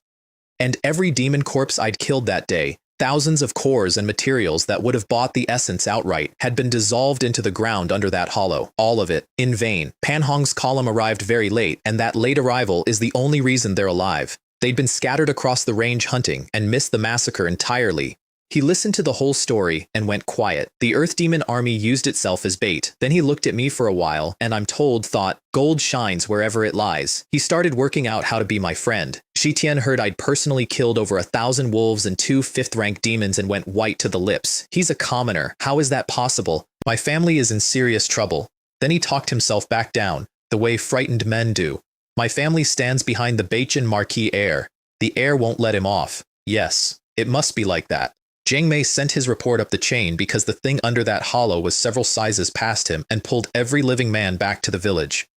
And every demon corpse I'd killed that day, thousands of cores and materials that would have bought the essence outright had been dissolved into the ground under that hollow. All of it. In vain. Pan Hong's column arrived very late, and that late arrival is the only reason they're alive. They'd been scattered across the range hunting and missed the massacre entirely. He listened to the whole story and went quiet. The Earth Demon army used itself as bait. Then he looked at me for a while and I'm told thought, gold shines wherever it lies. He started working out how to be my friend. Shi Tian heard I'd personally killed over 1,000 wolves and 2 5th-rank demons and went white to the lips. He's a commoner. How is that possible? My family is in serious trouble. Then he talked himself back down, the way frightened men do. My family stands behind the Bachin Marquis heir. The heir won't let him off. Yes, it must be like that. Jiang Mei sent his report up the chain because the thing under that hollow was several sizes past him and pulled every living man back to the village.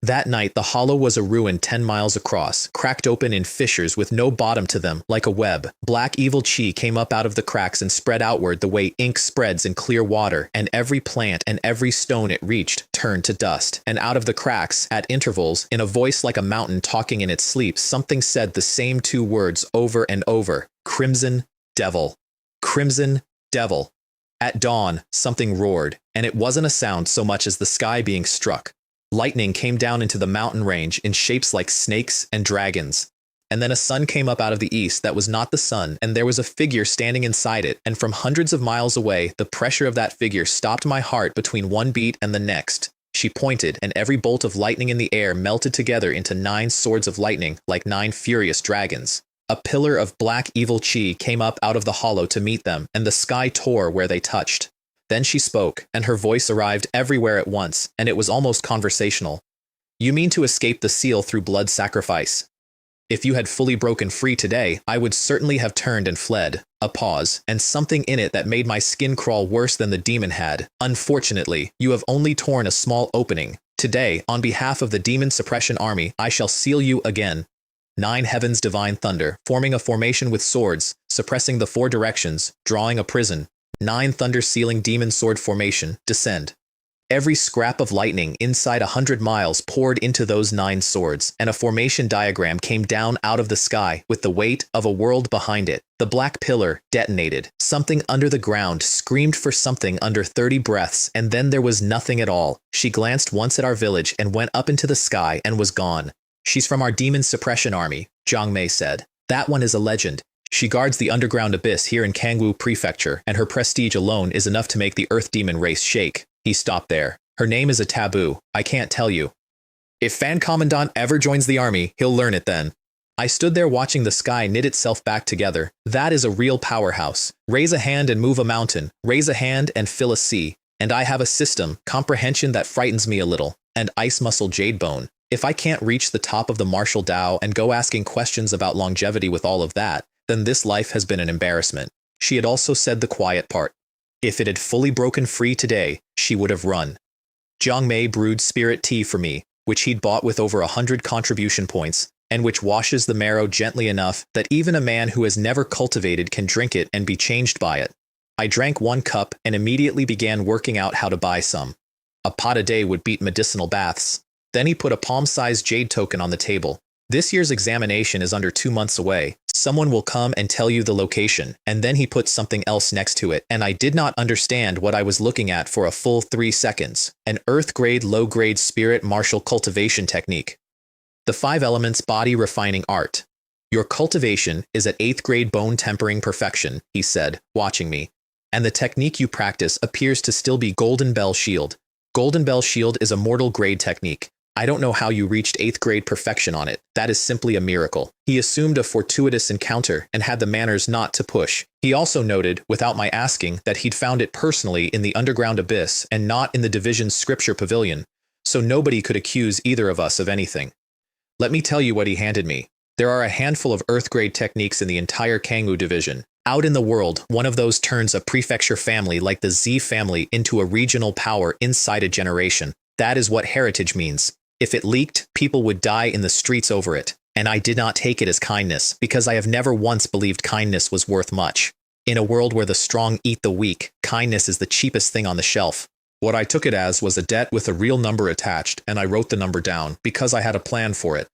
That night, the hollow was a ruin 10 miles across, cracked open in fissures with no bottom to them, like a web. Black evil chi came up out of the cracks and spread outward the way ink spreads in clear water, and every plant and every stone it reached turned to dust. And out of the cracks, at intervals, in a voice like a mountain talking in its sleep, something said the same 2 words over and over: Crimson Devil. Crimson Devil. At dawn, something roared, and it wasn't a sound so much as the sky being struck. Lightning came down into the mountain range in shapes like snakes and dragons. And then a sun came up out of the east that was not the sun, and there was a figure standing inside it, and from hundreds of miles away, the pressure of that figure stopped my heart between one beat and the next. She pointed, and every bolt of lightning in the air melted together into 9 swords of lightning like 9 furious dragons. A pillar of black evil chi came up out of the hollow to meet them, and the sky tore where they touched. Then she spoke, and her voice arrived everywhere at once, and it was almost conversational. You mean to escape the seal through blood sacrifice? If you had fully broken free today, I would certainly have turned and fled. A pause, and something in it that made my skin crawl worse than the demon had. Unfortunately, you have only torn a small opening. Today, on behalf of the Demon Suppression Army, I shall seal you again. 9 heavens divine thunder, forming a formation with swords, suppressing the 4 directions, drawing a prison. 9 thunder sealing demon sword formation, descend. Every scrap of lightning inside 100 miles poured into those 9 swords, and a formation diagram came down out of the sky with the weight of a world behind it. The black pillar detonated. Something under the ground screamed for something under 30 breaths, and then there was nothing at all. She glanced once at our village and went up into the sky and was gone. She's from our Demon Suppression Army, Jiang Mei said. That one is a legend. She guards the underground abyss here in Kangwu Prefecture, and her prestige alone is enough to make the Earth Demon race shake. He stopped there. Her name is a taboo. I can't tell you. If Fan Commandant ever joins the army, he'll learn it then. I stood there watching the sky knit itself back together. That is a real powerhouse. Raise a hand and move a mountain. Raise a hand and fill a sea. And I have a system, comprehension that frightens me a little. And ice muscle jade bone. If I can't reach the top of the martial Tao and go asking questions about longevity with all of that, then this life has been an embarrassment. She had also said the quiet part. If it had fully broken free today, she would have run. Jiang Mei brewed spirit tea for me, which he'd bought with over 100 contribution points, and which washes the marrow gently enough that even a man who has never cultivated can drink it and be changed by it. I drank 1 cup and immediately began working out how to buy some. A pot a day would beat medicinal baths. Then he put a palm-sized jade token on the table. This year's examination is under 2 months away. Someone will come and tell you the location, and then he put something else next to it, and I did not understand what I was looking at for a full 3 seconds. An earth-grade, low-grade spirit martial cultivation technique. The 5 elements body refining art. Your cultivation is at 8th grade bone tempering perfection, he said, watching me. And the technique you practice appears to still be Golden Bell Shield. Golden Bell Shield is a mortal grade technique. I don't know how you reached 8th grade perfection on it. That is simply a miracle. He assumed a fortuitous encounter and had the manners not to push. He also noted, without my asking, that he'd found it personally in the underground abyss and not in the division's scripture pavilion, so nobody could accuse either of us of anything. Let me tell you what he handed me. There are a handful of Earth grade techniques in the entire Kangwu division. Out in the world, one of those turns a prefecture family like the Z family into a regional power inside a generation. That is what heritage means. If it leaked, people would die in the streets over it. And I did not take it as kindness, because I have never once believed kindness was worth much. In a world where the strong eat the weak, kindness is the cheapest thing on the shelf. What I took it as was a debt with a real number attached, and I wrote the number down, because I had a plan for it.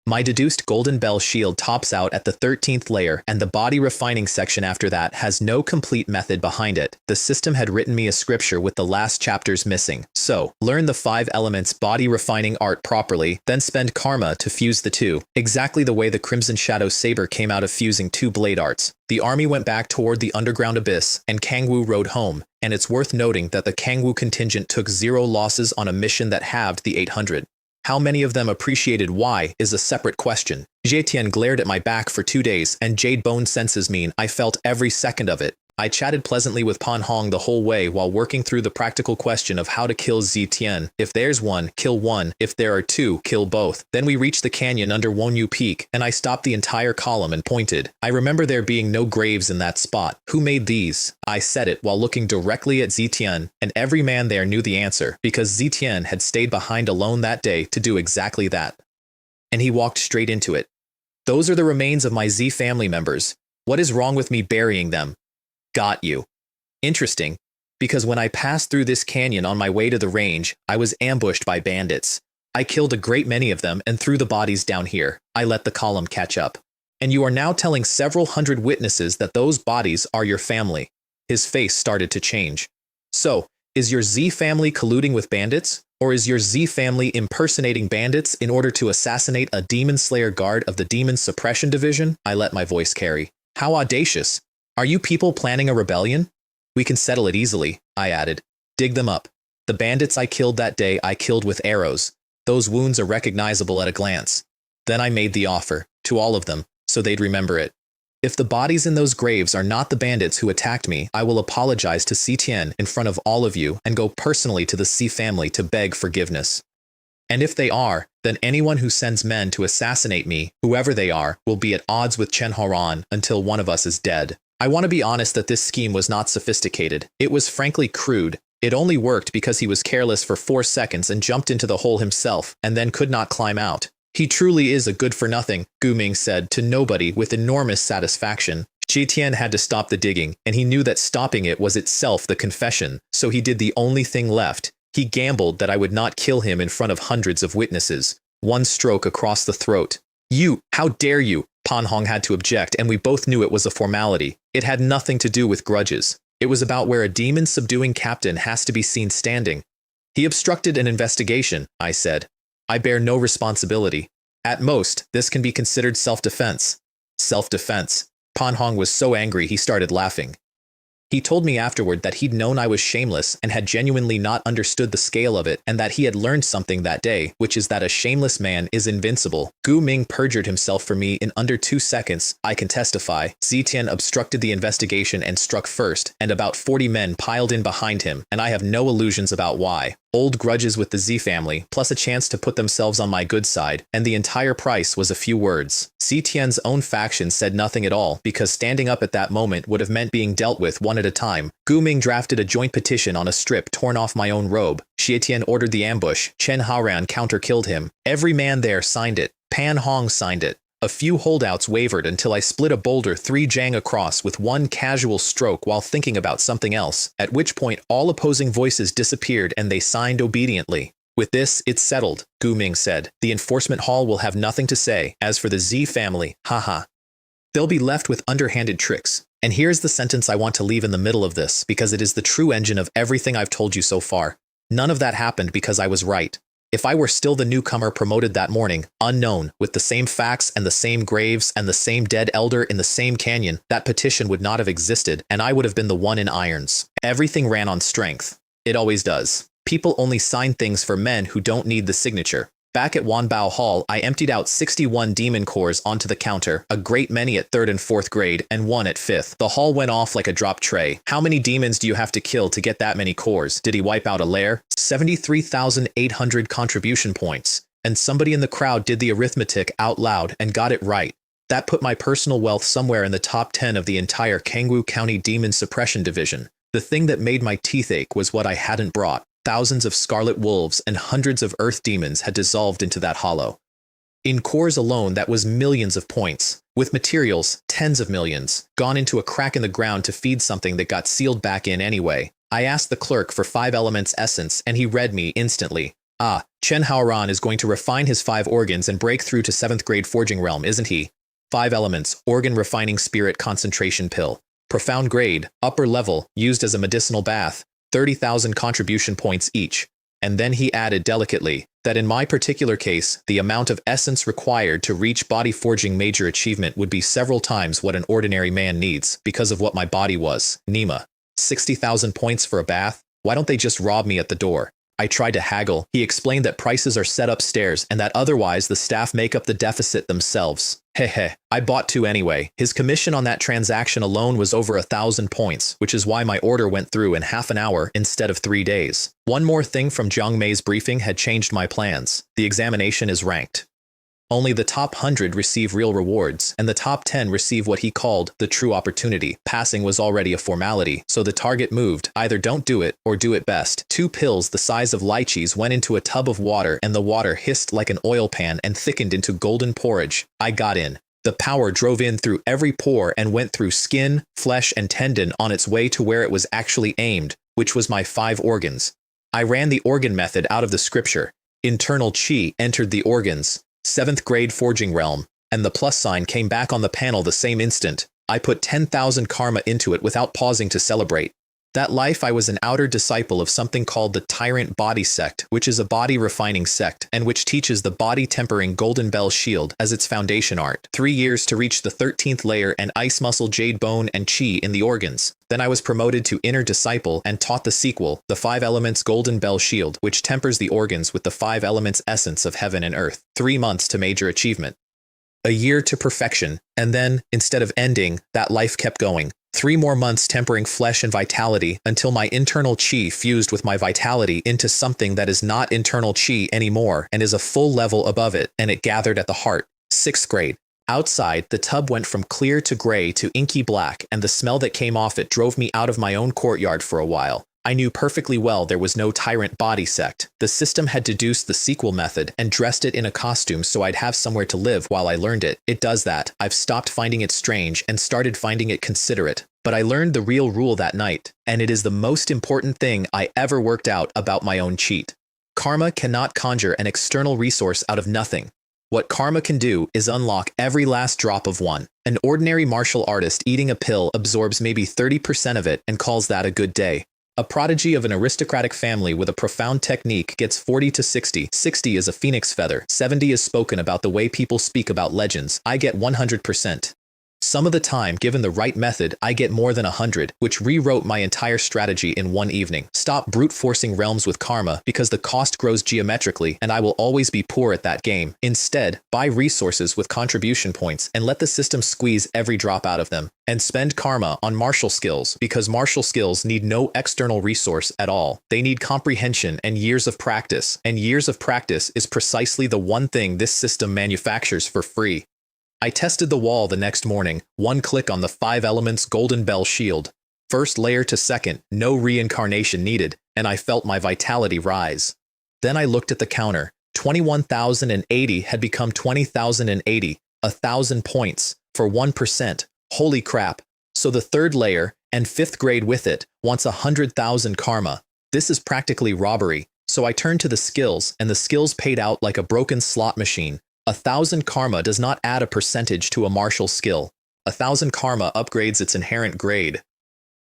My deduced Golden Bell Shield tops out at the 13th layer, and the body refining section after that has no complete method behind it. The system had written me a scripture with the last chapters missing. So, learn the 5 elements body refining art properly, then spend karma to fuse the 2. Exactly the way the Crimson Shadow Saber came out of fusing 2 blade arts. The army went back toward the underground abyss, and Kangwu rode home. And it's worth noting that the Kangwu contingent took 0 losses on a mission that halved the 800. How many of them appreciated why is a separate question. Zetian glared at my back for 2 days, and Jade Bone senses mean I felt every second of it. I chatted pleasantly with Pan Hong the whole way while working through the practical question of how to kill Zetian. If there's one, kill one. If there are 2, kill both. Then we reached the canyon under Wonyu Peak, and I stopped the entire column and pointed. I remember there being no graves in that spot. Who made these? I said it while looking directly at Zetian, and every man there knew the answer, because Zetian had stayed behind alone that day to do exactly that. And he walked straight into it. Those are the remains of my Z family members. What is wrong with me burying them? Got you. Interesting, because when I passed through this canyon on my way to the range, I was ambushed by bandits. I killed a great many of them and threw the bodies down here. I let the column catch up. And you are now telling several hundred witnesses that those bodies are your family. His face started to change. So, is your Z family colluding with bandits? Or is your Z family impersonating bandits in order to assassinate a demon slayer guard of the Demon Suppression Division? I let my voice carry. How audacious. Are you people planning a rebellion? We can settle it easily, I added. Dig them up. The bandits I killed that day I killed with arrows. Those wounds are recognizable at a glance. Then I made the offer, to all of them, so they'd remember it. If the bodies in those graves are not the bandits who attacked me, I will apologize to C Tian in front of all of you and go personally to the C family to beg forgiveness. And if they are, then then anyone who sends men to assassinate me, whoever they are, will be at odds with Chen Haoran until one of us is dead. I want to be honest that this scheme was not sophisticated. It was frankly crude. It only worked because he was careless for 4 seconds and jumped into the hole himself, and then could not climb out. He truly is a good-for-nothing, Gu Ming said to nobody with enormous satisfaction. Xie Tian had to stop the digging, and he knew that stopping it was itself the confession, so he did the only thing left. He gambled that I would not kill him in front of hundreds of witnesses. One stroke across the throat. You, how dare you? Pan Hong had to object, and we both knew it was a formality. It had nothing to do with grudges. It was about where a demon-subduing captain has to be seen standing. He obstructed an investigation, I said. I bear no responsibility. At most, this can be considered self-defense. Self-defense. Pan Hong was so angry he started laughing. He told me afterward that he'd known I was shameless and had genuinely not understood the scale of it, and that he had learned something that day, which is that a shameless man is invincible. Gu Ming perjured himself for me in under 2 seconds, I can testify. Zetian obstructed the investigation and struck first, and about 40 men piled in behind him, and I have no illusions about why. Old grudges with the Z family, plus a chance to put themselves on my good side, and the entire price was a few words. Zetian's own faction said nothing at all, because standing up at that moment would have meant being dealt with one at a time. Gu Ming drafted a joint petition on a strip torn off my own robe. Xie Tian ordered the ambush. Chen Haoran counter-killed him. Every man there signed it. Pan Hong signed it. A few holdouts wavered until I split a boulder 3 jang across with one casual stroke while thinking about something else, at which point all opposing voices disappeared and they signed obediently. With this, it's settled, Gu Ming said. The enforcement hall will have nothing to say. As for the Z family, haha. They'll be left with underhanded tricks. And here's the sentence I want to leave in the middle of this, because it is the true engine of everything I've told you so far. None of that happened because I was right. If I were still the newcomer promoted that morning, unknown, with the same facts and the same graves and the same dead elder in the same canyon, that petition would not have existed, and I would have been the one in irons. Everything ran on strength. It always does. People only sign things for men who don't need the signature. Back at Wanbao Hall, I emptied out 61 demon cores onto the counter, a great many at 3rd and 4th grade, and 1 at 5th. The hall went off like a drop tray. How many demons do you have to kill to get that many cores? Did he wipe out a lair? 73,800 contribution points. And somebody in the crowd did the arithmetic out loud and got it right. That put my personal wealth somewhere in the top 10 of the entire Kangwoo County Demon Suppression Division. The thing that made my teeth ache was what I hadn't brought. Thousands of scarlet wolves and hundreds of earth demons had dissolved into that hollow. In cores alone, that was millions of points. With materials, tens of millions, gone into a crack in the ground to feed something that got sealed back in anyway. I asked the clerk for 5 elements essence, and he read me instantly. Ah, Chen Haoran is going to refine his 5 organs and break through to 7th grade forging realm, isn't he? 5 elements, organ refining spirit concentration pill. Profound grade, upper level, used as a medicinal bath. 30,000 contribution points each. And then he added delicately that in my particular case, the amount of essence required to reach body forging major achievement would be several times what an ordinary man needs because of what my body was. Nima. 60,000 points for a bath? Why don't they just rob me at the door? I tried to haggle. He explained that prices are set upstairs and that otherwise the staff make up the deficit themselves. Heh. I bought 2 anyway. His commission on that transaction alone was over 1,000 points, which is why my order went through in half an hour instead of 3 days. One more thing from Jiang Mei's briefing had changed my plans. The examination is ranked. Only the top 100 receive real rewards, and the top 10 receive what he called the true opportunity. Passing was already a formality, so the target moved. Either don't do it, or do it best. 2 pills the size of lychees went into a tub of water, and the water hissed like an oil pan and thickened into golden porridge. I got in. The power drove in through every pore and went through skin, flesh, and tendon on its way to where it was actually aimed, which was my 5 organs. I ran the organ method out of the scripture. Internal chi entered the organs. 7th grade forging realm, and the plus sign came back on the panel the same instant. I put 10,000 karma into it without pausing to celebrate. That life I was an outer disciple of something called the Tyrant Body Sect, which is a body-refining sect, and which teaches the body-tempering Golden Bell Shield as its foundation art. 3 years to reach the 13th layer and ice muscle jade bone and chi in the organs. Then I was promoted to Inner Disciple and taught the sequel, the 5 Elements Golden Bell Shield, which tempers the organs with the 5 Elements essence of heaven and earth. 3 months to major achievement. A year to perfection, and then, instead of ending, that life kept going. 3 more months tempering flesh and vitality until my internal chi fused with my vitality into something that is not internal chi anymore and is a full level above it, and it gathered at the heart. 6th grade. Outside, the tub went from clear to gray to inky black, and the smell that came off it drove me out of my own courtyard for a while. I knew perfectly well there was no tyrant body sect. The system had deduced the sequel method and dressed it in a costume so I'd have somewhere to live while I learned it. It does that. I've stopped finding it strange and started finding it considerate. But I learned the real rule that night, and it is the most important thing I ever worked out about my own cheat. Karma cannot conjure an external resource out of nothing. What karma can do is unlock every last drop of one. An ordinary martial artist eating a pill absorbs maybe 30% of it and calls that a good day. A prodigy of an aristocratic family with a profound technique gets 40 to 60. 60 is a phoenix feather. 70 is spoken about the way people speak about legends. I get 100%. Some of the time, given the right method, I get more than 100, which rewrote my entire strategy in one evening. Stop brute forcing realms with karma because the cost grows geometrically and I will always be poor at that game. Instead, buy resources with contribution points and let the system squeeze every drop out of them. And spend karma on martial skills because martial skills need no external resource at all. They need comprehension and years of practice, and years of practice is precisely the one thing this system manufactures for free. I tested the wall the next morning, one click on the 5 elements golden bell shield. First layer to second, no reincarnation needed, and I felt my vitality rise. Then I looked at the counter. 21,080 had become 20,080, 1,000 points, for 1%. Holy crap. So the 3rd layer, and 5th grade with it, wants 100,000 karma. This is practically robbery. So I turned to the skills, and the skills paid out like a broken slot machine. 1,000 karma does not add a percentage to a martial skill. 1,000 karma upgrades its inherent grade.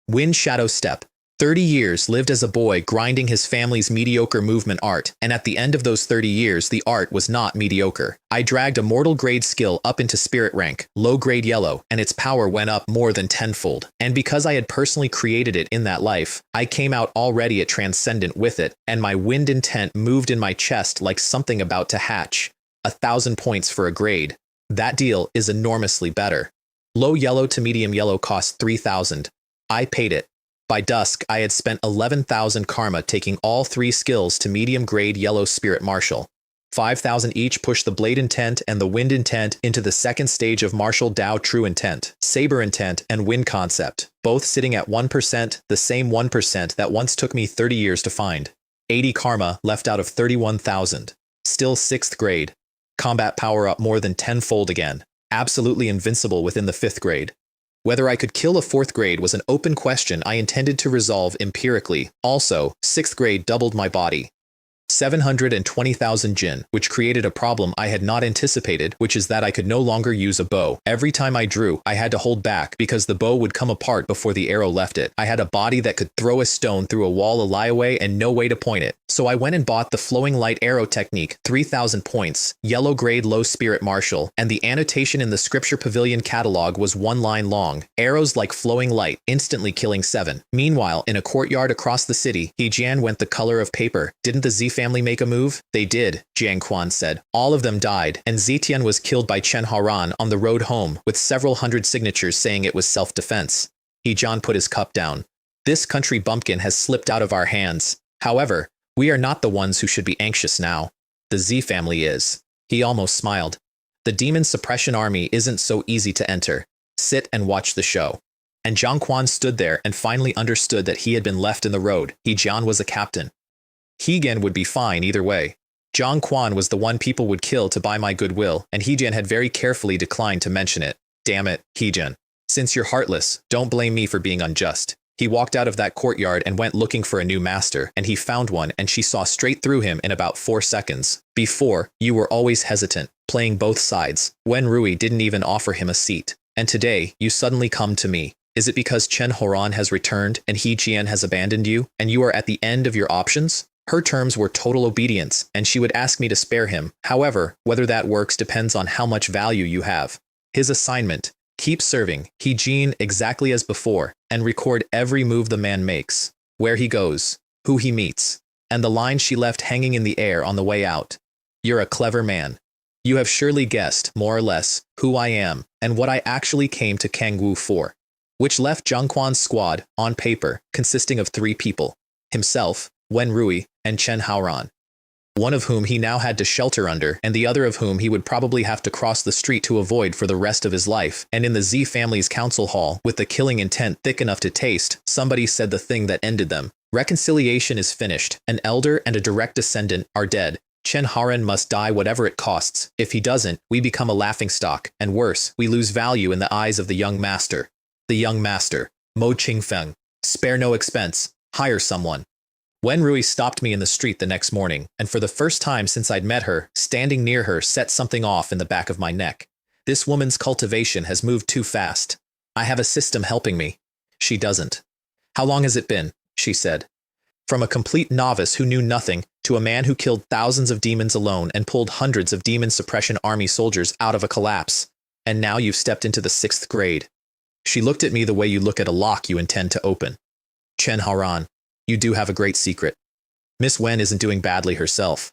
Wind Shadow Step. 30 years lived as a boy grinding his family's mediocre movement art, and at the end of those 30 years the art was not mediocre. I dragged a mortal grade skill up into spirit rank, low grade yellow, and its power went up more than tenfold. And because I had personally created it in that life, I came out already at transcendent with it, and my wind intent moved in my chest like something about to hatch. 1,000 points for a grade. That deal is enormously better. Low yellow to medium yellow cost 3,000. I paid it. By dusk, I had spent 11,000 karma taking all 3 skills to medium grade yellow spirit martial. 5,000 each pushed the blade intent and the wind intent into the 2nd stage of martial Dao true intent, saber intent, and wind concept, both sitting at 1%, the same 1% that once took me 30 years to find. 80 karma left out of 31,000. Still 6th grade. Combat power up more than tenfold again. Absolutely invincible within the 5th grade. Whether I could kill a 4th grade was an open question I intended to resolve empirically. Also, 6th grade doubled my body. 720,000 jin, which created a problem I had not anticipated, which is that I could no longer use a bow. Every time I drew, I had to hold back because the bow would come apart before the arrow left it. I had a body that could throw a stone through a wall a lie away and no way to point it. So I went and bought the flowing light arrow technique, 3,000 points, yellow grade low spirit martial, and the annotation in the scripture pavilion catalog was 1 line long. Arrows like flowing light, instantly killing 7. Meanwhile, in a courtyard across the city, Hejian went the color of paper. Didn't the Z family make a move? They did, Jiang Quan said. All of them died, and Zetian was killed by Chen Haran on the road home, with several hundred signatures saying it was self-defense. Hejian put his cup down. This country bumpkin has slipped out of our hands. However, we are not the ones who should be anxious now. The Z family is. He almost smiled. The demon suppression army isn't so easy to enter. Sit and watch the show. And Jiang Quan stood there and finally understood that he had been left in the road. Hejian was a captain. Hegan would be fine either way. Jiang Quan was the one people would kill to buy my goodwill, and Hejian had very carefully declined to mention it. Damn it, Hejian. Since you're heartless, don't blame me for being unjust. He walked out of that courtyard and went looking for a new master, and he found one, and she saw straight through him in about 4 seconds. Before, you were always hesitant, playing both sides. Wen Rui didn't even offer him a seat. And today, you suddenly come to me. Is it because Chen Horan has returned and He Jian has abandoned you, and you are at the end of your options? Her terms were total obedience, and she would ask me to spare him. However, whether that works depends on how much value you have. His assignment: keep serving Hejian exactly as before, and record every move the man makes, where he goes, who he meets, and the line she left hanging in the air on the way out. You're a clever man. You have surely guessed, more or less, who I am, and what I actually came to Kangwu for. which left Zhang Quan's squad, on paper, consisting of 3 people: himself, Wen Rui, and Chen Haoran. One of whom he now had to shelter under, and the other of whom he would probably have to cross the street to avoid for the rest of his life. And in the Z family's council hall, with the killing intent thick enough to taste, somebody said the thing that ended them. Reconciliation is finished. An elder and a direct descendant are dead. Chen Haoran must die whatever it costs. If he doesn't, we become a laughingstock, and worse, we lose value in the eyes of the young master. The young master, Mo Qingfeng. Spare no expense. Hire someone. Wen Rui stopped me in the street the next morning, and for the first time since I'd met her, standing near her set something off in the back of my neck. This woman's cultivation has moved too fast. I have a system helping me. She doesn't. How long has it been? She said. From a complete novice who knew nothing, to a man who killed thousands of demons alone and pulled hundreds of demon suppression army soldiers out of a collapse. And now you've stepped into the 6th grade. She looked at me the way you look at a lock you intend to open. Chen Haoran, you do have a great secret. Miss Wen isn't doing badly herself.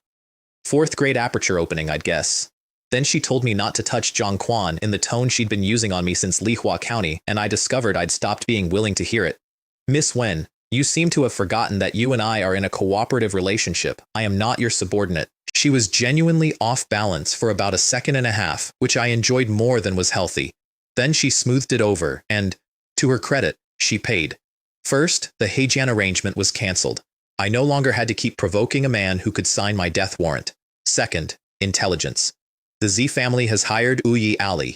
4th grade aperture opening, I'd guess. Then she told me not to touch Zhang Quan in the tone she'd been using on me since Lihua County, and I discovered I'd stopped being willing to hear it. Miss Wen, you seem to have forgotten that you and I are in a cooperative relationship. I am not your subordinate. She was genuinely off balance for about a second and a half, which I enjoyed more than was healthy. Then she smoothed it over, and, to her credit, she paid. First, the Heijian arrangement was cancelled. I no longer had to keep provoking a man who could sign my death warrant. Second, intelligence. The Z family has hired Uyi Ali.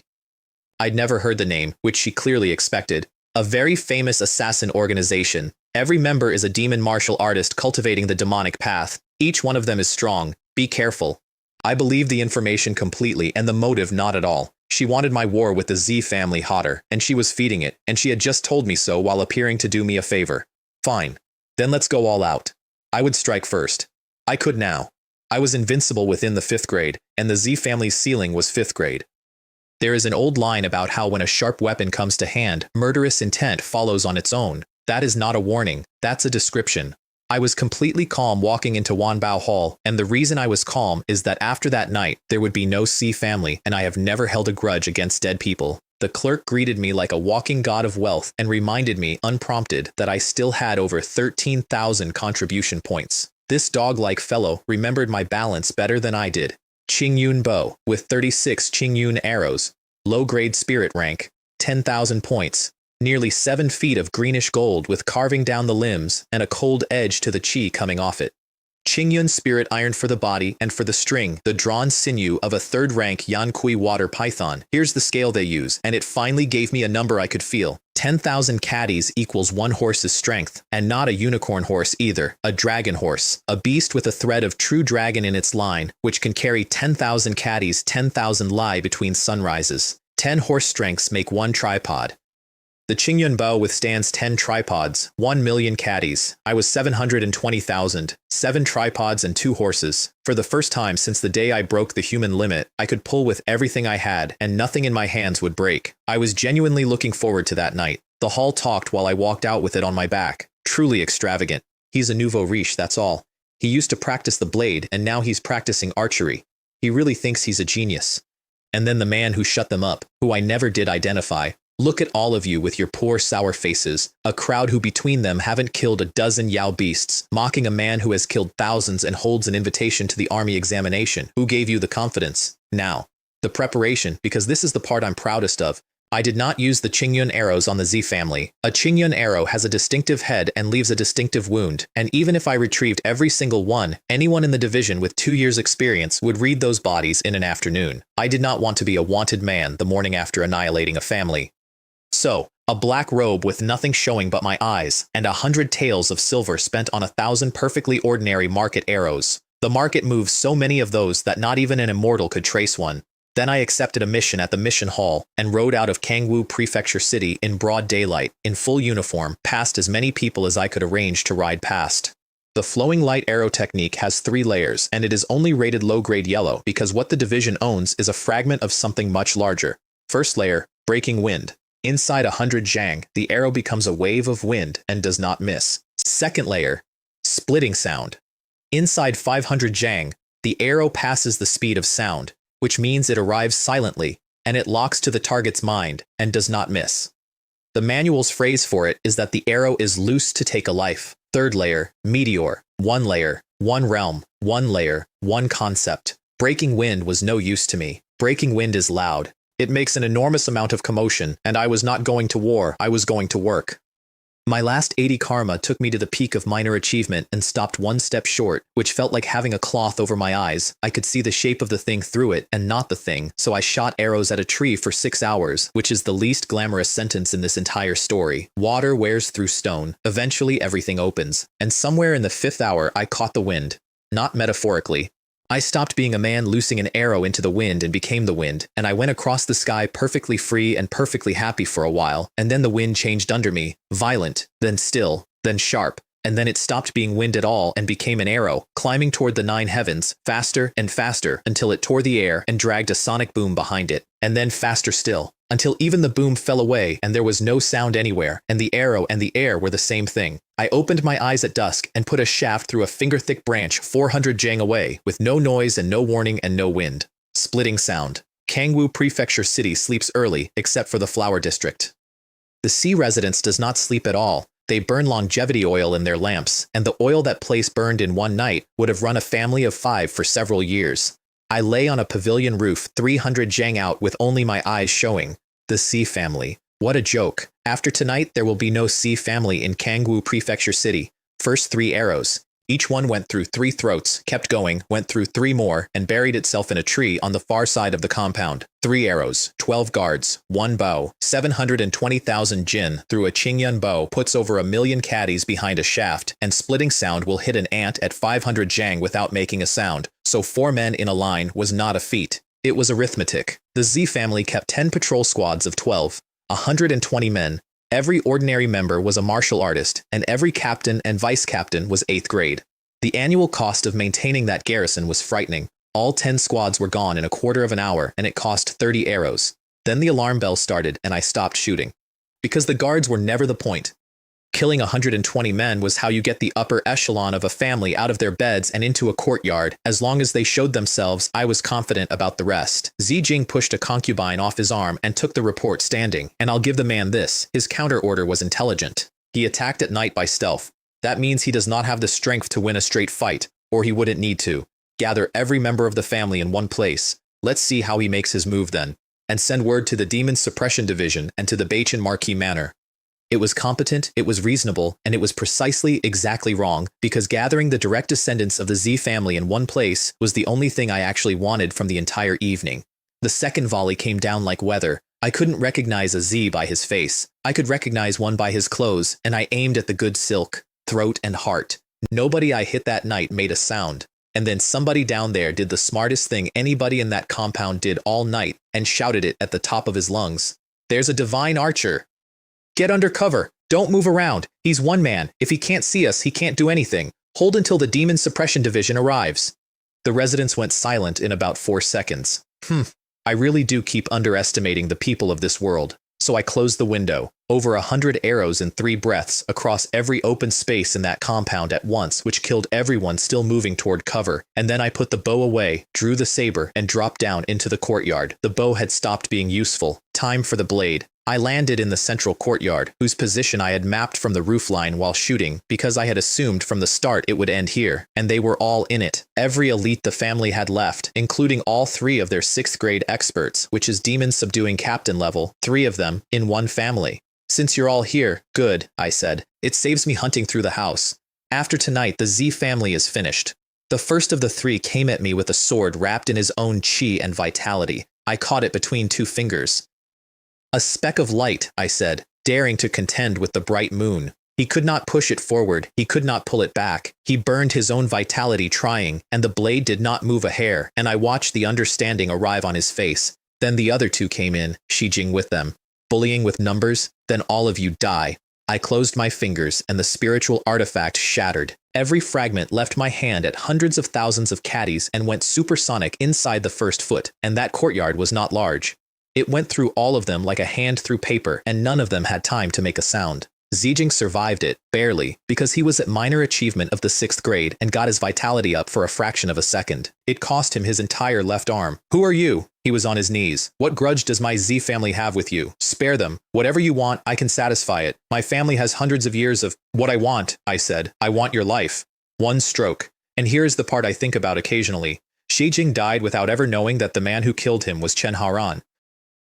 I'd never heard the name, which she clearly expected. A very famous assassin organization. Every member is a demon martial artist cultivating the demonic path. Each one of them is strong. Be careful. I believed the information completely and the motive not at all. She wanted my war with the Z family hotter, and she was feeding it, and she had just told me so while appearing to do me a favor. Fine. Then let's go all out. I would strike first. I could now. I was invincible within the 5th grade, and the Z family's ceiling was 5th grade. There is an old line about how when a sharp weapon comes to hand, murderous intent follows on its own. That is not a warning, that's a description. I was completely calm walking into Wanbao Hall, and the reason I was calm is that after that night, there would be no C family, and I have never held a grudge against dead people. The clerk greeted me like a walking god of wealth and reminded me, unprompted, that I still had over 13,000 contribution points. This dog-like fellow remembered my balance better than I did. Qingyun bow, with 36 Qingyun arrows, low-grade spirit rank, 10,000 points. Nearly 7 feet of greenish gold with carving down the limbs and a cold edge to the chi coming off it. Qingyun spirit iron for the body and for the string, the drawn sinew of a 3rd rank Yankui water python. Here's the scale they use, and it finally gave me a number I could feel. 10,000 caddies equals 1 horse's strength, and not a unicorn horse either, a dragon horse, a beast with a thread of true dragon in its line, which can carry 10,000 caddies 10,000 lie between sunrises. 10 horse strengths make 1 tripod. The Qingyun bow withstands 10 tripods, 1 million caddies. I was 720,000, 7 tripods and 2 horses. For the first time since the day I broke the human limit, I could pull with everything I had, and nothing in my hands would break. I was genuinely looking forward to that night. The hall talked while I walked out with it on my back. Truly extravagant. He's a nouveau riche, that's all. He used to practice the blade, and now he's practicing archery. He really thinks he's a genius. And then the man who shut them up, who I never did identify. Look at all of you with your poor sour faces, a crowd who between them haven't killed a dozen Yao beasts, mocking a man who has killed thousands and holds an invitation to the army examination. Who gave you the confidence? Now, the preparation, because this is the part I'm proudest of. I did not use the Qingyun arrows on the Z family. A Qingyun arrow has a distinctive head and leaves a distinctive wound, and even if I retrieved every single one, anyone in the division with 2 years' experience would read those bodies in an afternoon. I did not want to be a wanted man the morning after annihilating a family. So, a black robe with nothing showing but my eyes, and 100 taels of silver spent on 1,000 perfectly ordinary market arrows. The market moves so many of those that not even an immortal could trace one. Then I accepted a mission at the mission hall, and rode out of Kangwu Prefecture City in broad daylight, in full uniform, past as many people as I could arrange to ride past. The flowing light arrow technique has 3 layers, and it is only rated low-grade yellow because what the division owns is a fragment of something much larger. First layer, breaking wind. Inside 100 zhang, the arrow becomes a wave of wind and does not miss. Second layer, splitting sound. Inside 500 zhang, the arrow passes the speed of sound, which means it arrives silently, and it locks to the target's mind and does not miss. The manual's phrase for it is that the arrow is loose to take a life. Third layer, meteor. One layer, one realm, one layer, one concept. Breaking wind was no use to me. Breaking wind is loud. It makes an enormous amount of commotion, and I was not going to war, I was going to work. My last 80 karma took me to the peak of minor achievement and stopped one step short, which felt like having a cloth over my eyes. I could see the shape of the thing through it and not the thing, so I shot arrows at a tree for 6 hours, which is the least glamorous sentence in this entire story. Water wears through stone. Eventually everything opens, and somewhere in the 5th hour I caught the wind. Not metaphorically. I stopped being a man loosing an arrow into the wind and became the wind, and I went across the sky perfectly free and perfectly happy for a while, and then the wind changed under me, violent, then still, then sharp, and then it stopped being wind at all and became an arrow, climbing toward the 9 heavens, faster and faster, until it tore the air and dragged a sonic boom behind it, and then faster still, until even the boom fell away and there was no sound anywhere, and the arrow and the air were the same thing. I opened my eyes at dusk and put a shaft through a finger-thick branch 400 jang away, with no noise and no warning and no wind. Splitting sound. Kangwoo Prefecture City sleeps early, except for the flower district. The sea residents does not sleep at all. They burn longevity oil in their lamps, and the oil that place burned in one night would have run a family of 5 for several years. I lay on a pavilion roof 300 jang out with only my eyes showing. The sea family. What a joke. After tonight, there will be no sea family in Kangwoo Prefecture City. First 3 arrows. Each one went through 3 throats, kept going, went through 3 more, and buried itself in a tree on the far side of the compound. 3 arrows, 12 guards, 1 bow, 720,000 jin through a Qingyun bow puts over 1,000,000 caddies behind a shaft, and splitting sound will hit an ant at 500 jang without making a sound, so 4 men in a line was not a feat. It was arithmetic. The Z family kept 10 patrol squads of 12, 120 men. Every ordinary member was a martial artist, and every captain and vice-captain was 8th grade. The annual cost of maintaining that garrison was frightening. All 10 squads were gone in a quarter of an hour, and it cost 30 arrows. Then the alarm bell started, and I stopped shooting. Because the guards were never the point. Killing 120 men was how you get the upper echelon of a family out of their beds and into a courtyard. As long as they showed themselves, I was confident about the rest. Zijing pushed a concubine off his arm and took the report standing, and I'll give the man this, his counter-order was intelligent. He attacked at night by stealth. That means he does not have the strength to win a straight fight, or he wouldn't need to. Gather every member of the family in one place. Let's see how he makes his move then. And send word to the Demon Suppression Division and to the Bachin Marquis Manor. It was competent, it was reasonable, and it was precisely exactly wrong, because gathering the direct descendants of the Z family in one place was the only thing I actually wanted from the entire evening. The second volley came down like weather. I couldn't recognize a Z by his face. I could recognize one by his clothes, and I aimed at the good silk, throat, and heart. Nobody I hit that night made a sound. And then somebody down there did the smartest thing anybody in that compound did all night, and shouted it at the top of his lungs. There's a divine archer. Get under cover. Don't move around. He's one man. If he can't see us, he can't do anything. Hold until the Demon Suppression Division arrives. The residents went silent in about 4 seconds. I really do keep underestimating the people of this world. So I closed the window. Over 100 arrows in 3 breaths across every open space in that compound at once, which killed everyone still moving toward cover. And then I put the bow away, drew the saber, and dropped down into the courtyard. The bow had stopped being useful. Time for the blade. I landed in the central courtyard, whose position I had mapped from the roofline while shooting, because I had assumed from the start it would end here, and they were all in it. Every elite the family had left, including all 3 of their 6th grade experts, which is demon subduing captain level, 3 of them, in one family. Since you're all here, good, I said. It saves me hunting through the house. After tonight, the Z family is finished. The first of the 3 came at me with a sword wrapped in his own chi and vitality. I caught it between 2 fingers. A speck of light, I said, daring to contend with the bright moon. He could not push it forward, he could not pull it back. He burned his own vitality trying, and the blade did not move a hair, and I watched the understanding arrive on his face. Then the other 2 came in, Shijing with them. Bullying with numbers? Then all of you die. I closed my fingers, and the spiritual artifact shattered. Every fragment left my hand at hundreds of thousands of caddies and went supersonic inside the first foot, and that courtyard was not large. It went through all of them like a hand through paper, and none of them had time to make a sound. Zijing survived it, barely, because he was at minor achievement of the 6th grade and got his vitality up for a fraction of a second. It cost him his entire left arm. Who are you? He was on his knees. What grudge does my Z family have with you? Spare them. Whatever you want, I can satisfy it. My family has hundreds of years of what I want, I said. I want your life. One stroke. And here is the part I think about occasionally. Zijing died without ever knowing that the man who killed him was Chen Haran.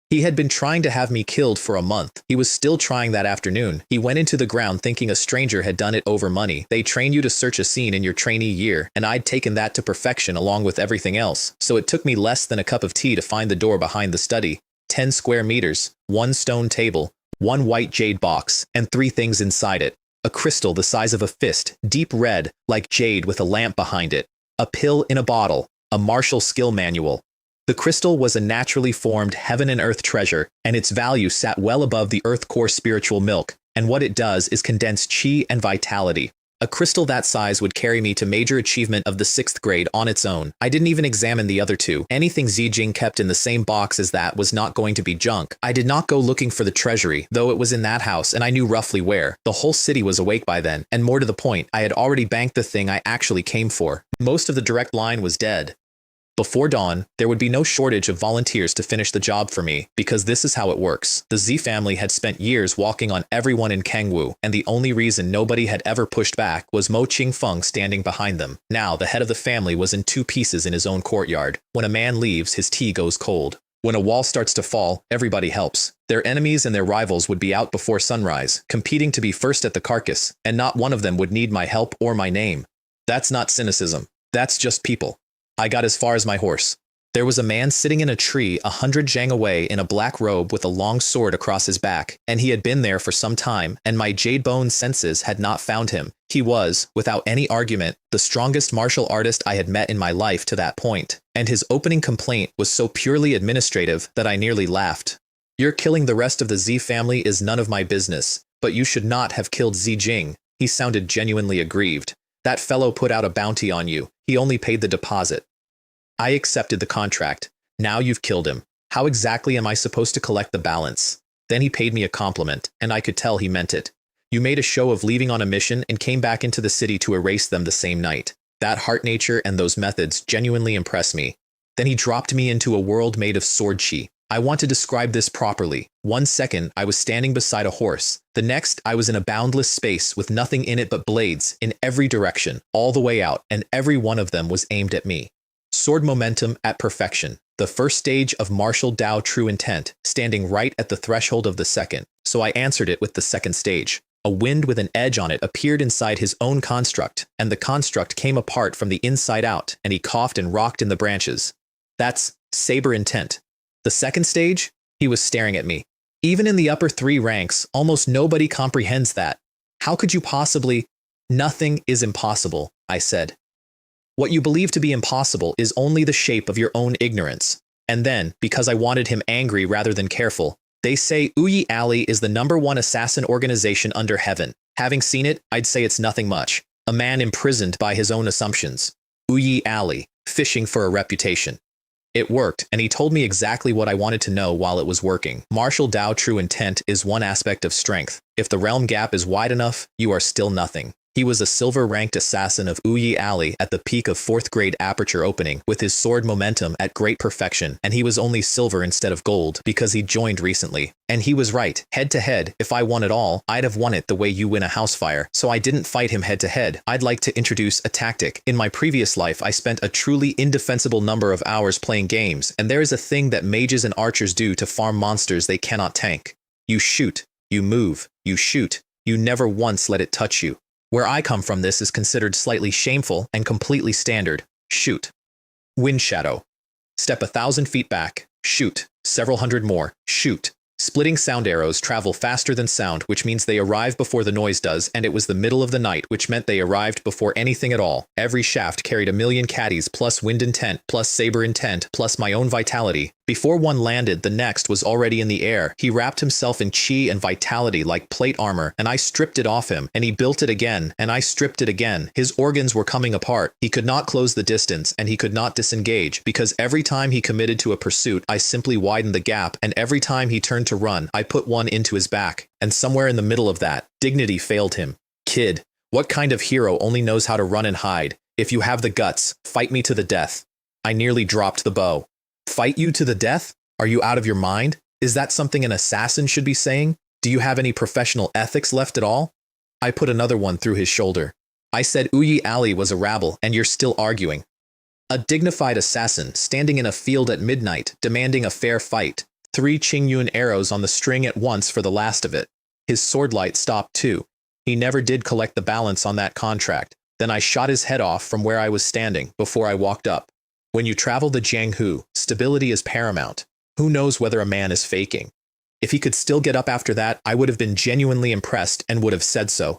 He had been trying to have me killed for a month. He was still trying that afternoon. He went into the ground thinking a stranger had done it over money. They train you to search a scene in your trainee year, and I'd taken that to perfection along with everything else. So it took me less than a cup of tea to find the door behind the study. 10 square meters, 1 stone table, 1 white jade box, and 3 things inside it. A crystal the size of a fist, deep red, like jade with a lamp behind it. A pill in a bottle, a martial skill manual. The crystal was a naturally formed heaven and earth treasure, and its value sat well above the earth core spiritual milk, and what it does is condense chi and vitality. A crystal that size would carry me to major achievement of the 6th grade on its own. I didn't even examine the other 2. Anything Zijing kept in the same box as that was not going to be junk. I did not go looking for the treasury, though it was in that house and I knew roughly where. The whole city was awake by then, and more to the point, I had already banked the thing I actually came for. Most of the direct line was dead. Before dawn, there would be no shortage of volunteers to finish the job for me, because this is how it works. The Z family had spent years walking on everyone in Kangwu, and the only reason nobody had ever pushed back was Mo Qingfeng standing behind them. Now, the head of the family was in 2 pieces in his own courtyard. When a man leaves, his tea goes cold. When a wall starts to fall, everybody helps. Their enemies and their rivals would be out before sunrise, competing to be first at the carcass, and not one of them would need my help or my name. That's not cynicism. That's just people. I got as far as my horse. There was a man sitting in a tree 100 jang away in a black robe with a long sword across his back, and he had been there for some time, and my jade-bone senses had not found him. He was, without any argument, the strongest martial artist I had met in my life to that point, and his opening complaint was so purely administrative that I nearly laughed. Your killing the rest of the Z family is none of my business, but you should not have killed Zijing. He sounded genuinely aggrieved. That fellow put out a bounty on you. He only paid the deposit. I accepted the contract. Now you've killed him. How exactly am I supposed to collect the balance? Then he paid me a compliment, and I could tell he meant it. You made a show of leaving on a mission and came back into the city to erase them the same night. That heart nature and those methods genuinely impress me. Then he dropped me into a world made of sword chi. I want to describe this properly. 1 second, I was standing beside a horse. The next, I was in a boundless space with nothing in it but blades in every direction, all the way out, and every one of them was aimed at me. Sword momentum at perfection. The first stage of martial Tao true intent, standing right at the threshold of the second. So I answered it with the second stage. A wind with an edge on it appeared inside his own construct, and the construct came apart from the inside out, and he coughed and rocked in the branches. That's saber intent. The second stage? He was staring at me. Even in the upper 3 ranks, almost nobody comprehends that. How could you possibly? Nothing is impossible, I said. What you believe to be impossible is only the shape of your own ignorance. And then, because I wanted him angry rather than careful, they say Uyi Alley is the #1 assassin organization under heaven. Having seen it, I'd say it's nothing much. A man imprisoned by his own assumptions. Uyi Alley, fishing for a reputation. It worked, and he told me exactly what I wanted to know while it was working. Martial Tao true intent is one aspect of strength. If the realm gap is wide enough, you are still nothing. He was a silver-ranked assassin of Uyi Alley at the peak of 4th grade aperture opening, with his sword momentum at great perfection, and he was only silver instead of gold, because he joined recently. And he was right. Head-to-head, if I won it all, I'd have won it the way you win a house fire. So I didn't fight him head-to-head. I'd like to introduce a tactic. In my previous life, I spent a truly indefensible number of hours playing games, and there is a thing that mages and archers do to farm monsters they cannot tank. You shoot. You move. You shoot. You never once let it touch you. Where I come from, this is considered slightly shameful and completely standard. Shoot. Wind shadow. Step 1,000 feet back. Shoot. Several hundred more. Shoot. Splitting sound arrows travel faster than sound, which means they arrive before the noise does, and it was the middle of the night, which meant they arrived before anything at all. Every shaft carried 1,000,000 caddies, plus wind intent, plus saber intent, plus my own vitality. Before one landed, the next was already in the air. He wrapped himself in chi and vitality like plate armor, and I stripped it off him, and he built it again, and I stripped it again. His organs were coming apart. He could not close the distance, and he could not disengage, because every time he committed to a pursuit, I simply widened the gap, and every time he turned to run, I put one into his back. And somewhere in the middle of that, dignity failed him. Kid, what kind of hero only knows how to run and hide? If you have the guts, fight me to the death. I nearly dropped the bow. Fight you to the death? Are you out of your mind? Is that something an assassin should be saying? Do you have any professional ethics left at all? I put another one through his shoulder. I said Uyi Ali was a rabble, and you're still arguing. A dignified assassin standing in a field at midnight, demanding a fair fight. 3 Qingyun arrows on the string at once for the last of it. His swordlight stopped too. He never did collect the balance on that contract. Then I shot his head off from where I was standing before I walked up. When you travel the Jianghu, stability is paramount. Who knows whether a man is faking? If he could still get up after that, I would have been genuinely impressed and would have said so.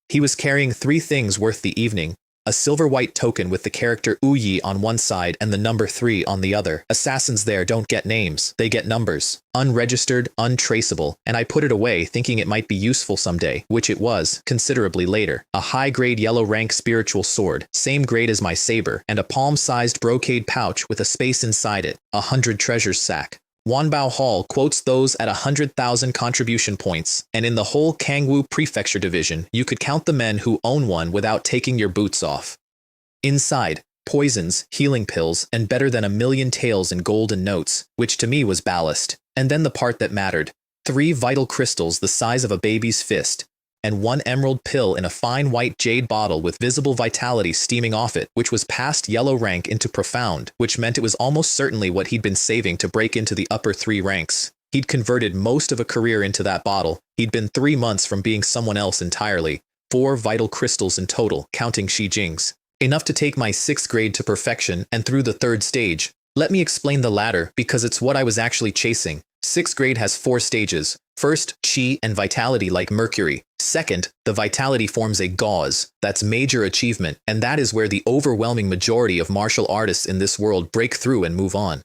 He was carrying 3 things worth the evening. A silver-white token with the character Uyi on one side and the number 3 on the other. Assassins there don't get names, they get numbers. Unregistered, untraceable, and I put it away thinking it might be useful someday, which it was, considerably later. A high-grade yellow rank spiritual sword, same grade as my saber, and a palm-sized brocade pouch with a space inside it, 100 treasures sack. Wanbao Hall quotes those at 100,000 contribution points, and in the whole Kangwu Prefecture Division, you could count the men who own one without taking your boots off. Inside, poisons, healing pills, and better than 1,000,000 taels in gold and notes, which to me was ballast. And then the part that mattered. 3 vital crystals the size of a baby's fist, and 1 emerald pill in a fine white jade bottle with visible vitality steaming off it, which was past yellow rank into profound, which meant it was almost certainly what he'd been saving to break into the upper 3 ranks. He'd converted most of a career into that bottle. He'd been 3 months from being someone else entirely. 4 vital crystals in total, counting Shi Jing's. Enough to take my 6th grade to perfection and through the 3rd stage. Let me explain the latter, because it's what I was actually chasing. 6th grade has 4 stages. First, chi and vitality like mercury. Second, the vitality forms a gauze. That's major achievement, and that is where the overwhelming majority of martial artists in this world break through and move on.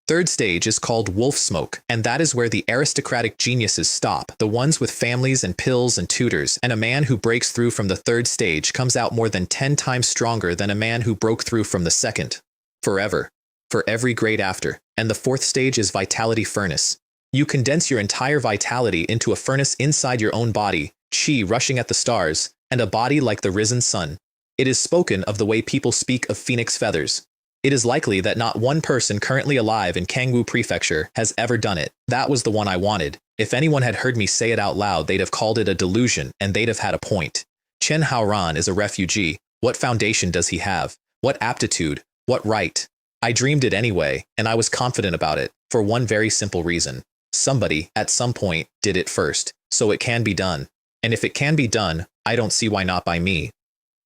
3rd stage is called wolf smoke, and that is where the aristocratic geniuses stop, the ones with families and pills and tutors, and a man who breaks through from the 3rd stage comes out more than 10 times stronger than a man who broke through from the 2nd. Forever. For every grade after. And the 4th stage is vitality furnace. You condense your entire vitality into a furnace inside your own body, chi rushing at the stars, and a body like the risen sun. It is spoken of the way people speak of phoenix feathers. It is likely that not one person currently alive in Kangwu Prefecture has ever done it. That was the one I wanted. If anyone had heard me say it out loud, they'd have called it a delusion, and they'd have had a point. Chen Haoran is a refugee. What foundation does he have? What aptitude? What right? I dreamed it anyway, and I was confident about it, for one very simple reason. Somebody, at some point, did it first, so it can be done. And if it can be done, I don't see why not by me.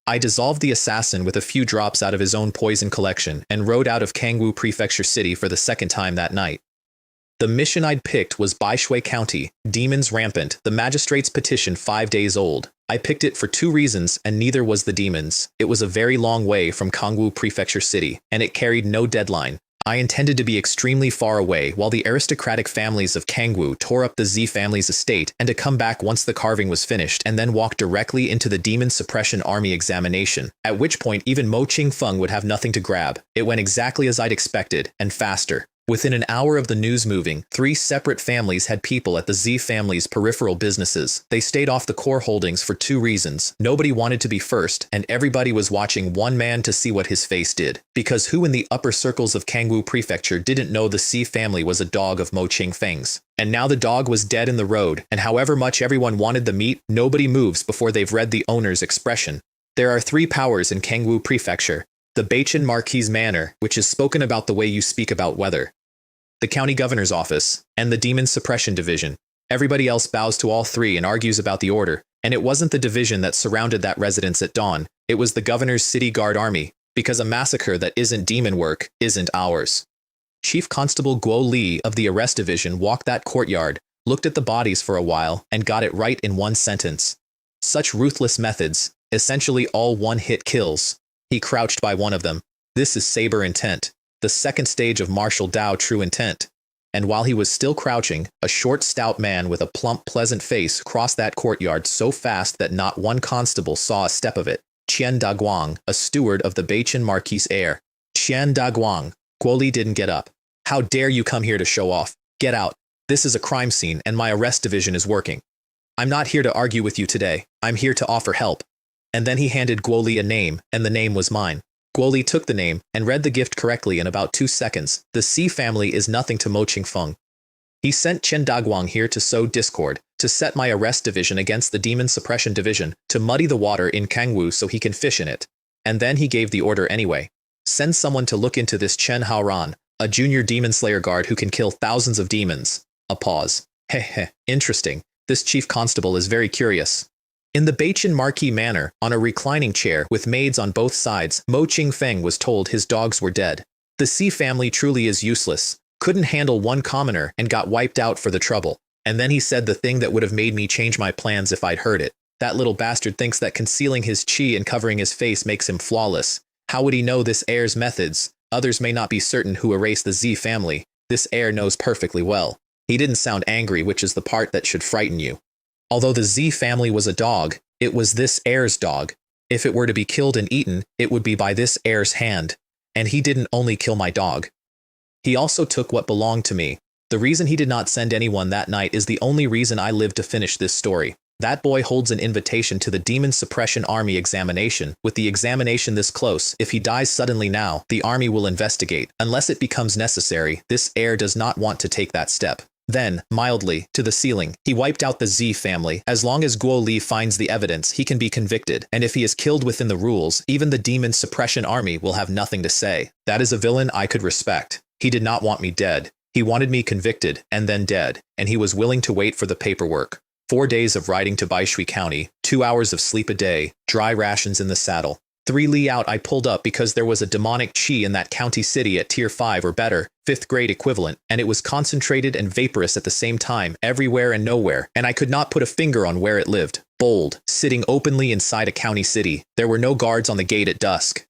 I dissolved the assassin with a few drops out of his own poison collection and rode out of Kangwu Prefecture City for the 2nd time that night. The mission I'd picked was Baishui County, demons rampant, the magistrate's petition 5 days old. I picked it for 2 reasons, and neither was the demons. It was a very long way from Kangwu Prefecture City, and it carried no deadline. I intended to be extremely far away while the aristocratic families of Kangwu tore up the Z family's estate, and to come back once the carving was finished and then walk directly into the Demon Suppression Army examination, at which point even Mo Qingfeng would have nothing to grab. It went exactly as I'd expected, and faster. Within an hour of the news moving, 3 separate families had people at the Z family's peripheral businesses. They stayed off the core holdings for 2 reasons. Nobody wanted to be first, and everybody was watching one man to see what his face did. Because who in the upper circles of Kangwu Prefecture didn't know the C family was a dog of Mo Qingfeng's? And now the dog was dead in the road, and however much everyone wanted the meat, nobody moves before they've read the owner's expression. There are 3 powers in Kangwu Prefecture. The Beichen Marquis Manor, which is spoken about the way you speak about weather. The county governor's office, and the Demon Suppression Division. Everybody else bows to all 3 and argues about the order, and it wasn't the division that surrounded that residence at dawn, it was the governor's city guard army, because a massacre that isn't demon work isn't ours. Chief Constable Guo Li of the Arrest Division walked that courtyard, looked at the bodies for a while, and got it right in one sentence. Such ruthless methods, essentially all one-hit kills. He crouched by one of them. This is saber intent. the second stage of martial Dao true intent. And while he was still crouching, a short, stout man with a plump, pleasant face crossed that courtyard so fast that not one constable saw a step of it. Qian Daguang, a steward of the Beichin Marquis heir. Qian Daguang. Guoli didn't get up. How dare you come here to show off? Get out. This is a crime scene and my arrest division is working. I'm not here to argue with you today. I'm here to offer help. And then he handed Guoli a name, and the name was mine. Guoli took the name and read the gift correctly in about 2 seconds. The Xi family is nothing to Mo Qingfeng. He sent Chen Daguang here to sow discord, to set my arrest division against the demon suppression division, to muddy the water in Kangwu so he can fish in it. And then he gave the order anyway. Send someone to look into this Chen Haoran, a junior demon slayer guard who can kill thousands of demons. A pause. Heh, interesting. This chief constable is very curious. In the Beichin Marquis manor, on a reclining chair with maids on both sides, Mo Qingfeng was told his dogs were dead. The Xi family truly is useless, couldn't handle one commoner and got wiped out for the trouble. And then he said the thing that would have made me change my plans if I'd heard it. That little bastard thinks that concealing his chi and covering his face makes him flawless. How would he know this heir's methods? Others may not be certain who erased the Xi family. This heir knows perfectly well. He didn't sound angry, which is the part that should frighten you. Although the Xi family was a dog, it was this heir's dog. If it were to be killed and eaten, it would be by this heir's hand. And he didn't only kill my dog. He also took what belonged to me. The reason he did not send anyone that night is the only reason I lived to finish this story. That boy holds an invitation to the Demon Suppression Army examination. With the examination this close, if he dies suddenly now, the army will investigate. Unless it becomes necessary, this heir does not want to take that step. Then, mildly, to the ceiling, he wiped out the Xi family. As long as Guo Li finds the evidence, he can be convicted, and if he is killed within the rules, even the Demon Suppression Army will have nothing to say. That is a villain I could respect. He did not want me dead. He wanted me convicted, and then dead, and he was willing to wait for the paperwork. 4 days of riding to Baishui County, 2 hours of sleep a day, dry rations in the saddle. 3 li out I pulled up because there was a demonic chi in that county city at tier 5 or better, 5th grade equivalent, and it was concentrated and vaporous at the same time, everywhere and nowhere, and I could not put a finger on where it lived. Bold, sitting openly inside a county city. There were no guards on the gate at dusk.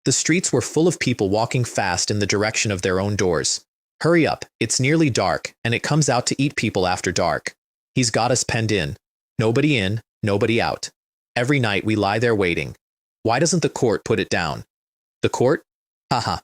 The streets were full of people walking fast in the direction of their own doors. Hurry up, it's nearly dark, and it comes out to eat people after dark. He's got us penned in. Nobody in, nobody out. Every night we lie there waiting. Why doesn't the court put it down? The court? Haha.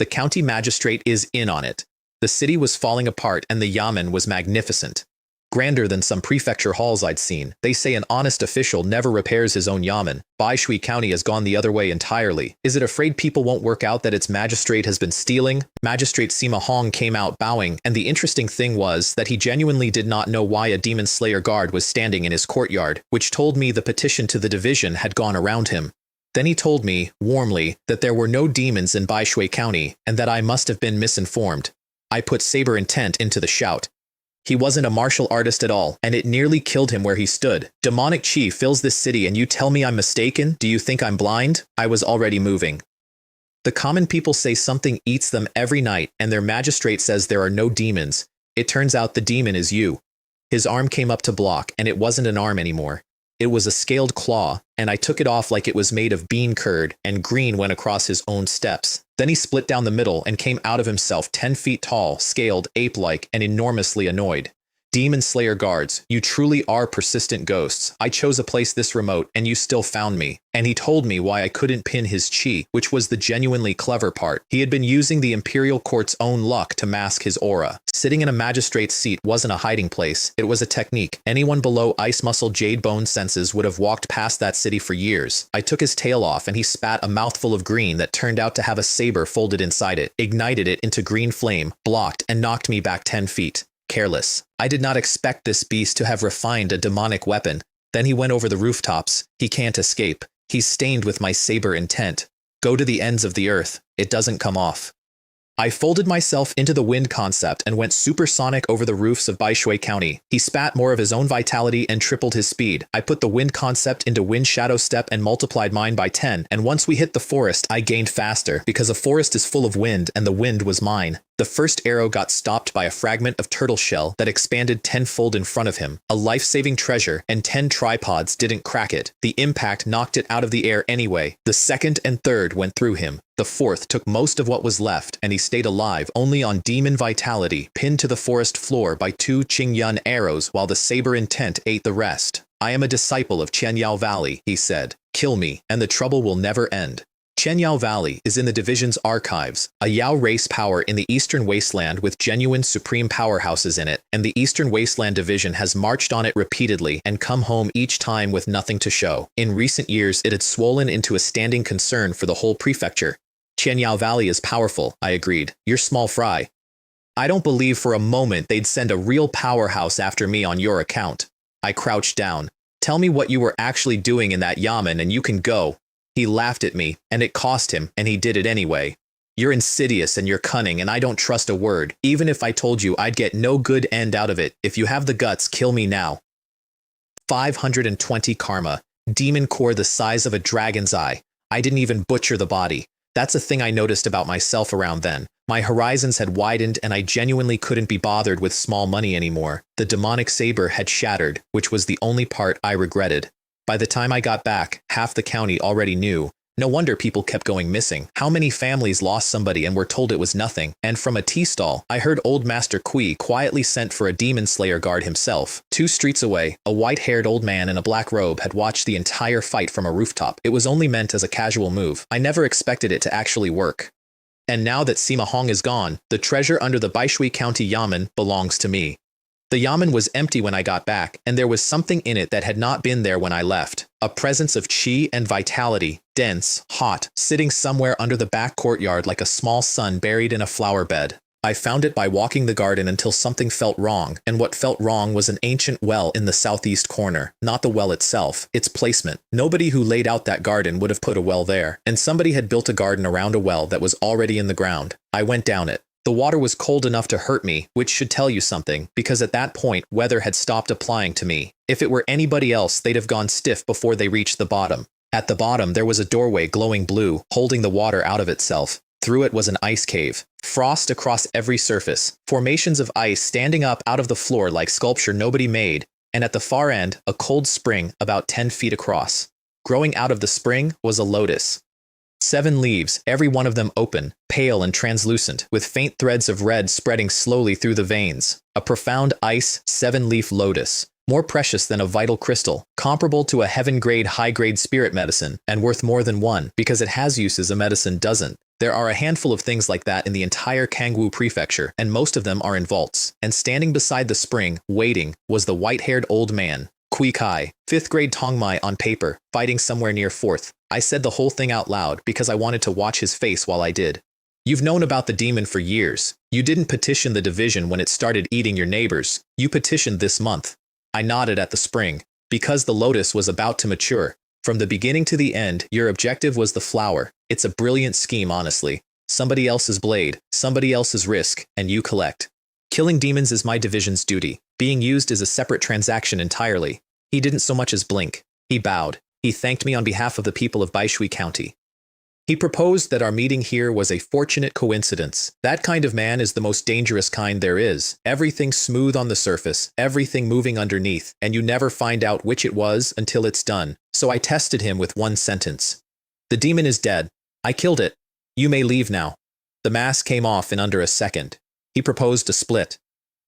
The county magistrate is in on it. The city was falling apart and the yamen was magnificent. Grander than some prefecture halls I'd seen. They say an honest official never repairs his own yamen. Baishui County has gone the other way entirely. Is it afraid people won't work out that its magistrate has been stealing? Magistrate Sima Hong came out bowing, and the interesting thing was that he genuinely did not know why a demon slayer guard was standing in his courtyard, which told me the petition to the division had gone around him. Then he told me, warmly, that there were no demons in Baishui County, and that I must have been misinformed. I put saber intent into the shout. He wasn't a martial artist at all, and it nearly killed him where he stood. Demonic chi fills this city and you tell me I'm mistaken? Do you think I'm blind? I was already moving. The common people say something eats them every night, and their magistrate says there are no demons. It turns out the demon is you. His arm came up to block, and it wasn't an arm anymore. It was a scaled claw, and I took it off like it was made of bean curd, and green went across his own steps. Then he split down the middle and came out of himself 10 feet tall, scaled, ape-like, and enormously annoyed. Demon Slayer guards, you truly are persistent ghosts. I chose a place this remote, and you still found me. And he told me why I couldn't pin his chi, which was the genuinely clever part. He had been using the Imperial Court's own luck to mask his aura. Sitting in a magistrate's seat wasn't a hiding place. It was a technique. Anyone below ice muscle jade bone senses would have walked past that city for years. I took his tail off, and he spat a mouthful of green that turned out to have a saber folded inside it, ignited it into green flame, blocked, and knocked me back 10 feet. Careless. I did not expect this beast to have refined a demonic weapon. Then he went over the rooftops. He can't escape. He's stained with my saber intent. Go to the ends of the earth. It doesn't come off. I folded myself into the wind concept and went supersonic over the roofs of Baishui County. He spat more of his own vitality and tripled his speed. I put the wind concept into wind shadow step and multiplied mine by 10, and once we hit the forest, I gained faster, because a forest is full of wind and the wind was mine. The first arrow got stopped by a fragment of turtle shell that expanded tenfold in front of him, a life-saving treasure, and 10 tripods didn't crack it. The impact knocked it out of the air anyway. The second and third went through him. The fourth took most of what was left, and he stayed alive only on demon vitality, pinned to the forest floor by 2 Qingyun arrows while the saber intent ate the rest. I am a disciple of Qianyao Valley, he said. Kill me, and the trouble will never end. Qianyao Valley is in the division's archives, a Yao race power in the Eastern Wasteland with genuine supreme powerhouses in it, and the Eastern Wasteland Division has marched on it repeatedly and come home each time with nothing to show. In recent years, it had swollen into a standing concern for the whole prefecture. Qianyao Valley is powerful, I agreed. You're small fry. I don't believe for a moment they'd send a real powerhouse after me on your account. I crouched down. Tell me what you were actually doing in that yamen and you can go. He laughed at me, and it cost him, and he did it anyway. You're insidious and you're cunning, and I don't trust a word. Even if I told you I'd get no good end out of it, if you have the guts, kill me now. 520 karma. Demon core the size of a dragon's eye. I didn't even butcher the body. That's a thing I noticed about myself around then. My horizons had widened and I genuinely couldn't be bothered with small money anymore. The demonic saber had shattered, which was the only part I regretted. By the time I got back, half the county already knew. No wonder people kept going missing. How many families lost somebody and were told it was nothing? And from a tea stall, I heard old Master Kui quietly sent for a demon slayer guard himself. 2 streets away, a white-haired old man in a black robe had watched the entire fight from a rooftop. It was only meant as a casual move. I never expected it to actually work. And now that Sima Hong is gone, the treasure under the Baishui County Yamen belongs to me. The yamen was empty when I got back, and there was something in it that had not been there when I left. A presence of qi and vitality, dense, hot, sitting somewhere under the back courtyard like a small sun buried in a flower bed. I found it by walking the garden until something felt wrong, and what felt wrong was an ancient well in the southeast corner, not the well itself, its placement. Nobody who laid out that garden would have put a well there, and somebody had built a garden around a well that was already in the ground. I went down it. The water was cold enough to hurt me, which should tell you something, because at that point, weather had stopped applying to me. If it were anybody else, they'd have gone stiff before they reached the bottom. At the bottom, there was a doorway glowing blue, holding the water out of itself. Through it was an ice cave. Frost across every surface. Formations of ice standing up out of the floor like sculpture nobody made. And at the far end, a cold spring about 10 feet across. Growing out of the spring was a lotus. 7 leaves, every one of them open, pale and translucent, with faint threads of red spreading slowly through the veins. A profound ice 7-leaf lotus, more precious than a vital crystal, comparable to a heaven-grade high-grade spirit medicine, and worth more than one, because it has uses a medicine doesn't. There are a handful of things like that in the entire Kangwu prefecture, and most of them are in vaults. And standing beside the spring, waiting, was the white-haired old man, Kui Kai, 5th grade Tongmai on paper, fighting somewhere near 4th. I said the whole thing out loud because I wanted to watch his face while I did. You've known about the demon for years. You didn't petition the division when it started eating your neighbors. You petitioned this month. I nodded at the spring. Because the lotus was about to mature. From the beginning to the end, your objective was the flower. It's a brilliant scheme, honestly. Somebody else's blade, somebody else's risk, and you collect. Killing demons is my division's duty. Being used is a separate transaction entirely. He didn't so much as blink. He bowed. He thanked me on behalf of the people of Baishui County. He proposed that our meeting here was a fortunate coincidence. That kind of man is the most dangerous kind there is. Everything smooth on the surface, everything moving underneath, and you never find out which it was until it's done. So I tested him with one sentence. The demon is dead. I killed it. You may leave now. The mask came off in under a second. He proposed a split.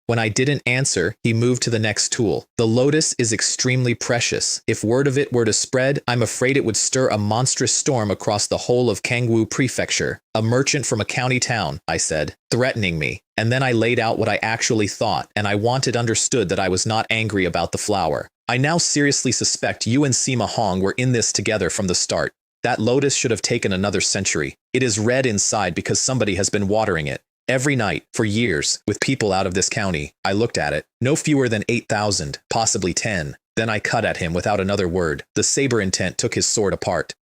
When I didn't answer, he moved to the next tool. The lotus is extremely precious. If word of it were to spread, I'm afraid it would stir a monstrous storm across the whole of Kangwu Prefecture. A merchant from a county town, I said, threatening me. And then I laid out what I actually thought, and I wanted understood that I was not angry about the flower. I now seriously suspect you and Sima Hong were in this together from the start. That lotus should have taken another century. It is red inside because somebody has been watering it. Every night, for years, with people out of this county, I looked at it. No fewer than 8,000, possibly 10. Then I cut at him without another word. The saber intent took his sword apart.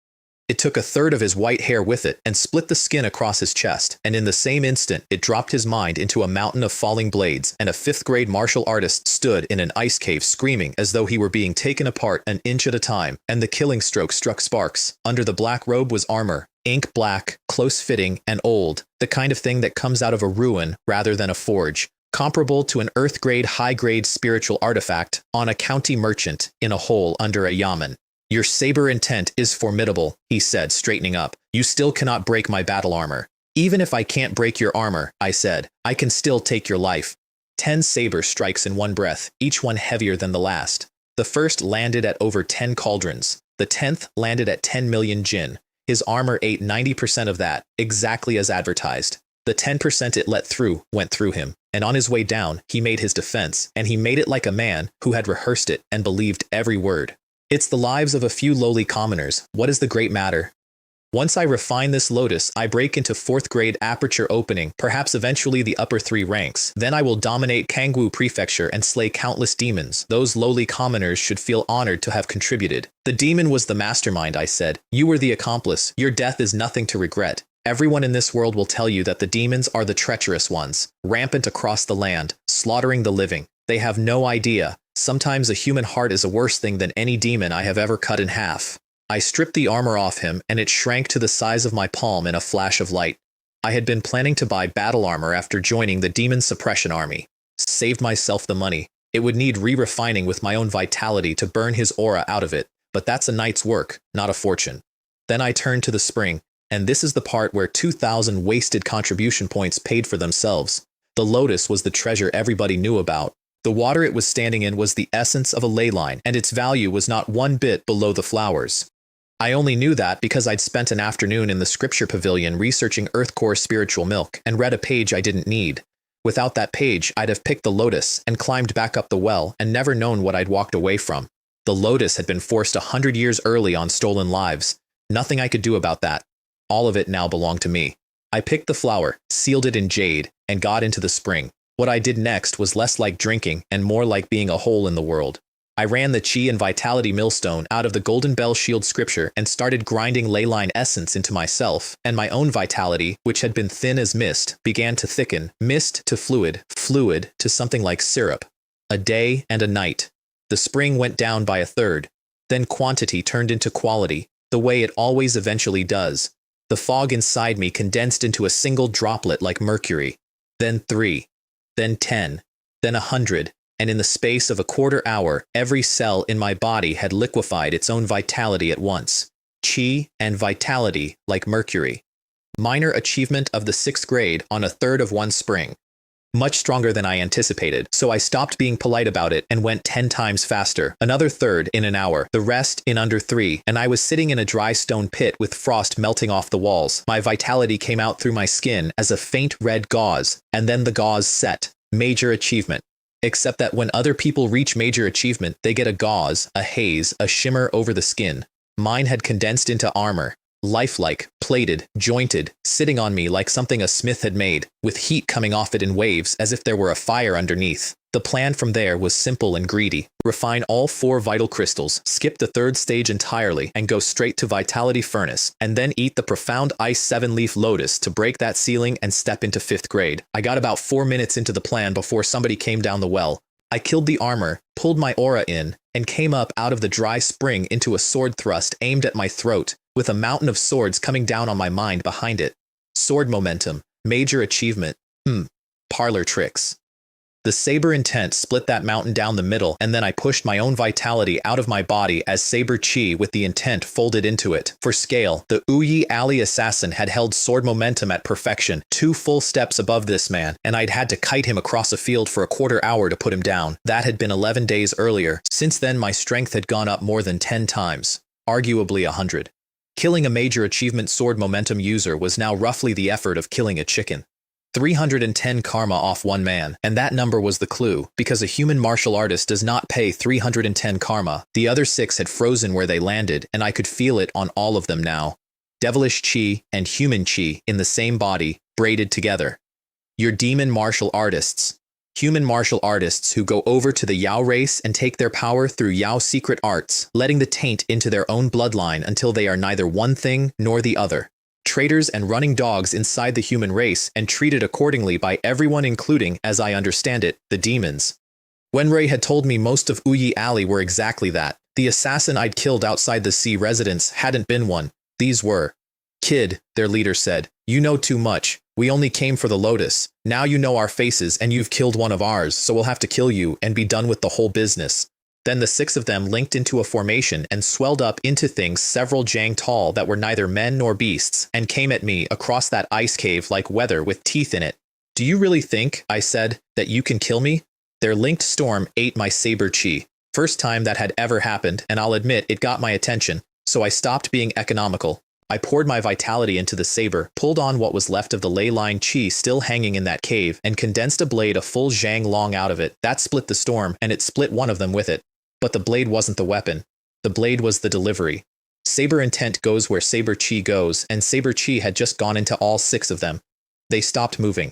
It took a third of his white hair with it and split the skin across his chest, and in the same instant it dropped his mind into a mountain of falling blades, and a 5th-grade martial artist stood in an ice cave screaming as though he were being taken apart an inch at a time, and the killing stroke struck sparks. Under the black robe was armor, ink black, close-fitting, and old, the kind of thing that comes out of a ruin rather than a forge, comparable to an earth-grade, high-grade spiritual artifact on a county merchant in a hole under a yamen. Your saber intent is formidable, he said, straightening up. You still cannot break my battle armor. Even if I can't break your armor, I said, I can still take your life. 10 saber strikes in one breath, each one heavier than the last. The first landed at over 10 cauldrons. The 10th landed at 10 million jinn. His armor ate 90% of that, exactly as advertised. The 10% it let through went through him, and on his way down, he made his defense, and he made it like a man who had rehearsed it and believed every word. It's the lives of a few lowly commoners. What is the great matter? Once I refine this lotus, I break into 4th-grade aperture opening, perhaps eventually the upper 3 ranks. Then I will dominate Kangwu Prefecture and slay countless demons. Those lowly commoners should feel honored to have contributed. The demon was the mastermind, I said. You were the accomplice. Your death is nothing to regret. Everyone in this world will tell you that the demons are the treacherous ones, rampant across the land, slaughtering the living. They have no idea. Sometimes a human heart is a worse thing than any demon I have ever cut in half. I stripped the armor off him, and it shrank to the size of my palm in a flash of light. I had been planning to buy battle armor after joining the demon suppression army. Saved myself the money. It would need re-refining with my own vitality to burn his aura out of it, but that's a night's work, not a fortune. Then I turned to the spring, and this is the part where 2,000 wasted contribution points paid for themselves. The lotus was the treasure everybody knew about. The water it was standing in was the essence of a ley line, and its value was not one bit below the flowers. I only knew that because I'd spent an afternoon in the scripture pavilion researching Earthcore spiritual milk and read a page I didn't need. Without that page, I'd have picked the lotus and climbed back up the well and never known what I'd walked away from. The lotus had been forced 100 years early on stolen lives. Nothing I could do about that. All of it now belonged to me. I picked the flower, sealed it in jade, and got into the spring. What I did next was less like drinking and more like being a hole in the world. I ran the chi and vitality millstone out of the golden bell shield scripture and started grinding ley line essence into myself, and my own vitality, which had been thin as mist, began to thicken, mist to fluid, fluid to something like syrup. A day and a night. The spring went down by a third. Then quantity turned into quality, the way it always eventually does. The fog inside me condensed into a single droplet like mercury. Then 3. Then 10. Then 100. And in the space of a quarter hour, every cell in my body had liquefied its own vitality at once. Chi and vitality like mercury. Minor achievement of the 6th grade on a third of one spring. Much stronger than I anticipated, so I stopped being polite about it and went 10 times faster. Another third in an hour, the rest in under 3, and I was sitting in a dry stone pit with frost melting off the walls. My vitality came out through my skin as a faint red gauze, and then the gauze set. Major achievement. Except that when other people reach major achievement, they get a gauze, a haze, a shimmer over the skin. Mine had condensed into armor. Lifelike, plated, jointed, sitting on me like something a smith had made, with heat coming off it in waves as if there were a fire underneath. The plan from there was simple and greedy. Refine all 4 vital crystals, skip the 3rd stage entirely, and go straight to Vitality Furnace, and then eat the profound ice 7-leaf lotus to break that ceiling and step into 5th grade. I got about 4 minutes into the plan before somebody came down the well. I killed the armor, pulled my aura in, and came up out of the dry spring into a sword thrust aimed at my throat, with a mountain of swords coming down on my mind behind it. Sword momentum, major achievement, parlor tricks. The saber intent split that mountain down the middle, and then I pushed my own vitality out of my body as saber chi with the intent folded into it. For scale, the Uyi Ali assassin had held sword momentum at perfection, 2 full steps above this man, and I'd had to kite him across a field for a quarter hour to put him down. That had been 11 days earlier. Since then, my strength had gone up more than 10 times, arguably 100. Killing a major achievement sword momentum user was now roughly the effort of killing a chicken. 310 karma off one man, and that number was the clue, because a human martial artist does not pay 310 karma. The other 6 had frozen where they landed, and I could feel it on all of them now. Devilish chi and human chi in the same body, braided together. Your demon martial artists. Human martial artists who go over to the Yao race and take their power through Yao secret arts, letting the taint into their own bloodline until they are neither one thing nor the other. Traitors and running dogs inside the human race and treated accordingly by everyone including, as I understand it, the demons. Wenrei had told me most of Uyi Alley were exactly that. The assassin I'd killed outside the sea residence hadn't been one. These were. Kid, their leader said, you know too much. We only came for the lotus. Now you know our faces and you've killed one of ours, so we'll have to kill you and be done with the whole business. Then the 6 of them linked into a formation and swelled up into things several jang tall that were neither men nor beasts and came at me across that ice cave like weather with teeth in it. Do you really think, I said, that you can kill me? Their linked storm ate my saber chi. First time that had ever happened, and I'll admit it got my attention, so I stopped being economical. I poured my vitality into the saber, pulled on what was left of the ley line chi still hanging in that cave, and condensed a blade a full zhang long out of it. That split the storm, and it split one of them with it. But the blade wasn't the weapon. The blade was the delivery. Saber intent goes where saber chi goes, and saber chi had just gone into all 6 of them. They stopped moving.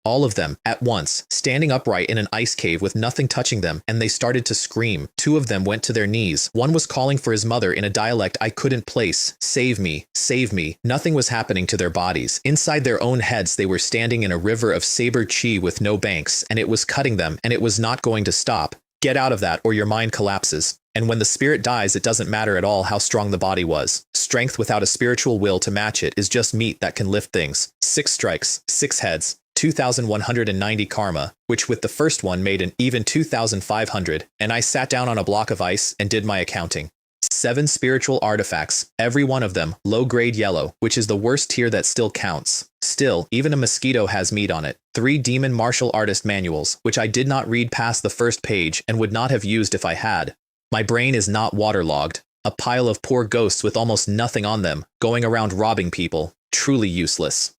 All of them, at once, standing upright in an ice cave with nothing touching them, and they started to scream. 2 of them went to their knees. One was calling for his mother in a dialect I couldn't place. Save me, save me. Nothing was happening to their bodies. Inside their own heads they were standing in a river of saber chi with no banks, and it was cutting them, and it was not going to stop. Get out of that or your mind collapses. And when the spirit dies, it doesn't matter at all how strong the body was. Strength without a spiritual will to match it is just meat that can lift things. 6 strikes, 6 heads. 2,190 karma, which with the first one made an even 2,500, and I sat down on a block of ice and did my accounting. 7 spiritual artifacts, every one of them low-grade yellow, which is the worst tier that still counts. Still, even a mosquito has meat on it. 3 demon martial artist manuals, which I did not read past the first page and would not have used if I had. My brain is not waterlogged. A pile of poor ghosts with almost nothing on them, going around robbing people. Truly useless.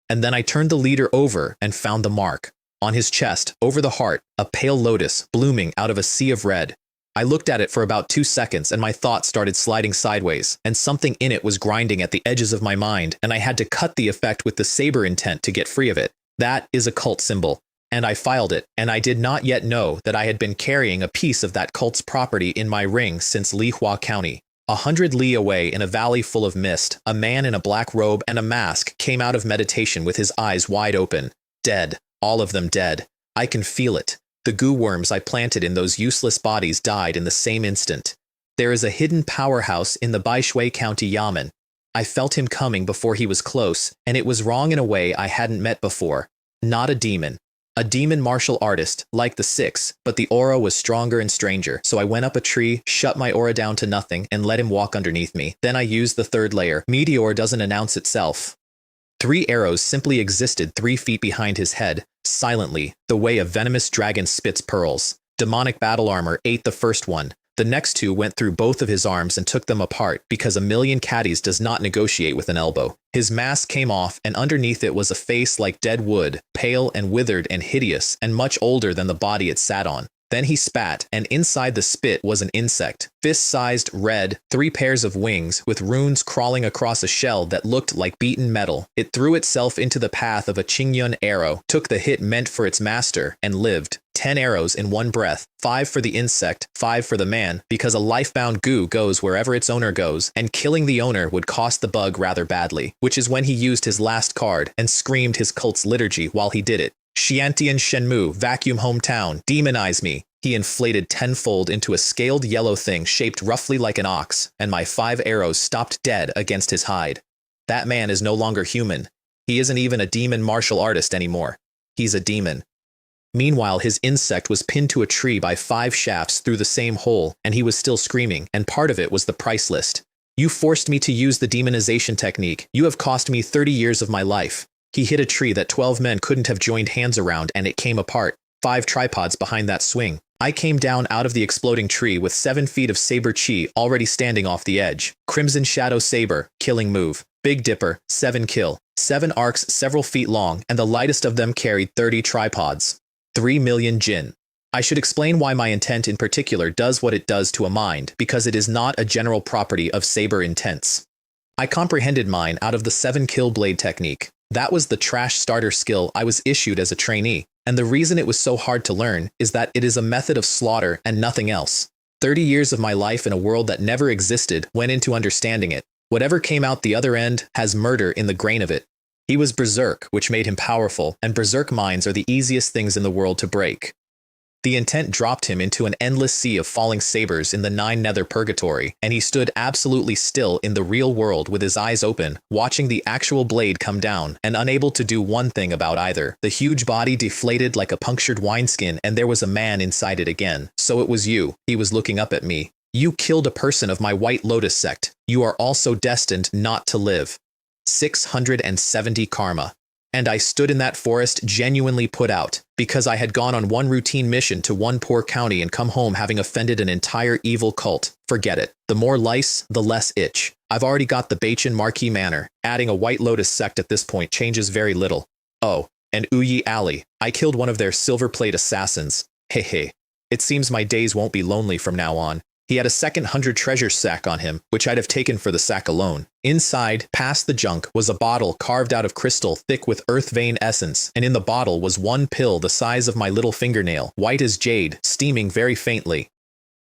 And then I turned the leader over and found the mark. On his chest, over the heart, a pale lotus blooming out of a sea of red. I looked at it for about 2 seconds and my thoughts started sliding sideways, and something in it was grinding at the edges of my mind, and I had to cut the effect with the saber intent to get free of it. That is a cult symbol. And I filed it, and I did not yet know that I had been carrying a piece of that cult's property in my ring since Lihua County. 100 li away in a valley full of mist, a man in a black robe and a mask came out of meditation with his eyes wide open. Dead. All of them dead. I can feel it. The goo worms I planted in those useless bodies died in the same instant. There is a hidden powerhouse in the Baishui County Yamen. I felt him coming before he was close, and it was wrong in a way I hadn't met before. Not a demon. A demon martial artist, like the 6, but the aura was stronger and stranger, so I went up a tree, shut my aura down to nothing, and let him walk underneath me. Then I used the 3rd layer. Meteor doesn't announce itself. 3 arrows simply existed 3 feet behind his head, silently, the way a venomous dragon spits pearls. Demonic battle armor ate the first one. The next 2 went through both of his arms and took them apart, because a million caddies does not negotiate with an elbow. His mask came off, and underneath it was a face like dead wood, pale and withered and hideous, and much older than the body it sat on. Then he spat, and inside the spit was an insect, fist-sized, red, 3 pairs of wings, with runes crawling across a shell that looked like beaten metal. It threw itself into the path of a Qingyun arrow, took the hit meant for its master, and lived. 10 arrows in one breath, 5 for the insect, 5 for the man, because a life-bound goo goes wherever its owner goes, and killing the owner would cost the bug rather badly, which is when he used his last card and screamed his cult's liturgy while he did it. Xiantian Shenmu, vacuum hometown, demonize me. He inflated tenfold into a scaled yellow thing shaped roughly like an ox, and my 5 arrows stopped dead against his hide. That man is no longer human. He isn't even a demon martial artist anymore. He's a demon. Meanwhile, his insect was pinned to a tree by 5 shafts through the same hole, and he was still screaming, and part of it was the price list. You forced me to use the demonization technique. You have cost me 30 years of my life. He hit a tree that 12 men couldn't have joined hands around, and it came apart. 5 tripods behind that swing. I came down out of the exploding tree with 7 feet of saber chi already standing off the edge. Crimson Shadow Saber, killing move. Big Dipper, 7 kill. 7 arcs several feet long, and the lightest of them carried 30 tripods. 3 million jin. I should explain why my intent in particular does what it does to a mind, because it is not a general property of saber intents. I comprehended mine out of the 7 kill blade technique. That was the trash starter skill I was issued as a trainee, And the reason it was so hard to learn is that it is a method of slaughter and nothing else. 30 years of my life in a world that never existed went into understanding it. Whatever came out the other end has murder in the grain of it. He was berserk, which made him powerful, and berserk minds are the easiest things in the world to break. The intent dropped him into an endless sea of falling sabers in the 9 nether purgatory, and he stood absolutely still in the real world with his eyes open, watching the actual blade come down, and unable to do one thing about either. The huge body deflated like a punctured wineskin, and there was a man inside it again. So it was you. He was looking up at me. You killed a person of my White Lotus sect. You are also destined not to live. 670 karma. And I stood in that forest genuinely put out, because I had gone on one routine mission to one poor county and come home having offended an entire evil cult. Forget it. The more lice, the less itch. I've already got the Bachin Marquee Manor. Adding a White Lotus sect at this point changes very little. Oh, and Uyi Ali. I killed one of their silver plate assassins. Hey. It seems my days won't be lonely from now on. He had a second 100 treasure sack on him, which I'd have taken for the sack alone. Inside, past the junk, was a bottle carved out of crystal thick with earth vein essence, and in the bottle was one pill the size of my little fingernail, white as jade, steaming very faintly.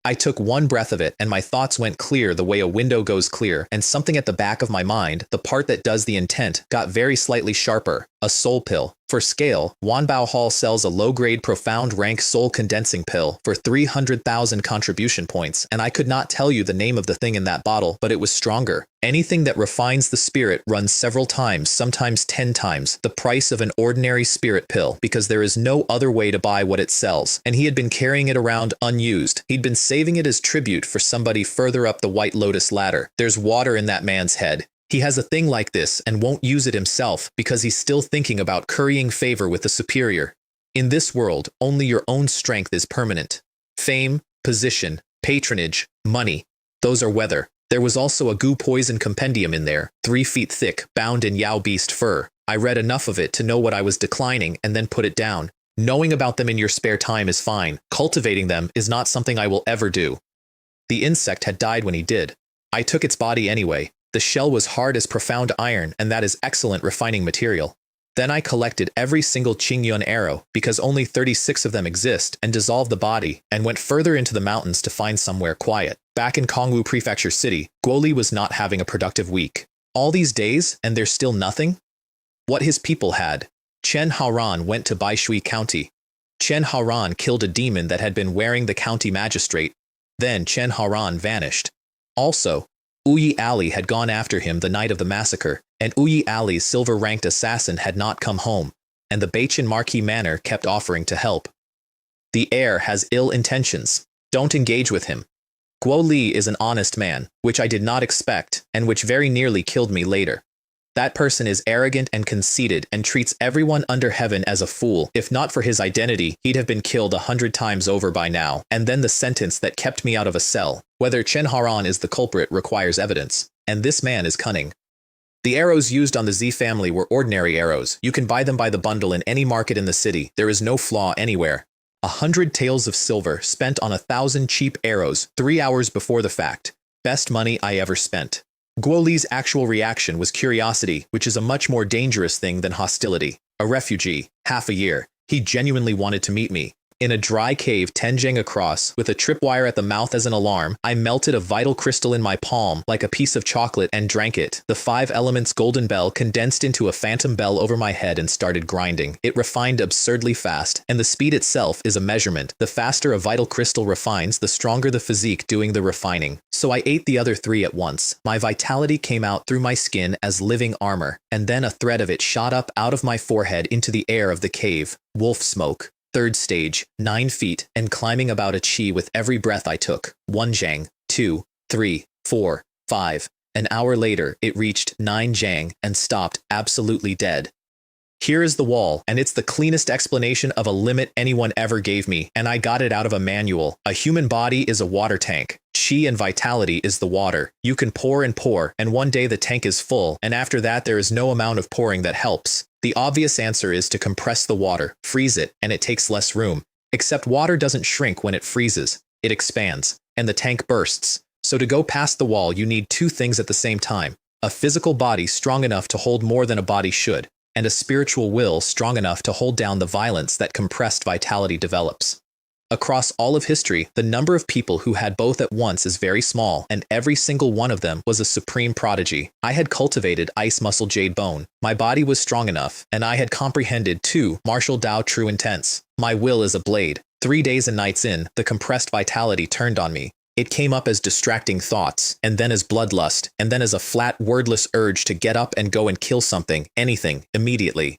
I took one breath of it, and my thoughts went clear the way a window goes clear, and something at the back of my mind, the part that does the intent, got very slightly sharper. A soul pill. For scale, Wanbao Hall sells a low-grade profound rank soul condensing pill for 300,000 contribution points, and I could not tell you the name of the thing in that bottle, but it was stronger. Anything that refines the spirit runs several times, sometimes 10 times, the price of an ordinary spirit pill, because there is no other way to buy what it sells, and he had been carrying it around unused. He'd been saving it as tribute for somebody further up the White Lotus ladder. There's water in that man's head. He has a thing like this and won't use it himself because he's still thinking about currying favor with the superior. In this world, only your own strength is permanent. Fame, position, patronage, money, those are weather. There was also a goo poison compendium in there, 3 feet thick, bound in Yao beast fur. I read enough of it to know what I was declining and then put it down. Knowing about them in your spare time is fine. Cultivating them is not something I will ever do. The insect had died when he did. I took its body anyway. The shell was hard as profound iron, and that is excellent refining material. Then I collected every single Qingyun arrow, because only 36 of them exist, and dissolved the body, and went further into the mountains to find somewhere quiet. Back in Kongwu Prefecture City, Guoli was not having a productive week. All these days, and there's still nothing? What his people had. Chen Haoran went to Baishui County. Chen Haoran killed a demon that had been wearing the county magistrate. Then Chen Haoran vanished. Also, Uyi Ali had gone after him the night of the massacre, and Uyi Ali's silver-ranked assassin had not come home, and the Bachin Marquee Manor kept offering to help. The heir has ill intentions. Don't engage with him. Guo Li is an honest man, which I did not expect, and which very nearly killed me later. That person is arrogant and conceited and treats everyone under heaven as a fool. If not for his identity, he'd have been killed 100 times over by now. And then the sentence that kept me out of a cell. Whether Chen Haoran is the culprit requires evidence. And this man is cunning. The arrows used on the Z family were ordinary arrows. You can buy them by the bundle in any market in the city. There is no flaw anywhere. 100 taels of silver spent on 1,000 cheap arrows 3 hours before the fact. Best money I ever spent. Guo Li's actual reaction was curiosity, which is a much more dangerous thing than hostility. A refugee, half a year. He genuinely wanted to meet me. In a dry cave 10 zheng across, with a tripwire at the mouth as an alarm, I melted a vital crystal in my palm like a piece of chocolate and drank it. The 5 elements golden bell condensed into a phantom bell over my head and started grinding. It refined absurdly fast, and the speed itself is a measurement. The faster a vital crystal refines, the stronger the physique doing the refining. So I ate the other 3 at once. My vitality came out through my skin as living armor, and then a thread of it shot up out of my forehead into the air of the cave. Wolf smoke. 3rd stage, 9 feet, and climbing about a chi with every breath I took. 1 zhang, 2, 3, 4, 5. An hour later, it reached 9 zhang and stopped absolutely dead. Here is the wall, and it's the cleanest explanation of a limit anyone ever gave me, and I got it out of a manual. A human body is a water tank. Chi and vitality is the water. You can pour and pour, and one day the tank is full, and after that there is no amount of pouring that helps. The obvious answer is to compress the water, freeze it, and it takes less room. Except water doesn't shrink when it freezes. It expands, and the tank bursts. So to go past the wall you need 2 things at the same time. A physical body strong enough to hold more than a body should, and a spiritual will strong enough to hold down the violence that compressed vitality develops. Across all of history, the number of people who had both at once is very small, and every single one of them was a supreme prodigy. I had cultivated ice muscle jade bone. My body was strong enough, and I had comprehended two martial Tao true intense. My will is a blade. 3 days and nights in, the compressed vitality turned on me. It came up as distracting thoughts, and then as bloodlust, and then as a flat, wordless urge to get up and go and kill something, anything, immediately.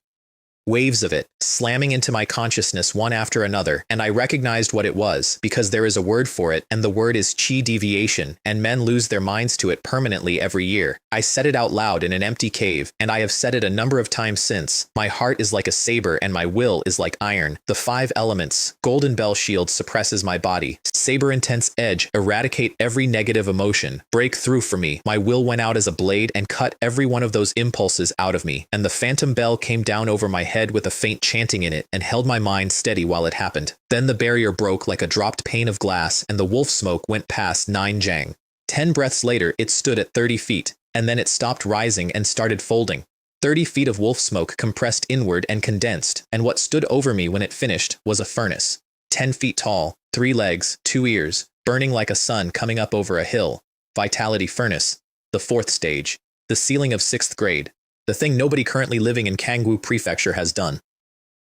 Waves of it, slamming into my consciousness one after another, and I recognized what it was, because there is a word for it, and the word is chi deviation, and men lose their minds to it permanently every year. I said it out loud in an empty cave, and I have said it a number of times since. My heart is like a saber, and my will is like iron. The 5 elements, golden bell shield suppresses my body. Saber intense edge, eradicate every negative emotion. Break through for me. My will went out as a blade and cut every one of those impulses out of me, and the phantom bell came down over my head with a faint chanting in it and held my mind steady while it happened. Then the barrier broke like a dropped pane of glass and the wolf smoke went past 9 jang. 10 breaths later, it stood at 30 feet, and then it stopped rising and started folding. 30 feet of wolf smoke compressed inward and condensed, and what stood over me when it finished was a furnace. 10 feet tall, 3 legs, 2 ears, burning like a sun coming up over a hill. Vitality furnace. The 4th stage. The ceiling of 6th grade. The thing nobody currently living in Kangwoo Prefecture has done.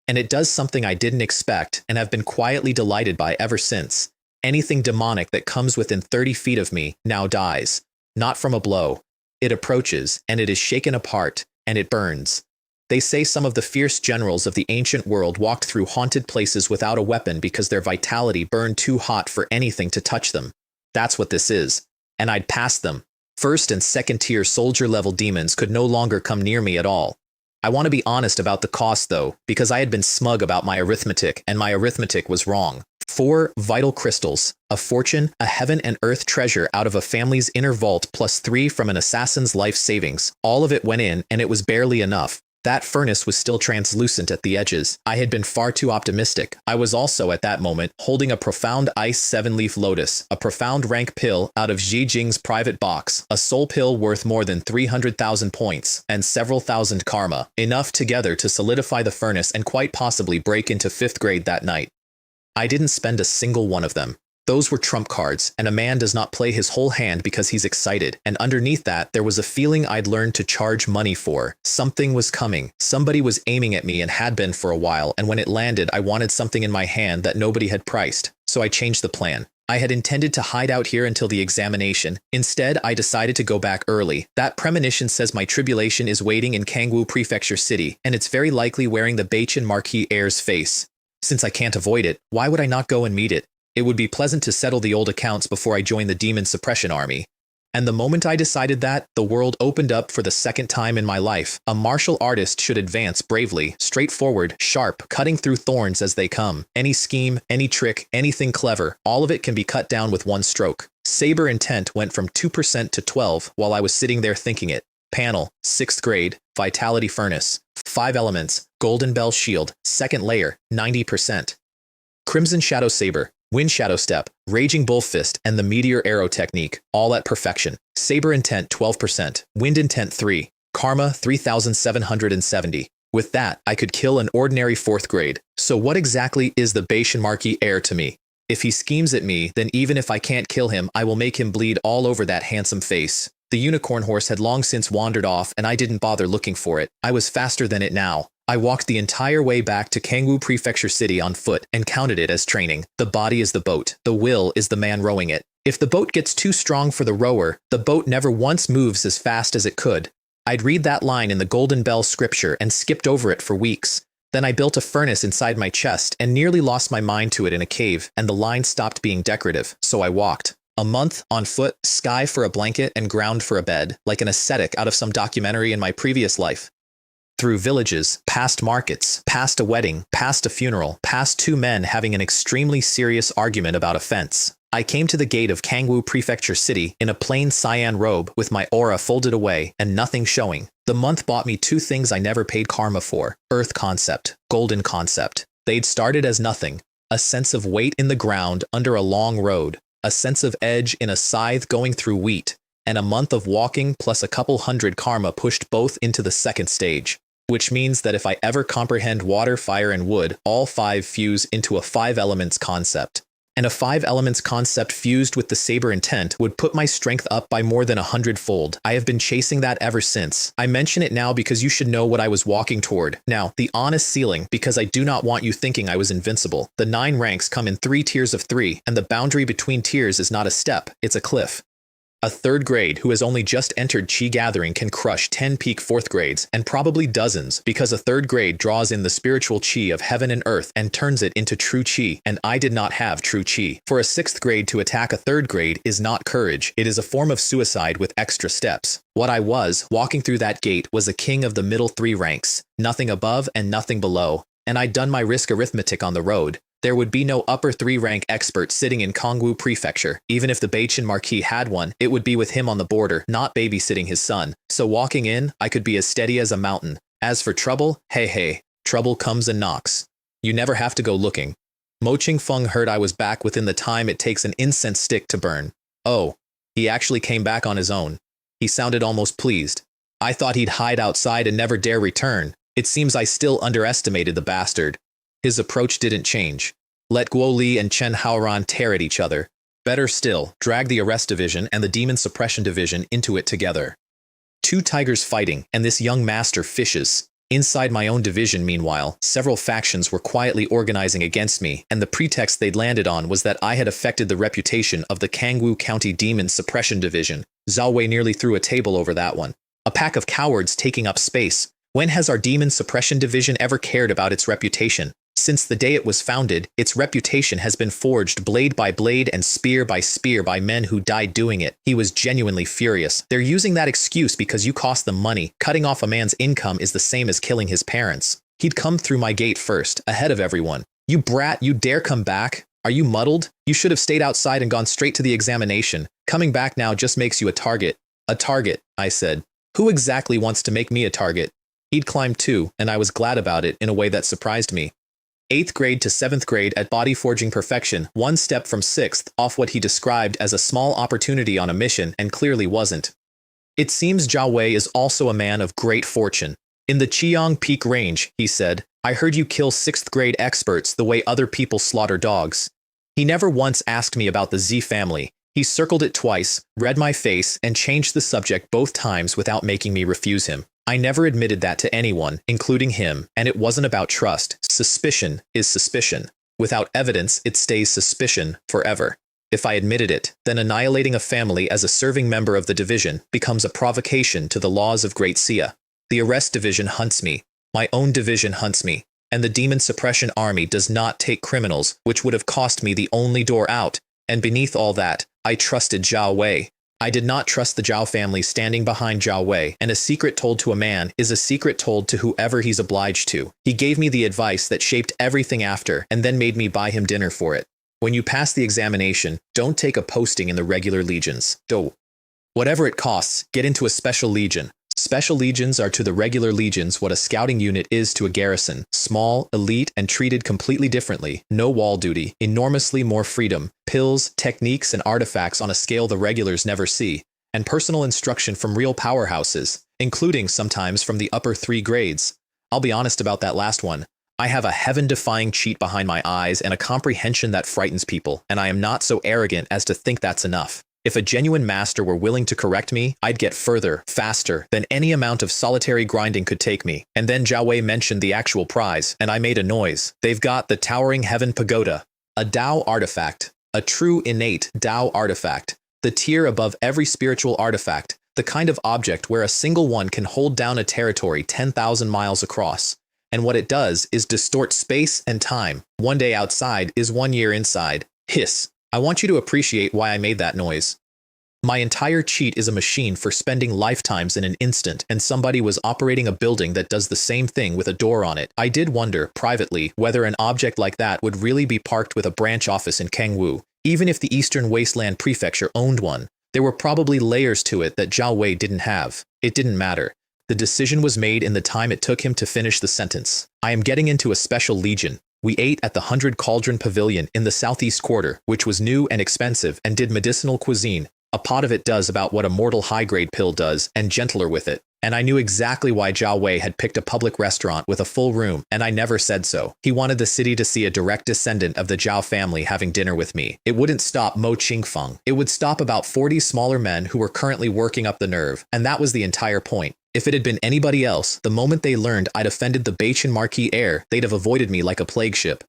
And it does something I didn't expect and have been quietly delighted by ever since. Anything demonic that comes within 30 feet of me now dies. Not from a blow. It approaches, and it is shaken apart, and it burns. They say some of the fierce generals of the ancient world walked through haunted places without a weapon because their vitality burned too hot for anything to touch them. That's what this is. And I'd passed them. 1st and 2nd tier soldier level demons could no longer come near me at all. I want to be honest about the cost though, because I had been smug about my arithmetic, and my arithmetic was wrong. 4 vital crystals, a fortune, a heaven and earth treasure out of a family's inner vault, plus 3 from an assassin's life savings. All of it went in, and it was barely enough. That furnace was still translucent at the edges. I had been far too optimistic. I was also, at that moment, holding a profound ice 7-leaf lotus, a profound rank pill out of Xi Jing's private box, a soul pill worth more than 300,000 points, and several thousand karma, enough together to solidify the furnace and quite possibly break into 5th grade that night. I didn't spend a single one of them. Those were trump cards, and a man does not play his whole hand because he's excited, and underneath that there was a feeling I'd learned to charge money for. Something was coming. Somebody was aiming at me and had been for a while, and when it landed I wanted something in my hand that nobody had priced, so I changed the plan. I had intended to hide out here until the examination. Instead, I decided to go back early. That premonition says my tribulation is waiting in Kangwoo Prefecture City, and it's very likely wearing the Baichin Marquis heir's face. Since I can't avoid it, why would I not go and meet it? It would be pleasant to settle the old accounts before I join the demon suppression army. And the moment I decided that, the world opened up for the 2nd time in my life. A martial artist should advance bravely, straightforward, sharp, cutting through thorns as they come. Any scheme, any trick, anything clever, all of it can be cut down with one stroke. Saber intent went from 2% to 12 while I was sitting there thinking it. Panel, 6th grade, vitality furnace, 5 elements, golden bell shield, 2nd layer, 90%. Crimson shadow saber. Wind Shadow Step, Raging Bull Fist, and the Meteor Arrow technique, all at perfection. Saber Intent 12%, Wind Intent 3, Karma 3,770. With that, I could kill an ordinary 4th grade. So what exactly is the Baichin Marquis heir to me? If he schemes at me, then even if I can't kill him, I will make him bleed all over that handsome face. The unicorn horse had long since wandered off, and I didn't bother looking for it. I was faster than it now. I walked the entire way back to Kangwoo Prefecture City on foot and counted it as training. The body is the boat. The will is the man rowing it. If the boat gets too strong for the rower, the boat never once moves as fast as it could. I'd read that line in the Golden Bell scripture and skipped over it for weeks. Then I built a furnace inside my chest and nearly lost my mind to it in a cave, and the line stopped being decorative, so I walked. A month, on foot, sky for a blanket and ground for a bed, like an ascetic out of some documentary in my previous life. Through villages, past markets, past a wedding, past a funeral, past 2 men having an extremely serious argument about a fence. I came to the gate of Kangwoo Prefecture City in a plain cyan robe with my aura folded away and nothing showing. The month bought me 2 things I never paid karma for: earth concept, golden concept. They'd started as nothing, a sense of weight in the ground under a long road, a sense of edge in a scythe going through wheat, and a month of walking plus a couple hundred karma pushed both into the 2nd stage. which means that if I ever comprehend water, fire, and wood, all 5 fuse into a 5 elements concept. And a 5 elements concept fused with the saber intent would put my strength up by more than 100-fold. I have been chasing that ever since. I mention it now because you should know what I was walking toward. Now, the honest ceiling, because I do not want you thinking I was invincible. The 9 ranks come in 3 tiers of 3, and the boundary between tiers is not a step, it's a cliff. A 3rd grade who has only just entered Chi Gathering can crush 10 peak 4th grades, and probably dozens, because a 3rd grade draws in the spiritual Chi of heaven and earth and turns it into true Chi, and I did not have true Chi. For a 6th grade to attack a 3rd grade is not courage, it is a form of suicide with extra steps. What I was, walking through that gate, was a king of the middle 3 ranks, nothing above and nothing below, and I'd done my risk arithmetic on the road. There would be no upper 3 rank expert sitting in Kongwu Prefecture. Even if the Beichin Marquis had one, it would be with him on the border, not babysitting his son. So walking in, I could be as steady as a mountain. As for trouble, hey, trouble comes and knocks. You never have to go looking. Mo Ching Feng heard I was back within the time it takes an incense stick to burn. Oh, he actually came back on his own. He sounded almost pleased. I thought he'd hide outside and never dare return. It seems I still underestimated the bastard. His approach didn't change. Let Guo Li and Chen Haoran tear at each other. Better still, drag the Arrest Division and the Demon Suppression Division into it together. 2 tigers fighting, and this young master fishes. Inside my own division, meanwhile, several factions were quietly organizing against me, and the pretext they'd landed on was that I had affected the reputation of the Kangwu County Demon Suppression Division. Zhao Wei nearly threw a table over that one. A pack of cowards taking up space. When has our Demon Suppression Division ever cared about its reputation? Since the day it was founded, its reputation has been forged blade by blade and spear by men who died doing it. He was genuinely furious. They're using that excuse because you cost them money. Cutting off a man's income is the same as killing his parents. He'd come through my gate first, ahead of everyone. You brat, you dare come back? Are you muddled? You should have stayed outside and gone straight to the examination. Coming back now just makes you a target. A target, I said. Who exactly wants to make me a target? He'd climbed too, and I was glad about it in a way that surprised me. 8th grade to 7th grade at body forging perfection, 1 step from 6th off what he described as a small opportunity on a mission and clearly wasn't. It seems Zhao Wei is also a man of great fortune. In the Qiang Peak Range, he said, I heard you kill 6th grade experts the way other people slaughter dogs. He never once asked me about the Z family. He circled it twice, read my face, and changed the subject both times without making me refuse him. I never admitted that to anyone, including him, and it wasn't about trust. Suspicion is suspicion. Without evidence, it stays suspicion forever. If I admitted it, then annihilating a family as a serving member of the division becomes a provocation to the laws of Great Sia. The Arrest Division hunts me. My own division hunts me. And the Demon Suppression Army does not take criminals, which would have cost me the only door out. And beneath all that, I trusted Zhao Wei. I did not trust the Zhao family standing behind Zhao Wei, and a secret told to a man is a secret told to whoever he's obliged to. He gave me the advice that shaped everything after, and then made me buy him dinner for it. When you pass the examination, don't take a posting in the regular legions. Whatever it costs, get into a special legion. Special legions are to the regular legions what a scouting unit is to a garrison. Small, elite, and treated completely differently. No wall duty, enormously more freedom, pills, techniques, and artifacts on a scale the regulars never see, and personal instruction from real powerhouses, including sometimes from the upper 3 grades. I'll be honest about that last one. I have a heaven-defying cheat behind my eyes and a comprehension that frightens people, and I am not so arrogant as to think that's enough. If a genuine master were willing to correct me, I'd get further, faster, than any amount of solitary grinding could take me. And then Zhao Wei mentioned the actual prize, and I made a noise. They've got the Towering Heaven Pagoda, a Tao artifact, a true innate Tao artifact, the tier above every spiritual artifact, the kind of object where a single one can hold down a territory 10,000 miles across. And what it does is distort space and time. 1 day outside is 1 year inside. Hiss. I want you to appreciate why I made that noise. My entire cheat is a machine for spending lifetimes in an instant, and somebody was operating a building that does the same thing with a door on it. I did wonder, privately, whether an object like that would really be parked with a branch office in Kangwu. Even if the Eastern Wasteland Prefecture owned one, there were probably layers to it that Zhao Wei didn't have. It didn't matter. The decision was made in the time it took him to finish the sentence. I am getting into a special legion. We ate at the 100 Cauldron Pavilion in the southeast quarter, which was new and expensive and did medicinal cuisine. A pot of it does about what a mortal high-grade pill does, and gentler with it. And I knew exactly why Zhao Wei had picked a public restaurant with a full room, and I never said so. He wanted the city to see a direct descendant of the Zhao family having dinner with me. It wouldn't stop Mo Qingfeng. It would stop about 40 smaller men who were currently working up the nerve, and that was the entire point. If it had been anybody else, the moment they learned I'd offended the Bachin Marquis heir, they'd have avoided me like a plague ship.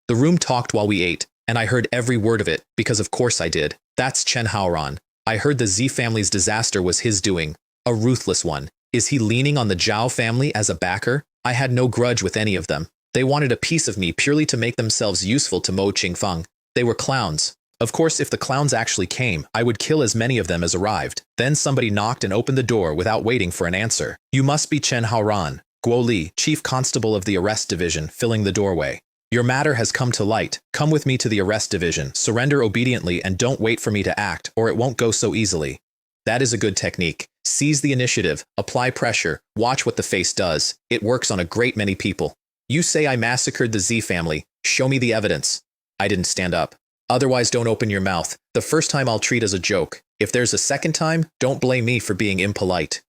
The room talked while we ate, and I heard every word of it, because of course I did. That's Chen Haoran. I heard the Z family's disaster was his doing. A ruthless one. Is he leaning on the Zhao family as a backer? I had no grudge with any of them. They wanted a piece of me purely to make themselves useful to Mo Qingfeng. They were clowns. Of course, if the clowns actually came, I would kill as many of them as arrived. Then somebody knocked and opened the door without waiting for an answer. You must be Chen Haoran, Guo Li, Chief Constable of the Arrest Division, filling the doorway. Your matter has come to light. Come with me to the Arrest Division. Surrender obediently and don't wait for me to act, or it won't go so easily. That is a good technique. Seize the initiative, apply pressure, watch what the face does. It works on a great many people. You say I massacred the Z family. Show me the evidence. I didn't stand up. Otherwise, don't open your mouth. The first time I'll treat as a joke. If there's a second time, don't blame me for being impolite.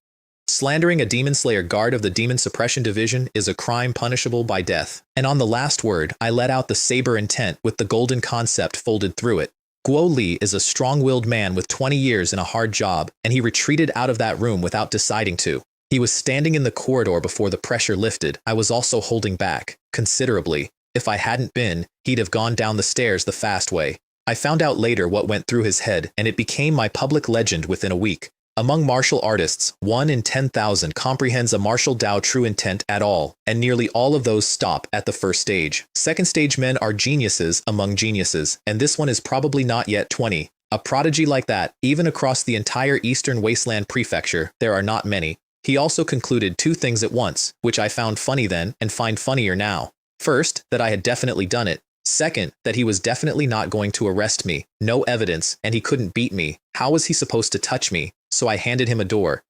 Slandering a Demon Slayer guard of the Demon Suppression Division is a crime punishable by death. And on the last word, I let out the saber intent with the golden concept folded through it. Guo Li is a strong-willed man with 20 years and a hard job, and he retreated out of that room without deciding to. He was standing in the corridor before the pressure lifted. I was also holding back, considerably. If I hadn't been, he'd have gone down the stairs the fast way. I found out later what went through his head, and it became my public legend within a week. Among martial artists, 1 in 10,000 comprehends a martial Dao true intent at all, and nearly all of those stop at the first stage. Second stage men are geniuses among geniuses, and this one is probably not yet 20. A prodigy like that, even across the entire Eastern Wasteland Prefecture, there are not many. He also concluded 2 things at once, which I found funny then and find funnier now. First, that I had definitely done it. Second, that he was definitely not going to arrest me. No evidence, and he couldn't beat me. How was he supposed to touch me? So I handed him a door.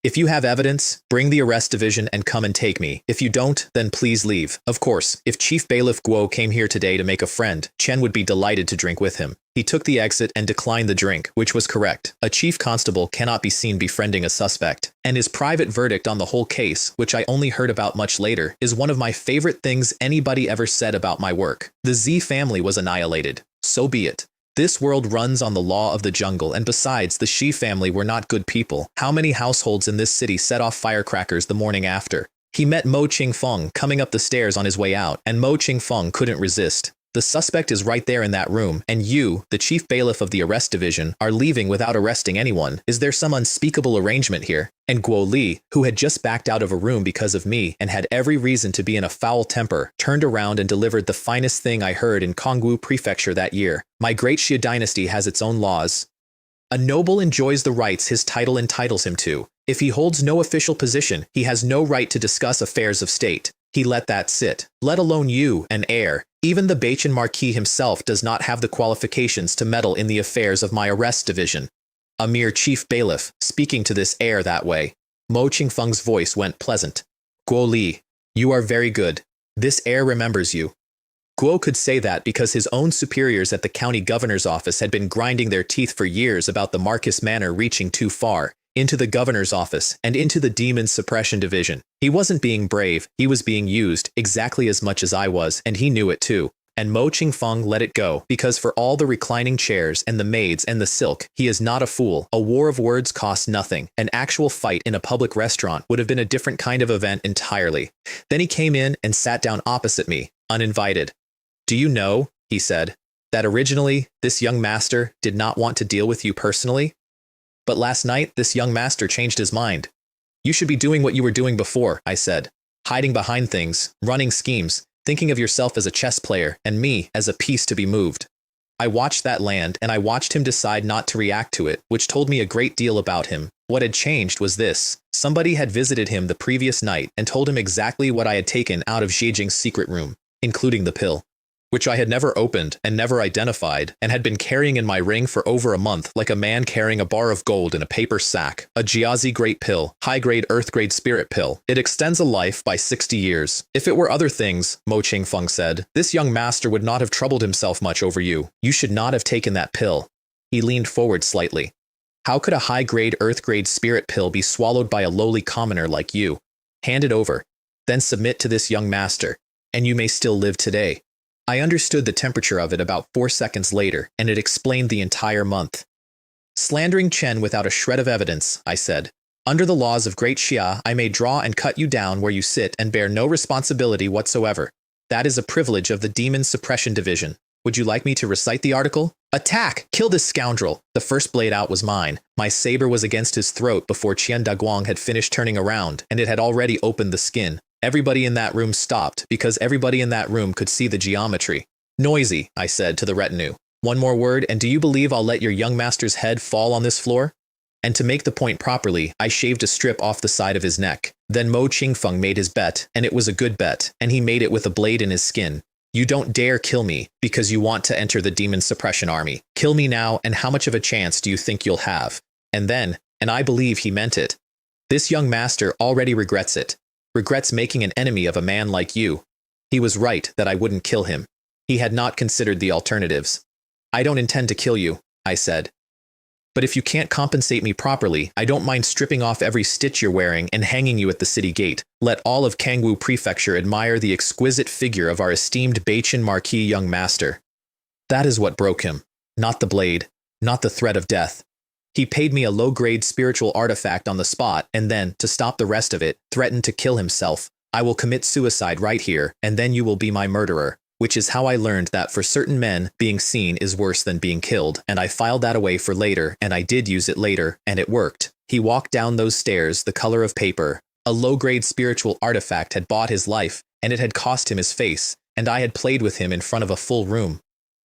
If you have evidence, bring the arrest division and come and take me. If you don't, then please leave. Of course, if Chief Bailiff Guo came here today to make a friend, Chen would be delighted to drink with him. He took the exit and declined the drink, which was correct. A chief constable cannot be seen befriending a suspect. And his private verdict on the whole case, which I only heard about much later, is one of my favorite things anybody ever said about my work. The Z family was annihilated. So be it. This world runs on the law of the jungle, and besides, the Shi family were not good people. How many households in this city set off firecrackers the morning after? He met Mo Qingfeng coming up the stairs on his way out, and Mo Qingfeng couldn't resist. The suspect is right there in that room, and you, the chief bailiff of the arrest division, are leaving without arresting anyone. Is there some unspeakable arrangement here? And Guo Li, who had just backed out of a room because of me and had every reason to be in a foul temper, turned around and delivered the finest thing I heard in Kongwu Prefecture that year. My great Xia dynasty has its own laws. A noble enjoys the rights his title entitles him to. If he holds no official position, he has no right to discuss affairs of state. He let that sit. Let alone you, an heir. Even the Bachin Marquis himself does not have the qualifications to meddle in the affairs of my arrest division. A mere chief bailiff, speaking to this heir that way. Mo Qingfeng's voice went pleasant. Guo Li, you are very good. This heir remembers you. Guo could say that because his own superiors at the county governor's office had been grinding their teeth for years about the Marcus Manor reaching too far, into the governor's office, and into the Demon Suppression Division. He wasn't being brave, he was being used, exactly as much as I was, and he knew it too. And Mo Qingfeng let it go, because for all the reclining chairs and the maids and the silk, he is not a fool. A war of words costs nothing. An actual fight in a public restaurant would have been a different kind of event entirely. Then he came in and sat down opposite me, uninvited. Do you know, he said, that originally this young master did not want to deal with you personally? But last night, this young master changed his mind. You should be doing what you were doing before, I said. Hiding behind things, running schemes, thinking of yourself as a chess player and me as a piece to be moved. I watched that land and I watched him decide not to react to it, which told me a great deal about him. What had changed was this. Somebody had visited him the previous night and told him exactly what I had taken out of Zhejiang's secret room, including the pill, which I had never opened and never identified, and had been carrying in my ring for over a month like a man carrying a bar of gold in a paper sack. A Jiazi Great Pill, high-grade earth-grade spirit pill. It extends a life by 60 years. If it were other things, Mo Qingfeng said, this young master would not have troubled himself much over you. You should not have taken that pill. He leaned forward slightly. How could a high-grade earth-grade spirit pill be swallowed by a lowly commoner like you? Hand it over. Then submit to this young master, and you may still live today. I understood the temperature of it about 4 seconds later, and it explained the entire month. Slandering Chen without a shred of evidence, I said. Under the laws of Great Xia, I may draw and cut you down where you sit and bear no responsibility whatsoever. That is a privilege of the Demon Suppression Division. Would you like me to recite the article? Attack! Kill this scoundrel! The first blade out was mine. My saber was against his throat before Qian Daguang had finished turning around, and it had already opened the skin. Everybody in that room stopped, because everybody in that room could see the geometry. Noisy, I said to the retinue. One more word, and do you believe I'll let your young master's head fall on this floor? And to make the point properly, I shaved a strip off the side of his neck. Then Mo Qingfeng made his bet, and it was a good bet, and he made it with a blade in his skin. You don't dare kill me, because you want to enter the Demon Suppression Army. Kill me now, and how much of a chance do you think you'll have? And then, and I believe he meant it. This young master already regrets it. Regrets making an enemy of a man like you. He was right that I wouldn't kill him. He had not considered the alternatives. I don't intend to kill you, I said. But if you can't compensate me properly, I don't mind stripping off every stitch you're wearing and hanging you at the city gate. Let all of Kangwu Prefecture admire the exquisite figure of our esteemed Beichin Marquis young master. That is what broke him. Not the blade, not the threat of death. He paid me a low-grade spiritual artifact on the spot, and then, to stop the rest of it, threatened to kill himself. I will commit suicide right here, and then you will be my murderer. Which is how I learned that for certain men, being seen is worse than being killed, and I filed that away for later, and I did use it later, and it worked. He walked down those stairs, the color of paper. A low-grade spiritual artifact had bought his life, and it had cost him his face, and I had played with him in front of a full room.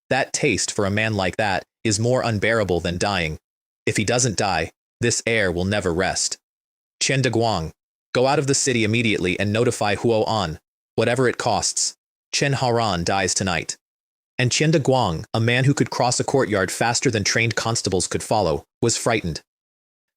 That taste for a man like that is more unbearable than dying. If he doesn't die, this air will never rest. Chen Daguang, go out of the city immediately and notify Huo An, whatever it costs. Chen Haran dies tonight. And Chen Daguang, a man who could cross a courtyard faster than trained constables could follow, was frightened.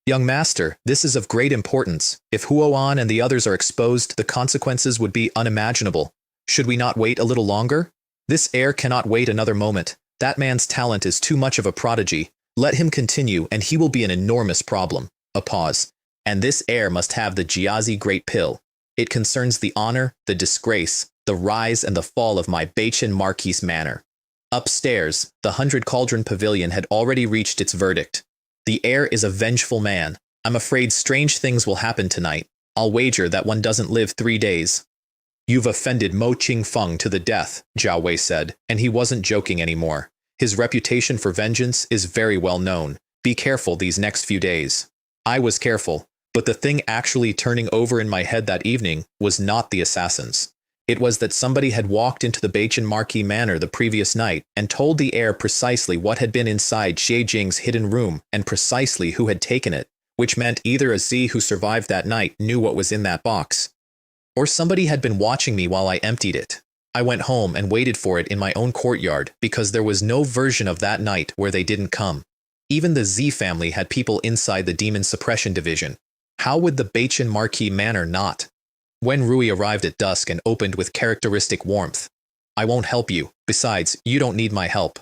Young master, this is of great importance. If Huo An and the others are exposed, the consequences would be unimaginable. Should we not wait a little longer? This heir cannot wait another moment. That man's talent is too much of a prodigy. Let him continue, and he will be an enormous problem. A pause. And this heir must have the Jiazi Great Pill. It concerns the honor, the disgrace, the rise and the fall of my Beichin Marquis Manor. Upstairs, the 100 Cauldron Pavilion had already reached its verdict. The heir is a vengeful man. I'm afraid strange things will happen tonight. I'll wager that one doesn't live 3 days. You've offended Mo Qingfeng to the death, Zhao Wei said, and he wasn't joking anymore. His reputation for vengeance is very well known. Be careful these next few days. I was careful, but the thing actually turning over in my head that evening was not the assassins. It was that somebody had walked into the Beichin Marquis Manor the previous night and told the heir precisely what had been inside Xie Jing's hidden room and precisely who had taken it, which meant either a Z who survived that night knew what was in that box, or somebody had been watching me while I emptied it. I went home and waited for it in my own courtyard because there was no version of that night where they didn't come. Even the Z family had people inside the Demon Suppression Division. How would the Beichin Marquis Manor not? When Rui arrived at dusk and opened with characteristic warmth. I won't help you. Besides, you don't need my help.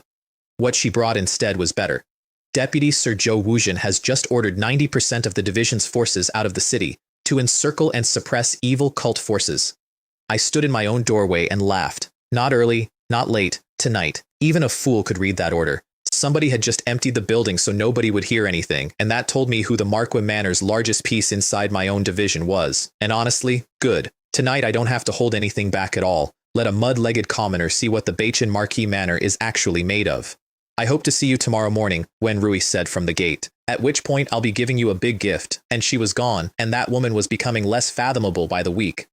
What she brought instead was better. Deputy Sir Zhou Wuzhen has just ordered 90% of the division's forces out of the city to encircle and suppress evil cult forces. I stood in my own doorway and laughed. Not early, not late, tonight. Even a fool could read that order. Somebody had just emptied the building so nobody would hear anything, and that told me who the Marquis Manor's largest piece inside my own division was. And honestly, good. Tonight I don't have to hold anything back at all. Let a mud-legged commoner see what the Beichin Marquis Manor is actually made of. I hope to see you tomorrow morning, Wen Rui said from the gate. At which point I'll be giving you a big gift. And she was gone, and that woman was becoming less fathomable by the week.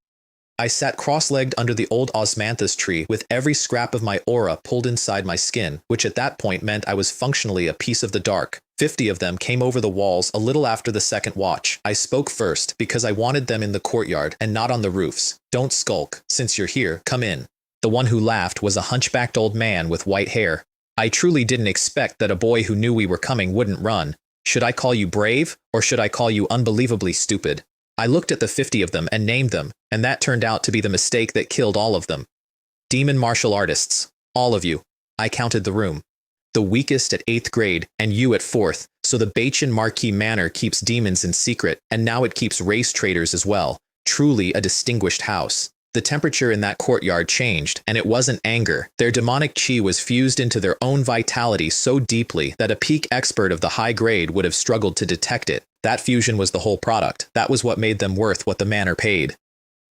I sat cross-legged under the old osmanthus tree with every scrap of my aura pulled inside my skin, which at that point meant I was functionally a piece of the dark. 50 of them came over the walls a little after the second watch. I spoke first because I wanted them in the courtyard and not on the roofs. Don't skulk. Since you're here, come in. The one who laughed was a hunchbacked old man with white hair. I truly didn't expect that a boy who knew we were coming wouldn't run. Should I call you brave, or should I call you unbelievably stupid? I looked at the 50 of them and named them, and that turned out to be the mistake that killed all of them. Demon martial artists. All of you. I counted the room. The weakest at 8th grade, and you at 4th, So the Bachin Marquis Manor keeps demons in secret, and now it keeps race traders as well. Truly a distinguished house. The temperature in that courtyard changed, and it wasn't anger. Their demonic chi was fused into their own vitality so deeply that a peak expert of the high grade would have struggled to detect it. That fusion was the whole product. That was what made them worth what the manor paid.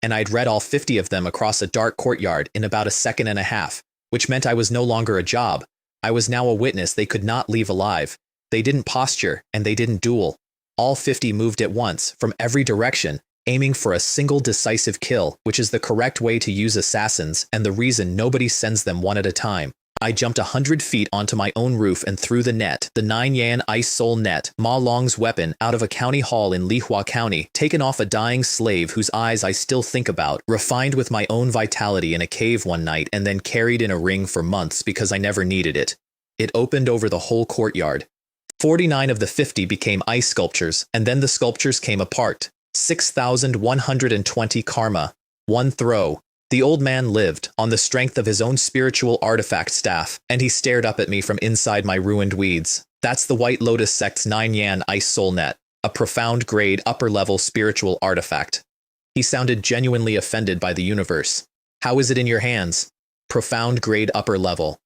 And I'd read all 50 of them across a dark courtyard in about a second and a half, which meant I was no longer a job. I was now a witness they could not leave alive. They didn't posture, and they didn't duel. All 50 moved at once, from every direction, aiming for a single decisive kill, which is the correct way to use assassins and the reason nobody sends them one at a time. I jumped 100 feet onto my own roof and threw the net, the 9-yan ice soul net, Ma Long's weapon, out of a county hall in Lihua County, taken off a dying slave whose eyes I still think about, refined with my own vitality in a cave one night and then carried in a ring for months because I never needed it. It opened over the whole courtyard. 49 of the 50 became ice sculptures, and then the sculptures came apart. 6,120 karma. One throw. The old man lived, on the strength of his own spiritual artifact staff, and he stared up at me from inside my ruined weeds. That's the White Lotus sect's 9-yan ice soul net, a profound grade upper-level spiritual artifact. He sounded genuinely offended by the universe. How is it in your hands? Profound grade upper level.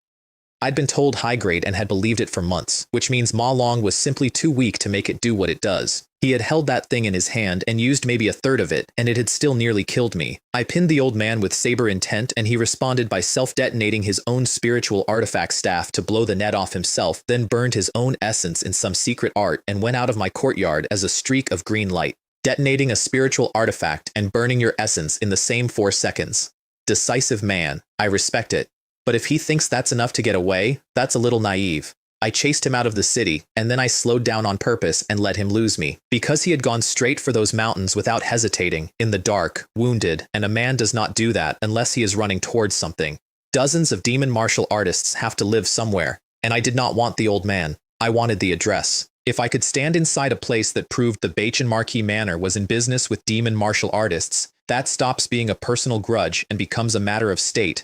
I'd been told high grade and had believed it for months, which means Ma Long was simply too weak to make it do what it does. He had held that thing in his hand and used maybe a third of it, and it had still nearly killed me. I pinned the old man with saber intent, and he responded by self-detonating his own spiritual artifact staff to blow the net off himself, then burned his own essence in some secret art and went out of my courtyard as a streak of green light. Detonating a spiritual artifact and burning your essence in the same 4 seconds. Decisive man. I respect it. But if he thinks that's enough to get away, that's a little naive. I chased him out of the city, and then I slowed down on purpose and let him lose me. Because he had gone straight for those mountains without hesitating, in the dark, wounded, and a man does not do that unless he is running towards something. Dozens of demon martial artists have to live somewhere, and I did not want the old man. I wanted the address. If I could stand inside a place that proved the Bachin Marquis Manor was in business with demon martial artists, that stops being a personal grudge and becomes a matter of state.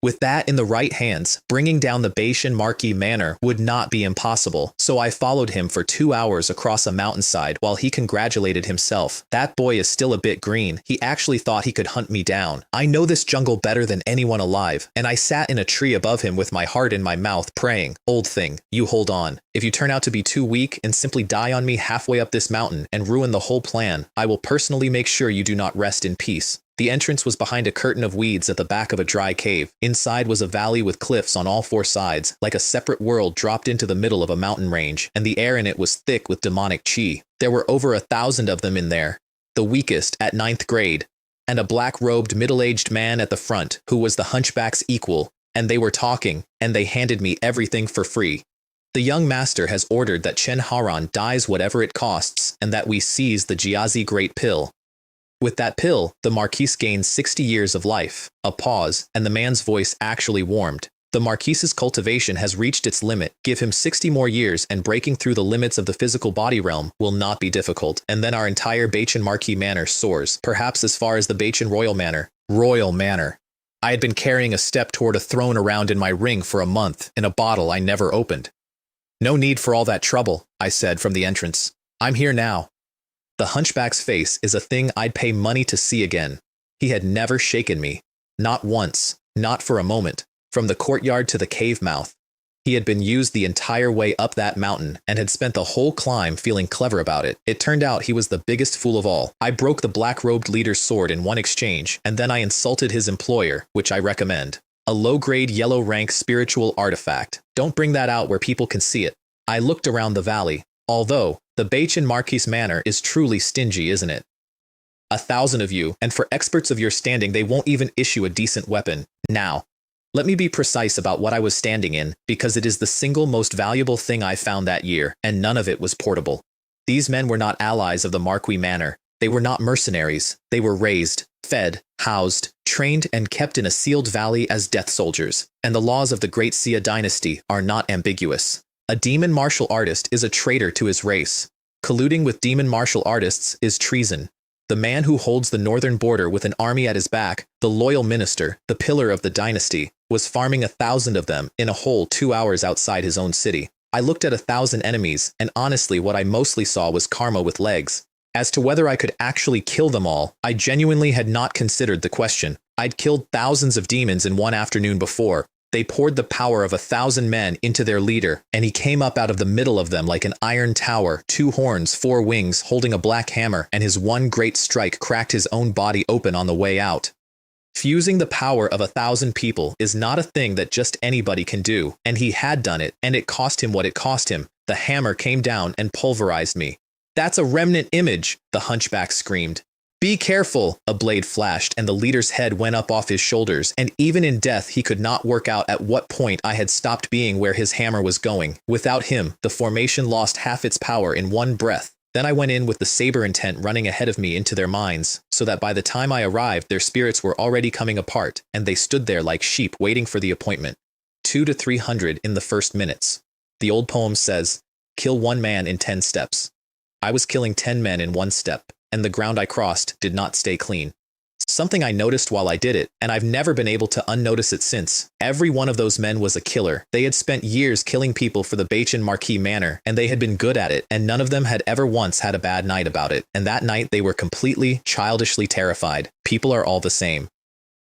With that in the right hands, bringing down the Bachin Marquis Manor would not be impossible, so I followed him for 2 hours across a mountainside while he congratulated himself. That boy is still a bit green. He actually thought he could hunt me down. I know this jungle better than anyone alive, and I sat in a tree above him with my heart in my mouth praying, "Old thing, you hold on. If you turn out to be too weak and simply die on me halfway up this mountain and ruin the whole plan, I will personally make sure you do not rest in peace." The entrance was behind a curtain of weeds at the back of a dry cave. Inside was a valley with cliffs on all 4 sides, like a separate world dropped into the middle of a mountain range, and the air in it was thick with demonic chi. There were over 1,000 of them in there, the weakest at 9th grade, and a black-robed middle-aged man at the front who was the hunchback's equal, and they were talking, and they handed me everything for free. The young master has ordered that Chen Haran dies whatever it costs, and that we seize the Jiazi Great Pill. With that pill, the Marquis gains 60 years of life. A pause, and the man's voice actually warmed. The Marquis's cultivation has reached its limit. Give him 60 more years and breaking through the limits of the physical body realm will not be difficult, and then our entire Bachin Marquis Manor soars, perhaps as far as the Bachin Royal Manor. Royal Manor. I had been carrying a step toward a throne around in my ring for a month, in a bottle I never opened. "No need for all that trouble," I said from the entrance. "I'm here now." The hunchback's face is a thing I'd pay money to see again. He had never shaken me. Not once. Not for a moment. From the courtyard to the cave mouth. He had been used the entire way up that mountain and had spent the whole climb feeling clever about it. It turned out he was the biggest fool of all. I broke the black-robed leader's sword in one exchange, and then I insulted his employer, which I recommend. A low-grade yellow-rank spiritual artifact. Don't bring that out where people can see it. I looked around the valley. Although, the Bachin Marquis Manor is truly stingy, isn't it? 1,000 of you, and for experts of your standing they won't even issue a decent weapon. Now, let me be precise about what I was standing in, because it is the single most valuable thing I found that year, and none of it was portable. These men were not allies of the Marquis Manor. They were not mercenaries. They were raised, fed, housed, trained, and kept in a sealed valley as death soldiers, and the laws of the Great Xia dynasty are not ambiguous. A demon martial artist is a traitor to his race. Colluding with demon martial artists is treason. The man who holds the northern border with an army at his back, the loyal minister, the pillar of the dynasty, was farming 1,000 of them in a hole 2 hours outside his own city. I looked at 1,000 enemies, and honestly what I mostly saw was karma with legs. As to whether I could actually kill them all, I genuinely had not considered the question. I'd killed thousands of demons in one afternoon before. They poured the power of 1,000 men into their leader, and he came up out of the middle of them like an iron tower, 2 horns, 4 wings, holding a black hammer, and his one great strike cracked his own body open on the way out. Fusing the power of 1,000 people is not a thing that just anybody can do, and he had done it, and it cost him what it cost him. The hammer came down and pulverized me. "That's a remnant image," the hunchback screamed. "Be careful," a blade flashed, and the leader's head went up off his shoulders, and even in death he could not work out at what point I had stopped being where his hammer was going. Without him, the formation lost half its power in one breath. Then I went in with the saber intent running ahead of me into their minds, so that by the time I arrived their spirits were already coming apart, and they stood there like sheep waiting for the appointment. 200 to 300 in the first minutes. The old poem says, "Kill one man in 10 steps." I was killing 10 men in 1 step, and the ground I crossed did not stay clean. Something I noticed while I did it, and I've never been able to unnotice it since. Every one of those men was a killer. They had spent years killing people for the Bachin Marquis manor, and they had been good at it, and none of them had ever once had a bad night about it. And that night they were completely, childishly terrified. People are all the same.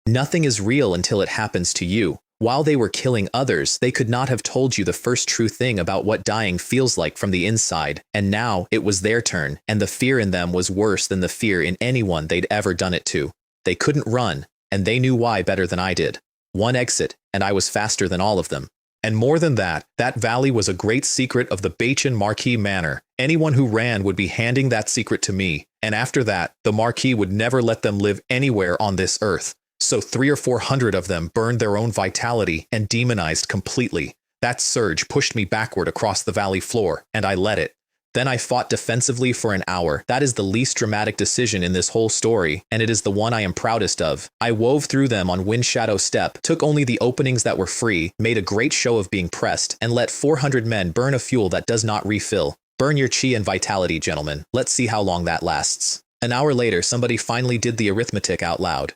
Nothing is real until it happens to you. While they were killing others, they could not have told you the first true thing about what dying feels like from the inside. And now it was their turn, and the fear in them was worse than the fear in anyone they'd ever done it to. They couldn't run, and they knew why better than I did. One exit, and I was faster than all of them. And more than that, that valley was a great secret of the Bachin Marquis manor. Anyone who ran would be handing that secret to me, and after that, the Marquis would never let them live anywhere on this earth. So 300 or 400 of them burned their own vitality and demonized completely. That surge pushed me backward across the valley floor, and I let it. Then I fought defensively for an hour. That is the least dramatic decision in this whole story, and it is the one I am proudest of. I wove through them on Wind Shadow Step, took only the openings that were free, made a great show of being pressed, and let 400 men burn a fuel that does not refill. Burn your chi and vitality, gentlemen. Let's see how long that lasts. An hour later, somebody finally did the arithmetic out loud.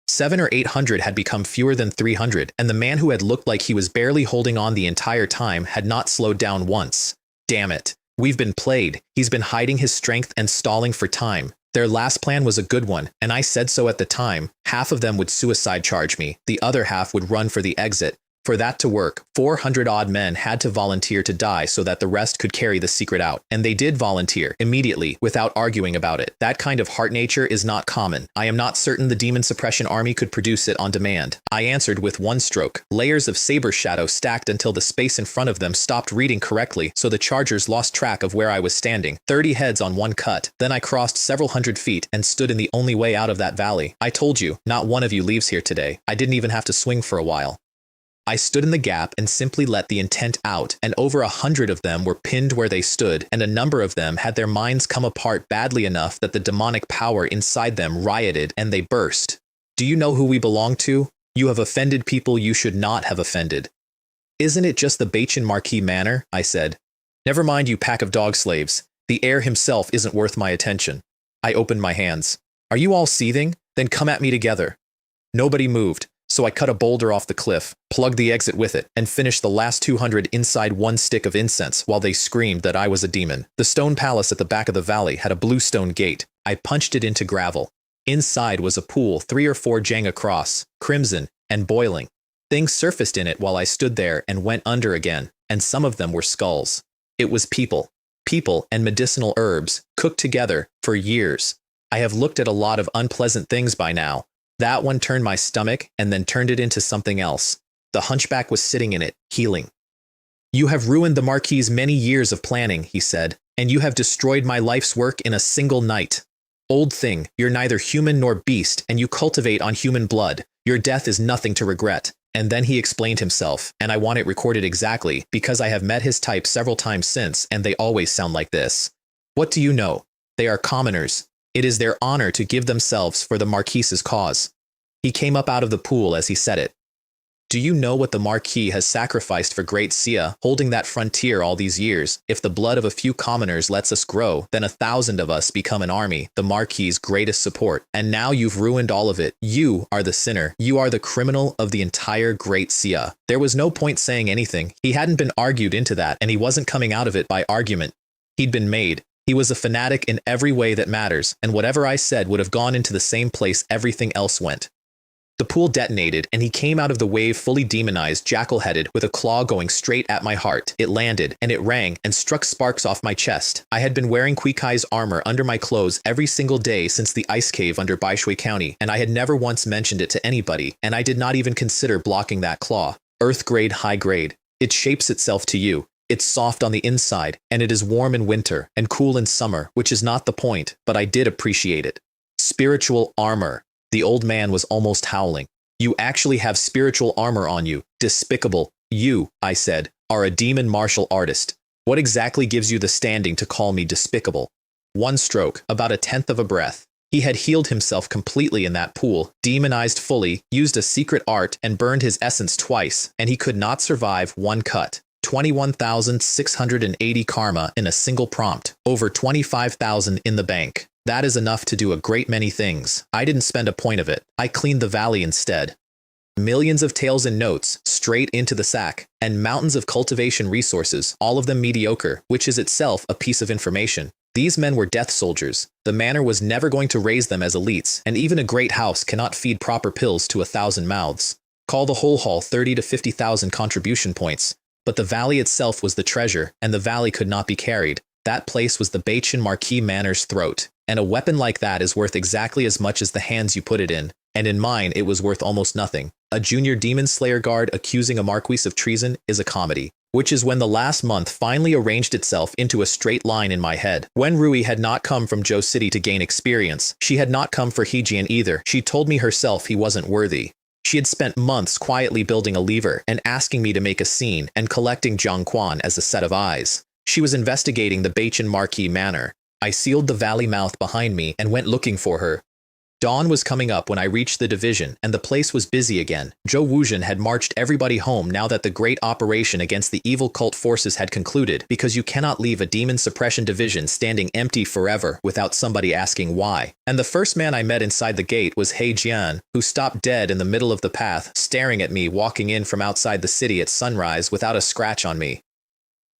700 or 800 had become fewer than 300, and the man who had looked like he was barely holding on the entire time had not slowed down once. Damn it. We've been played. He's been hiding his strength and stalling for time. Their last plan was a good one, and I said so at the time. Half of them would suicide charge me. The other half would run for the exit. For that to work, 400-odd men had to volunteer to die so that the rest could carry the secret out. And they did volunteer, immediately, without arguing about it. That kind of heart nature is not common. I am not certain the Demon Suppression Army could produce it on demand. I answered with one stroke. Layers of saber shadow stacked until the space in front of them stopped reading correctly, so the chargers lost track of where I was standing. 30 heads on one cut. Then I crossed several hundred feet and stood in the only way out of that valley. I told you, not one of you leaves here today. I didn't even have to swing for a while. I stood in the gap and simply let the intent out, and over 100 of them were pinned where they stood, and a number of them had their minds come apart badly enough that the demonic power inside them rioted and they burst. Do you know who we belong to? You have offended people you should not have offended. Isn't it just the Bachin Marquis manor? I said. Never mind, you pack of dog slaves. The heir himself isn't worth my attention. I opened my hands. Are you all seething? Then come at me together. Nobody moved. So I cut a boulder off the cliff, plugged the exit with it, and finished the last 200 inside one stick of incense while they screamed that I was a demon. The stone palace at the back of the valley had a blue stone gate. I punched it into gravel. Inside was a pool 3 or 4 jang across, crimson, and boiling. Things surfaced in it while I stood there and went under again, and some of them were skulls. It was people. People and medicinal herbs, cooked together, for years. I have looked at a lot of unpleasant things by now. That one turned my stomach and then turned it into something else. The hunchback was sitting in it, healing. You have ruined the Marquis's many years of planning, he said, and you have destroyed my life's work in a single night. Old thing, you're neither human nor beast, and you cultivate on human blood. Your death is nothing to regret. And then he explained himself, and I want it recorded exactly, because I have met his type several times since, and they always sound like this. What do you know? They are commoners. It is their honor to give themselves for the Marquis's cause. He came up out of the pool as he said it. Do you know what the Marquis has sacrificed for Great Sia, holding that frontier all these years? If the blood of a few commoners lets us grow, then 1,000 of us become an army, the Marquis's greatest support. And now you've ruined all of it. You are the sinner. You are the criminal of the entire Great Sia. There was no point saying anything. He hadn't been argued into that, and he wasn't coming out of it by argument. He'd been made. He was a fanatic in every way that matters, and whatever I said would have gone into the same place everything else went. The pool detonated, and he came out of the wave fully demonized, jackal-headed, with a claw going straight at my heart. It landed, and it rang, and struck sparks off my chest. I had been wearing Kuikai's armor under my clothes every single day since the ice cave under Baishui County, and I had never once mentioned it to anybody, and I did not even consider blocking that claw. Earth grade, high grade. It shapes itself to you. It's soft on the inside, and it is warm in winter, and cool in summer, which is not the point, but I did appreciate it. Spiritual armor. The old man was almost howling. You actually have spiritual armor on you. Despicable. You, I said, are a demon martial artist. What exactly gives you the standing to call me despicable? One stroke, about 1/10 of a breath. He had healed himself completely in that pool, demonized fully, used a secret art, and burned his essence twice, and he could not survive one cut. 21,680 karma in a single prompt, over 25,000 in the bank. That is enough to do a great many things. I didn't spend a point of it. I cleaned the valley instead. Millions of taels and notes, straight into the sack, and mountains of cultivation resources, all of them mediocre, which is itself a piece of information. These men were death soldiers. The manor was never going to raise them as elites, and even a great house cannot feed proper pills to 1,000 mouths. Call the whole haul 30 to 50,000 contribution points. But the valley itself was the treasure, and the valley could not be carried. That place was the Baichin Marquis Manor's throat. And a weapon like that is worth exactly as much as the hands you put it in. And in mine, it was worth almost nothing. A junior demon slayer guard accusing a Marquis of treason is a comedy. Which is when the last month finally arranged itself into a straight line in my head. When Rui had not come from Joe City to gain experience, she had not come for Hejian either. She told me herself he wasn't worthy. She had spent months quietly building a lever and asking me to make a scene and collecting Jiang Quan as a set of eyes. She was investigating the Baichin Marquis Manor. I sealed the valley mouth behind me and went looking for her. Dawn was coming up when I reached the division, and the place was busy again. Zhou Wuzhen had marched everybody home now that the great operation against the evil cult forces had concluded, because you cannot leave a demon suppression division standing empty forever without somebody asking why. And the first man I met inside the gate was He Jian, who stopped dead in the middle of the path, staring at me walking in from outside the city at sunrise without a scratch on me.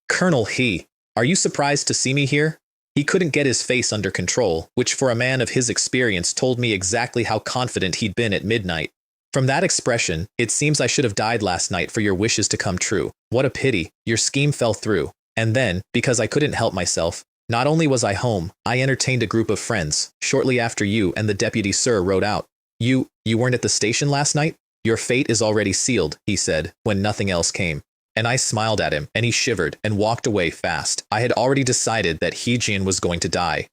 Colonel He, are you surprised to see me here? He couldn't get his face under control, which for a man of his experience told me exactly how confident he'd been at midnight. From that expression, it seems I should have died last night for your wishes to come true. What a pity, your scheme fell through. And then, because I couldn't help myself, not only was I home, I entertained a group of friends, shortly after you and the deputy sir rode out. You weren't at the station last night? Your fate is already sealed, he said, when nothing else came. And I smiled at him, and he shivered and walked away fast. I had already decided that Hejian was going to die.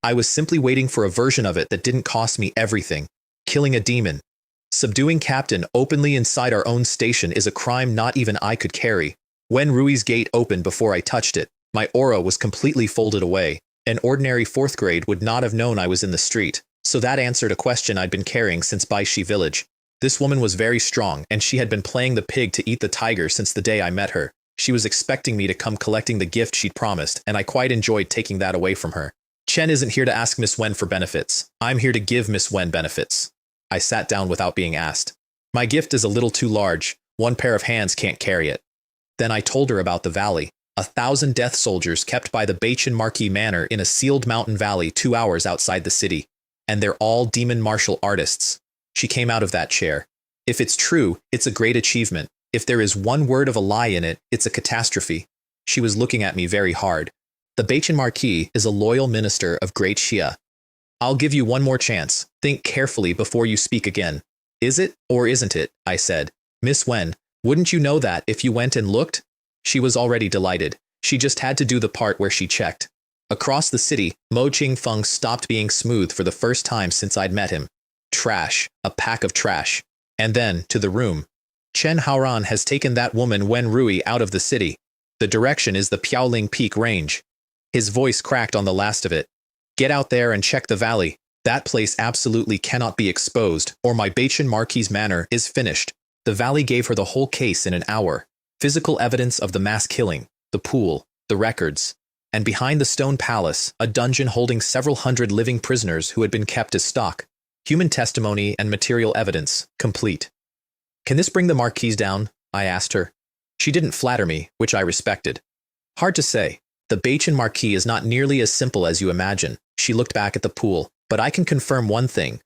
I was simply waiting for a version of it that didn't cost me everything. Killing a demon. Subduing Captain openly inside our own station is a crime not even I could carry. When Rui's gate opened before I touched it, my aura was completely folded away. An ordinary 4th grade would not have known I was in the street. So that answered a question I'd been carrying since Baishi village. This woman was very strong, and she had been playing the pig to eat the tiger since the day I met her. She was expecting me to come collecting the gift she'd promised, and I quite enjoyed taking that away from her. Chen isn't here to ask Miss Wen for benefits. I'm here to give Miss Wen benefits. I sat down without being asked. My gift is a little too large. One pair of hands can't carry it. Then I told her about the valley. 1,000 death soldiers kept by the Baichin Marquis Manor in a sealed mountain valley 2 hours outside the city. And they're all demon martial artists. She came out of that chair. If it's true, it's a great achievement. If there is one word of a lie in it, it's a catastrophe. She was looking at me very hard. The Baichin Marquis is a loyal minister of Great Xia. I'll give you one more chance. Think carefully before you speak again. Is it or isn't it? I said. Miss Wen, wouldn't you know that if you went and looked? She was already delighted. She just had to do the part where she checked. Across the city, Mo Qingfeng stopped being smooth for the first time since I'd met him. Trash. A pack of trash. And then, to the room. Chen Haoran has taken that woman Wen Rui out of the city. The direction is the Piaoling Peak Range. His voice cracked on the last of it. Get out there and check the valley. That place absolutely cannot be exposed, or my Baichin Marquis Manor is finished. The valley gave her the whole case in an hour. Physical evidence of the mass killing, the pool, the records, and behind the stone palace, a dungeon holding several hundred living prisoners who had been kept as stock. Human testimony and material evidence, complete. Can this bring the Marquise down? I asked her. She didn't flatter me, which I respected. Hard to say. The Bachin Marquis is not nearly as simple as you imagine. She looked back at the pool, but I can confirm one thing.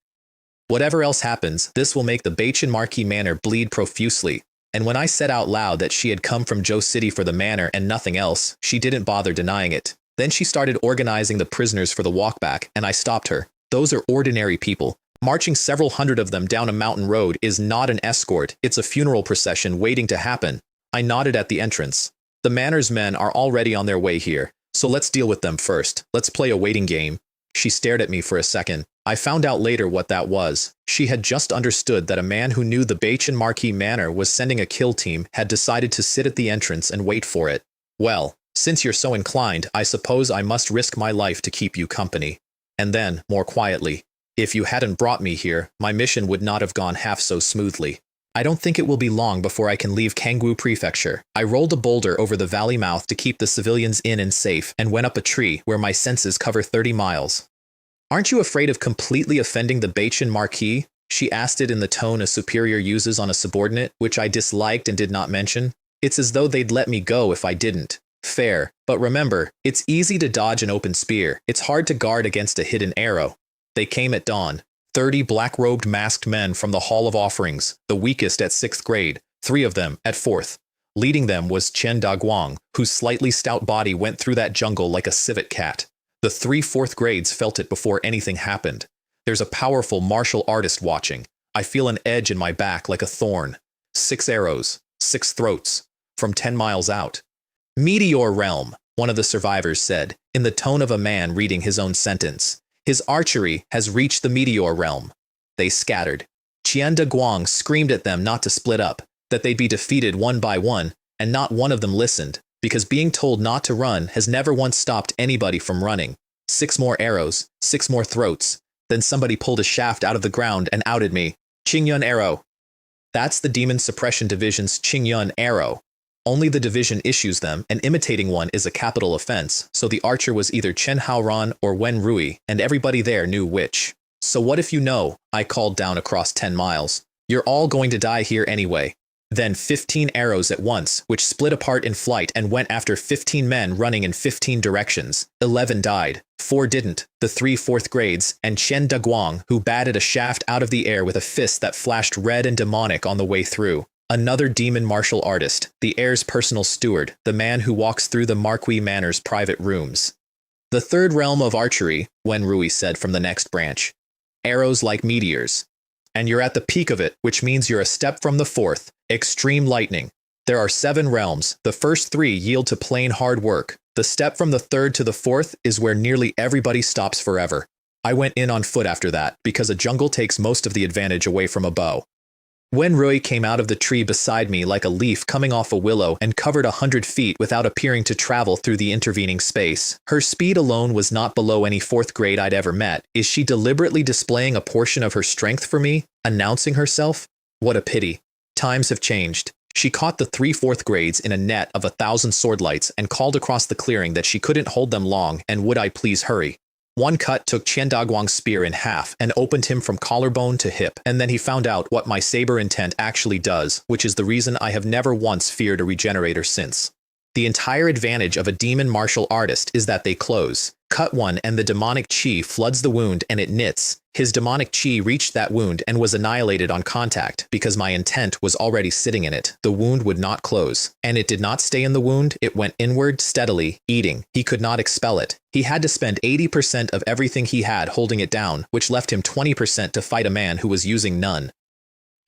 Whatever else happens, this will make the Bachin Marquis Manor bleed profusely. And when I said out loud that she had come from Joe City for the manor and nothing else, she didn't bother denying it. Then she started organizing the prisoners for the walkback, and I stopped her. Those are ordinary people. Marching several hundred of them down a mountain road is not an escort, it's a funeral procession waiting to happen. I nodded at the entrance. The manor's men are already on their way here, so let's deal with them first. Let's play a waiting game. She stared at me for a second. I found out later what that was. She had just understood that a man who knew the Bachin Marquis Manor was sending a kill team had decided to sit at the entrance and wait for it. Well, since you're so inclined, I suppose I must risk my life to keep you company. And then, more quietly, if you hadn't brought me here, my mission would not have gone half so smoothly. I don't think it will be long before I can leave Kangwu Prefecture. I rolled a boulder over the valley mouth to keep the civilians in and safe and went up a tree where my senses cover 30 miles. Aren't you afraid of completely offending the Bachin Marquis? She asked it in the tone a superior uses on a subordinate, which I disliked and did not mention. It's as though they'd let me go if I didn't. Fair, but remember, it's easy to dodge an open spear. It's hard to guard against a hidden arrow. They came at dawn. 30 black-robed masked men from the Hall of Offerings, the weakest at 6th grade, 3 of them at 4th. Leading them was Chen Daguang, whose slightly stout body went through that jungle like a civet cat. The 3 4th grades felt it before anything happened. There's a powerful martial artist watching. I feel an edge in my back like a thorn. 6 arrows, 6 throats, from 10 miles out. Meteor Realm, one of the survivors said, in the tone of a man reading his own sentence. His archery has reached the Meteor Realm. They scattered. Qian de Guang screamed at them not to split up, that they'd be defeated one by one, and not one of them listened, because being told not to run has never once stopped anybody from running. 6 more arrows, 6 more throats. Then somebody pulled a shaft out of the ground and outed me. Qingyun Arrow. That's the Demon Suppression Division's Qingyun Arrow. Only the division issues them, and imitating one is a capital offense, so the archer was either Chen Haoran or Wen Rui, and everybody there knew which. So what if you know? I called down across 10 miles. You're all going to die here anyway. Then 15 arrows at once, which split apart in flight and went after 15 men running in 15 directions. 11 died. 4 didn't, the 3 4th grades, and Chen Daguang, who batted a shaft out of the air with a fist that flashed red and demonic on the way through. Another demon martial artist, the heir's personal steward, the man who walks through the Marquis Manor's private rooms. The 3rd realm of archery, Wen Rui said from the next branch. Arrows like meteors. And you're at the peak of it, which means you're a step from the 4th, extreme lightning. There are 7 realms. The first 3 yield to plain hard work. The step from the 3rd to the 4th is where nearly everybody stops forever. I went in on foot after that, because a jungle takes most of the advantage away from a bow. Wen Rui came out of the tree beside me like a leaf coming off a willow and covered 100 feet without appearing to travel through the intervening space. Her speed alone was not below any 4th grade I'd ever met. Is she deliberately displaying a portion of her strength for me? Announcing herself? What a pity. Times have changed. She caught the 3 4th grades in a net of 1,000 swordlights and called across the clearing that she couldn't hold them long and would I please hurry. One cut took Qian Daguang's spear in half and opened him from collarbone to hip, and then he found out what my saber intent actually does, which is the reason I have never once feared a regenerator since. The entire advantage of a demon martial artist is that they close. Cut one and the demonic chi floods the wound and it knits. His demonic chi reached that wound and was annihilated on contact because my intent was already sitting in it. The wound would not close. And it did not stay in the wound, it went inward steadily, eating. He could not expel it. He had to spend 80% of everything he had holding it down, which left him 20% to fight a man who was using none.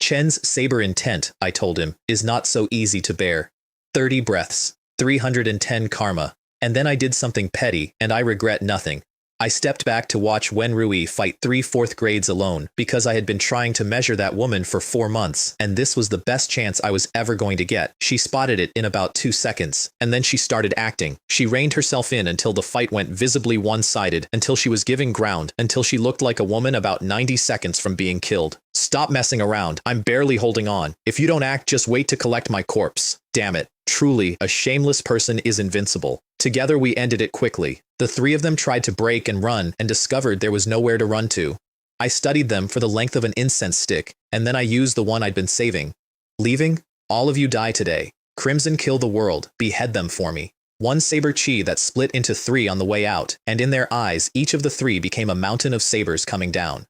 Chen's saber intent, I told him, is not so easy to bear. 30 breaths. 310 karma. And then I did something petty, and I regret nothing. I stepped back to watch Wen Rui fight 3 fourth grades alone because I had been trying to measure that woman for 4 months, and this was the best chance I was ever going to get. She spotted it in about 2 seconds, and then she started acting. She reined herself in until the fight went visibly one-sided, until she was giving ground, until she looked like a woman about 90 seconds from being killed. Stop messing around. I'm barely holding on. If you don't act, just wait to collect my corpse. Damn it. Truly, a shameless person is invincible. Together we ended it quickly. The 3 of them tried to break and run and discovered there was nowhere to run to. I studied them for the length of an incense stick, and then I used the one I'd been saving. Leaving? All of you die today. Crimson kill the world. Behead them for me. One saber chi that split into 3 on the way out, and in their eyes each of the 3 became a mountain of sabers coming down.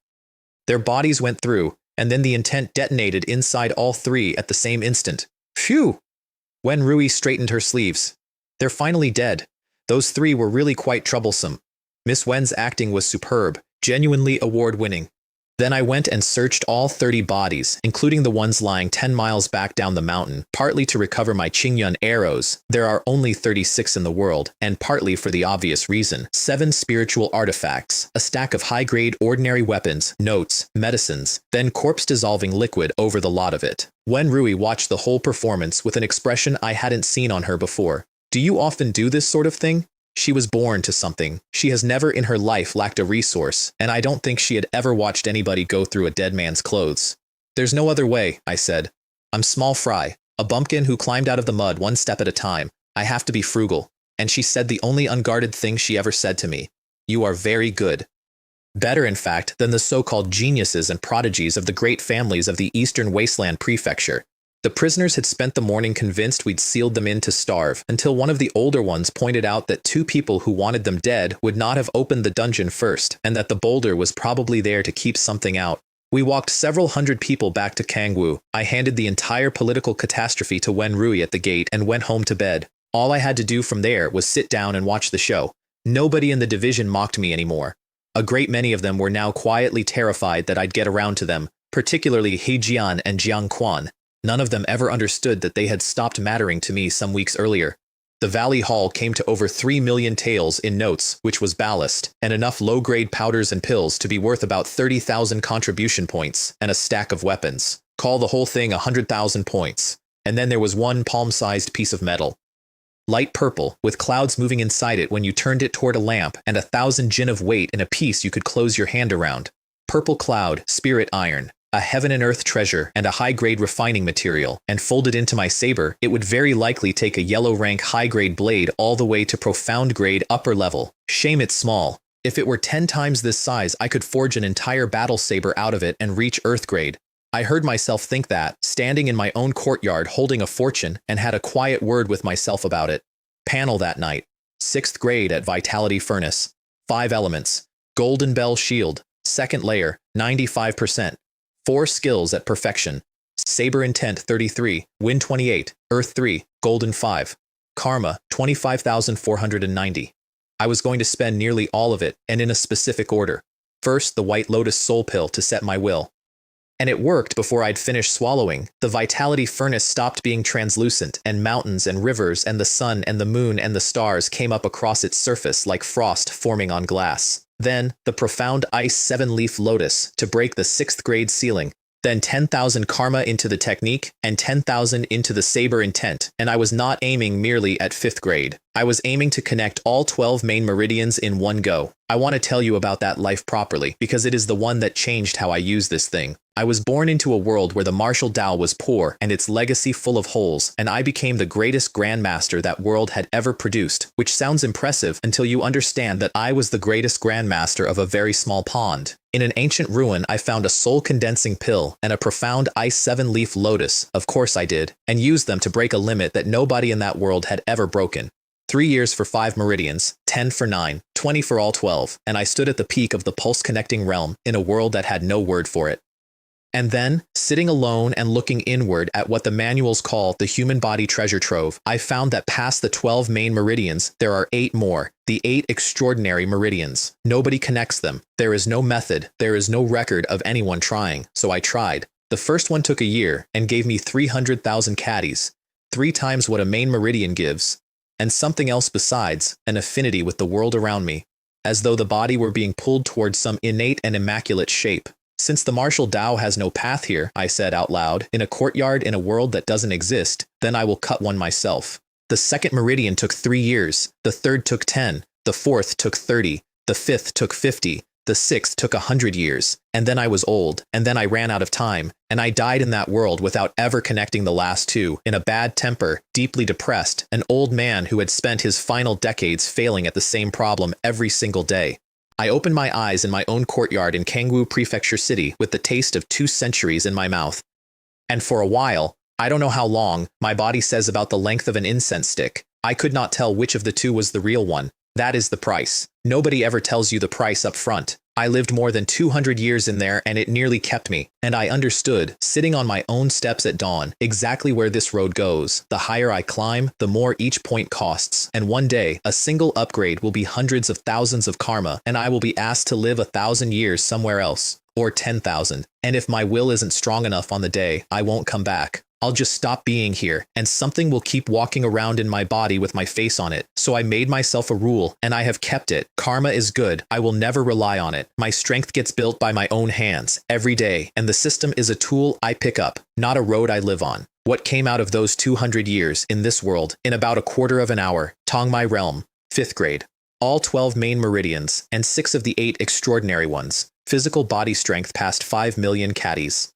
Their bodies went through, and then the intent detonated inside all 3 at the same instant. Phew! Wen Rui straightened her sleeves. They're finally dead. Those 3 were really quite troublesome. Miss Wen's acting was superb, genuinely award-winning. Then I went and searched all 30 bodies, including the ones lying 10 miles back down the mountain, partly to recover my Qingyun arrows. There are only 36 in the world, and partly for the obvious reason. 7 spiritual artifacts, a stack of high-grade ordinary weapons, notes, medicines, then corpse-dissolving liquid over the lot of it. Wen Rui watched the whole performance with an expression I hadn't seen on her before. Do you often do this sort of thing? She was born to something. She has never in her life lacked a resource, and I don't think she had ever watched anybody go through a dead man's clothes. There's no other way, I said. I'm small fry, a bumpkin who climbed out of the mud one step at a time. I have to be frugal. And she said the only unguarded thing she ever said to me. You are very good. Better, in fact, than the so-called geniuses and prodigies of the great families of the Eastern Wasteland Prefecture. The prisoners had spent the morning convinced we'd sealed them in to starve, until one of the older ones pointed out that 2 people who wanted them dead would not have opened the dungeon first, and that the boulder was probably there to keep something out. We walked several hundred people back to Kangwu. I handed the entire political catastrophe to Wen Rui at the gate and went home to bed. All I had to do from there was sit down and watch the show. Nobody in the division mocked me anymore. A great many of them were now quietly terrified that I'd get around to them, particularly He Jian and Jiang Quan. None of them ever understood that they had stopped mattering to me some weeks earlier. The Valley Hall came to over 3 million taels in notes, which was ballast, and enough low-grade powders and pills to be worth about 30,000 contribution points, and a stack of weapons. Call the whole thing 100,000 points. And then there was one palm-sized piece of metal. Light purple, with clouds moving inside it when you turned it toward a lamp, and 1,000 jin of weight in a piece you could close your hand around. Purple cloud, spirit iron. A heaven and earth treasure and a high-grade refining material, and folded into my saber, it would very likely take a yellow rank high-grade blade all the way to profound grade upper level. Shame it's small. If it were 10 times this size, I could forge an entire battle saber out of it and reach earth grade. I heard myself think that, standing in my own courtyard holding a fortune, and had a quiet word with myself about it. Panel that night. 6th grade at Vitality Furnace. 5 elements. Golden Bell Shield. 2nd layer, 95%. 4 skills at perfection. Saber Intent 33, Wind 28, Earth 3, Golden 5. Karma 25,490. I was going to spend nearly all of it, and in a specific order. First, the White Lotus Soul Pill to set my will. And it worked before I'd finished swallowing. The Vitality Furnace stopped being translucent, and mountains and rivers and the sun and the moon and the stars came up across its surface like frost forming on glass. Then, the profound ice 7-leaf lotus to break the 6th grade ceiling. Then 10,000 karma into the technique, and 10,000 into the saber intent, and I was not aiming merely at 5th grade. I was aiming to connect all 12 main meridians in one go. I want to tell you about that life properly, because it is the one that changed how I use this thing. I was born into a world where the martial Tao was poor and its legacy full of holes, and I became the greatest grandmaster that world had ever produced, which sounds impressive until you understand that I was the greatest grandmaster of a very small pond. In an ancient ruin, I found a soul-condensing pill and a profound ice 7-leaf lotus, of course I did, and used them to break a limit that nobody in that world had ever broken. 3 years for 5 meridians, 10 for 9, 20 for all 12, and I stood at the peak of the pulse-connecting realm in a world that had no word for it. And then, sitting alone and looking inward at what the manuals call the human body treasure trove, I found that past the 12 main meridians, there are 8 more, the 8 extraordinary meridians. Nobody connects them. There is no method. There is no record of anyone trying, so I tried. The first one took a year and gave me 300,000 caddies, 3 times what a main meridian gives, and something else besides, an affinity with the world around me. as though the body were being pulled towards some innate and immaculate shape. Since the martial Tao has no path here, I said out loud, in a courtyard in a world that doesn't exist, then I will cut one myself. The second meridian took 3 years, the third took 10, the fourth took 30, the fifth took 50, the sixth took 100 years, and then I was old, and then I ran out of time, and I died in that world without ever connecting the last two, in a bad temper, deeply depressed, an old man who had spent his final decades failing at the same problem every single day. I opened my eyes in my own courtyard in Kangwoo Prefecture City with the taste of 2 centuries in my mouth. And for a while, I don't know how long, my body says about the length of an incense stick, I could not tell which of the two was the real one. That is the price. Nobody ever tells you the price up front. I lived more than 200 years in there and it nearly kept me, and I understood, sitting on my own steps at dawn, exactly where this road goes. The higher I climb, the more each point costs, and one day, a single upgrade will be hundreds of thousands of karma, and I will be asked to live 1,000 years somewhere else, or 10,000, and if my will isn't strong enough on the day, I won't come back. I'll just stop being here, and something will keep walking around in my body with my face on it. So I made myself a rule, and I have kept it. Karma is good. I will never rely on it. My strength gets built by my own hands, every day, and the system is a tool I pick up, not a road I live on. What came out of those 200 years, in this world, in about a quarter of an hour, Tongmai Realm, 5th grade. All 12 main meridians, and 6 of the 8 extraordinary ones. Physical body strength past 5 million caddies.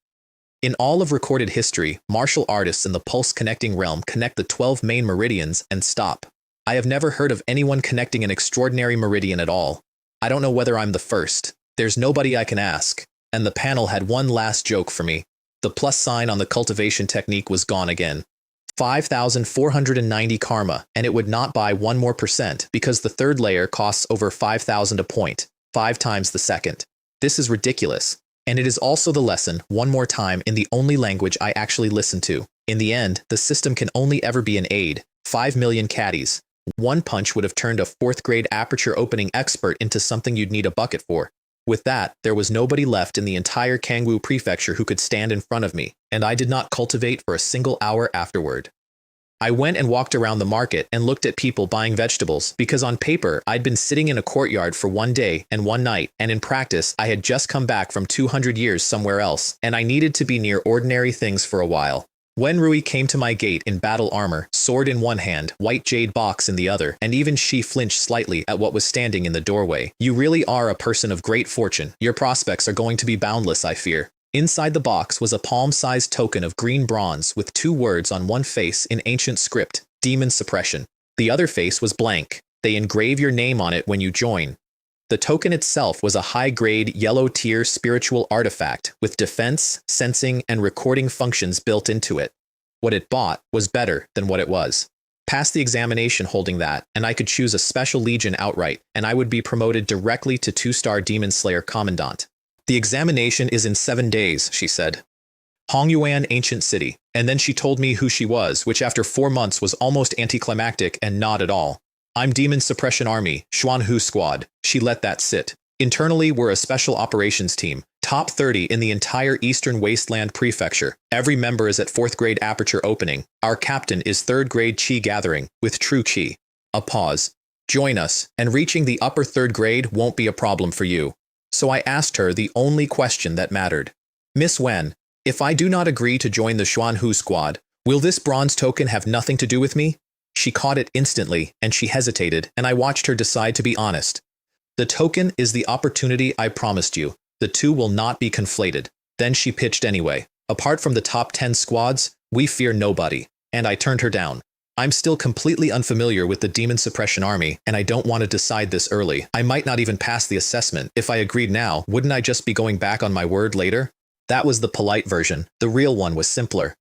In all of recorded history, martial artists in the pulse-connecting realm connect the 12 main meridians and stop. I have never heard of anyone connecting an extraordinary meridian at all. I don't know whether I'm the first. There's nobody I can ask. And the panel had one last joke for me. The plus sign on the cultivation technique was gone again. 5,490 karma, and it would not buy 1 more % because the third layer costs over 5,000 a point, 5 times the second. This is ridiculous. And it is also the lesson, one more time, in the only language I actually listen to. In the end, the system can only ever be an aid. 5 million caddies. One punch would have turned a 4th grade aperture opening expert into something you'd need a bucket for. With that, there was nobody left in the entire Kangwoo Prefecture who could stand in front of me, and I did not cultivate for a single hour afterward. I went and walked around the market and looked at people buying vegetables because on paper I'd been sitting in a courtyard for 1 day and 1 night, and in practice I had just come back from 200 years somewhere else, and I needed to be near ordinary things for a while. When Rui came to my gate in battle armor, sword in one hand, white jade box in the other, and even she flinched slightly at what was standing in the doorway. You really are a person of great fortune. Your prospects are going to be boundless, I fear. Inside the box was a palm-sized token of green bronze with 2 words on one face in ancient script, Demon Suppression. The other face was blank. They engrave your name on it when you join. The token itself was a high-grade, yellow-tier spiritual artifact with defense, sensing, and recording functions built into it. What it bought was better than what it was. Pass the examination holding that, and I could choose a special legion outright, and I would be promoted directly to 2-star Demon Slayer Commandant. The examination is in 7 days, she said. Hongyuan Ancient City. And then she told me who she was, which after 4 months was almost anticlimactic and not at all. I'm Demon Suppression Army, Xuanhu Squad. She let that sit. Internally, we're a special operations team, top 30 in the entire Eastern Wasteland Prefecture. Every member is at 4th grade aperture opening. Our captain is 3rd grade Qi gathering, with true Qi. A pause. Join us, and reaching the upper 3rd grade won't be a problem for you. So I asked her the only question that mattered. Miss Wen, if I do not agree to join the Xuanhu Squad, will this bronze token have nothing to do with me? She caught it instantly, and she hesitated, and I watched her decide to be honest. The token is the opportunity I promised you. The two will not be conflated. Then she pitched anyway. Apart from the top 10 squads, we fear nobody. And I turned her down. I'm still completely unfamiliar with the Demon Suppression Army, and I don't want to decide this early. I might not even pass the assessment. If I agreed now, wouldn't I just be going back on my word later? That was the polite version. The real one was simpler.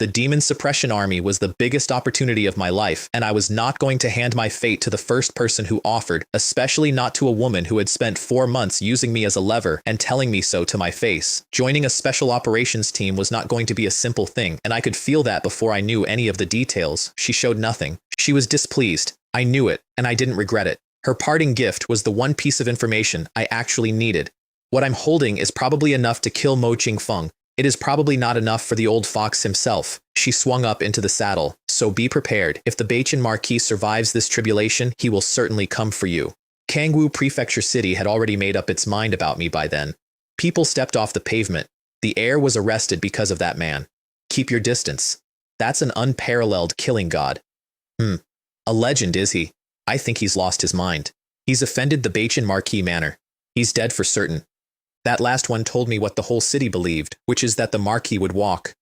The Demon Suppression Army was the biggest opportunity of my life, and I was not going to hand my fate to the first person who offered, especially not to a woman who had spent 4 months using me as a lever and telling me so to my face. Joining a special operations team was not going to be a simple thing, and I could feel that before I knew any of the details. She showed nothing. She was displeased. I knew it, and I didn't regret it. Her parting gift was the one piece of information I actually needed. What I'm holding is probably enough to kill Mo Qingfeng. It is probably not enough for the old fox himself. She swung up into the saddle. So be prepared. If the Bachin Marquis survives this tribulation, he will certainly come for you. Kangwoo Prefecture City had already made up its mind about me by then. People stepped off the pavement. The heir was arrested because of that man. Keep your distance. That's an unparalleled killing god. A legend, is he? I think he's lost his mind. He's offended the Bachin Marquis Manor. He's dead for certain. That last one told me what the whole city believed, which is that the Marquis would walk.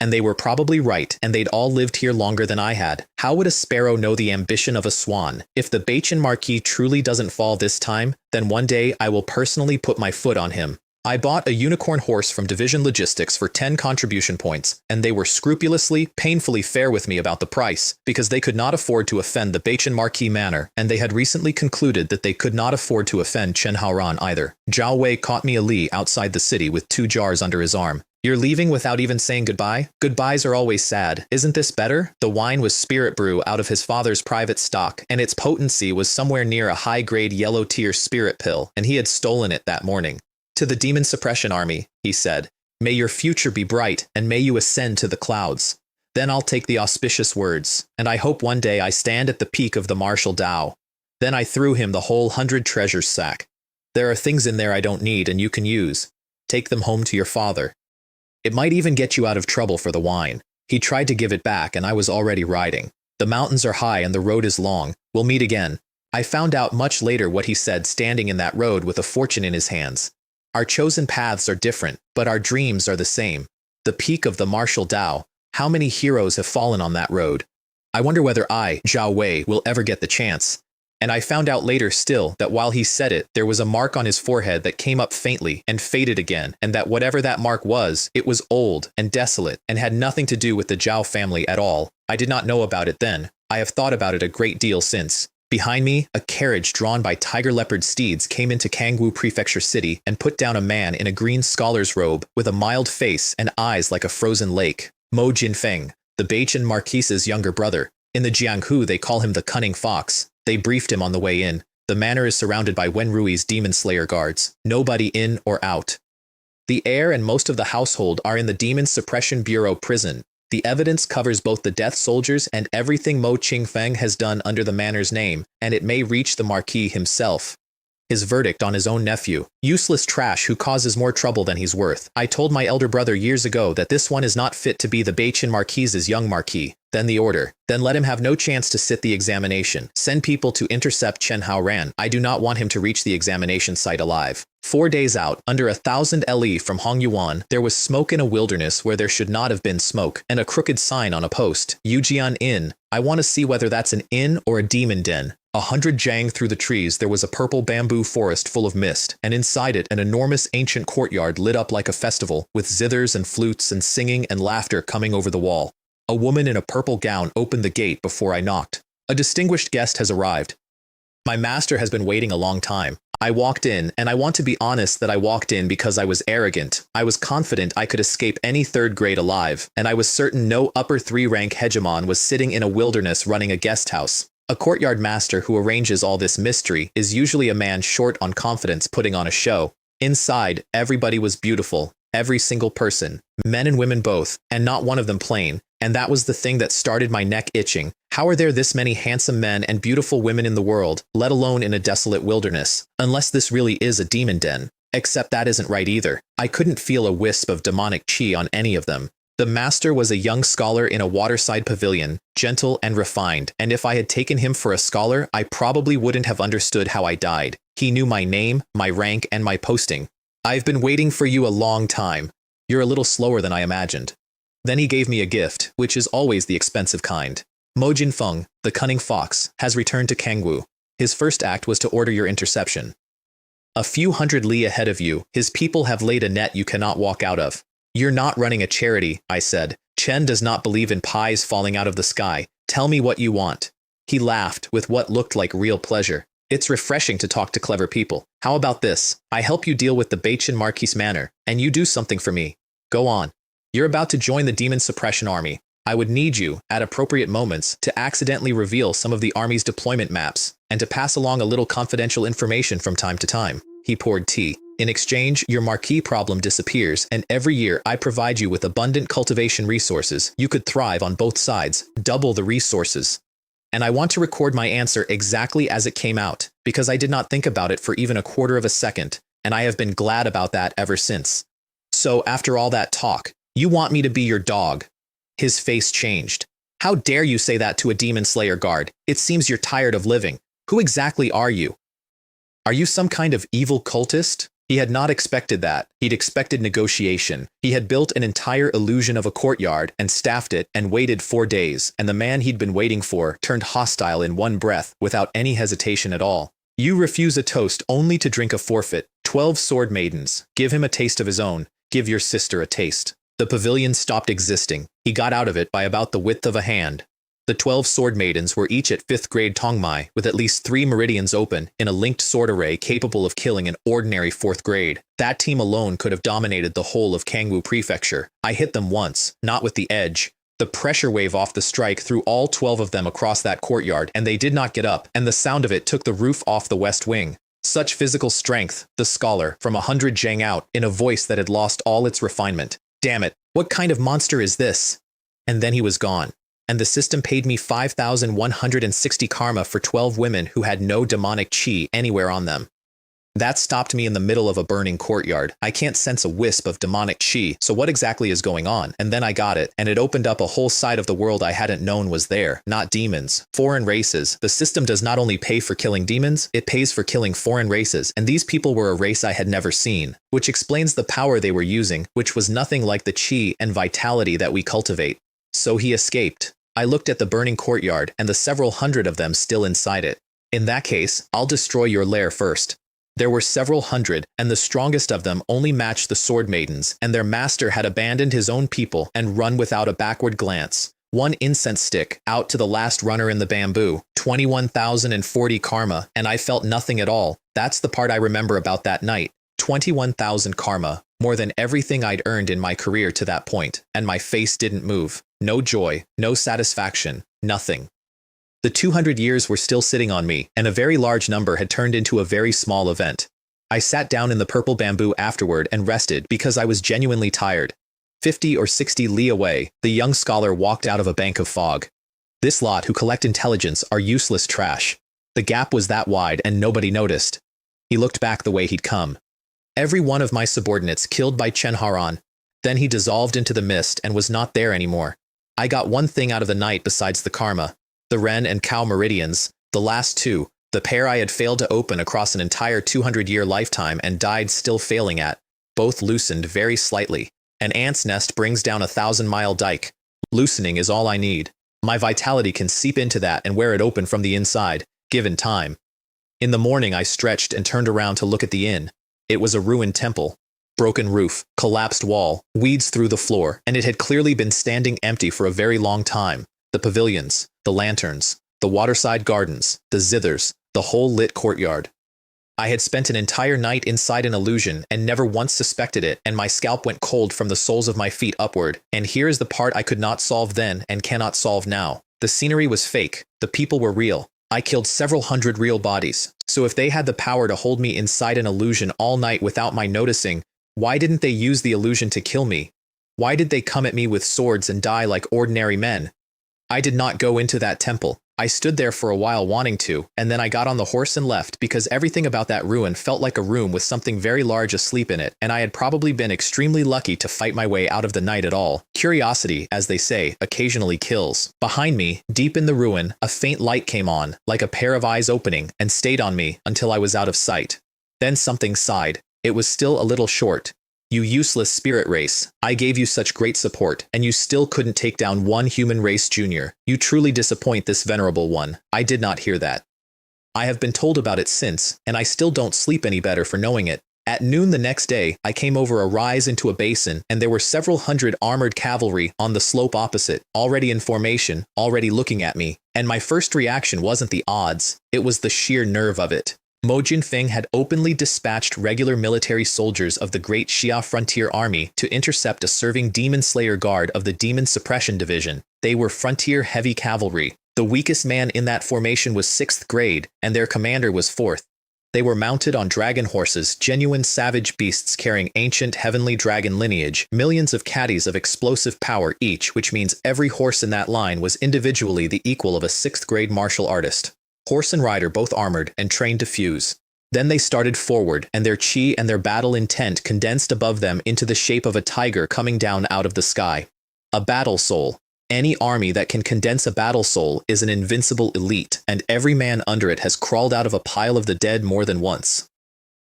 And they were probably right, and they'd all lived here longer than I had. How would a sparrow know the ambition of a swan? If the Bachin Marquis truly doesn't fall this time, then one day I will personally put my foot on him. I bought a unicorn horse from Division Logistics for 10 contribution points, and they were scrupulously, painfully fair with me about the price, because they could not afford to offend the Bachin Marquis Manor, and they had recently concluded that they could not afford to offend Chen Haoran either. Zhao Wei caught me a li outside the city with 2 jars under his arm. You're leaving without even saying goodbye? Goodbyes are always sad. Isn't this better? The wine was spirit brew out of his father's private stock, and its potency was somewhere near a high-grade yellow-tier spirit pill, and he had stolen it that morning. To the Demon Suppression Army, he said, may your future be bright, and may you ascend to the clouds. Then I'll take the auspicious words, and I hope one day I stand at the peak of the martial Tao. Then I threw him the whole 100 treasures sack. There are things in there I don't need and you can use. Take them home to your father. It might even get you out of trouble for the wine. He tried to give it back and I was already riding. The mountains are high and the road is long. We'll meet again. I found out much later what he said standing in that road with a fortune in his hands. Our chosen paths are different, but our dreams are the same. The peak of the martial Tao. How many heroes have fallen on that road? I wonder whether I, Zhao Wei, will ever get the chance. And I found out later still that while he said it, there was a mark on his forehead that came up faintly and faded again, and that whatever that mark was, it was old and desolate and had nothing to do with the Zhao family at all. I did not know about it then. I have thought about it a great deal since. Behind me, a carriage drawn by tiger leopard steeds came into Kangwoo Prefecture City and put down a man in a green scholar's robe with a mild face and eyes like a frozen lake. Mo Jinfeng, the Bachin Marquis's younger brother. In the Jianghu, they call him the Cunning Fox. They briefed him on the way in. The manor is surrounded by Wen Rui's demon slayer guards. Nobody in or out. The heir and most of the household are in the Demon Suppression Bureau prison. The evidence covers both the death soldiers and everything Mo Qingfeng has done under the manor's name, and it may reach the Marquis himself. His verdict on his own nephew. Useless trash who causes more trouble than he's worth. I told my elder brother years ago that this one is not fit to be the Bachin Marquis's young Marquis. Then the order. Then let him have no chance to sit the examination. Send people to intercept Chen Haoran. I do not want him to reach the examination site alive. 4 days out, under 1,000 li from Hongyuan, there was smoke in a wilderness where there should not have been smoke, and a crooked sign on a post. Yujian Inn. I want to see whether that's an inn or a demon den. 100 jang through the trees, there was a purple bamboo forest full of mist, and inside it an enormous ancient courtyard lit up like a festival, with zithers and flutes and singing and laughter coming over the wall. A woman in a purple gown opened the gate before I knocked. A distinguished guest has arrived. My master has been waiting a long time. I walked in, and I want to be honest that I walked in because I was arrogant. I was confident I could escape any 3rd grade alive, and I was certain no upper 3 rank hegemon was sitting in a wilderness running a guest house. A courtyard master who arranges all this mystery is usually a man short on confidence putting on a show. Inside, everybody was beautiful. Every single person. Men and women both, and not one of them plain. And that was the thing that started my neck itching. How are there this many handsome men and beautiful women in the world, let alone in a desolate wilderness? Unless this really is a demon den. Except that isn't right either. I couldn't feel a wisp of demonic chi on any of them. The master was a young scholar in a waterside pavilion, gentle and refined, and if I had taken him for a scholar, I probably wouldn't have understood how I died. He knew my name, my rank, and my posting. I've been waiting for you a long time. You're a little slower than I imagined. Then he gave me a gift, which is always the expensive kind. Mo Jinfeng, the Cunning Fox, has returned to Kangwoo. His first act was to order your interception. A few hundred li ahead of you, his people have laid a net you cannot walk out of. You're not running a charity, I said. Chen does not believe in pies falling out of the sky. Tell me what you want. He laughed with what looked like real pleasure. It's refreshing to talk to clever people. How about this? I help you deal with the Bachin Marquis Manor, and you do something for me. Go on. You're about to join the Demon Suppression Army. I would need you, at appropriate moments, to accidentally reveal some of the army's deployment maps, and to pass along a little confidential information from time to time. He poured tea. In exchange, your Marquis problem disappears, and every year I provide you with abundant cultivation resources. You could thrive on both sides, double the resources. And I want to record my answer exactly as it came out, because I did not think about it for even a quarter of a second, and I have been glad about that ever since. So, after all that talk, you want me to be your dog? His face changed. How dare you say that to a demon slayer guard? It seems you're tired of living. Who exactly are you? Are you some kind of evil cultist? He had not expected that. He'd expected negotiation. He had built an entire illusion of a courtyard and staffed it and waited 4 days, and the man he'd been waiting for turned hostile in one breath without any hesitation at all. You refuse a toast only to drink a forfeit. 12 sword maidens. Give him a taste of his own. Give your sister a taste. The pavilion stopped existing. He got out of it by about the width of a hand. The 12 sword maidens were each at 5th grade Tongmai, with at least 3 meridians open in a linked sword array capable of killing an ordinary 4th grade. That team alone could have dominated the whole of Kangwoo Prefecture. I hit them once, not with the edge. The pressure wave off the strike threw all 12 of them across that courtyard, and they did not get up, and the sound of it took the roof off the west wing. Such physical strength, the scholar, from 100 jang out, in a voice that had lost all its refinement. Damn it, what kind of monster is this? And then he was gone. And the system paid me 5,160 karma for 12 women who had no demonic chi anywhere on them. That stopped me in the middle of a burning courtyard. I can't sense a wisp of demonic chi, so what exactly is going on? And then I got it, and it opened up a whole side of the world I hadn't known was there. Not demons. Foreign races. The system does not only pay for killing demons, it pays for killing foreign races, and these people were a race I had never seen, which explains the power they were using, which was nothing like the chi and vitality that we cultivate. So he escaped. I looked at the burning courtyard and the several hundred of them still inside it. In that case, I'll destroy your lair first. There were several hundred, and the strongest of them only matched the sword maidens, and their master had abandoned his own people and run without a backward glance. 1 incense stick, out to the last runner in the bamboo, 21,040 karma, and I felt nothing at all. That's the part I remember about that night. 21,000 karma, more than everything I'd earned in my career to that point, and my face didn't move. No joy, no satisfaction, nothing. The 200 years were still sitting on me, and a very large number had turned into a very small event. I sat down in the purple bamboo afterward and rested because I was genuinely tired. 50 or 60 li away, the young scholar walked out of a bank of fog. This lot who collect intelligence are useless trash. The gap was that wide and nobody noticed. He looked back the way he'd come. Every one of my subordinates killed by Chen Haran. Then he dissolved into the mist and was not there anymore. I got one thing out of the night besides the karma. The Ren and Cow meridians, the last 2, the pair I had failed to open across an entire 200-year lifetime and died still failing at, both loosened very slightly. An ant's nest brings down a 1,000-mile dike. Loosening is all I need. My vitality can seep into that and wear it open from the inside, given time. In the morning I stretched and turned around to look at the inn. It was a ruined temple. Broken roof, collapsed wall, weeds through the floor, and it had clearly been standing empty for a very long time. The pavilions, the lanterns, the waterside gardens, the zithers, the whole lit courtyard. I had spent an entire night inside an illusion and never once suspected it, and my scalp went cold from the soles of my feet upward. And here is the part I could not solve then and cannot solve now. The scenery was fake. The people were real. I killed several hundred real bodies. So if they had the power to hold me inside an illusion all night without my noticing, why didn't they use the illusion to kill me? Why did they come at me with swords and die like ordinary men? I did not go into that temple. I stood there for a while wanting to, and then I got on the horse and left because everything about that ruin felt like a room with something very large asleep in it, and I had probably been extremely lucky to fight my way out of the night at all. Curiosity, as they say, occasionally kills. Behind me, deep in the ruin, a faint light came on, like a pair of eyes opening, and stayed on me until I was out of sight. Then something sighed. It was still a little short. You useless spirit race, I gave you such great support, and you still couldn't take down one human race junior. You truly disappoint this venerable one. I did not hear that. I have been told about it since, and I still don't sleep any better for knowing it. At noon the next day, I came over a rise into a basin, and there were several hundred armored cavalry on the slope opposite, already in formation, already looking at me. And my first reaction wasn't the odds, it was the sheer nerve of it. Mo Jinfeng had openly dispatched regular military soldiers of the Great Xia Frontier Army to intercept a serving Demon Slayer Guard of the Demon Suppression Division. They were frontier heavy cavalry. The weakest man in that formation was 6th grade, and their commander was 4th. They were mounted on dragon horses, genuine savage beasts carrying ancient heavenly dragon lineage, millions of caddies of explosive power each, which means every horse in that line was individually the equal of a 6th grade martial artist. Horse and rider both armored and trained to fuse. Then they started forward, and their chi and their battle intent condensed above them into the shape of a tiger coming down out of the sky. A battle soul. Any army that can condense a battle soul is an invincible elite, and every man under it has crawled out of a pile of the dead more than once.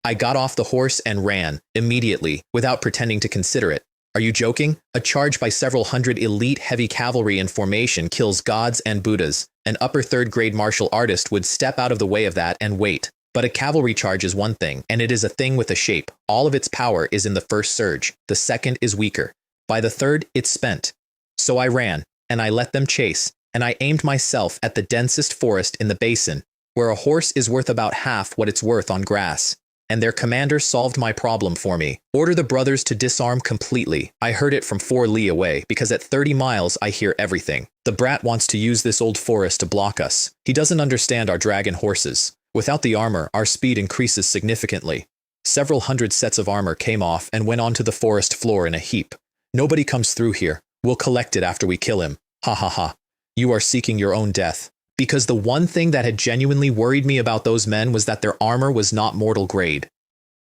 I got off the horse and ran, immediately, without pretending to consider it. Are you joking? A charge by several hundred elite heavy cavalry in formation kills gods and Buddhas. An upper 3rd grade martial artist would step out of the way of that and wait. But a cavalry charge is one thing, and it is a thing with a shape. All of its power is in the first surge. The second is weaker. By the third, it's spent. So I ran. And I let them chase, and I aimed myself at the densest forest in the basin, where a horse is worth about half what it's worth on grass. And their commander solved my problem for me. Order the brothers to disarm completely. I heard it from 4 li away, because at 30 miles I hear everything. The brat wants to use this old forest to block us. He doesn't understand our dragon horses. Without the armor, our speed increases significantly. Several hundred sets of armor came off and went onto the forest floor in a heap. Nobody comes through here. We'll collect it after we kill him. Ha ha ha. You are seeking your own death. Because the one thing that had genuinely worried me about those men was that their armor was not mortal grade.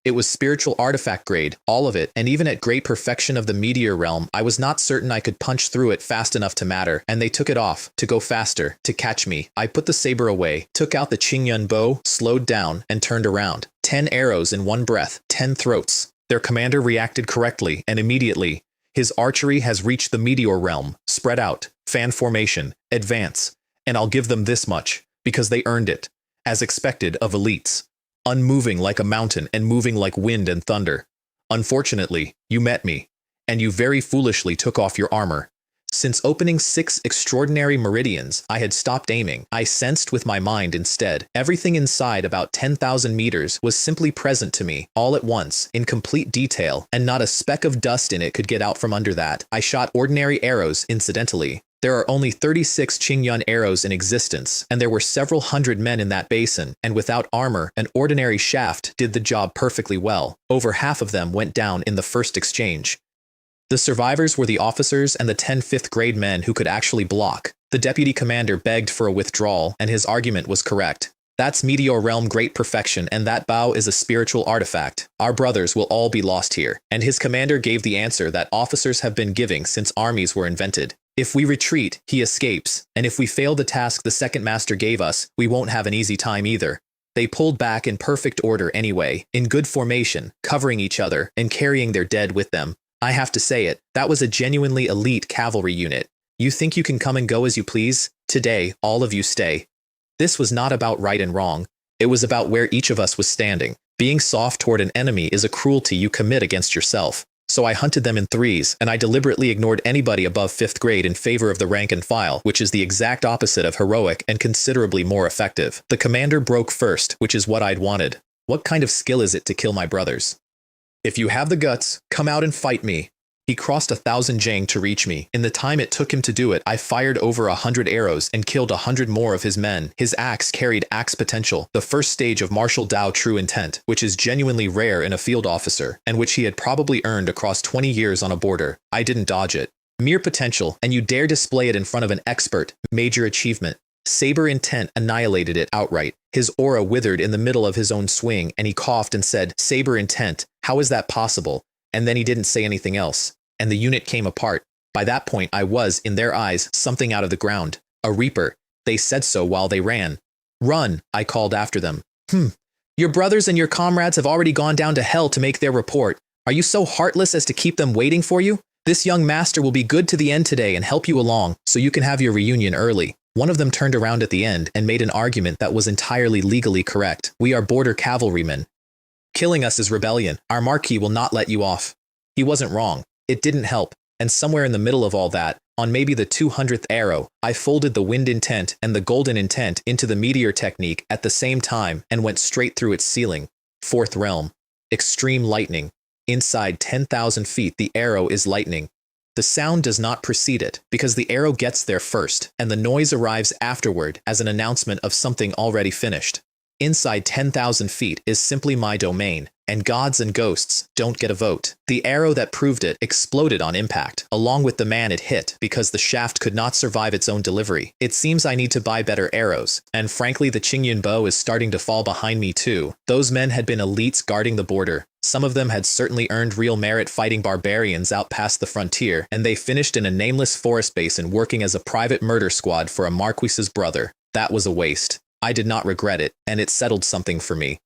It was spiritual artifact grade, all of it, and even at great perfection of the meteor realm, I was not certain I could punch through it fast enough to matter, and they took it off, to go faster, to catch me. I put the saber away, took out the Qingyun bow, slowed down, and turned around. 10 arrows in one breath, 10 throats. Their commander reacted correctly, and immediately. His archery has reached the meteor realm. Spread out, fan formation, advance. And I'll give them this much, because they earned it. As expected of elites. Unmoving like a mountain and moving like wind and thunder. Unfortunately, you met me. And you very foolishly took off your armor. Since opening 6 extraordinary meridians, I had stopped aiming. I sensed with my mind instead. Everything inside about 10,000 meters was simply present to me, all at once, in complete detail, and not a speck of dust in it could get out from under that. I shot ordinary arrows, incidentally. There are only 36 Qingyun arrows in existence, and there were several hundred men in that basin, and without armor, an ordinary shaft did the job perfectly well. Over half of them went down in the first exchange. The survivors were the officers and the 10 5th grade men who could actually block. The deputy commander begged for a withdrawal, and his argument was correct. That's Meteor Realm great perfection, and that bow is a spiritual artifact. Our brothers will all be lost here. And his commander gave the answer that officers have been giving since armies were invented. If we retreat, he escapes, and if we fail the task the second master gave us, we won't have an easy time either. They pulled back in perfect order anyway, in good formation, covering each other, and carrying their dead with them. I have to say it, that was a genuinely elite cavalry unit. You think you can come and go as you please? Today, all of you stay. This was not about right and wrong. It was about where each of us was standing. Being soft toward an enemy is a cruelty you commit against yourself. So I hunted them in 3s, and I deliberately ignored anybody above 5th grade in favor of the rank and file, which is the exact opposite of heroic and considerably more effective. The commander broke first, which is what I'd wanted. What kind of skill is it to kill my brothers? If you have the guts, come out and fight me. He crossed 1,000 jang to reach me. In the time it took him to do it, I fired over 100 arrows and killed 100 more of his men. His axe carried axe potential, the first stage of martial Dao true intent, which is genuinely rare in a field officer, and which he had probably earned across 20 years on a border. I didn't dodge it. Mere potential, and you dare display it in front of an expert. Major achievement. Saber intent annihilated it outright. His aura withered in the middle of his own swing, and he coughed and said, "Saber intent, how is that possible?" And then he didn't say anything else, and the unit came apart. By that point, I was, in their eyes, something out of the ground. A reaper. They said so while they ran. "Run," I called after them. Your brothers and your comrades have already gone down to hell to make their report. Are you so heartless as to keep them waiting for you? This young master will be good to the end today and help you along, so you can have your reunion early. One of them turned around at the end and made an argument that was entirely legally correct. We are border cavalrymen. Killing us is rebellion. Our marquis will not let you off. He wasn't wrong. It didn't help. And somewhere in the middle of all that, on maybe the 200th arrow, I folded the wind intent and the golden intent into the meteor technique at the same time and went straight through its ceiling. 4th realm. Extreme lightning. Inside 10,000 feet, the arrow is lightning. The sound does not precede it, because the arrow gets there first, and the noise arrives afterward as an announcement of something already finished. Inside 10,000 feet is simply my domain, and gods and ghosts don't get a vote. The arrow that proved it exploded on impact, along with the man it hit because the shaft could not survive its own delivery. It seems I need to buy better arrows, and frankly the Qingyun bow is starting to fall behind me too. Those men had been elites guarding the border. Some of them had certainly earned real merit fighting barbarians out past the frontier, and they finished in a nameless forest basin working as a private murder squad for a marquis's brother. That was a waste. I did not regret it, and it settled something for me.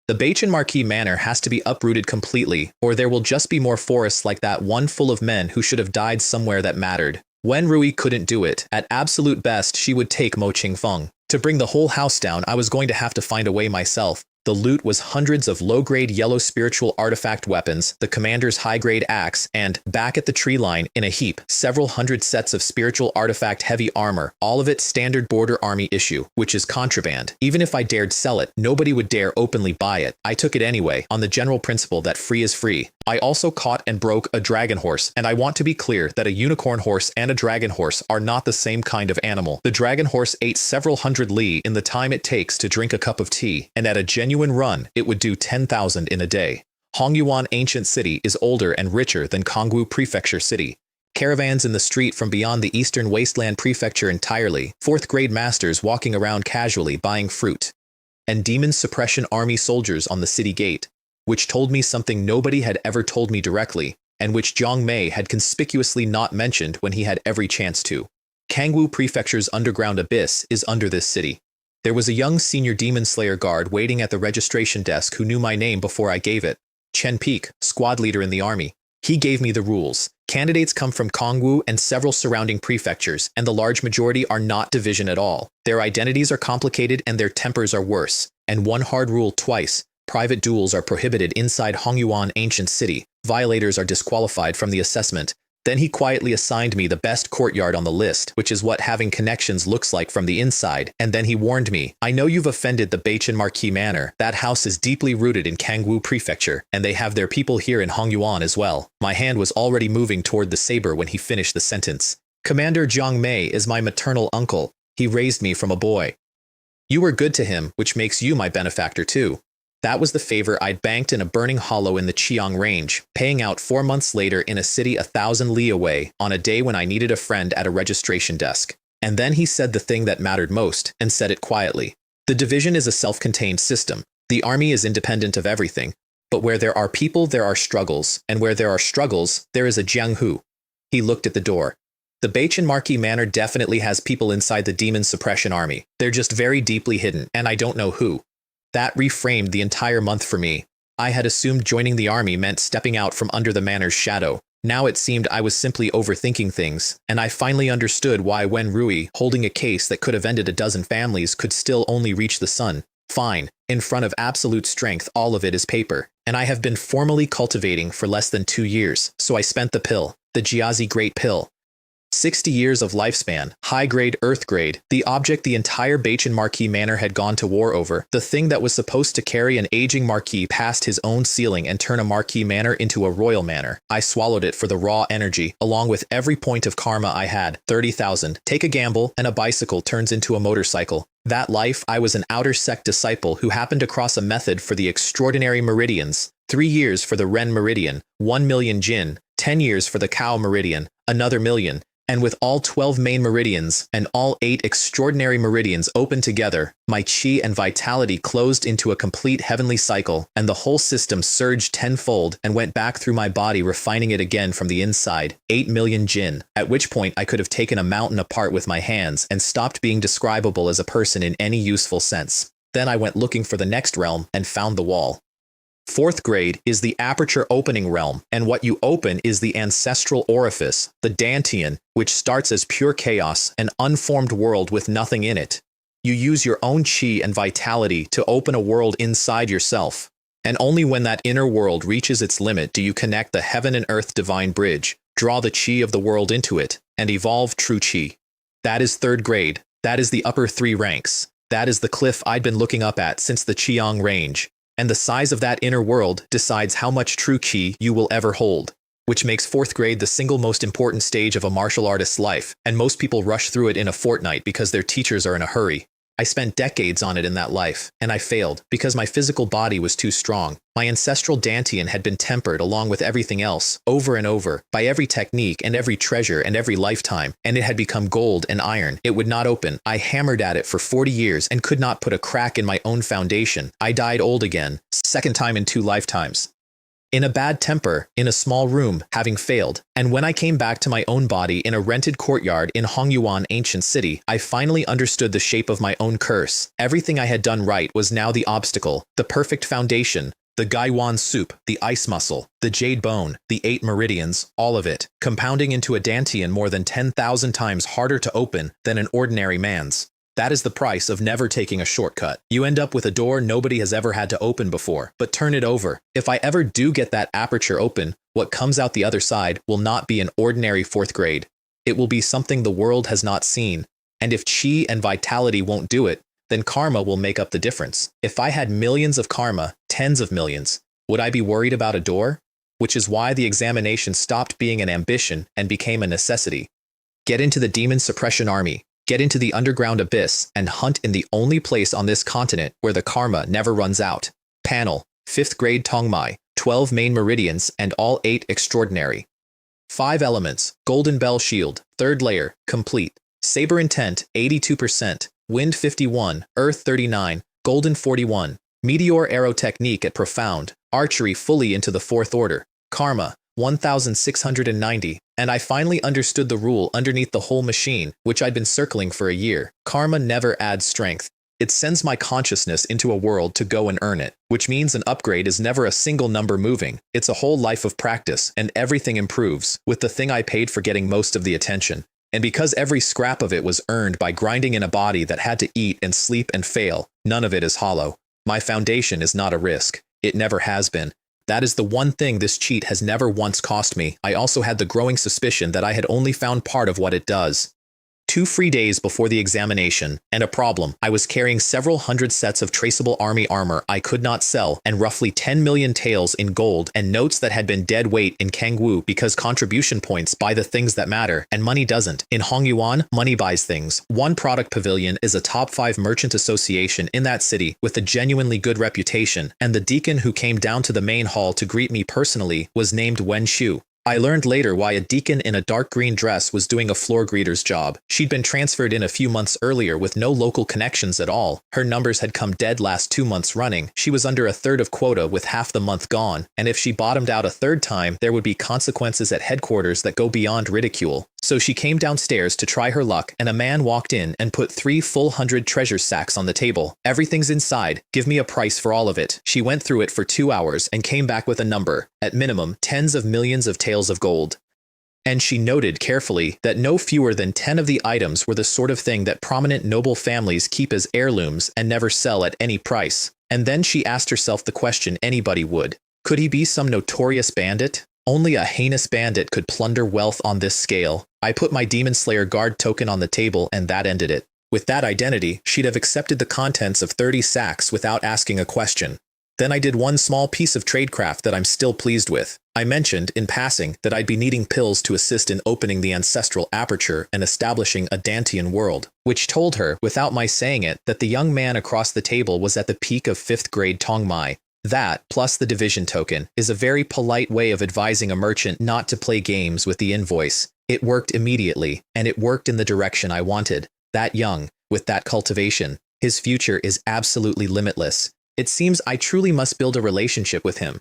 The Bachin Marquis Manor has to be uprooted completely, or there will just be more forests like that one full of men who should have died somewhere that mattered. When Rui couldn't do it, at absolute best she would take Mo Qingfeng. To bring the whole house down, I was going to have to find a way myself. The loot was hundreds of low-grade yellow spiritual artifact weapons, the commander's high-grade axe, and, back at the tree line, in a heap, several hundred sets of spiritual artifact heavy armor, all of it standard border army issue, which is contraband. Even if I dared sell it, nobody would dare openly buy it. I took it anyway, on the general principle that free is free. I also caught and broke a dragon horse, and I want to be clear that a unicorn horse and a dragon horse are not the same kind of animal. The dragon horse ate several hundred li in the time it takes to drink a cup of tea, and at a genuine run, it would do 10,000 in a day. Hongyuan Ancient City is older and richer than Kongwu Prefecture City. Caravans in the street from beyond the Eastern Wasteland Prefecture entirely, 4th grade masters walking around casually buying fruit, and demon suppression army soldiers on the city gate, which told me something nobody had ever told me directly, and which Zhang Mei had conspicuously not mentioned when he had every chance to. Kangwu Prefecture's underground abyss is under this city. There was a young senior demon slayer guard waiting at the registration desk who knew my name before I gave it. Chen Peak, squad leader in the army. He gave me the rules. Candidates come from Kongwu and several surrounding prefectures, and the large majority are not division at all. Their identities are complicated and their tempers are worse. And one hard rule twice. Private duels are prohibited inside Hongyuan Ancient City. Violators are disqualified from the assessment. Then he quietly assigned me the best courtyard on the list, which is what having connections looks like from the inside, and then he warned me, I know you've offended the Bachin Marquis Manor. That house is deeply rooted in Kangwu Prefecture, and they have their people here in Hongyuan as well. My hand was already moving toward the saber when he finished the sentence. Commander Zhang Mei is my maternal uncle. He raised me from a boy. You were good to him, which makes you my benefactor too. That was the favor I'd banked in a burning hollow in the Qiang Range, paying out 4 months later in a city 1,000 li away, on a day when I needed a friend at a registration desk. And then he said the thing that mattered most, and said it quietly. The division is a self-contained system. The army is independent of everything. But where there are people, there are struggles, and where there are struggles, there is a Jianghu. He looked at the door. The Bachin Marquis Manor definitely has people inside the demon suppression army. They're just very deeply hidden, and I don't know who. That reframed the entire month for me. I had assumed joining the army meant stepping out from under the manor's shadow. Now it seemed I was simply overthinking things, and I finally understood why Wen Rui, holding a case that could have ended a dozen families, could still only reach the sun. Fine. In front of absolute strength, all of it is paper, and I have been formally cultivating for less than 2 years, so I spent the pill, the Jiazi Great Pill. 60 years of lifespan, high-grade Earth grade, the object the entire Bachin Marquis Manor had gone to war over, the thing that was supposed to carry an aging Marquis past his own ceiling and turn a Marquis Manor into a royal manor. I swallowed it for the raw energy, along with every point of karma I had, 30,000. Take a gamble, and a bicycle turns into a motorcycle. That life, I was an outer sect disciple who happened across a method for the extraordinary meridians. 3 years for the Ren meridian, 1 million Jin, 10 years for the Cow meridian, another million. And with all 12 main meridians and all 8 extraordinary meridians open together, my chi and vitality closed into a complete heavenly cycle, and the whole system surged tenfold and went back through my body, refining it again from the inside, 8 million Jin, at which point I could have taken a mountain apart with my hands and stopped being describable as a person in any useful sense. Then I went looking for the next realm and found the wall. 4th grade is the aperture opening realm, and what you open is the ancestral orifice, the Dantian, which starts as pure chaos, an unformed world with nothing in it. You use your own chi and vitality to open a world inside yourself, and only when that inner world reaches its limit do you connect the heaven and earth divine bridge, draw the chi of the world into it, and evolve true chi. That is 3rd grade. That is the upper 3 ranks. That is the cliff I'd been looking up at since the Qiang Range. And the size of that inner world decides how much true chi you will ever hold, which makes 4th grade the single most important stage of a martial artist's life, and most people rush through it in a fortnight because their teachers are in a hurry. I spent decades on it in that life, and I failed because my physical body was too strong. My ancestral Dantian had been tempered along with everything else, over and over, by every technique and every treasure and every lifetime, and it had become gold and iron. It would not open. I hammered at it for 40 years and could not put a crack in my own foundation. I died old again, second time in 2 lifetimes. In a bad temper, in a small room, having failed. And when I came back to my own body in a rented courtyard in Hongyuan ancient city, I finally understood the shape of my own curse. Everything I had done right was now the obstacle, the perfect foundation, the Gaiwan soup, the ice muscle, the jade bone, the 8 meridians, all of it, compounding into a Dantian more than 10,000 times harder to open than an ordinary man's. That is the price of never taking a shortcut. You end up with a door nobody has ever had to open before, but turn it over. If I ever do get that aperture open, what comes out the other side will not be an ordinary 4th grade. It will be something the world has not seen. And if chi and vitality won't do it, then karma will make up the difference. If I had millions of karma, tens of millions, would I be worried about a door? Which is why the examination stopped being an ambition and became a necessity. Get into the demon suppression army. Get into the underground abyss and hunt in the only place on this continent where the karma never runs out. Panel, 5th grade Tongmai, 12 main meridians and all 8 extraordinary. 5 elements, golden bell shield, 3rd layer, complete. Saber intent, 82%, wind 51, earth 39, golden 41. Meteor arrow technique at profound, archery fully into the 4th order. Karma, 1690, and I finally understood the rule underneath the whole machine, which I'd been circling for a year. Karma never adds strength. It sends my consciousness into a world to go and earn it, which means an upgrade is never a single number moving. It's a whole life of practice, and everything improves, with the thing I paid for getting most of the attention. And because every scrap of it was earned by grinding in a body that had to eat and sleep and fail, none of it is hollow. My foundation is not a risk. It never has been. That is the one thing this cheat has never once cost me. I also had the growing suspicion that I had only found part of what it does. 2 free days before the examination, and a problem. I was carrying several hundred sets of traceable army armor I could not sell, and roughly 10 million taels in gold, and notes that had been dead weight in Kangwu because contribution points buy the things that matter, and money doesn't. In Hongyuan, money buys things. One Product Pavilion is a top 5 merchant association in that city with a genuinely good reputation, and the deacon who came down to the main hall to greet me personally was named Wen Shu. I learned later why a deacon in a dark green dress was doing a floor greeter's job. She'd been transferred in a few months earlier with no local connections at all. Her numbers had come dead last 2 months running. She was under a third of quota with half the month gone, and if she bottomed out a third time, there would be consequences at headquarters that go beyond ridicule. So she came downstairs to try her luck, and a man walked in and put 3 full 100 treasure sacks on the table. Everything's inside. Give me a price for all of it. She went through it for 2 hours and came back with a number, at minimum, tens of millions of taels of gold. And she noted carefully that no fewer than 10 of the items were the sort of thing that prominent noble families keep as heirlooms and never sell at any price. And then she asked herself the question anybody would. Could he be some notorious bandit? Only a heinous bandit could plunder wealth on this scale. I put my Demon Slayer guard token on the table and that ended it. With that identity, she'd have accepted the contents of 30 sacks without asking a question. Then I did one small piece of tradecraft that I'm still pleased with. I mentioned, in passing, that I'd be needing pills to assist in opening the ancestral aperture and establishing a Dantian world, which told her, without my saying it, that the young man across the table was at the peak of 5th grade Tongmai. That, plus the division token, is a very polite way of advising a merchant not to play games with the invoice. It worked immediately, and it worked in the direction I wanted. That young, with that cultivation, his future is absolutely limitless. It seems I truly must build a relationship with him.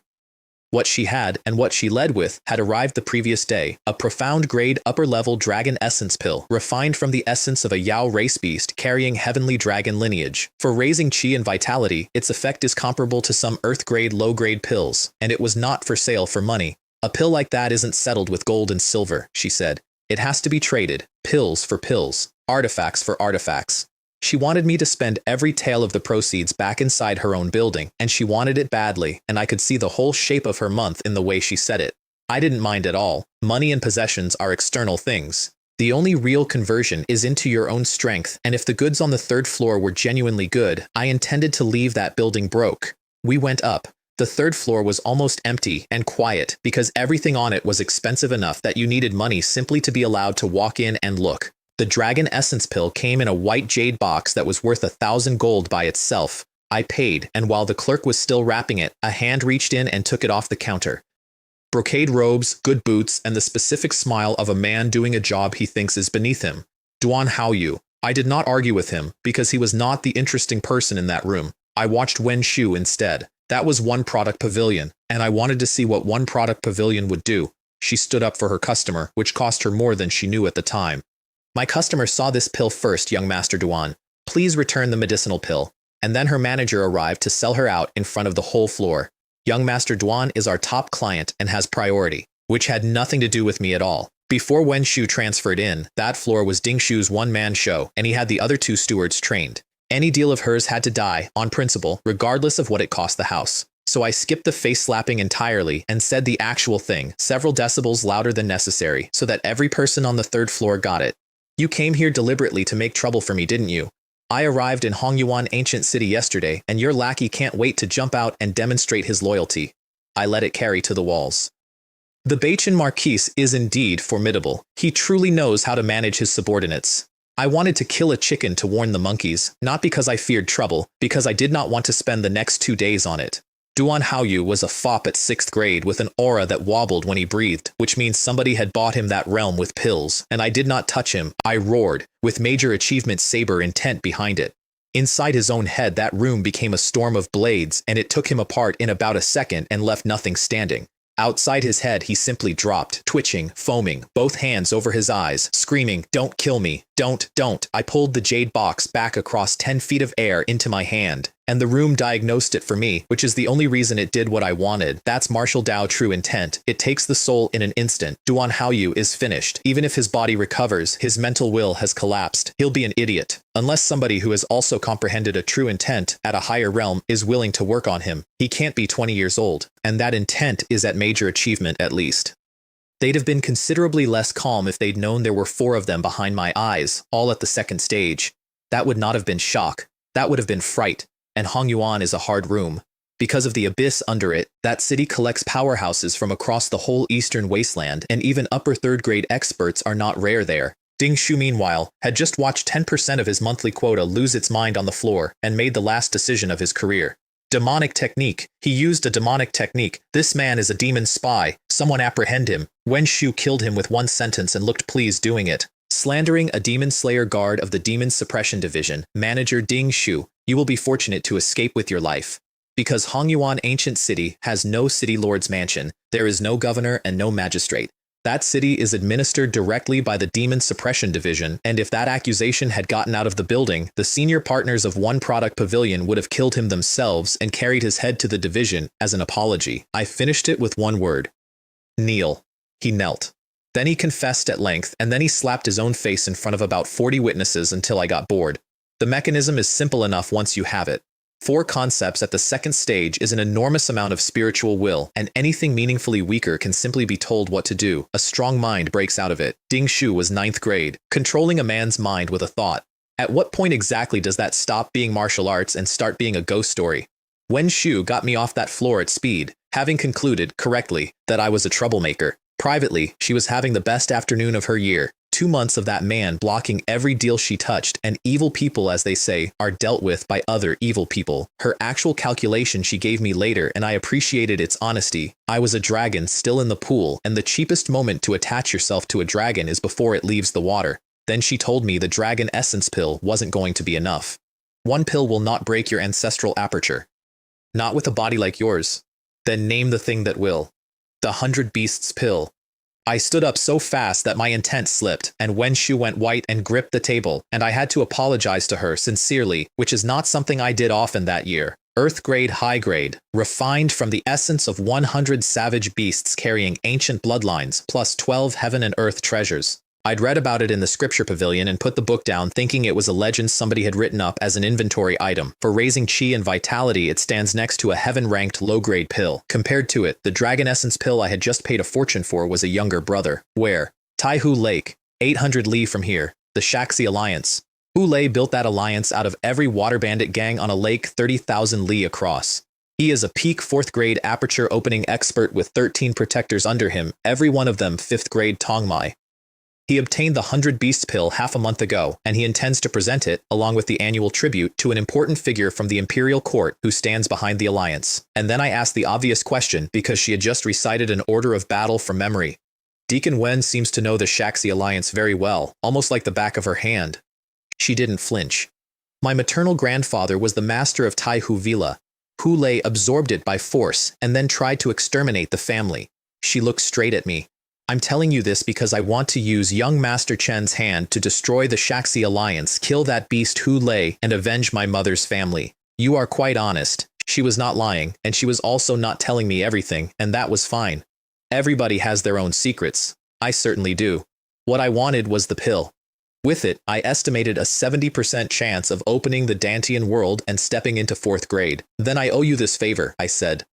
What she had, and what she led with, had arrived the previous day, a profound grade upper-level dragon essence pill, refined from the essence of a Yao race beast carrying heavenly dragon lineage. For raising chi and vitality, its effect is comparable to some earth-grade low-grade pills, and it was not for sale for money. A pill like that isn't settled with gold and silver, she said. It has to be traded, pills for pills, artifacts for artifacts. She wanted me to spend every tael of the proceeds back inside her own building, and she wanted it badly, and I could see the whole shape of her month in the way she said it. I didn't mind at all. Money and possessions are external things. The only real conversion is into your own strength, and if the goods on the 3rd floor were genuinely good, I intended to leave that building broke. We went up. The 3rd floor was almost empty and quiet because everything on it was expensive enough that you needed money simply to be allowed to walk in and look. The dragon essence pill came in a white jade box that was worth 1,000 gold by itself. I paid, and while the clerk was still wrapping it, a hand reached in and took it off the counter. Brocade robes, good boots, and the specific smile of a man doing a job he thinks is beneath him. Duan Haoyu. I did not argue with him, because he was not the interesting person in that room. I watched Wen Shu instead. That was One Product Pavilion, and I wanted to see what One Product Pavilion would do. She stood up for her customer, which cost her more than she knew at the time. My customer saw this pill first, young Master Duan. Please return the medicinal pill. And then her manager arrived to sell her out in front of the whole floor. Young Master Duan is our top client and has priority, which had nothing to do with me at all. Before Wen Shu transferred in, that floor was Ding Shu's one-man show, and he had the other 2 stewards trained. Any deal of hers had to die, on principle, regardless of what it cost the house. So I skipped the face-slapping entirely and said the actual thing, several decibels louder than necessary, so that every person on the 3rd floor got it. You came here deliberately to make trouble for me, didn't you? I arrived in Hongyuan Ancient City yesterday, and your lackey can't wait to jump out and demonstrate his loyalty. I let it carry to the walls. The Bachin Marquis is indeed formidable. He truly knows how to manage his subordinates. I wanted to kill a chicken to warn the monkeys, not because I feared trouble, because I did not want to spend the next 2 days on it. Duan Haoyu was a fop at 6th grade with an aura that wobbled when he breathed, which means somebody had bought him that realm with pills, and I did not touch him, I roared, with major achievement saber intent behind it. Inside his own head, that room became a storm of blades, and it took him apart in about a second and left nothing standing. Outside his head, he simply dropped, twitching, foaming, both hands over his eyes, screaming, "Don't kill me, don't." I pulled the jade box back across 10 feet of air into my hand, and the room diagnosed it for me, which is the only reason it did what I wanted. That's martial Dao true intent. It takes the soul in an instant. Duan Haoyu is finished. Even if his body recovers, his mental will has collapsed. He'll be an idiot. Unless somebody who has also comprehended a true intent at a higher realm is willing to work on him. He can't be 20 years old, and that intent is at major achievement at least. They'd have been considerably less calm if they'd known there were 4 of them behind my eyes, all at the 2nd stage. That would not have been shock. That would have been fright. And Hongyuan is a hard room. Because of the abyss under it, that city collects powerhouses from across the whole eastern wasteland, and even upper 3rd grade experts are not rare there. Ding Shu, meanwhile, had just watched 10% of his monthly quota lose its mind on the floor and made the last decision of his career. Demonic technique. He used a demonic technique. This man is a demon spy. Someone apprehend him. Wen Shu killed him with 1 sentence and looked pleased doing it. Slandering a demon slayer guard of the Demon Suppression Division, Manager Ding Shu, you will be fortunate to escape with your life. Because Hongyuan Ancient City has no city lord's mansion, there is no governor and no magistrate. That city is administered directly by the Demon Suppression Division, and if that accusation had gotten out of the building, the senior partners of One Product Pavilion would have killed him themselves and carried his head to the division as an apology. I finished it with 1 word. Kneel. He knelt. Then he confessed at length, and then he slapped his own face in front of about 40 witnesses until I got bored. The mechanism is simple enough once you have it. 4 concepts at the 2nd stage is an enormous amount of spiritual will, and anything meaningfully weaker can simply be told what to do. A strong mind breaks out of it. Ding Shu was 9th grade, controlling a man's mind with a thought. At what point exactly does that stop being martial arts and start being a ghost story? Wen Shu got me off that floor at speed, having concluded, correctly, that I was a troublemaker. Privately, she was having the best afternoon of her year. 2 months of that man blocking every deal she touched, and evil people, as they say, are dealt with by other evil people. Her actual calculation she gave me later, and I appreciated its honesty. I was a dragon still in the pool, and the cheapest moment to attach yourself to a dragon is before it leaves the water. Then she told me the dragon essence pill wasn't going to be enough. 1 pill will not break your ancestral aperture. Not with a body like yours. Then name the thing that will. The 100 Beasts pill. I stood up so fast that my intent slipped, and Wen Shu went white and gripped the table, and I had to apologize to her sincerely, which is not something I did often that year. Earth grade, high grade, refined from the essence of 100 savage beasts carrying ancient bloodlines, plus 12 heaven and earth treasures. I'd read about it in the scripture pavilion and put the book down thinking it was a legend somebody had written up as an inventory item. For raising chi and vitality, it stands next to a heaven-ranked low-grade pill. Compared to it, the dragon essence pill I had just paid a fortune for was a younger brother. Where? Taihu Lake, 800 li from here, the Shaxi Alliance. Hu built that alliance out of every water bandit gang on a lake 30,000 li across. He is a peak 4th grade aperture opening expert with 13 protectors under him, every one of them 5th grade Tongmai. He obtained the 100 Beast pill half a month ago, and he intends to present it, along with the annual tribute, to an important figure from the Imperial Court who stands behind the Alliance. And then I asked the obvious question because she had just recited an order of battle from memory. Deacon Wen seems to know the Shaxi Alliance very well, almost like the back of her hand. She didn't flinch. My maternal grandfather was the master of Taihu Vila. Hu Lei absorbed it by force and then tried to exterminate the family. She looked straight at me. I'm telling you this because I want to use young Master Chen's hand to destroy the Shaxi Alliance, kill that beast Hu Lei, and avenge my mother's family. You are quite honest. She was not lying, and she was also not telling me everything, and that was fine. Everybody has their own secrets. I certainly do. What I wanted was the pill. With it, I estimated a 70% chance of opening the Dantian world and stepping into 4th grade. Then I owe you this favor, I said.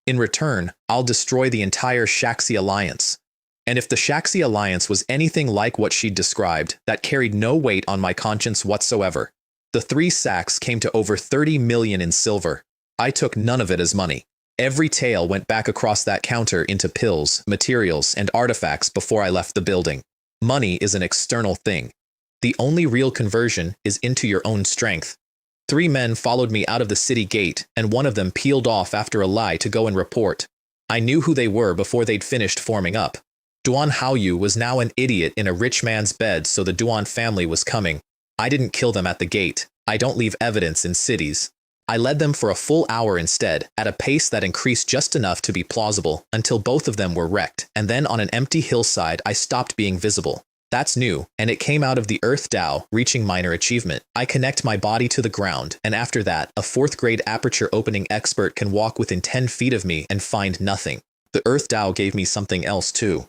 In return, I'll destroy the entire Shaxi Alliance. And if the Shaxi Alliance was anything like what she'd described, that carried no weight on my conscience whatsoever. The 3 sacks came to over 30 million in silver. I took none of it as money. Every tael went back across that counter into pills, materials, and artifacts before I left the building. Money is an external thing. The only real conversion is into your own strength. 3 men followed me out of the city gate, and one of them peeled off after a lie to go and report. I knew who they were before they'd finished forming up. Duan Haoyu was now an idiot in a rich man's bed, so the Duan family was coming. I didn't kill them at the gate. I don't leave evidence in cities. I led them for a full hour instead, at a pace that increased just enough to be plausible, until both of them were wrecked, and then on an empty hillside I stopped being visible. That's new, and it came out of the Earth Dao, reaching minor achievement. I connect my body to the ground, and after that, a 4th grade aperture opening expert can walk within 10 feet of me and find nothing. The Earth Dao gave me something else too.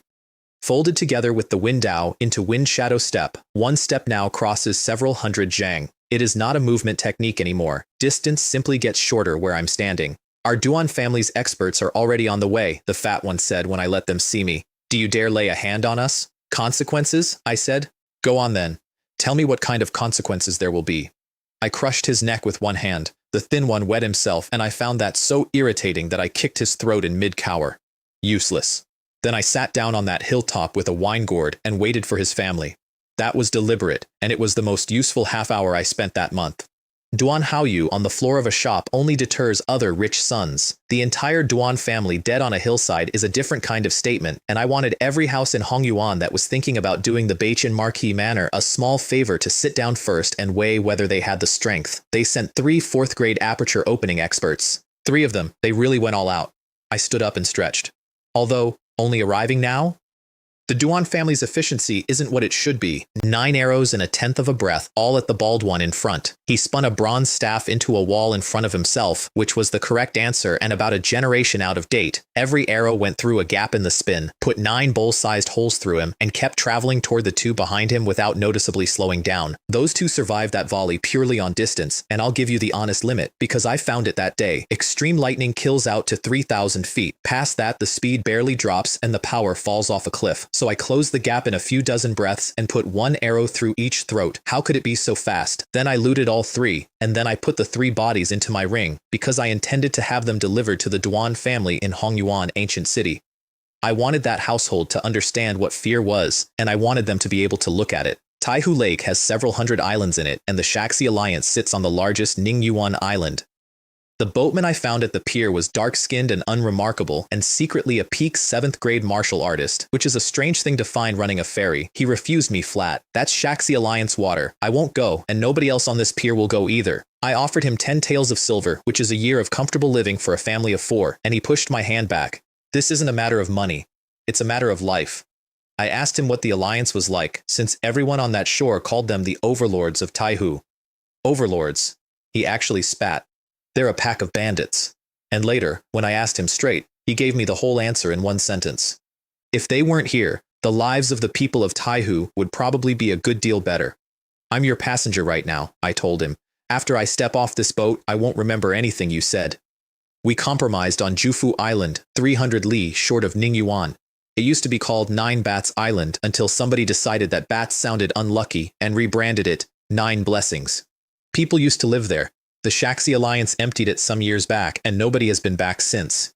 Folded together with the Wind Dao into Wind Shadow Step, one step now crosses several hundred zhang. It is not a movement technique anymore. Distance simply gets shorter where I'm standing. Our Duan family's experts are already on the way, the fat one said when I let them see me. Do you dare lay a hand on us? Consequences? I said. Go on then. Tell me what kind of consequences there will be. I crushed his neck with one hand. The thin one wet himself, and I found that so irritating that I kicked his throat in mid-cower. Useless. Then I sat down on that hilltop with a wine gourd and waited for his family. That was deliberate, and it was the most useful half-hour I spent that month. Duan Haoyu on the floor of a shop only deters other rich sons. The entire Duan family dead on a hillside is a different kind of statement, and I wanted every house in Hongyuan that was thinking about doing the Beichin Marquis Manor a small favor to sit down first and weigh whether they had the strength. They sent 3 4th grade aperture opening experts. 3 of them, they really went all out. I stood up and stretched. Although, only arriving now? The Duan family's efficiency isn't what it should be. 9 arrows in a tenth of a breath, all at the bald one in front. He spun a bronze staff into a wall in front of himself, which was the correct answer and about a generation out of date. Every arrow went through a gap in the spin, put 9 bowl-sized holes through him, and kept traveling toward the 2 behind him without noticeably slowing down. Those 2 survived that volley purely on distance, and I'll give you the honest limit, because I found it that day. Extreme lightning kills out to 3,000 feet. Past that, the speed barely drops and the power falls off a cliff. So I closed the gap in a few dozen breaths and put 1 arrow through each throat. How could it be so fast? Then I looted all 3, and then I put the 3 bodies into my ring, because I intended to have them delivered to the Duan family in Hongyuan Ancient City. I wanted that household to understand what fear was, and I wanted them to be able to look at it. Taihu Lake has several hundred islands in it, and the Shaxi Alliance sits on the largest Ningyuan island. The boatman I found at the pier was dark-skinned and unremarkable, and secretly a peak 7th grade martial artist, which is a strange thing to find running a ferry. He refused me flat. That's Shaxi Alliance water. I won't go, and nobody else on this pier will go either. I offered him 10 taels of silver, which is a year of comfortable living for a family of 4, and he pushed my hand back. This isn't a matter of money. It's a matter of life. I asked him what the alliance was like, since everyone on that shore called them the overlords of Taihu. Overlords. He actually spat. They're a pack of bandits. And later, when I asked him straight, he gave me the whole answer in one sentence. If they weren't here, the lives of the people of Taihu would probably be a good deal better. I'm your passenger right now, I told him. After I step off this boat, I won't remember anything you said. We compromised on Jufu Island, 300 li short of Ningyuan. It used to be called 9 Bats Island until somebody decided that bats sounded unlucky and rebranded it 9 Blessings. People used to live there. The Shaxi Alliance emptied it some years back, and nobody has been back since.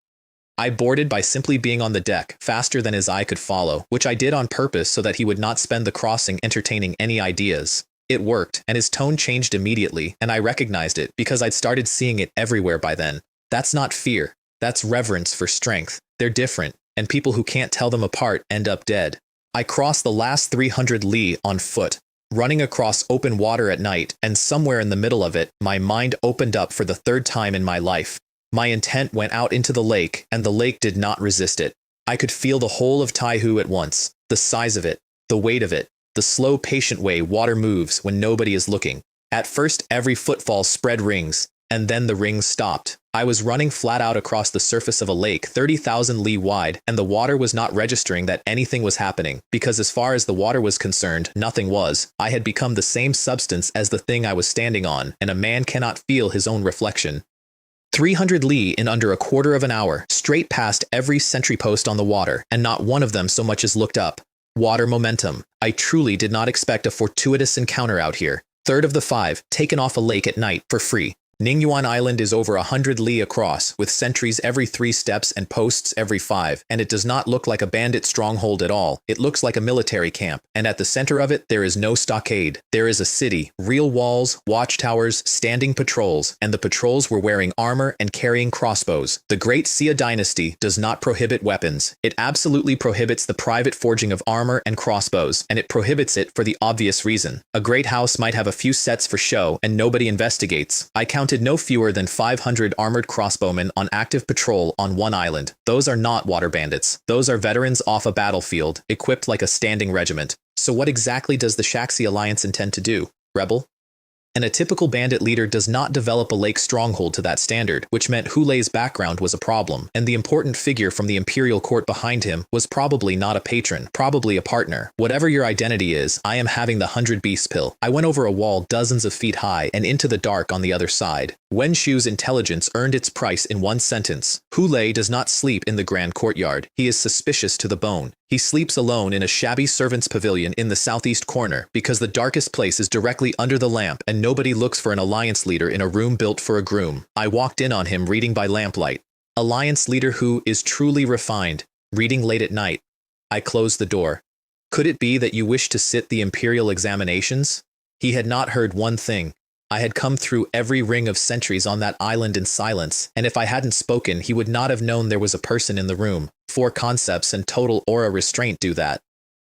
I boarded by simply being on the deck, faster than his eye could follow, which I did on purpose so that he would not spend the crossing entertaining any ideas. It worked, and his tone changed immediately, and I recognized it because I'd started seeing it everywhere by then. That's not fear. That's reverence for strength. They're different, and people who can't tell them apart end up dead. I crossed the last 300 li on foot, running across open water at night, and somewhere in the middle of it, my mind opened up for the third time in my life. My intent went out into the lake, and the lake did not resist it. I could feel the whole of Taihu at once, the size of it, the weight of it, the slow, patient way water moves when nobody is looking. At first, every footfall spread rings, and then the rings stopped. I was running flat out across the surface of a lake 30,000 li wide, and the water was not registering that anything was happening, because as far as the water was concerned, nothing was. I had become the same substance as the thing I was standing on, and a man cannot feel his own reflection. 300 li in under a quarter of an hour, straight past every sentry post on the water, and not one of them so much as looked up. Water momentum. I truly did not expect a fortuitous encounter out here. Third of the 5, taken off a lake at night, for free. Ningyuan Island is over 100 li across, with sentries every 3 steps and posts every 5, and it does not look like a bandit stronghold at all. It looks like a military camp, and at the center of it there is no stockade. There is a city, real walls, watchtowers, standing patrols, and the patrols were wearing armor and carrying crossbows. The Great Xia dynasty does not prohibit weapons. It absolutely prohibits the private forging of armor and crossbows, and it prohibits it for the obvious reason. A great house might have a few sets for show, and nobody investigates. I counted no fewer than 500 armored crossbowmen on active patrol on one island. Those are not water bandits. Those are veterans off a battlefield, equipped like a standing regiment. So what exactly does the Shaxi Alliance intend to do? Rebel? And a typical bandit leader does not develop a lake stronghold to that standard, which meant Hulei's background was a problem, and the important figure from the imperial court behind him was probably not a patron, probably a partner. Whatever your identity is, I am having the 100 beast pill. I went over a wall dozens of feet high and into the dark on the other side. Wen Shu's intelligence earned its price in one sentence. Hulei does not sleep in the grand courtyard. He is suspicious to the bone. He sleeps alone in a shabby servant's pavilion in the southeast corner because the darkest place is directly under the lamp and nobody looks for an alliance leader in a room built for a groom. I walked in on him reading by lamplight. Alliance leader who is truly refined, reading late at night. I closed the door. Could it be that you wish to sit the imperial examinations? He had not heard one thing. I had come through every ring of sentries on that island in silence, and if I hadn't spoken, he would not have known there was a person in the room. 4 concepts and total aura restraint do that.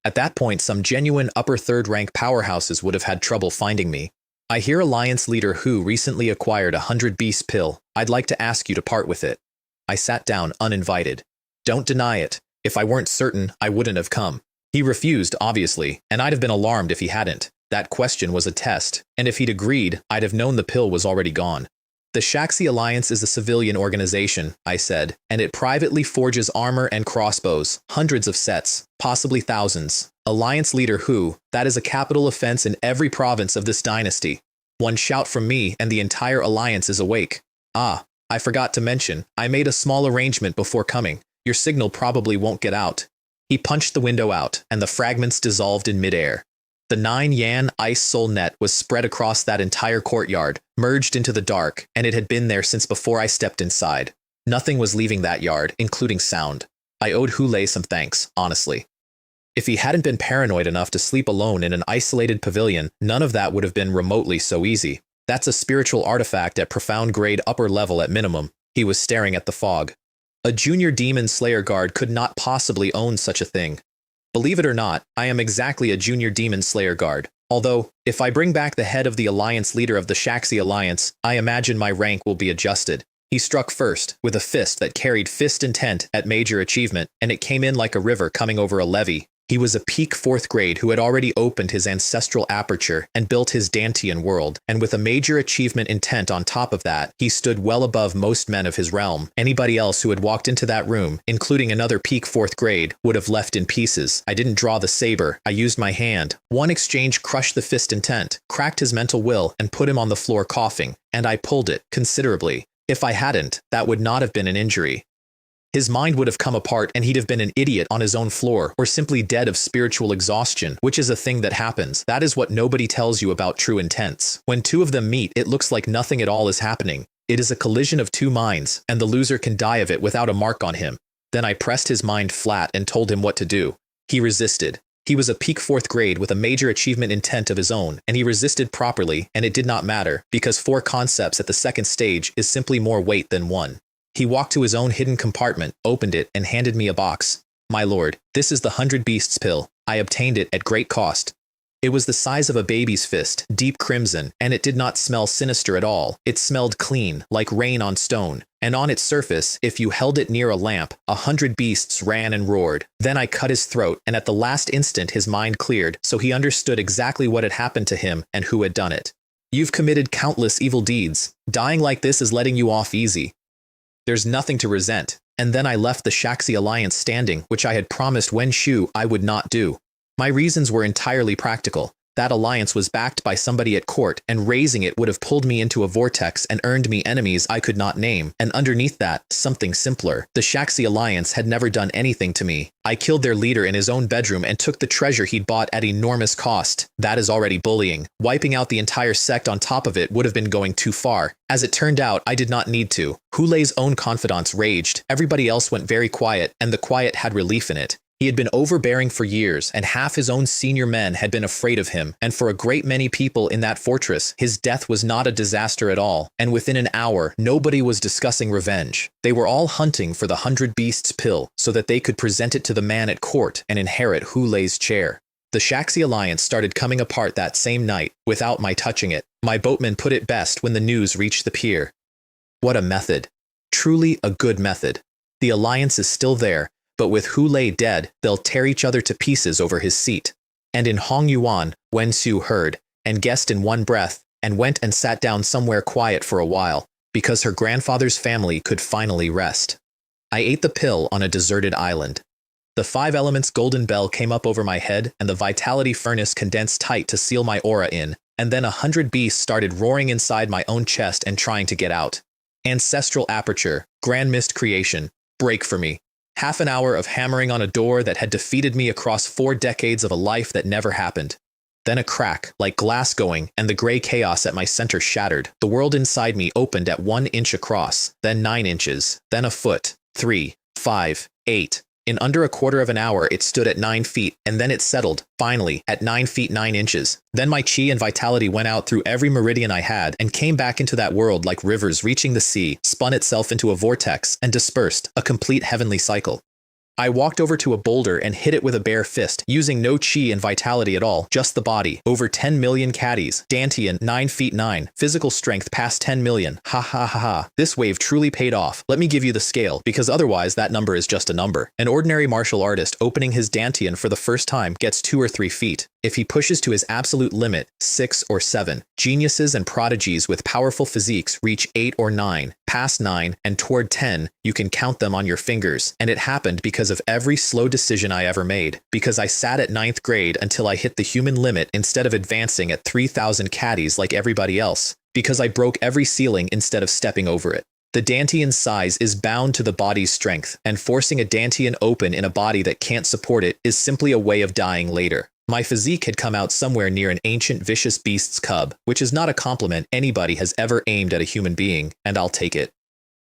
At that point, some genuine upper third-rank powerhouses would have had trouble finding me. I hear Alliance leader Hu recently acquired a 100 beast pill. I'd like to ask you to part with it. I sat down uninvited. Don't deny it. If I weren't certain, I wouldn't have come. He refused, obviously, and I'd have been alarmed if he hadn't. That question was a test, and if he'd agreed, I'd have known the pill was already gone. The Shaxi Alliance is a civilian organization, I said, and it privately forges armor and crossbows, hundreds of sets, possibly thousands. Alliance leader Hu, that is a capital offense in every province of this dynasty. One shout from me and the entire alliance is awake. Ah, I forgot to mention, I made a small arrangement before coming. Your signal probably won't get out. He punched the window out, and the fragments dissolved in midair. The 9-yan ice soul net was spread across that entire courtyard, merged into the dark, and it had been there since before I stepped inside. Nothing was leaving that yard, including sound. I owed Hulei some thanks, honestly. If he hadn't been paranoid enough to sleep alone in an isolated pavilion, none of that would have been remotely so easy. That's a spiritual artifact at profound grade upper level at minimum. He was staring at the fog. A junior demon slayer guard could not possibly own such a thing. Believe it or not, I am exactly a junior demon slayer guard. Although, if I bring back the head of the alliance leader of the Shaxi Alliance, I imagine my rank will be adjusted. He struck first, with a fist that carried fist intent at major achievement, and it came in like a river coming over a levee. He was a peak 4th grade who had already opened his ancestral aperture and built his Dantian world, and with a major achievement intent on top of that, he stood well above most men of his realm. Anybody else who had walked into that room, including another peak 4th grade, would have left in pieces. I didn't draw the saber, I used my hand. One exchange crushed the fist intent, cracked his mental will, and put him on the floor coughing, and I pulled it, considerably. If I hadn't, that would not have been an injury. His mind would have come apart and he'd have been an idiot on his own floor, or simply dead of spiritual exhaustion, which is a thing that happens. That is what nobody tells you about true intents. When 2 of them meet, it looks like nothing at all is happening. It is a collision of two minds, and the loser can die of it without a mark on him. Then I pressed his mind flat and told him what to do. He resisted. He was a peak 4th grade with a major achievement intent of his own, and he resisted properly, and it did not matter, because 4 concepts at the 2nd stage is simply more weight than 1. He walked to his own hidden compartment, opened it, and handed me a box. My lord, this is the 100 Beasts pill. I obtained it at great cost. It was the size of a baby's fist, deep crimson, and it did not smell sinister at all. It smelled clean, like rain on stone, and on its surface, if you held it near a lamp, 100 beasts ran and roared. Then I cut his throat, and at the last instant his mind cleared, so he understood exactly what had happened to him and who had done it. You've committed countless evil deeds. Dying like this is letting you off easy. There's nothing to resent. And then I left the Shaxi Alliance standing, which I had promised Wen Shu I would not do. My reasons were entirely practical. That alliance was backed by somebody at court, and raising it would have pulled me into a vortex and earned me enemies I could not name, and underneath that, something simpler. The Shaxi Alliance had never done anything to me. I killed their leader in his own bedroom and took the treasure he'd bought at enormous cost. That is already bullying. Wiping out the entire sect on top of it would have been going too far. As it turned out, I did not need to. Hulei's own confidants raged. Everybody else went very quiet, and the quiet had relief in it. He had been overbearing for years, and half his own senior men had been afraid of him, and for a great many people in that fortress, his death was not a disaster at all, and within an hour, nobody was discussing revenge. They were all hunting for the 100 Beasts pill, so that they could present it to the man at court and inherit Hulei's chair. The Shaxi Alliance started coming apart that same night, without my touching it. My boatman put it best when the news reached the pier. What a method. Truly a good method. The alliance is still there, but with Hulei dead, they'll tear each other to pieces over his seat. And in Hongyuan, Wen Su heard, and guessed in one breath, and went and sat down somewhere quiet for a while, because her grandfather's family could finally rest. I ate the pill on a deserted island. The 5 elements golden bell came up over my head, and the vitality furnace condensed tight to seal my aura in, and then 100 beasts started roaring inside my own chest and trying to get out. Ancestral aperture, grand mist creation, break for me. Half an hour of hammering on a door that had defeated me across 4 decades of a life that never happened. Then a crack, like glass going, and the gray chaos at my center shattered. The world inside me opened at 1 inch across, then 9 inches, then a foot, 3, 5, 8. In under a quarter of an hour, it stood at 9 feet, and then it settled, finally, at 9 feet 9 inches. Then my chi and vitality went out through every meridian I had, and came back into that world like rivers reaching the sea, spun itself into a vortex, and dispersed, a complete heavenly cycle. I walked over to a boulder and hit it with a bare fist, using no chi and vitality at all, just the body. Over 10 million caddies. Dantian, 9 feet 9. Physical strength past 10 million. Ha ha ha ha. This wave truly paid off. Let me give you the scale, because otherwise that number is just a number. An ordinary martial artist opening his Dantian for the first time gets 2 or 3 feet. If he pushes to his absolute limit, 6 or 7. Geniuses and prodigies with powerful physiques reach 8 or 9. Past 9 and toward 10, you can count them on your fingers. And it happened because of every slow decision I ever made. Because I sat at 9th grade until I hit the human limit instead of advancing at 3,000 caddies like everybody else. Because I broke every ceiling instead of stepping over it. The Dantian's size is bound to the body's strength, and forcing a Dantian open in a body that can't support it is simply a way of dying later. My physique had come out somewhere near an ancient vicious beast's cub, which is not a compliment anybody has ever aimed at a human being, and I'll take it.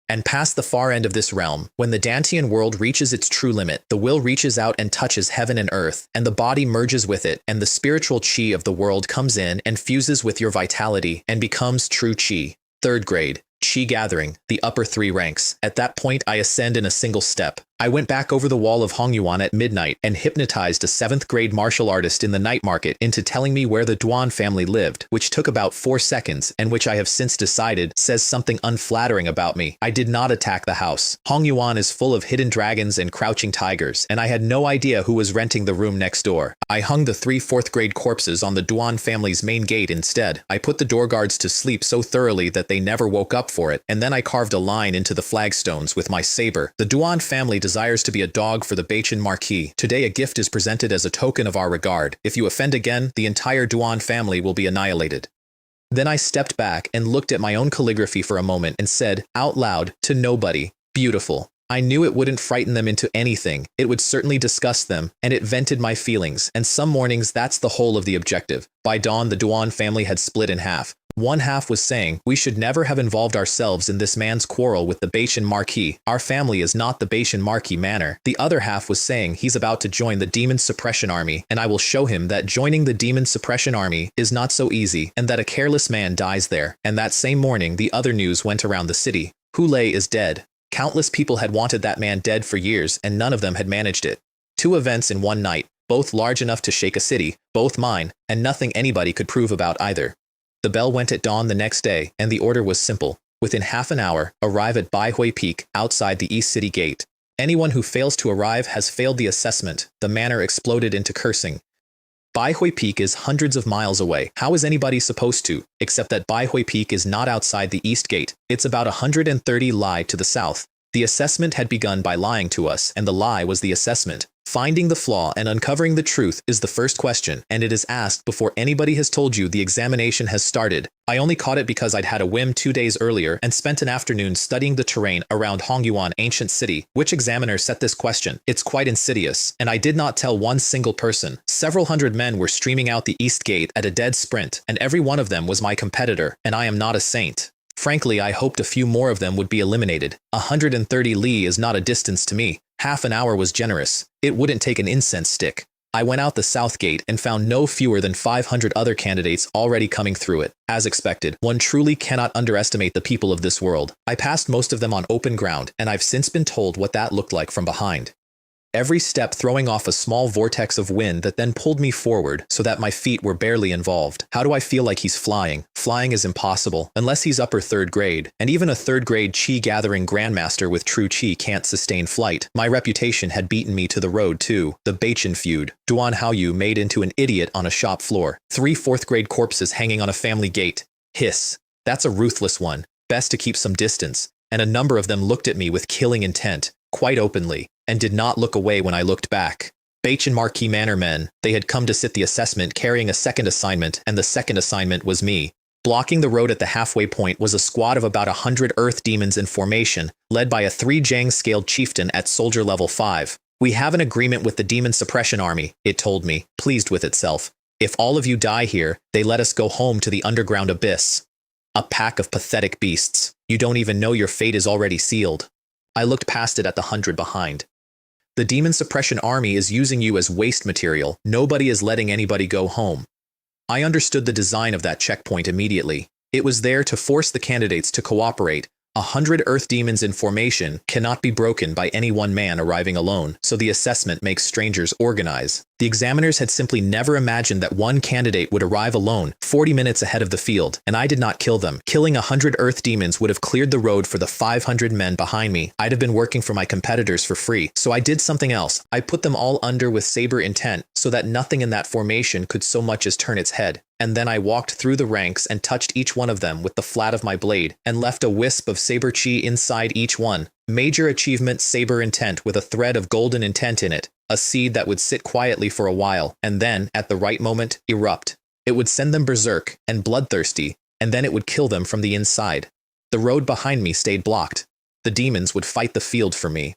And past the far end of this realm, when the Dantian world reaches its true limit, the will reaches out and touches heaven and earth, and the body merges with it, and the spiritual chi of the world comes in and fuses with your vitality, and becomes true chi. 3rd grade. Chi gathering, the upper 3 ranks. At that point, I ascend in a single step. I went back over the wall of Hongyuan at midnight and hypnotized a 7th grade martial artist in the night market into telling me where the Duan family lived, which took about 4 seconds and which I have since decided says something unflattering about me. I did not attack the house. Hongyuan is full of hidden dragons and crouching tigers, and I had no idea who was renting the room next door. I hung the 3 4th grade corpses on the Duan family's main gate instead. I put the door guards to sleep so thoroughly that they never woke up for it, and then I carved a line into the flagstones with my saber. The Duan family desires to be a dog for the Bachin Marquis. Today a gift is presented as a token of our regard. If you offend again, the entire Duan family will be annihilated. Then I stepped back and looked at my own calligraphy for a moment and said, out loud, to nobody, beautiful. I knew it wouldn't frighten them into anything, it would certainly disgust them, and it vented my feelings, and some mornings that's the whole of the objective. By dawn the Duan family had split in half. One half was saying, we should never have involved ourselves in this man's quarrel with the Baishan Marquis. Our family is not the Baishan Marquis manor. The other half was saying he's about to join the Demon Suppression Army, and I will show him that joining the Demon Suppression Army is not so easy, and that a careless man dies there. And that same morning the other news went around the city. Hulei is dead. Countless people had wanted that man dead for years, and none of them had managed it. 2 events in one night, both large enough to shake a city, both mine, and nothing anybody could prove about either. The bell went at dawn the next day, and the order was simple. Within half an hour, arrive at Baihui Peak, outside the East City Gate. Anyone who fails to arrive has failed the assessment. The manor exploded into cursing. Baihui Peak is hundreds of miles away. How is anybody supposed to? Except that Baihui Peak is not outside the East Gate. It's about 130 li to the south. The assessment had begun by lying to us, and the lie was the assessment. Finding the flaw and uncovering the truth is the first question, and it is asked before anybody has told you the examination has started. I only caught it because I'd had a whim 2 days earlier and spent an afternoon studying the terrain around Hongyuan ancient city. Which examiner set this question? It's quite insidious, and I did not tell one single person. Several hundred men were streaming out the East Gate at a dead sprint, and every one of them was my competitor, and I am not a saint. Frankly, I hoped a few more of them would be eliminated. 130 li is not a distance to me. Half an hour was generous. It wouldn't take an incense stick. I went out the south gate and found no fewer than 500 other candidates already coming through it. As expected, one truly cannot underestimate the people of this world. I passed most of them on open ground, and I've since been told what that looked like from behind. Every step throwing off a small vortex of wind that then pulled me forward so that my feet were barely involved. How do I feel like he's flying? Flying is impossible, unless he's upper 3rd grade, and even a 3rd grade chi-gathering grandmaster with true chi can't sustain flight. My reputation had beaten me to the road too. The Baichin feud. Duan Haoyu made into an idiot on a shop floor. 3 4th grade corpses hanging on a family gate. Hiss. That's a ruthless one. Best to keep some distance. And a number of them looked at me with killing intent, quite openly, and did not look away when I looked back. Baichin Marquis Manor men, they had come to sit the assessment carrying a second assignment, and the second assignment was me. Blocking the road at the halfway point was a squad of about 100 earth demons in formation, led by a 3-jang-scaled chieftain at soldier level 5. We have an agreement with the Demon Suppression Army, it told me, pleased with itself. If all of you die here, they let us go home to the underground abyss. A pack of pathetic beasts. You don't even know your fate is already sealed. I looked past it at the 100 behind. The Demon Suppression Army is using you as waste material. Nobody is letting anybody go home. I understood the design of that checkpoint immediately. It was there to force the candidates to cooperate. 100 earth demons in formation cannot be broken by any one man arriving alone, so the assessment makes strangers organize. The examiners had simply never imagined that one candidate would arrive alone, 40 minutes ahead of the field, and I did not kill them. Killing 100 earth demons would have cleared the road for the 500 men behind me. I'd have been working for my competitors for free, so I did something else. I put them all under with saber intent, so that nothing in that formation could so much as turn its head. And then I walked through the ranks and touched each one of them with the flat of my blade, and left a wisp of saber chi inside each one. Major achievement saber intent with a thread of golden intent in it, a seed that would sit quietly for a while, and then, at the right moment, erupt. It would send them berserk and bloodthirsty, and then it would kill them from the inside. The road behind me stayed blocked. The demons would fight the field for me.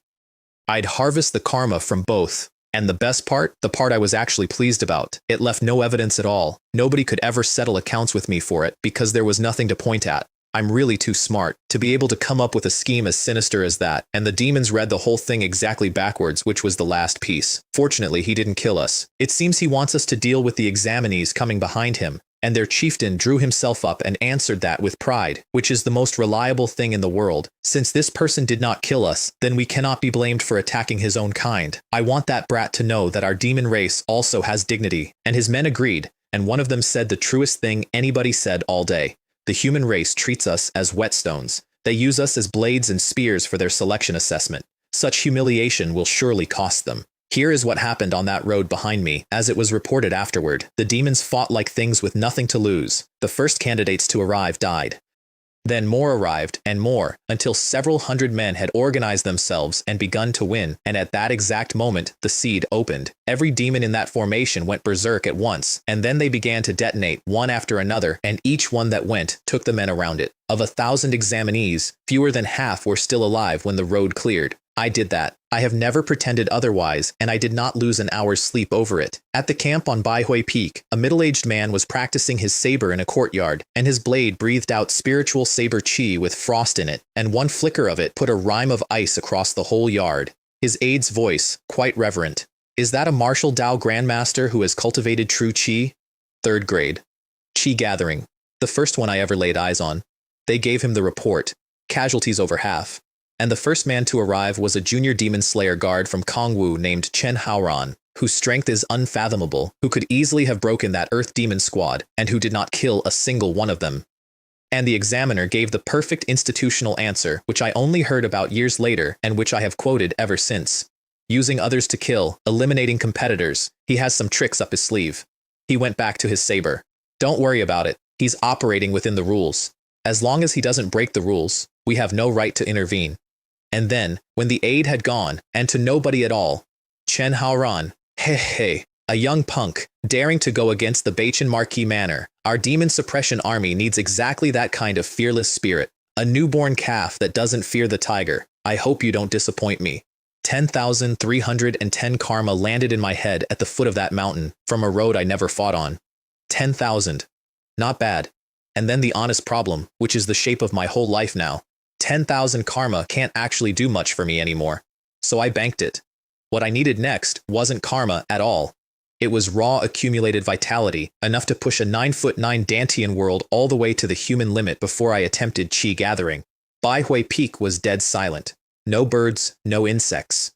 I'd harvest the karma from both. And the best part, the part I was actually pleased about, it left no evidence at all. Nobody could ever settle accounts with me for it, because there was nothing to point at. I'm really too smart to be able to come up with a scheme as sinister as that, and the demons read the whole thing exactly backwards, which was the last piece. Fortunately, he didn't kill us. It seems he wants us to deal with the examinees coming behind him, and their chieftain drew himself up and answered that with pride, which is the most reliable thing in the world. Since this person did not kill us, then we cannot be blamed for attacking his own kind. I want that brat to know that our demon race also has dignity. And his men agreed, and one of them said the truest thing anybody said all day. The human race treats us as whetstones. They use us as blades and spears for their selection assessment. Such humiliation will surely cost them. Here is what happened on that road behind me, as it was reported afterward. The demons fought like things with nothing to lose. The first candidates to arrive died. Then more arrived, and more, until several hundred men had organized themselves and begun to win, and at that exact moment, the seed opened. Every demon in that formation went berserk at once, and then they began to detonate one after another, and each one that went took the men around it. Of 1,000 examinees, fewer than half were still alive when the road cleared. I did that. I have never pretended otherwise, and I did not lose an hour's sleep over it. At the camp on Baihui Peak, a middle-aged man was practicing his saber in a courtyard, and his blade breathed out spiritual saber chi with frost in it, and one flicker of it put a rime of ice across the whole yard. His aide's voice, quite reverent. Is that a martial Dao grandmaster who has cultivated true chi? 3rd grade. Chi gathering. The first one I ever laid eyes on. They gave him the report. Casualties over half. And the first man to arrive was a junior demon slayer guard from Kongwu named Chen Haoran, whose strength is unfathomable, who could easily have broken that Earth Demon squad, and who did not kill a single one of them. And the examiner gave the perfect institutional answer, which I only heard about years later, and which I have quoted ever since. Using others to kill, eliminating competitors, he has some tricks up his sleeve. He went back to his saber. Don't worry about it, he's operating within the rules. As long as he doesn't break the rules, we have no right to intervene. And then, when the aide had gone, and to nobody at all, Chen Haoran, a young punk, daring to go against the Bachin Marquis Manor. Our demon suppression army needs exactly that kind of fearless spirit. A newborn calf that doesn't fear the tiger. I hope you don't disappoint me. 10,310 karma landed in my head at the foot of that mountain, from a road I never fought on. 10,000. Not bad. And then the honest problem, which is the shape of my whole life now. 10,000 karma can't actually do much for me anymore. So I banked it. What I needed next wasn't karma at all. It was raw accumulated vitality, enough to push a 9'9" Dantian world all the way to the human limit before I attempted chi gathering. Baihui Peak was dead silent. No birds, no insects.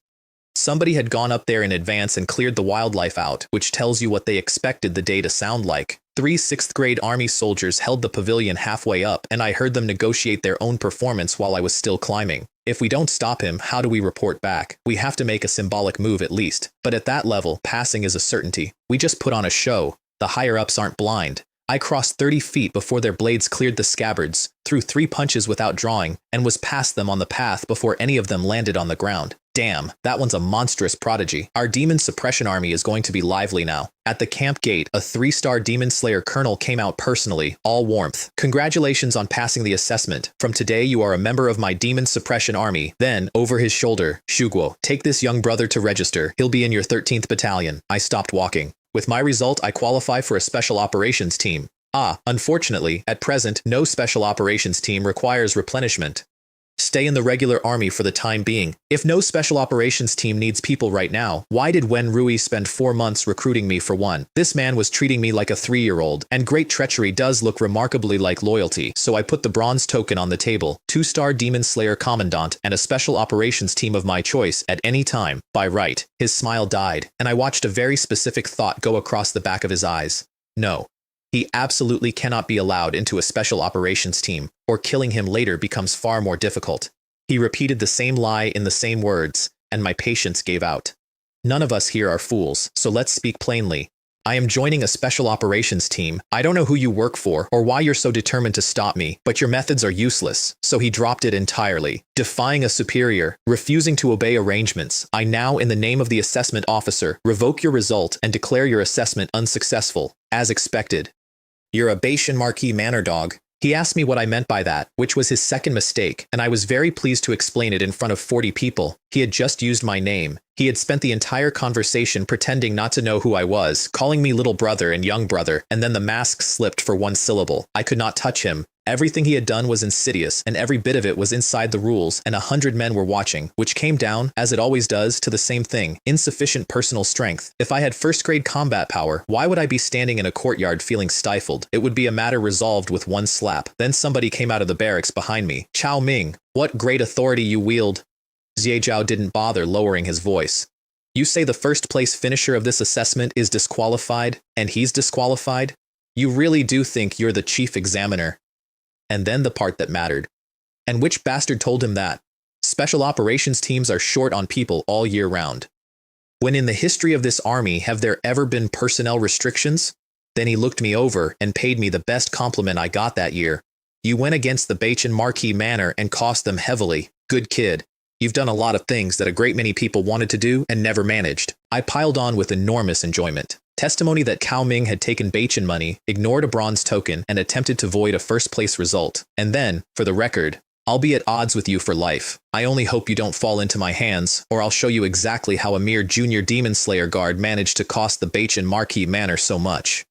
Somebody had gone up there in advance and cleared the wildlife out, which tells you what they expected the day to sound like. 3 6th-grade army soldiers held the pavilion halfway up, and I heard them negotiate their own performance while I was still climbing. If we don't stop him, how do we report back? We have to make a symbolic move at least. But at that level, passing is a certainty. We just put on a show. The higher-ups aren't blind. I crossed 30 feet before their blades cleared the scabbards, threw 3 punches without drawing, and was past them on the path before any of them landed on the ground. Damn, that one's a monstrous prodigy. Our demon suppression army is going to be lively now. At the camp gate, a 3-star demon slayer colonel came out personally, all warmth. Congratulations on passing the assessment. From today you are a member of my demon suppression army. Then, over his shoulder, Shuguo, take this young brother to register. He'll be in your 13th battalion. I stopped walking. With my result, I qualify for a special operations team. Unfortunately, at present, no special operations team requires replenishment. Stay in the regular army for the time being. If no special operations team needs people right now, why did Wen Rui spend 4 months recruiting me for one? This man was treating me like a 3-year-old, and great treachery does look remarkably like loyalty, so I put the bronze token on the table, 2-star Demon Slayer Commandant, and a special operations team of my choice at any time, by right. His smile died, and I watched a very specific thought go across the back of his eyes. No. He absolutely cannot be allowed into a special operations team, or killing him later becomes far more difficult. He repeated the same lie in the same words, and my patience gave out. None of us here are fools, so let's speak plainly. I am joining a special operations team. I don't know who you work for, or why you're so determined to stop me, but your methods are useless. So he dropped it entirely. Defying a superior, refusing to obey arrangements, I now, in the name of the assessment officer, revoke your result and declare your assessment unsuccessful, as expected. You're a Bachin Marquis Manor dog. He asked me what I meant by that, which was his second mistake, and I was very pleased to explain it in front of 40 people. He had just used my name. He had spent the entire conversation pretending not to know who I was, calling me little brother and young brother, and then the mask slipped for 1 syllable. I could not touch him. Everything he had done was insidious, and every bit of it was inside the rules, and 100 men were watching, which came down, as it always does, to the same thing, insufficient personal strength. If I had first-grade combat power, why would I be standing in a courtyard feeling stifled? It would be a matter resolved with 1 slap. Then somebody came out of the barracks behind me. Chao Ming, what great authority you wield. Zhao didn't bother lowering his voice. You say the first-place finisher of this assessment is disqualified, and he's disqualified? You really do think you're the chief examiner? And then the part that mattered. And which bastard told him that? Special operations teams are short on people all year round. When in the history of this army have there ever been personnel restrictions? Then he looked me over and paid me the best compliment I got that year. You went against the Bachin Marquis Manor and cost them heavily. Good kid. You've done a lot of things that a great many people wanted to do and never managed. I piled on with enormous enjoyment. Testimony that Cao Ming had taken Bachin money, ignored a bronze token, and attempted to void a first-place result. And then, for the record, I'll be at odds with you for life. I only hope you don't fall into my hands, or I'll show you exactly how a mere junior demon slayer guard managed to cost the Bachin Marquis Manor so much.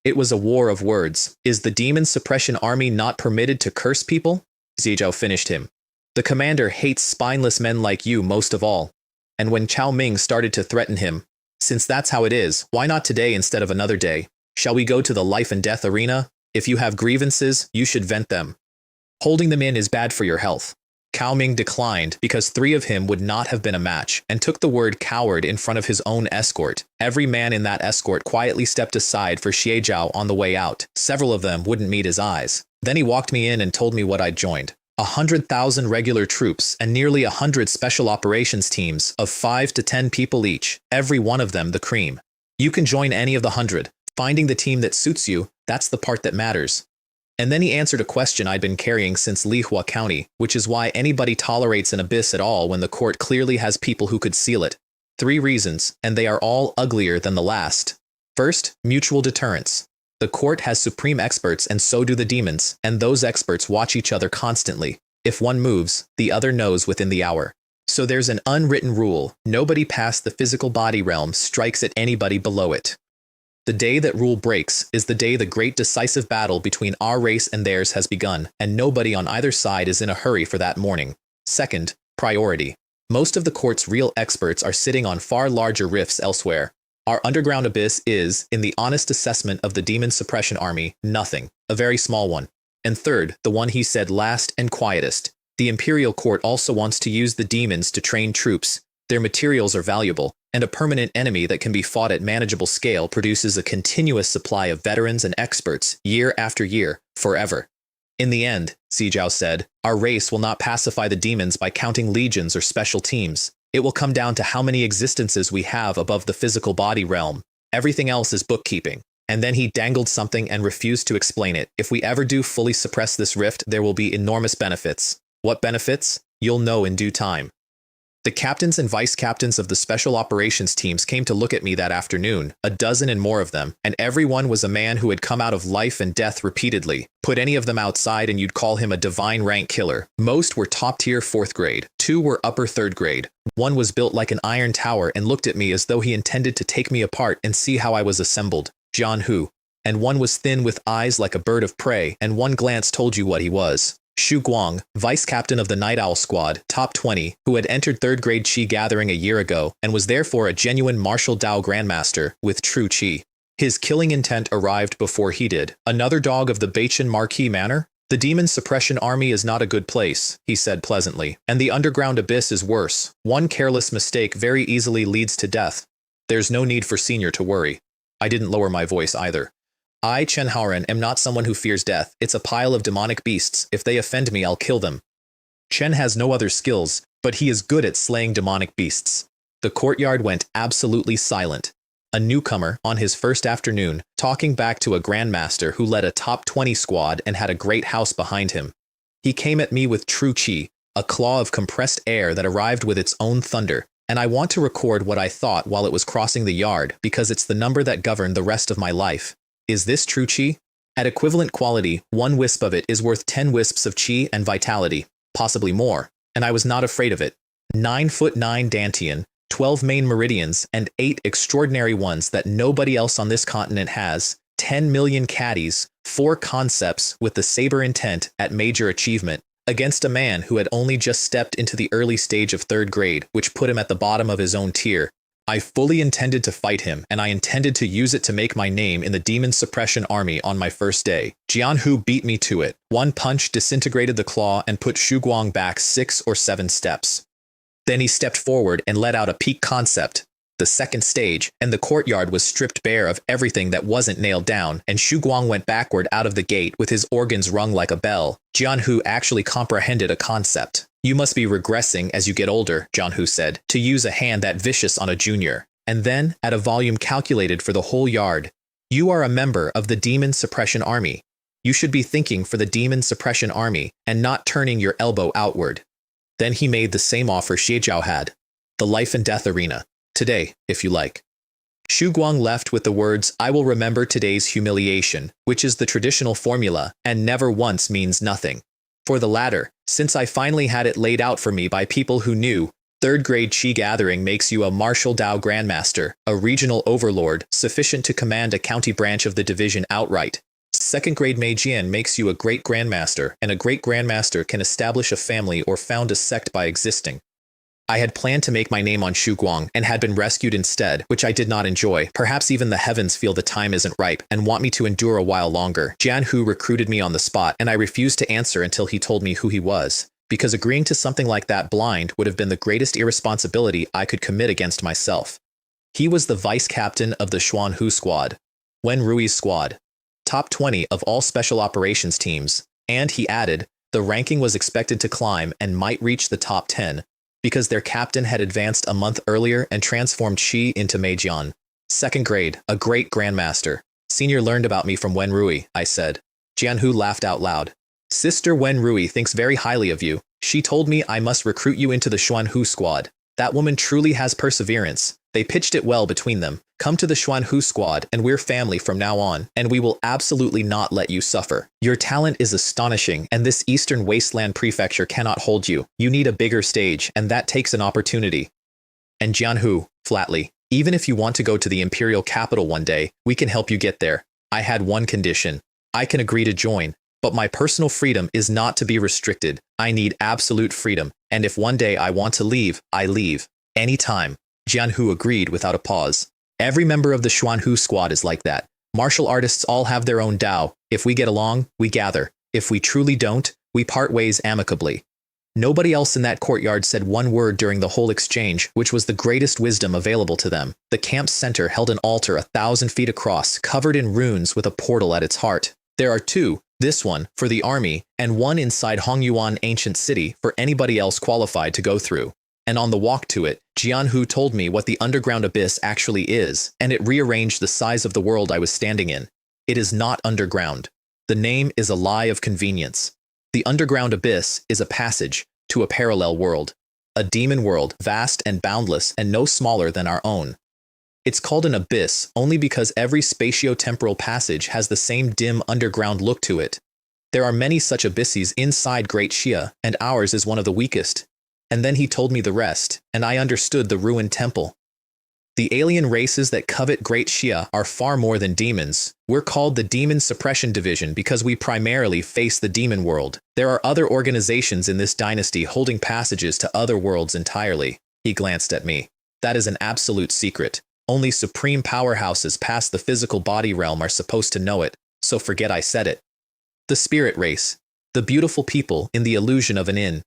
It was a war of words. Is the demon suppression army not permitted to curse people? Zijiao finished him. The commander hates spineless men like you most of all. And when Chao Ming started to threaten him, since that's how it is, why not today instead of another day? Shall we go to the life and death arena? If you have grievances, you should vent them. Holding them in is bad for your health. Cao Ming declined because 3 of him would not have been a match and took the word coward in front of his own escort. Every man in that escort quietly stepped aside for Xie Zhao on the way out. Several of them wouldn't meet his eyes. Then he walked me in and told me what I'd joined. 100,000 regular troops and nearly 100 special operations teams of 5 to 10 people each, every one of them the cream. You can join any of the 100. Finding the team that suits you, that's the part that matters. And then he answered a question I'd been carrying since Lihua County, which is why anybody tolerates an abyss at all when the court clearly has people who could seal it. 3 reasons, and they are all uglier than the last. First, mutual deterrence. The court has supreme experts and so do the demons, and those experts watch each other constantly. If one moves, the other knows within the hour. So there's an unwritten rule: nobody past the physical body realm strikes at anybody below it. The day that rule breaks is the day the great decisive battle between our race and theirs has begun, and nobody on either side is in a hurry for that morning. Second, priority. Most of the court's real experts are sitting on far larger rifts elsewhere. Our underground abyss is, in the honest assessment of the demon suppression army, nothing, a very small one. And third, the one he said last and quietest. The Imperial Court also wants to use the demons to train troops. Their materials are valuable, and a permanent enemy that can be fought at manageable scale produces a continuous supply of veterans and experts, year after year, forever. In the end, Zijiao said, our race will not pacify the demons by counting legions or special teams. It will come down to how many existences we have above the physical body realm. Everything else is bookkeeping. And then he dangled something and refused to explain it. If we ever do fully suppress this rift, there will be enormous benefits. What benefits? You'll know in due time. The captains and vice captains of the special operations teams came to look at me that afternoon, a dozen and more of them, and every one was a man who had come out of life and death repeatedly. Put any of them outside and you'd call him a divine rank killer. Most were top-tier 4th grade, 2 were upper 3rd grade. One was built like an iron tower and looked at me as though he intended to take me apart and see how I was assembled. Jian Hu. And one was thin with eyes like a bird of prey, and one glance told you what he was. Xu Guang, vice captain of the Night Owl Squad, top 20, who had entered 3rd grade Qi gathering a year ago and was therefore a genuine martial Dao grandmaster with true Qi. His killing intent arrived before he did. Another dog of the Bachin Marquis Manor? The demon suppression army is not a good place, he said pleasantly, and the underground abyss is worse. One careless mistake very easily leads to death. There's no need for Senior to worry. I didn't lower my voice either. I, Chen Haoren, am not someone who fears death. It's a pile of demonic beasts. If they offend me, I'll kill them. Chen has no other skills, but he is good at slaying demonic beasts. The courtyard went absolutely silent. A newcomer, on his first afternoon, talking back to a grandmaster who led a top 20 squad and had a great house behind him. He came at me with true Qi, a claw of compressed air that arrived with its own thunder. And I want to record what I thought while it was crossing the yard, because it's the number that governed the rest of my life. Is this true Qi? At equivalent quality, 1 wisp of it is worth 10 wisps of Qi and vitality, possibly more, and I was not afraid of it. 9'9" Dantian, 12 main meridians, and 8 extraordinary ones that nobody else on this continent has, 10 million caddies, 4 concepts with the saber intent at major achievement, against a man who had only just stepped into the early stage of 3rd grade, which put him at the bottom of his own tier. I fully intended to fight him, and I intended to use it to make my name in the demon suppression army on my first day. Jian Hu beat me to it. 1 punch disintegrated the claw and put Xu Guang back 6 or 7 steps. Then he stepped forward and let out a peak concept, the 2nd stage, and the courtyard was stripped bare of everything that wasn't nailed down, and Xu Guang went backward out of the gate with his organs rung like a bell. Jian Hu actually comprehended a concept. You must be regressing as you get older, Jian Hu said, to use a hand that vicious on a junior. And then, at a volume calculated for the whole yard, you are a member of the Demon Suppression Army. You should be thinking for the Demon Suppression Army and not turning your elbow outward. Then he made the same offer Xie Zhao had. The life and death arena. Today, if you like. Xu Guang left with the words, I will remember today's humiliation, which is the traditional formula, and never once means nothing. For the latter, Since I finally had it laid out for me by people who knew, third grade Qi gathering makes you a martial Dao grandmaster, a regional overlord, sufficient to command a county branch of the division outright. Second grade Meijian makes you a great grandmaster, and a great grandmaster can establish a family or found a sect by existing. I had planned to make my name on Shuguang and had been rescued instead, which I did not enjoy. Perhaps even the heavens feel the time isn't ripe and want me to endure a while longer. Jian Hu recruited me on the spot, and I refused to answer until he told me who he was, because agreeing to something like that blind would have been the greatest irresponsibility I could commit against myself. He was the vice captain of the Xuan Hu squad, Wen Rui's squad, top 20 of all special operations teams, and he added, the ranking was expected to climb and might reach the top 10, because their captain had advanced a month earlier and transformed Qi into Meijian. Second grade, a great grandmaster. Senior learned about me from Wen Rui, I said. Jian Hu laughed out loud. Sister Wen Rui thinks very highly of you. She told me I must recruit you into the Xuan Hu squad. That woman truly has perseverance. They pitched it well between them. Come to the Xuan Hu squad and we're family from now on, and we will absolutely not let you suffer. Your talent is astonishing, and this Eastern Wasteland prefecture cannot hold you. You need a bigger stage, and that takes an opportunity. And Jian Hu, flatly, even if you want to go to the imperial capital one day, we can help you get there. I had one condition. I can agree to join, but my personal freedom is not to be restricted. I need absolute freedom, and if one day I want to leave, I leave. Anytime. Jian Hu agreed without a pause. Every member of the Xuan Hu squad is like that. Martial artists all have their own Dao. If we get along, we gather. If we truly don't, we part ways amicably. Nobody else in that courtyard said one word during the whole exchange, which was the greatest wisdom available to them. The camp's center held an altar 1,000 feet across, covered in runes with a portal at its heart. There are two, this one for the army, and one inside Hongyuan ancient city for anybody else qualified to go through. And on the walk to it, Jian Hu told me what the underground abyss actually is, and it rearranged the size of the world I was standing in. It is not underground. The name is a lie of convenience. The underground abyss is a passage to a parallel world, a demon world, vast and boundless and no smaller than our own. It's called an abyss only because every spatio-temporal passage has the same dim underground look to it. There are many such abysses inside Great Xia, and ours is one of the weakest. And then he told me the rest, and I understood the ruined temple. The alien races that covet Great Xia are far more than demons. We're called the Demon Suppression Division because we primarily face the demon world. There are other organizations in this dynasty holding passages to other worlds entirely. He glanced at me. That is an absolute secret. Only supreme powerhouses past the physical body realm are supposed to know it, so forget I said it. The spirit race. The beautiful people in the illusion of an inn.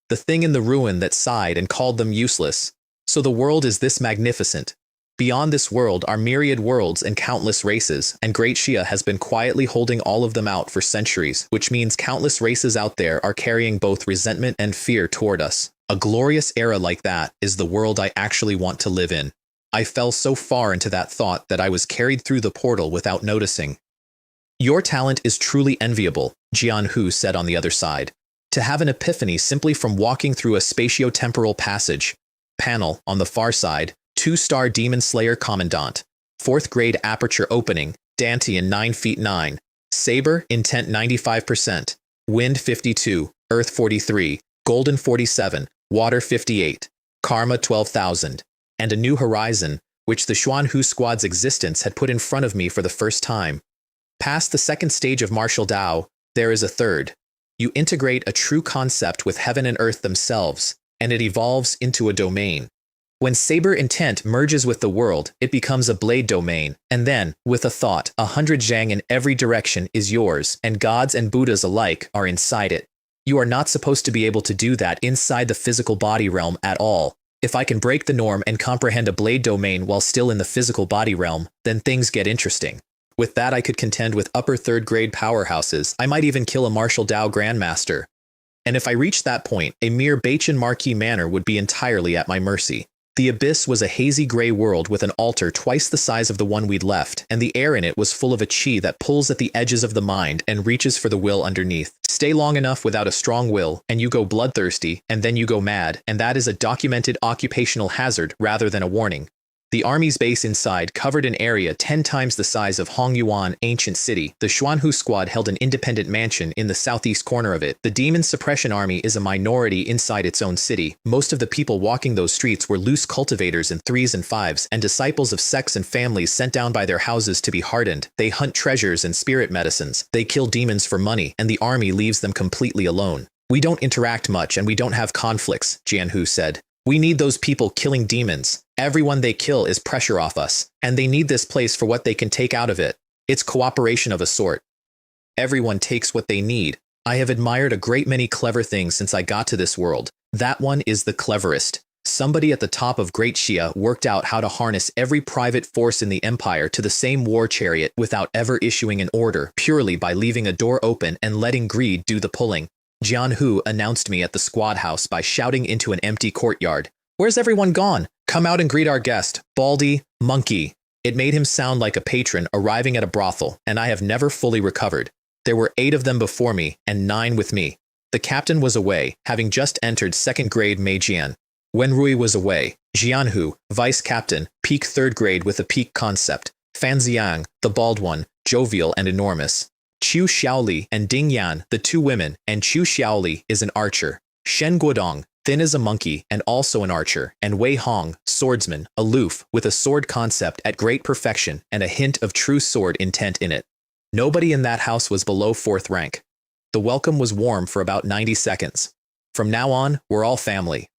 The thing in the ruin that sighed and called them useless. So the world is this magnificent. Beyond this world are myriad worlds and countless races, and Great Xia has been quietly holding all of them out for centuries, which means countless races out there are carrying both resentment and fear toward us. A glorious era like that is the world I actually want to live in. I fell so far into that thought that I was carried through the portal without noticing. Your talent is truly enviable, Jian Hu said on the other side. To have an epiphany simply from walking through a spatio-temporal passage. Panel, on the far side, 2-star Demon Slayer Commandant. 4th grade aperture opening, Dantian 9 feet 9. Saber, intent 95%. Wind 52, Earth 43, Golden 47, Water 58, Karma 12,000. And a new horizon, which the Xuan Hu squad's existence had put in front of me for the first time. Past the second stage of martial Dao, there is a third. You integrate a true concept with heaven and earth themselves, and it evolves into a domain. When Saber Intent merges with the world, it becomes a blade domain, and then, with a thought, 100 zhang in every direction is yours, and gods and Buddhas alike are inside it. You are not supposed to be able to do that inside the physical body realm at all. If I can break the norm and comprehend a blade domain while still in the physical body realm, then things get interesting. With that, I could contend with upper 3rd grade powerhouses. I might even kill a martial Dao grandmaster. And if I reached that point, a mere Bachin Marquis manor would be entirely at my mercy. The abyss was a hazy gray world with an altar twice the size of the one we'd left, and the air in it was full of a qi that pulls at the edges of the mind and reaches for the will underneath. Stay long enough without a strong will, and you go bloodthirsty, and then you go mad, and that is a documented occupational hazard rather than a warning. The army's base inside covered an area 10 times the size of Hongyuan ancient city. The Xuanhu squad held an independent mansion in the southeast corner of it. The demon suppression army is a minority inside its own city. Most of the people walking those streets were loose cultivators in 3s and 5s and disciples of sects and families sent down by their houses to be hardened. They hunt treasures and spirit medicines. They kill demons for money, and the army leaves them completely alone. We don't interact much and we don't have conflicts, Jianhu said. We need those people killing demons. Everyone they kill is pressure off us, and they need this place for what they can take out of it. It's cooperation of a sort. Everyone takes what they need. I have admired a great many clever things since I got to this world. That one is the cleverest. Somebody at the top of Great Xia worked out how to harness every private force in the empire to the same war chariot without ever issuing an order, purely by leaving a door open and letting greed do the pulling. Jianhu announced me at the squad house by shouting into an empty courtyard. "Where's everyone gone? Come out and greet our guest, Baldy Monkey." It made him sound like a patron arriving at a brothel, and I have never fully recovered. There were 8 of them before me, and 9 with me. The captain was away, having just entered 2nd grade Meijian. Wenrui was away. Jianhu, vice captain, peak 3rd grade with a peak concept. Fan Xiang, the bald one, jovial and enormous. Qiu Xiaoli and Ding Yan, the 2 women, and Qiu Xiaoli is an archer. Shen Guodong, thin as a monkey and also an archer, and Wei Hong, swordsman, aloof, with a sword concept at great perfection and a hint of true sword intent in it. Nobody in that house was below 4th rank. The welcome was warm for about 90 seconds. From now on, we're all family.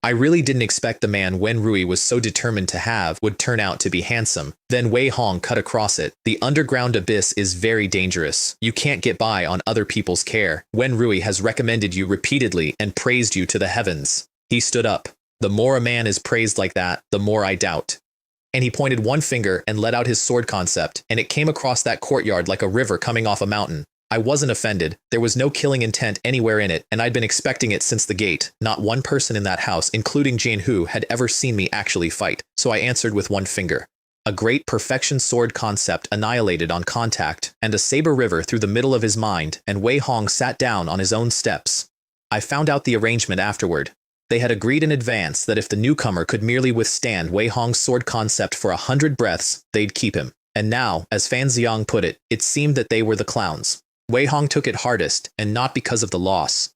I really didn't expect the man Wen Rui was so determined to have would turn out to be handsome. Then Wei Hong cut across it. The underground abyss is very dangerous. You can't get by on other people's care. Wen Rui has recommended you repeatedly and praised you to the heavens. He stood up. The more a man is praised like that, the more I doubt. And he pointed one finger and let out his sword concept, and it came across that courtyard like a river coming off a mountain. I wasn't offended. There was no killing intent anywhere in it, and I'd been expecting it since the gate. Not one person in that house, including Jianhu, had ever seen me actually fight, so I answered with one finger. A great perfection sword concept annihilated on contact, and a saber river through the middle of his mind, and Wei Hong sat down on his own steps. I found out the arrangement afterward. They had agreed in advance that if the newcomer could merely withstand Wei Hong's sword concept for 100 breaths, they'd keep him. And now, as Fan Xiang put it, it seemed that they were the clowns. Wei Hong took it hardest, and not because of the loss.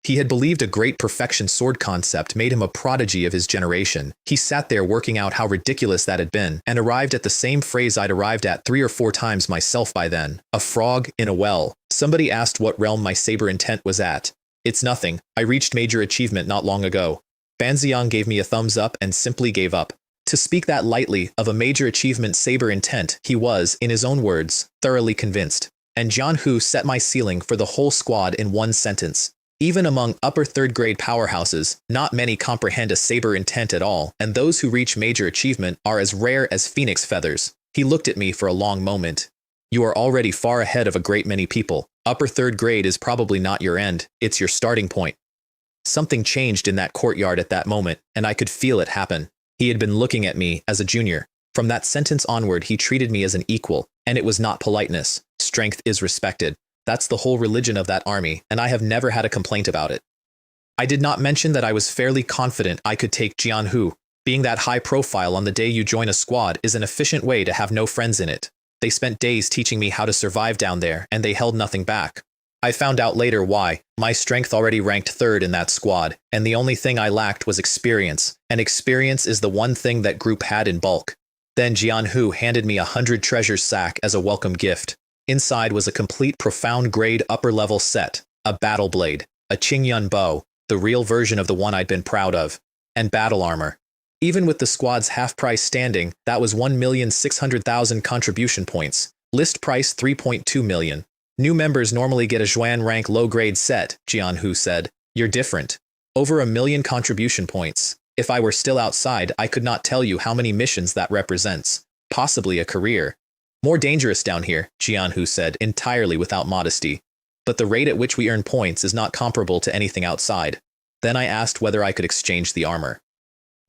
He had believed a great perfection sword concept made him a prodigy of his generation. He sat there working out how ridiculous that had been, and arrived at the same phrase I'd arrived at 3 or 4 times myself by then. A frog in a well. Somebody asked what realm my saber intent was at. It's nothing. I reached major achievement not long ago. Fan Xiang gave me a thumbs up and simply gave up. To speak that lightly of a major achievement saber intent, he was, in his own words, thoroughly convinced. And Jianhu set my ceiling for the whole squad in one sentence. Even among upper 3rd grade powerhouses, not many comprehend a saber intent at all, and those who reach major achievement are as rare as phoenix feathers. He looked at me for a long moment. You are already far ahead of a great many people. Upper 3rd grade is probably not your end, it's your starting point. Something changed in that courtyard at that moment, and I could feel it happen. He had been looking at me as a junior. From that sentence onward, he treated me as an equal, and it was not politeness. Strength is respected. That's the whole religion of that army, and I have never had a complaint about it. I did not mention that I was fairly confident I could take Jianhu. Being that high profile on the day you join a squad is an efficient way to have no friends in it. They spent days teaching me how to survive down there, and they held nothing back. I found out later why. My strength already ranked 3rd in that squad, and the only thing I lacked was experience, and experience is the one thing that group had in bulk. Then Jianhu handed me 100 treasure sack as a welcome gift. Inside was a complete profound grade upper-level set, a battle blade, a Qingyun bow, the real version of the one I'd been proud of, and battle armor. Even with the squad's half-price standing, that was 1,600,000 contribution points. List price 3.2 million. New members normally get a Zhuan rank low-grade set, Jianhu said. You're different. Over 1 million contribution points. If I were still outside, I could not tell you how many missions that represents. Possibly a career. More dangerous down here, Jianhu said, entirely without modesty. But the rate at which we earn points is not comparable to anything outside. Then I asked whether I could exchange the armor.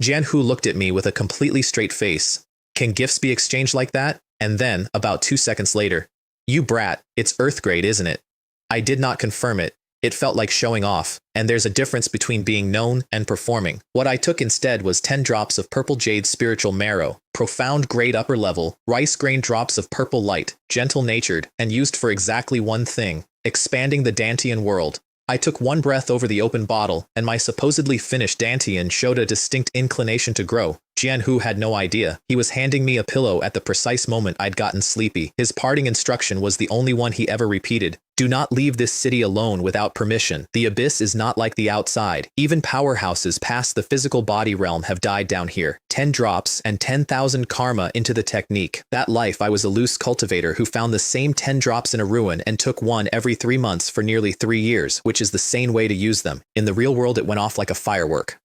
Jianhu looked at me with a completely straight face. Can gifts be exchanged like that? And then, about 2 seconds later, you brat, it's Earth grade, isn't it? I did not confirm it. It felt like showing off, and there's a difference between being known and performing. What I took instead was 10 drops of purple jade spiritual marrow, profound grade upper level, rice grain drops of purple light, gentle-natured, and used for exactly one thing, expanding the Dantian world. I took one breath over the open bottle, and my supposedly finished Dantian showed a distinct inclination to grow. Jianhu had no idea. He was handing me a pillow at the precise moment I'd gotten sleepy. His parting instruction was the only one he ever repeated. Do not leave this city alone without permission. The abyss is not like the outside. Even powerhouses past the physical body realm have died down here. 10 drops and 10,000 karma into the technique. That life I was a loose cultivator who found the same 10 drops in a ruin and took one every 3 months for nearly 3 years, which is the sane way to use them. In the real world it went off like a firework.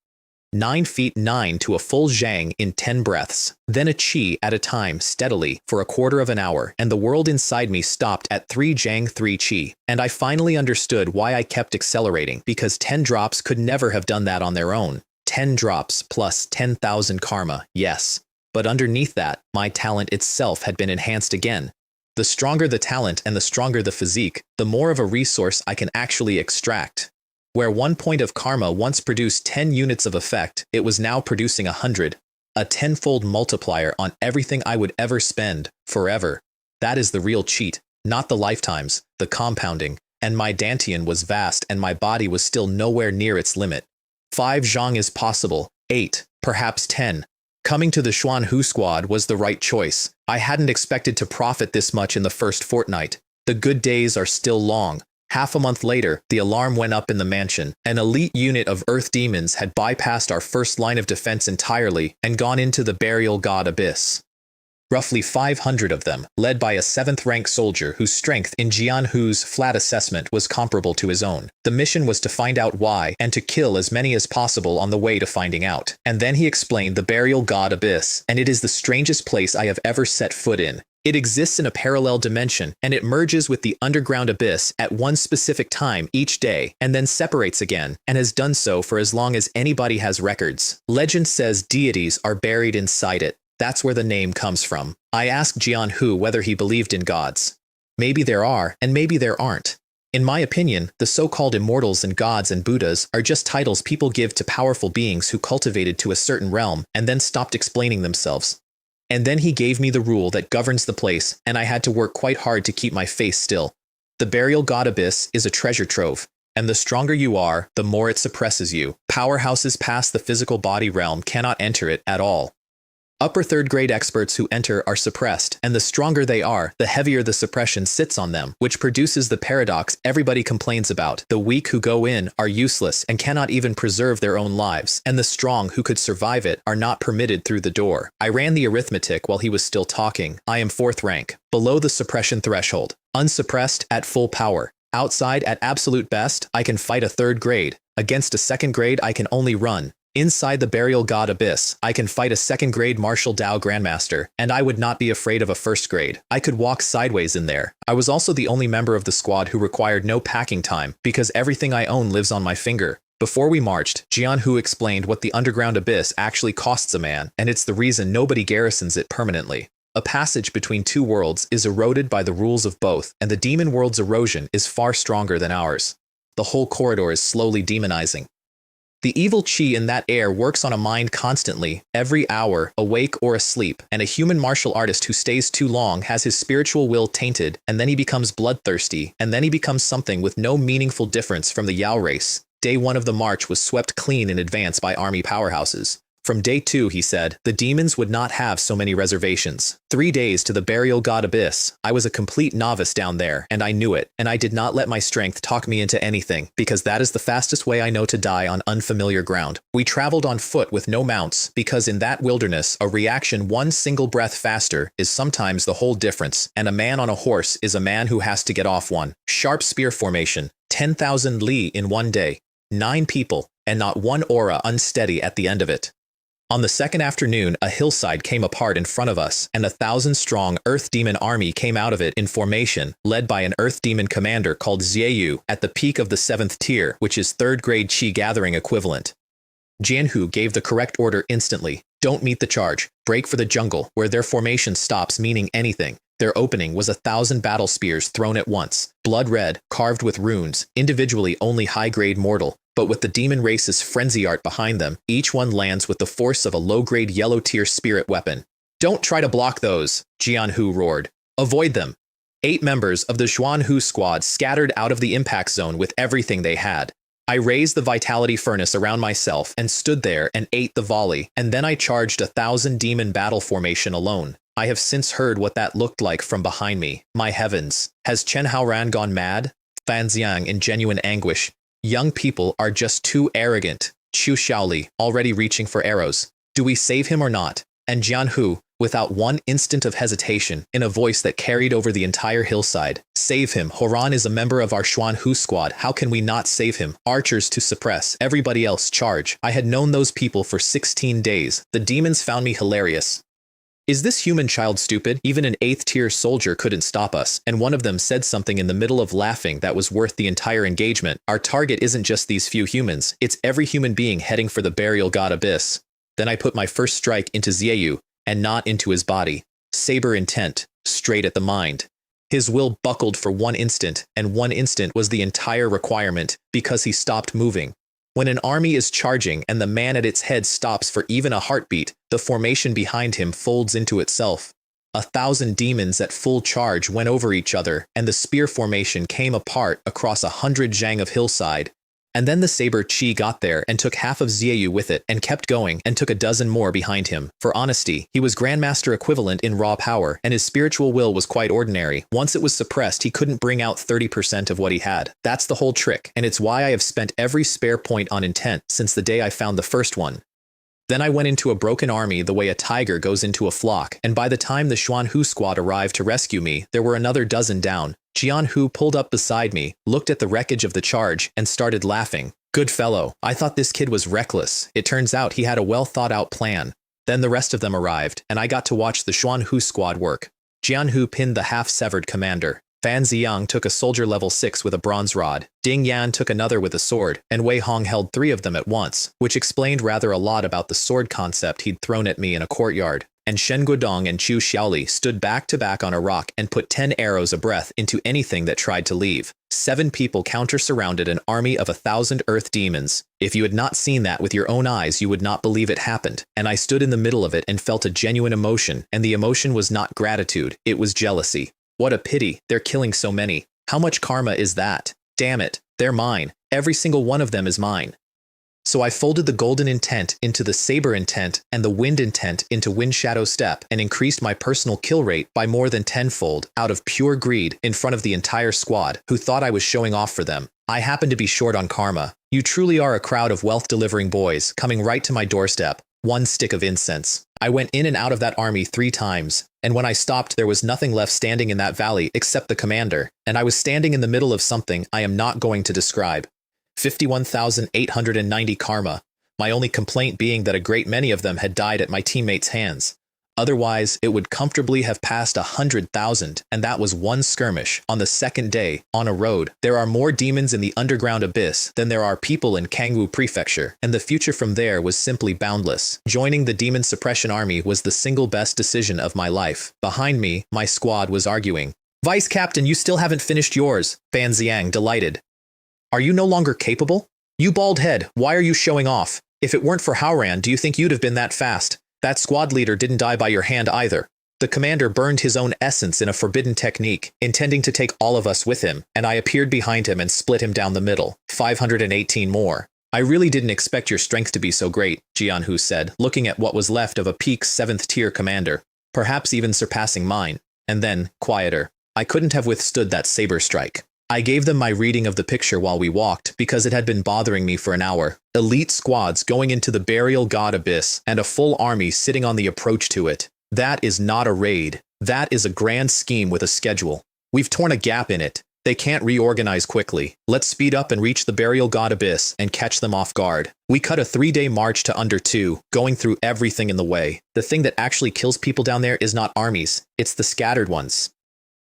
9 feet 9 to a full zhang in 10 breaths, then a qi at a time steadily for a quarter of an hour, and the world inside me stopped at 3 zhang 3 qi. And I finally understood why I kept accelerating, because 10 drops could never have done that on their own. 10 drops plus 10,000 karma, yes. But underneath that, my talent itself had been enhanced again. The stronger the talent and the stronger the physique, the more of a resource I can actually extract. Where 1 point of karma once produced 10 units of effect, it was now producing 100. A 10-fold multiplier on everything I would ever spend, forever. That is the real cheat, not the lifetimes, the compounding. And my Dantian was vast and my body was still nowhere near its limit. 5 zhang is possible, 8, perhaps 10. Coming to the Xuanhu squad was the right choice. I hadn't expected to profit this much in the first fortnight. The good days are still long. Half a month later, the alarm went up in the mansion. An elite unit of earth demons had bypassed our first line of defense entirely and gone into the burial god abyss. Roughly 500 of them, led by a 7th-rank soldier whose strength in Jianhu's flat assessment was comparable to his own. The mission was to find out why and to kill as many as possible on the way to finding out. And then he explained the burial god abyss, and it is the strangest place I have ever set foot in. It exists in a parallel dimension, and it merges with the underground abyss at one specific time each day, and then separates again, and has done so for as long as anybody has records. Legend says deities are buried inside it. That's where the name comes from. I asked Jianhu whether he believed in gods. Maybe there are, and maybe there aren't. In my opinion, the so-called immortals and gods and Buddhas are just titles people give to powerful beings who cultivated to a certain realm and then stopped explaining themselves. And then he gave me the rule that governs the place, and I had to work quite hard to keep my face still. The burial god abyss is a treasure trove, and the stronger you are, the more it suppresses you. Powerhouses past the physical body realm cannot enter it at all. Upper 3rd grade experts who enter are suppressed, and the stronger they are, the heavier the suppression sits on them, which produces the paradox everybody complains about. The weak who go in are useless and cannot even preserve their own lives, and the strong who could survive it are not permitted through the door. I ran the arithmetic while he was still talking. I am 4th rank, below the suppression threshold, unsuppressed at full power. Outside at absolute best, I can fight a 3rd grade. Against a 2nd grade, I can only run. Inside the burial god abyss, I can fight a 2nd grade martial Dao grandmaster, and I would not be afraid of a 1st grade. I could walk sideways in there. I was also the only member of the squad who required no packing time, because everything I own lives on my finger. Before we marched, Jianhu explained what the underground abyss actually costs a man, and it's the reason nobody garrisons it permanently. A passage between 2 worlds is eroded by the rules of both, and the demon world's erosion is far stronger than ours. The whole corridor is slowly demonizing. The evil chi in that air works on a mind constantly, every hour, awake or asleep, and a human martial artist who stays too long has his spiritual will tainted, and then he becomes bloodthirsty, and then he becomes something with no meaningful difference from the Yao race. Day 1 of the march was swept clean in advance by army powerhouses. From day 2, he said, the demons would not have so many reservations. 3 days to the burial god abyss. I was a complete novice down there, and I knew it, and I did not let my strength talk me into anything, because that is the fastest way I know to die on unfamiliar ground. We traveled on foot with no mounts, because in that wilderness, a reaction 1 single breath faster is sometimes the whole difference, and a man on a horse is a man who has to get off one. Sharp spear formation, 10,000 li in 1 day, 9 people, and not one aura unsteady at the end of it. On the 2nd afternoon, a hillside came apart in front of us, and a 1,000-strong Earth Demon army came out of it in formation, led by an Earth Demon commander called Zieyu, at the peak of the 7th tier, which is 3rd grade Qi gathering equivalent. Jianhu gave the correct order instantly. Don't meet the charge. Break for the jungle, where their formation stops meaning anything. Their opening was 1,000 battle spears thrown at once, blood red, carved with runes, individually only high-grade mortal, but with the demon race's frenzy art behind them, each one lands with the force of a low-grade yellow-tier spirit weapon. "Don't try to block those," Jianhu roared. "Avoid them." 8 members of the Xuanhu squad scattered out of the impact zone with everything they had. I raised the vitality furnace around myself and stood there and ate the volley, and then I charged 1,000 demon battle formation alone. I have since heard what that looked like from behind me. My heavens. Has Chen Haoran gone mad? Fan Xiang in genuine anguish. Young people are just too arrogant. Chu Xiaoli, already reaching for arrows. Do we save him or not? And Jianhu, without one instant of hesitation, in a voice that carried over the entire hillside. Save him. Horan is a member of our Xuanhu squad. How can we not save him? Archers to suppress. Everybody else charge. I had known those people for 16 days. The demons found me hilarious. Is this human child stupid? Even an 8th-tier soldier couldn't stop us, and one of them said something in the middle of laughing that was worth the entire engagement. Our target isn't just these few humans, it's every human being heading for the burial god abyss. Then I put my first strike into Zieyu, and not into his body. Saber intent, straight at the mind. His will buckled for 1 instant, and 1 instant was the entire requirement, because he stopped moving. When an army is charging and the man at its head stops for even a heartbeat, the formation behind him folds into itself. 1,000 demons at full charge went over each other, and the spear formation came apart across 100 zhang of hillside. And then the saber chi got there and took half of Zieyu with it and kept going and took a dozen more behind him. For honesty, he was Grandmaster equivalent in raw power, and his spiritual will was quite ordinary. Once it was suppressed, he couldn't bring out 30% of what he had. That's the whole trick, and it's why I have spent every spare point on intent since the day I found the first one. Then I went into a broken army the way a tiger goes into a flock, and by the time the Xuanhu squad arrived to rescue me, there were another dozen down. Jianhu pulled up beside me, looked at the wreckage of the charge, and started laughing. Good fellow, I thought this kid was reckless. It turns out he had a well-thought-out plan. Then the rest of them arrived, and I got to watch the Xuanhu squad work. Jianhu pinned the half-severed commander. Fan Ziyang took a soldier level 6 with a bronze rod. Ding Yan took another with a sword, and Wei Hong held 3 of them at once, which explained rather a lot about the sword concept he'd thrown at me in a courtyard. And Shen Guodong and Chu Xiaoli stood back to back on a rock and put 10 arrows a breath into anything that tried to leave. 7 people counter-surrounded an army of 1,000 earth demons. If you had not seen that with your own eyes, you would not believe it happened. And I stood in the middle of it and felt a genuine emotion, and the emotion was not gratitude, it was jealousy. What a pity, they're killing so many. How much karma is that? Damn it, they're mine. Every single one of them is mine. So I folded the golden intent into the saber intent and the wind intent into wind shadow step and increased my personal kill rate by more than 10-fold out of pure greed in front of the entire squad who thought I was showing off for them. I happen to be short on karma. You truly are a crowd of wealth-delivering boys coming right to my doorstep. 1 stick of incense. I went in and out of that army 3 times, and when I stopped there was nothing left standing in that valley except the commander, and I was standing in the middle of something I am not going to describe. 51,890 karma, my only complaint being that a great many of them had died at my teammates' hands. Otherwise, it would comfortably have passed 100,000, and that was 1 skirmish. On the 2nd day, on a road, there are more demons in the underground abyss than there are people in Kangwu Prefecture, and the future from there was simply boundless. Joining the demon suppression army was the single best decision of my life. Behind me, my squad was arguing. "Vice Captain, you still haven't finished yours," Fan Xiang delighted. "Are you no longer capable? You bald head, why are you showing off? If it weren't for Haoran, do you think you'd have been that fast? That squad leader didn't die by your hand either." The commander burned his own essence in a forbidden technique, intending to take all of us with him, and I appeared behind him and split him down the middle. 518 more. "I really didn't expect your strength to be so great," Jianhu said, looking at what was left of a peak 7th-tier commander, perhaps even surpassing mine. And then, quieter. "I couldn't have withstood that saber strike." I gave them my reading of the picture while we walked, because it had been bothering me for an hour. Elite squads going into the burial god abyss, and a full army sitting on the approach to it. That is not a raid. That is a grand scheme with a schedule. We've torn a gap in it. They can't reorganize quickly. Let's speed up and reach the burial god abyss and catch them off guard. We cut a 3-day march to under 2, going through everything in the way. The thing that actually kills people down there is not armies, it's the scattered ones.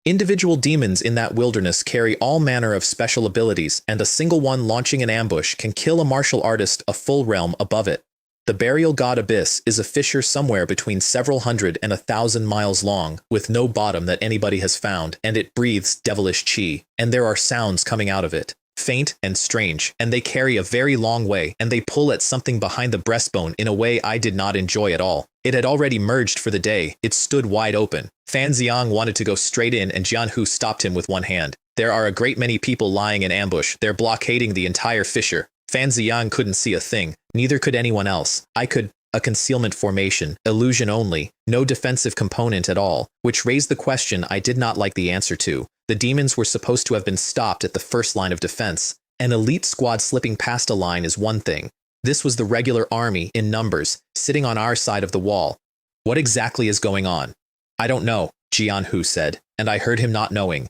Individual demons in that wilderness carry all manner of special abilities, and a single one launching an ambush can kill a martial artist a full realm above it. The burial god abyss is a fissure somewhere between several hundred and 1,000 miles long, with no bottom that anybody has found, and it breathes devilish chi, and there are sounds coming out of it. Faint and strange, and they carry a very long way, and they pull at something behind the breastbone in a way I did not enjoy at all. It had already merged for the day. It stood wide open. Fan Xiang wanted to go straight in, and Jian Hu stopped him with one hand. There are a great many people lying in ambush. They're blockading the entire fissure. Fan Xiang couldn't see a thing. Neither could anyone else. I could. A concealment formation, illusion only, no defensive component at all, which raised the question I did not like the answer to. The demons were supposed to have been stopped at the first line of defense. An elite squad slipping past a line is one thing. This was the regular army, in numbers, sitting on our side of the wall. What exactly is going on? I don't know, Jian Hu said, and I heard him not knowing.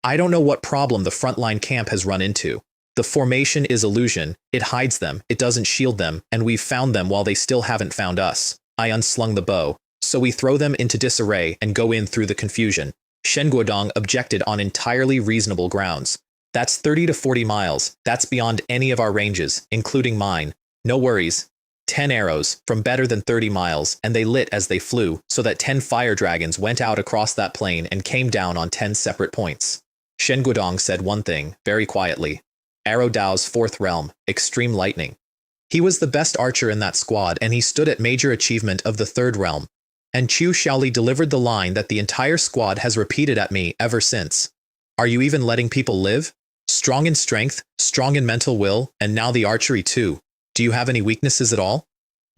I don't know what problem the frontline camp has run into. The formation is illusion, it hides them, it doesn't shield them, and we've found them while they still haven't found us. I unslung the bow. So we throw them into disarray and go in through the confusion. Shen Guodong objected on entirely reasonable grounds. That's 30 to 40 miles. That's beyond any of our ranges, including mine. No worries. 10 arrows, from better than 30 miles, and they lit as they flew, so that 10 fire dragons went out across that plain and came down on 10 separate points. Shen Guodong said one thing, very quietly. Arrow Dao's fourth realm, extreme lightning. He was the best archer in that squad, and he stood at major achievement of the third realm. And Chu Xiaoli delivered the line that the entire squad has repeated at me ever since. Are you even letting people live? Strong in strength, strong in mental will, and now the archery too. Do you have any weaknesses at all?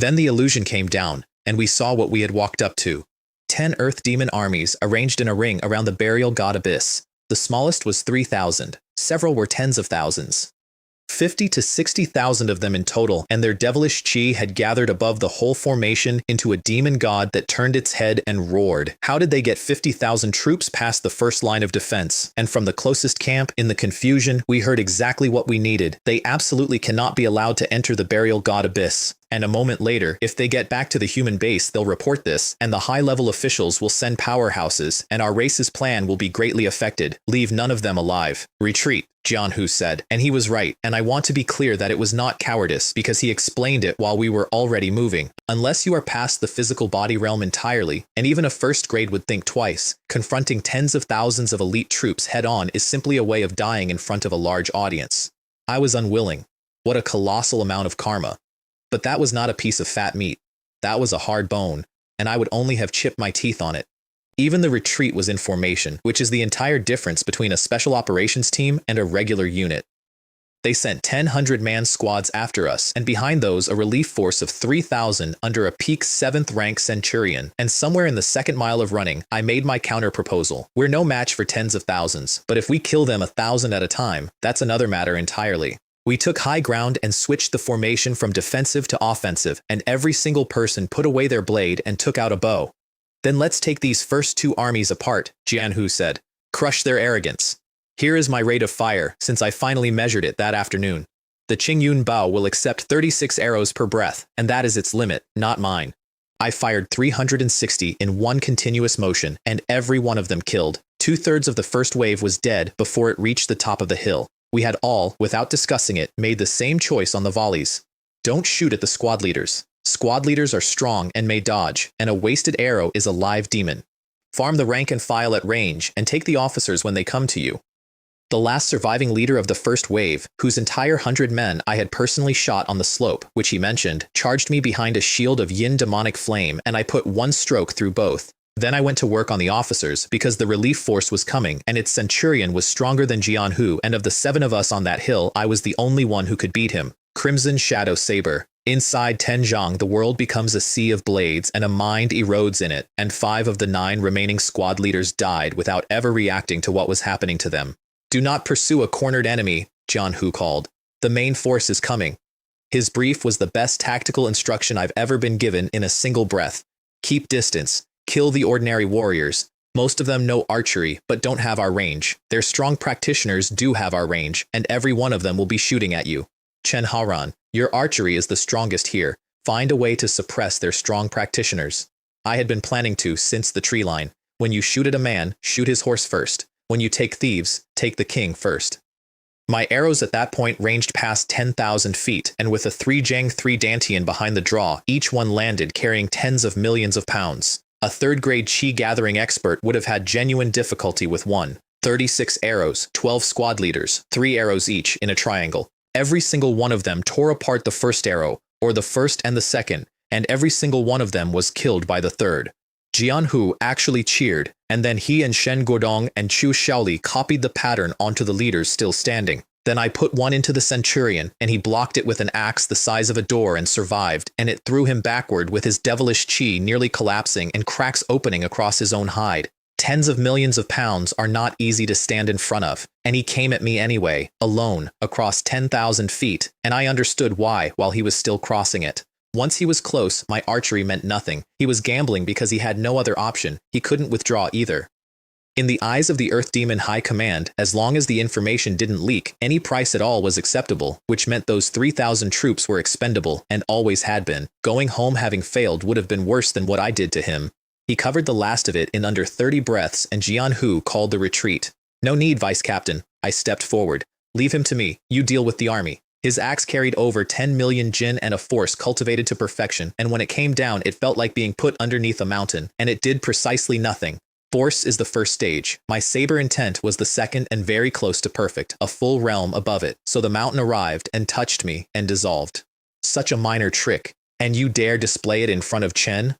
Then the illusion came down, and we saw what we had walked up to. 10 earth demon armies arranged in a ring around the burial god abyss. The smallest was 3,000. Several were tens of thousands. 50 to 60,000 of them in total, and their devilish chi had gathered above the whole formation into a demon god that turned its head and roared. How did they get 50,000 troops past the first line of defense? And from the closest camp, in the confusion, we heard exactly what we needed. They absolutely cannot be allowed to enter the burial god abyss. And a moment later, if they get back to the human base, they'll report this, and the high-level officials will send powerhouses, and our race's plan will be greatly affected. Leave none of them alive. Retreat, Jian Hu said, and he was right, and I want to be clear that it was not cowardice, because he explained it while we were already moving. Unless you are past the physical body realm entirely, and even a first grade would think twice, confronting tens of thousands of elite troops head-on is simply a way of dying in front of a large audience. I was unwilling. What a colossal amount of karma. But that was not a piece of fat meat. That was a hard bone, and I would only have chipped my teeth on it. Even the retreat was in formation, which is the entire difference between a special operations team and a regular unit. They sent 10 100-man squads after us, and behind those a relief force of 3,000 under a peak 7th rank centurion, and somewhere in the second mile of running, I made my counter-proposal. We're no match for tens of thousands, but if we kill them 1,000 at a time, that's another matter entirely. We took high ground and switched the formation from defensive to offensive, and every single person put away their blade and took out a bow. Then let's take these first two armies apart, Jian Hu said. Crush their arrogance. Here is my rate of fire, since I finally measured it that afternoon. The Qingyun Bao will accept 36 arrows per breath, and that is its limit, not mine. I fired 360 in one continuous motion, and every one of them killed. 2/3 of the first wave was dead before it reached the top of the hill. We had all, without discussing it, made the same choice on the volleys. Don't shoot at the squad leaders. Squad leaders are strong and may dodge, and a wasted arrow is a live demon. Farm the rank and file at range, and take the officers when they come to you. The last surviving leader of the first wave, whose entire 100 men I had personally shot on the slope, which he mentioned, charged me behind a shield of yin demonic flame, and I put one stroke through both. Then I went to work on the officers, because the relief force was coming, and its centurion was stronger than Jian Hu, and of the 7 of us on that hill, I was the only one who could beat him. Crimson Shadow Saber. Inside Tenjiang, the world becomes a sea of blades, and a mind erodes in it, and 5 of the 9 remaining squad leaders died without ever reacting to what was happening to them. Do not pursue a cornered enemy, Jian Hu called. The main force is coming. His brief was the best tactical instruction I've ever been given in a single breath. Keep distance. Kill the ordinary warriors. Most of them know archery, but don't have our range. Their strong practitioners do have our range, and every one of them will be shooting at you. Chen Haoran, your archery is the strongest here. Find a way to suppress their strong practitioners. I had been planning to since the tree line. When you shoot at a man, shoot his horse first. When you take thieves, take the king first. My arrows at that point ranged past 10,000 feet, and with a 3 Jang 3 Dantian behind the draw, each one landed carrying tens of millions of pounds. A third-grade chi gathering expert would have had genuine difficulty with one. 36 arrows, 12 squad leaders, 3 arrows each in a triangle. Every single one of them tore apart the first arrow, or the first and the second, and every single one of them was killed by the third. Jianhu actually cheered, and then he and Shen Guodong and Chu Xiaoli copied the pattern onto the leaders still standing. Then I put one into the centurion, and he blocked it with an axe the size of a door and survived, and it threw him backward with his devilish chi nearly collapsing and cracks opening across his own hide. Tens of millions of pounds are not easy to stand in front of, and he came at me anyway, alone, across 10,000 feet, and I understood why while he was still crossing it. Once he was close, my archery meant nothing. He was gambling because he had no other option. He couldn't withdraw either. In the eyes of the Earth Demon High Command, as long as the information didn't leak, any price at all was acceptable, which meant those 3,000 troops were expendable, and always had been. Going home having failed would have been worse than what I did to him. He covered the last of it in under 30 breaths, and Jianhu called the retreat. No need, Vice Captain. I stepped forward. Leave him to me. You deal with the army. His axe carried over 10 million jin and a force cultivated to perfection, and when it came down it felt like being put underneath a mountain, and it did precisely nothing. Force is the first stage. My saber intent was the second and very close to perfect, a full realm above it, so the mountain arrived and touched me and dissolved. Such a minor trick, and you dare display it in front of Chen?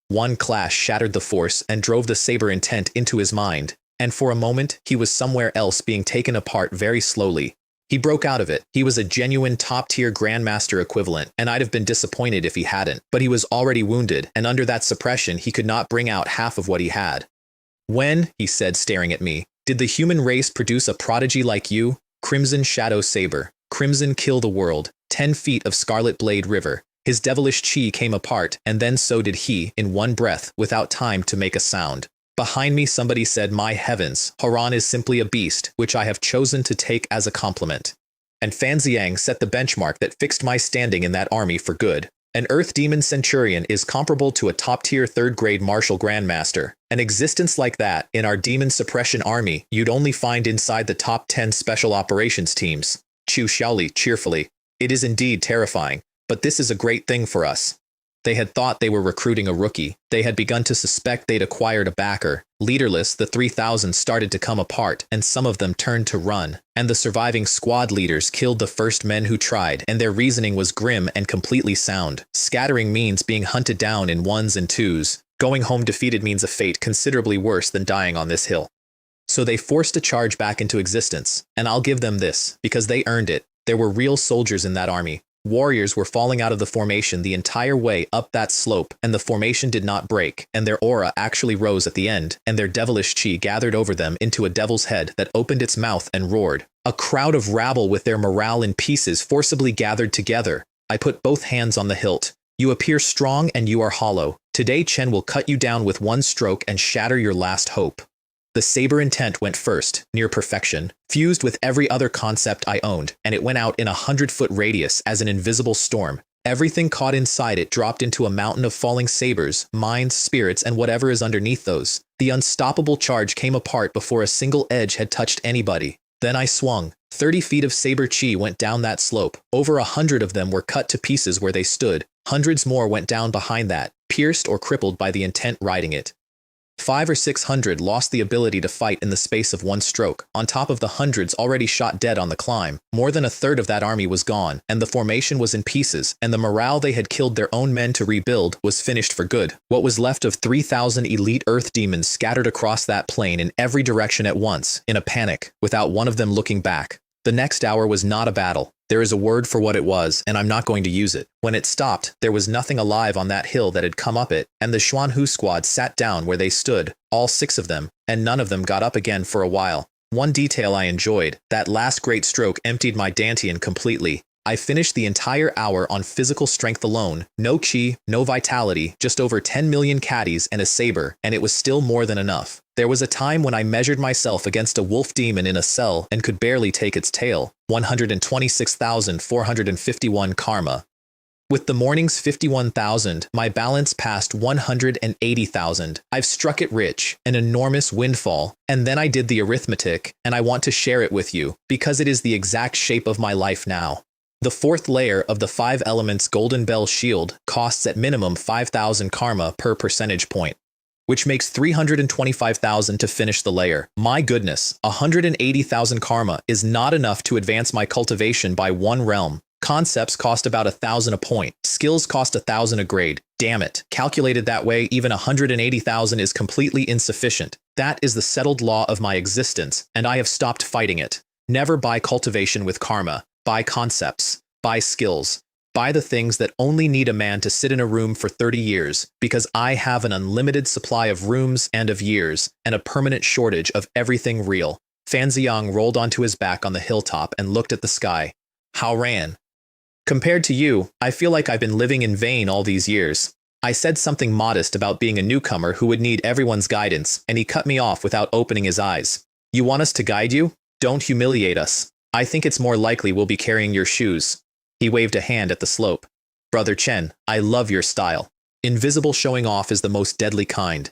One clash shattered the force and drove the saber intent into his mind, and for a moment he was somewhere else being taken apart very slowly. He broke out of it. He was a genuine top-tier Grandmaster equivalent, and I'd have been disappointed if he hadn't, but he was already wounded, and under that suppression he could not bring out half of what he had. When, he said staring at me, did the human race produce a prodigy like you? Crimson Shadow Saber. Crimson Kill the World. 10 feet of Scarlet Blade River. His devilish chi came apart, and then so did he, in one breath, without time to make a sound. Behind me somebody said, my heavens, Haran is simply a beast, which I have chosen to take as a compliment. And Fanziang set the benchmark that fixed my standing in that army for good. An Earth Demon Centurion is comparable to a top-tier third-grade Martial Grandmaster. An existence like that, in our Demon Suppression Army, you'd only find inside the top 10 Special Operations teams. Chu Xiaoli cheerfully. It is indeed terrifying, but this is a great thing for us. They had thought they were recruiting a rookie. They had begun to suspect they'd acquired a backer. Leaderless, the 3,000 started to come apart, and some of them turned to run. And the surviving squad leaders killed the first men who tried, and their reasoning was grim and completely sound. Scattering means being hunted down in ones and twos. Going home defeated means a fate considerably worse than dying on this hill. So they forced a charge back into existence, and I'll give them this, because they earned it. There were real soldiers in that army. Warriors were falling out of the formation the entire way up that slope, and the formation did not break, and their aura actually rose at the end, and their devilish chi gathered over them into a devil's head that opened its mouth and roared. A crowd of rabble with their morale in pieces forcibly gathered together. I put both hands on the hilt. You appear strong and you are hollow. Today Chen will cut you down with one stroke and shatter your last hope. The saber intent went first, near perfection, fused with every other concept I owned, and it went out in a 100-foot radius as an invisible storm. Everything caught inside it dropped into a mountain of falling sabers, minds, spirits, and whatever is underneath those. The unstoppable charge came apart before a single edge had touched anybody. Then I swung. 30 feet of saber chi went down that slope. Over 100 of them were cut to pieces where they stood. Hundreds more went down behind that, pierced or crippled by the intent riding it. 500 or 600 lost the ability to fight in the space of one stroke, on top of the hundreds already shot dead on the climb. More than a third of that army was gone, and the formation was in pieces, and the morale they had killed their own men to rebuild was finished for good. What was left of 3,000 elite earth demons scattered across that plain in every direction at once, in a panic, without one of them looking back. The next hour was not a battle. There is a word for what it was, and I'm not going to use it. When it stopped, there was nothing alive on that hill that had come up it, and the Xuanhu squad sat down where they stood, all 6 of them, and none of them got up again for a while. One detail I enjoyed, that last great stroke emptied my Dantian completely. I finished the entire hour on physical strength alone, no chi, no vitality, just over 10 million caddies and a saber, and it was still more than enough. There was a time when I measured myself against a wolf demon in a cell and could barely take its tail. 126,451 karma. With the morning's 51,000, my balance passed 180,000. I've struck it rich, an enormous windfall, and then I did the arithmetic, and I want to share it with you, because it is the exact shape of my life now. The fourth layer of the 5 elements Golden Bell Shield costs at minimum 5,000 karma per percentage point, which makes 325,000 to finish the layer. My goodness, 180,000 karma is not enough to advance my cultivation by 1 realm. Concepts cost about 1,000 a point. Skills cost 1,000 a grade. Damn it. Calculated that way, even 180,000 is completely insufficient. That is the settled law of my existence, and I have stopped fighting it. Never buy cultivation with karma. Buy concepts. Buy skills. Buy the things that only need a man to sit in a room for 30 years, because I have an unlimited supply of rooms and of years, and a permanent shortage of everything real. Fan Ziang rolled onto his back on the hilltop and looked at the sky. How ran? Compared to you, I feel like I've been living in vain all these years. I said something modest about being a newcomer who would need everyone's guidance, and he cut me off without opening his eyes. You want us to guide you? Don't humiliate us. I think it's more likely we'll be carrying your shoes. He waved a hand at the slope. Brother Chen, I love your style. Invisible showing off is the most deadly kind.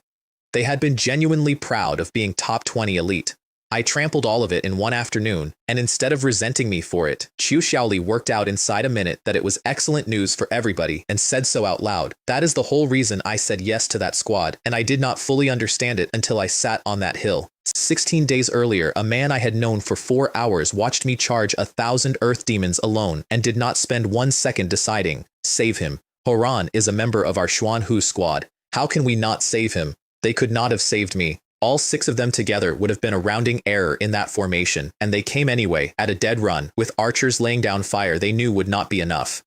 They had been genuinely proud of being top 20 elite. I trampled all of it in one afternoon, and instead of resenting me for it, Chu Xiaoli worked out inside a minute that it was excellent news for everybody and said so out loud. That is the whole reason I said yes to that squad, and I did not fully understand it until I sat on that hill. 16 days earlier, a man I had known for 4 hours watched me charge 1,000 earth demons alone and did not spend 1 second deciding, save him. Horan is a member of our Xuanhu squad. How can we not save him? They could not have saved me. All 6 of them together would have been a rounding error in that formation, and they came anyway, at a dead run, with archers laying down fire they knew would not be enough.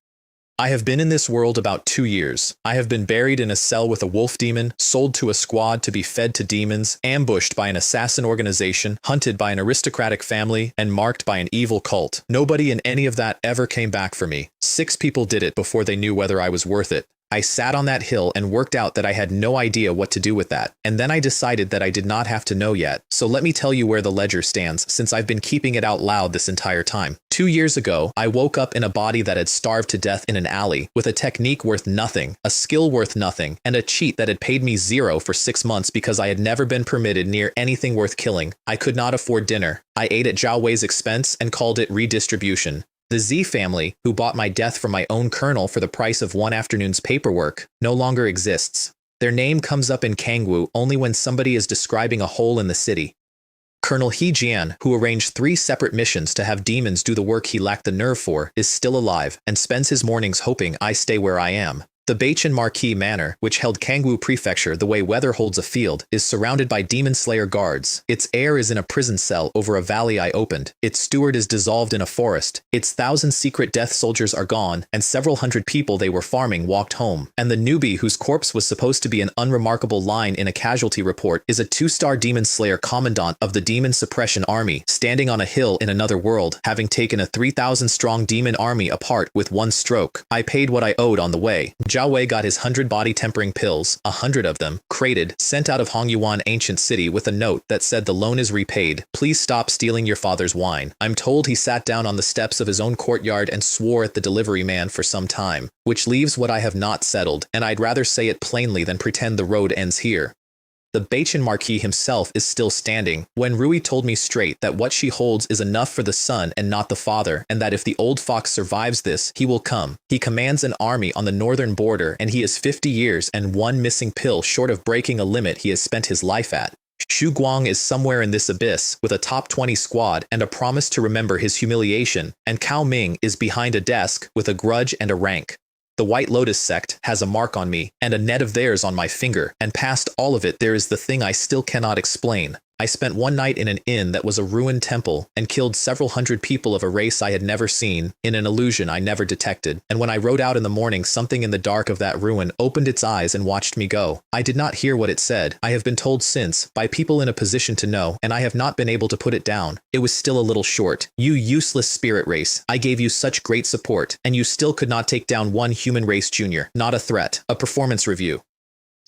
I have been in this world about 2 years. I have been buried in a cell with a wolf demon, sold to a squad to be fed to demons, ambushed by an assassin organization, hunted by an aristocratic family, and marked by an evil cult. Nobody in any of that ever came back for me. 6 people did it before they knew whether I was worth it. I sat on that hill and worked out that I had no idea what to do with that, and then I decided that I did not have to know yet. So let me tell you where the ledger stands, since I've been keeping it out loud this entire time. 2 years ago, I woke up in a body that had starved to death in an alley, with a technique worth nothing, a skill worth nothing, and a cheat that had paid me 0 for 6 months because I had never been permitted near anything worth killing. I could not afford dinner. I ate at Zhao Wei's expense and called it redistribution. The Z family, who bought my death from my own colonel for the price of 1 afternoon's paperwork, no longer exists. Their name comes up in Kangwu only when somebody is describing a hole in the city. Colonel He Jian, who arranged 3 separate missions to have demons do the work he lacked the nerve for, is still alive and spends his mornings hoping I stay where I am. The Beichen Marquis Manor, which held Kangwu Prefecture the way weather holds a field, is surrounded by demon slayer guards. Its heir is in a prison cell over a valley I opened. Its steward is dissolved in a forest. Its 1,000 secret death soldiers are gone, and several hundred people they were farming walked home. And the newbie whose corpse was supposed to be an unremarkable line in a casualty report is a 2-star demon slayer commandant of the Demon Suppression Army, standing on a hill in another world, having taken a 3,000-strong demon army apart with 1 stroke. I paid what I owed on the way. Zhao Wei got his 100 body-tempering pills, 100 of them, crated, sent out of Hongyuan ancient city with a note that said the loan is repaid. Please stop stealing your father's wine. I'm told he sat down on the steps of his own courtyard and swore at the delivery man for some time, which leaves what I have not settled, and I'd rather say it plainly than pretend the road ends here. The Beichen Marquis himself is still standing, when Rui told me straight that what she holds is enough for the son and not the father, and that if the old fox survives this, he will come. He commands an army on the northern border, and he is 50 years and 1 missing pill short of breaking a limit he has spent his life at. Xu Guang is somewhere in this abyss, with a top 20 squad and a promise to remember his humiliation, and Cao Ming is behind a desk with a grudge and a rank. The White Lotus sect has a mark on me, and a net of theirs on my finger, and past all of it there is the thing I still cannot explain. I spent 1 night in an inn that was a ruined temple, and killed several hundred people of a race I had never seen, in an illusion I never detected, and when I rode out in the morning something in the dark of that ruin opened its eyes and watched me go. I did not hear what it said. I have been told since, by people in a position to know, and I have not been able to put it down. It was still a little short. You useless spirit race, I gave you such great support, and you still could not take down 1 human race junior. Not a threat. A performance review.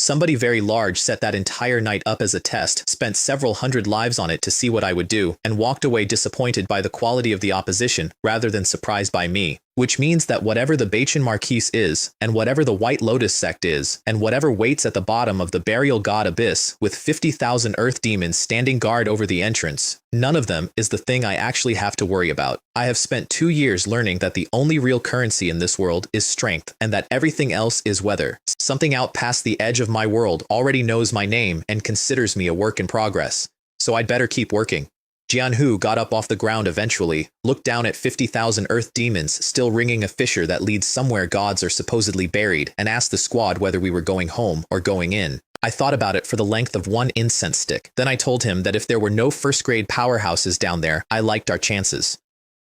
Somebody very large set that entire night up as a test, spent several hundred lives on it to see what I would do, and walked away disappointed by the quality of the opposition rather than surprised by me. which means that whatever the Bachan Marquise is, and whatever the White Lotus sect is, and whatever waits at the bottom of the burial god abyss with 50,000 earth demons standing guard over the entrance, none of them is the thing I actually have to worry about. I have spent 2 years learning that the only real currency in this world is strength, and that everything else is weather. Something out past the edge of my world already knows my name and considers me a work in progress, so I'd better keep working. Jianhu got up off the ground eventually, looked down at 50,000 earth demons still ringing a fissure that leads somewhere gods are supposedly buried, and asked the squad whether we were going home or going in. I thought about it for the length of one incense stick. Then I told him that if there were no first-grade powerhouses down there, I liked our chances.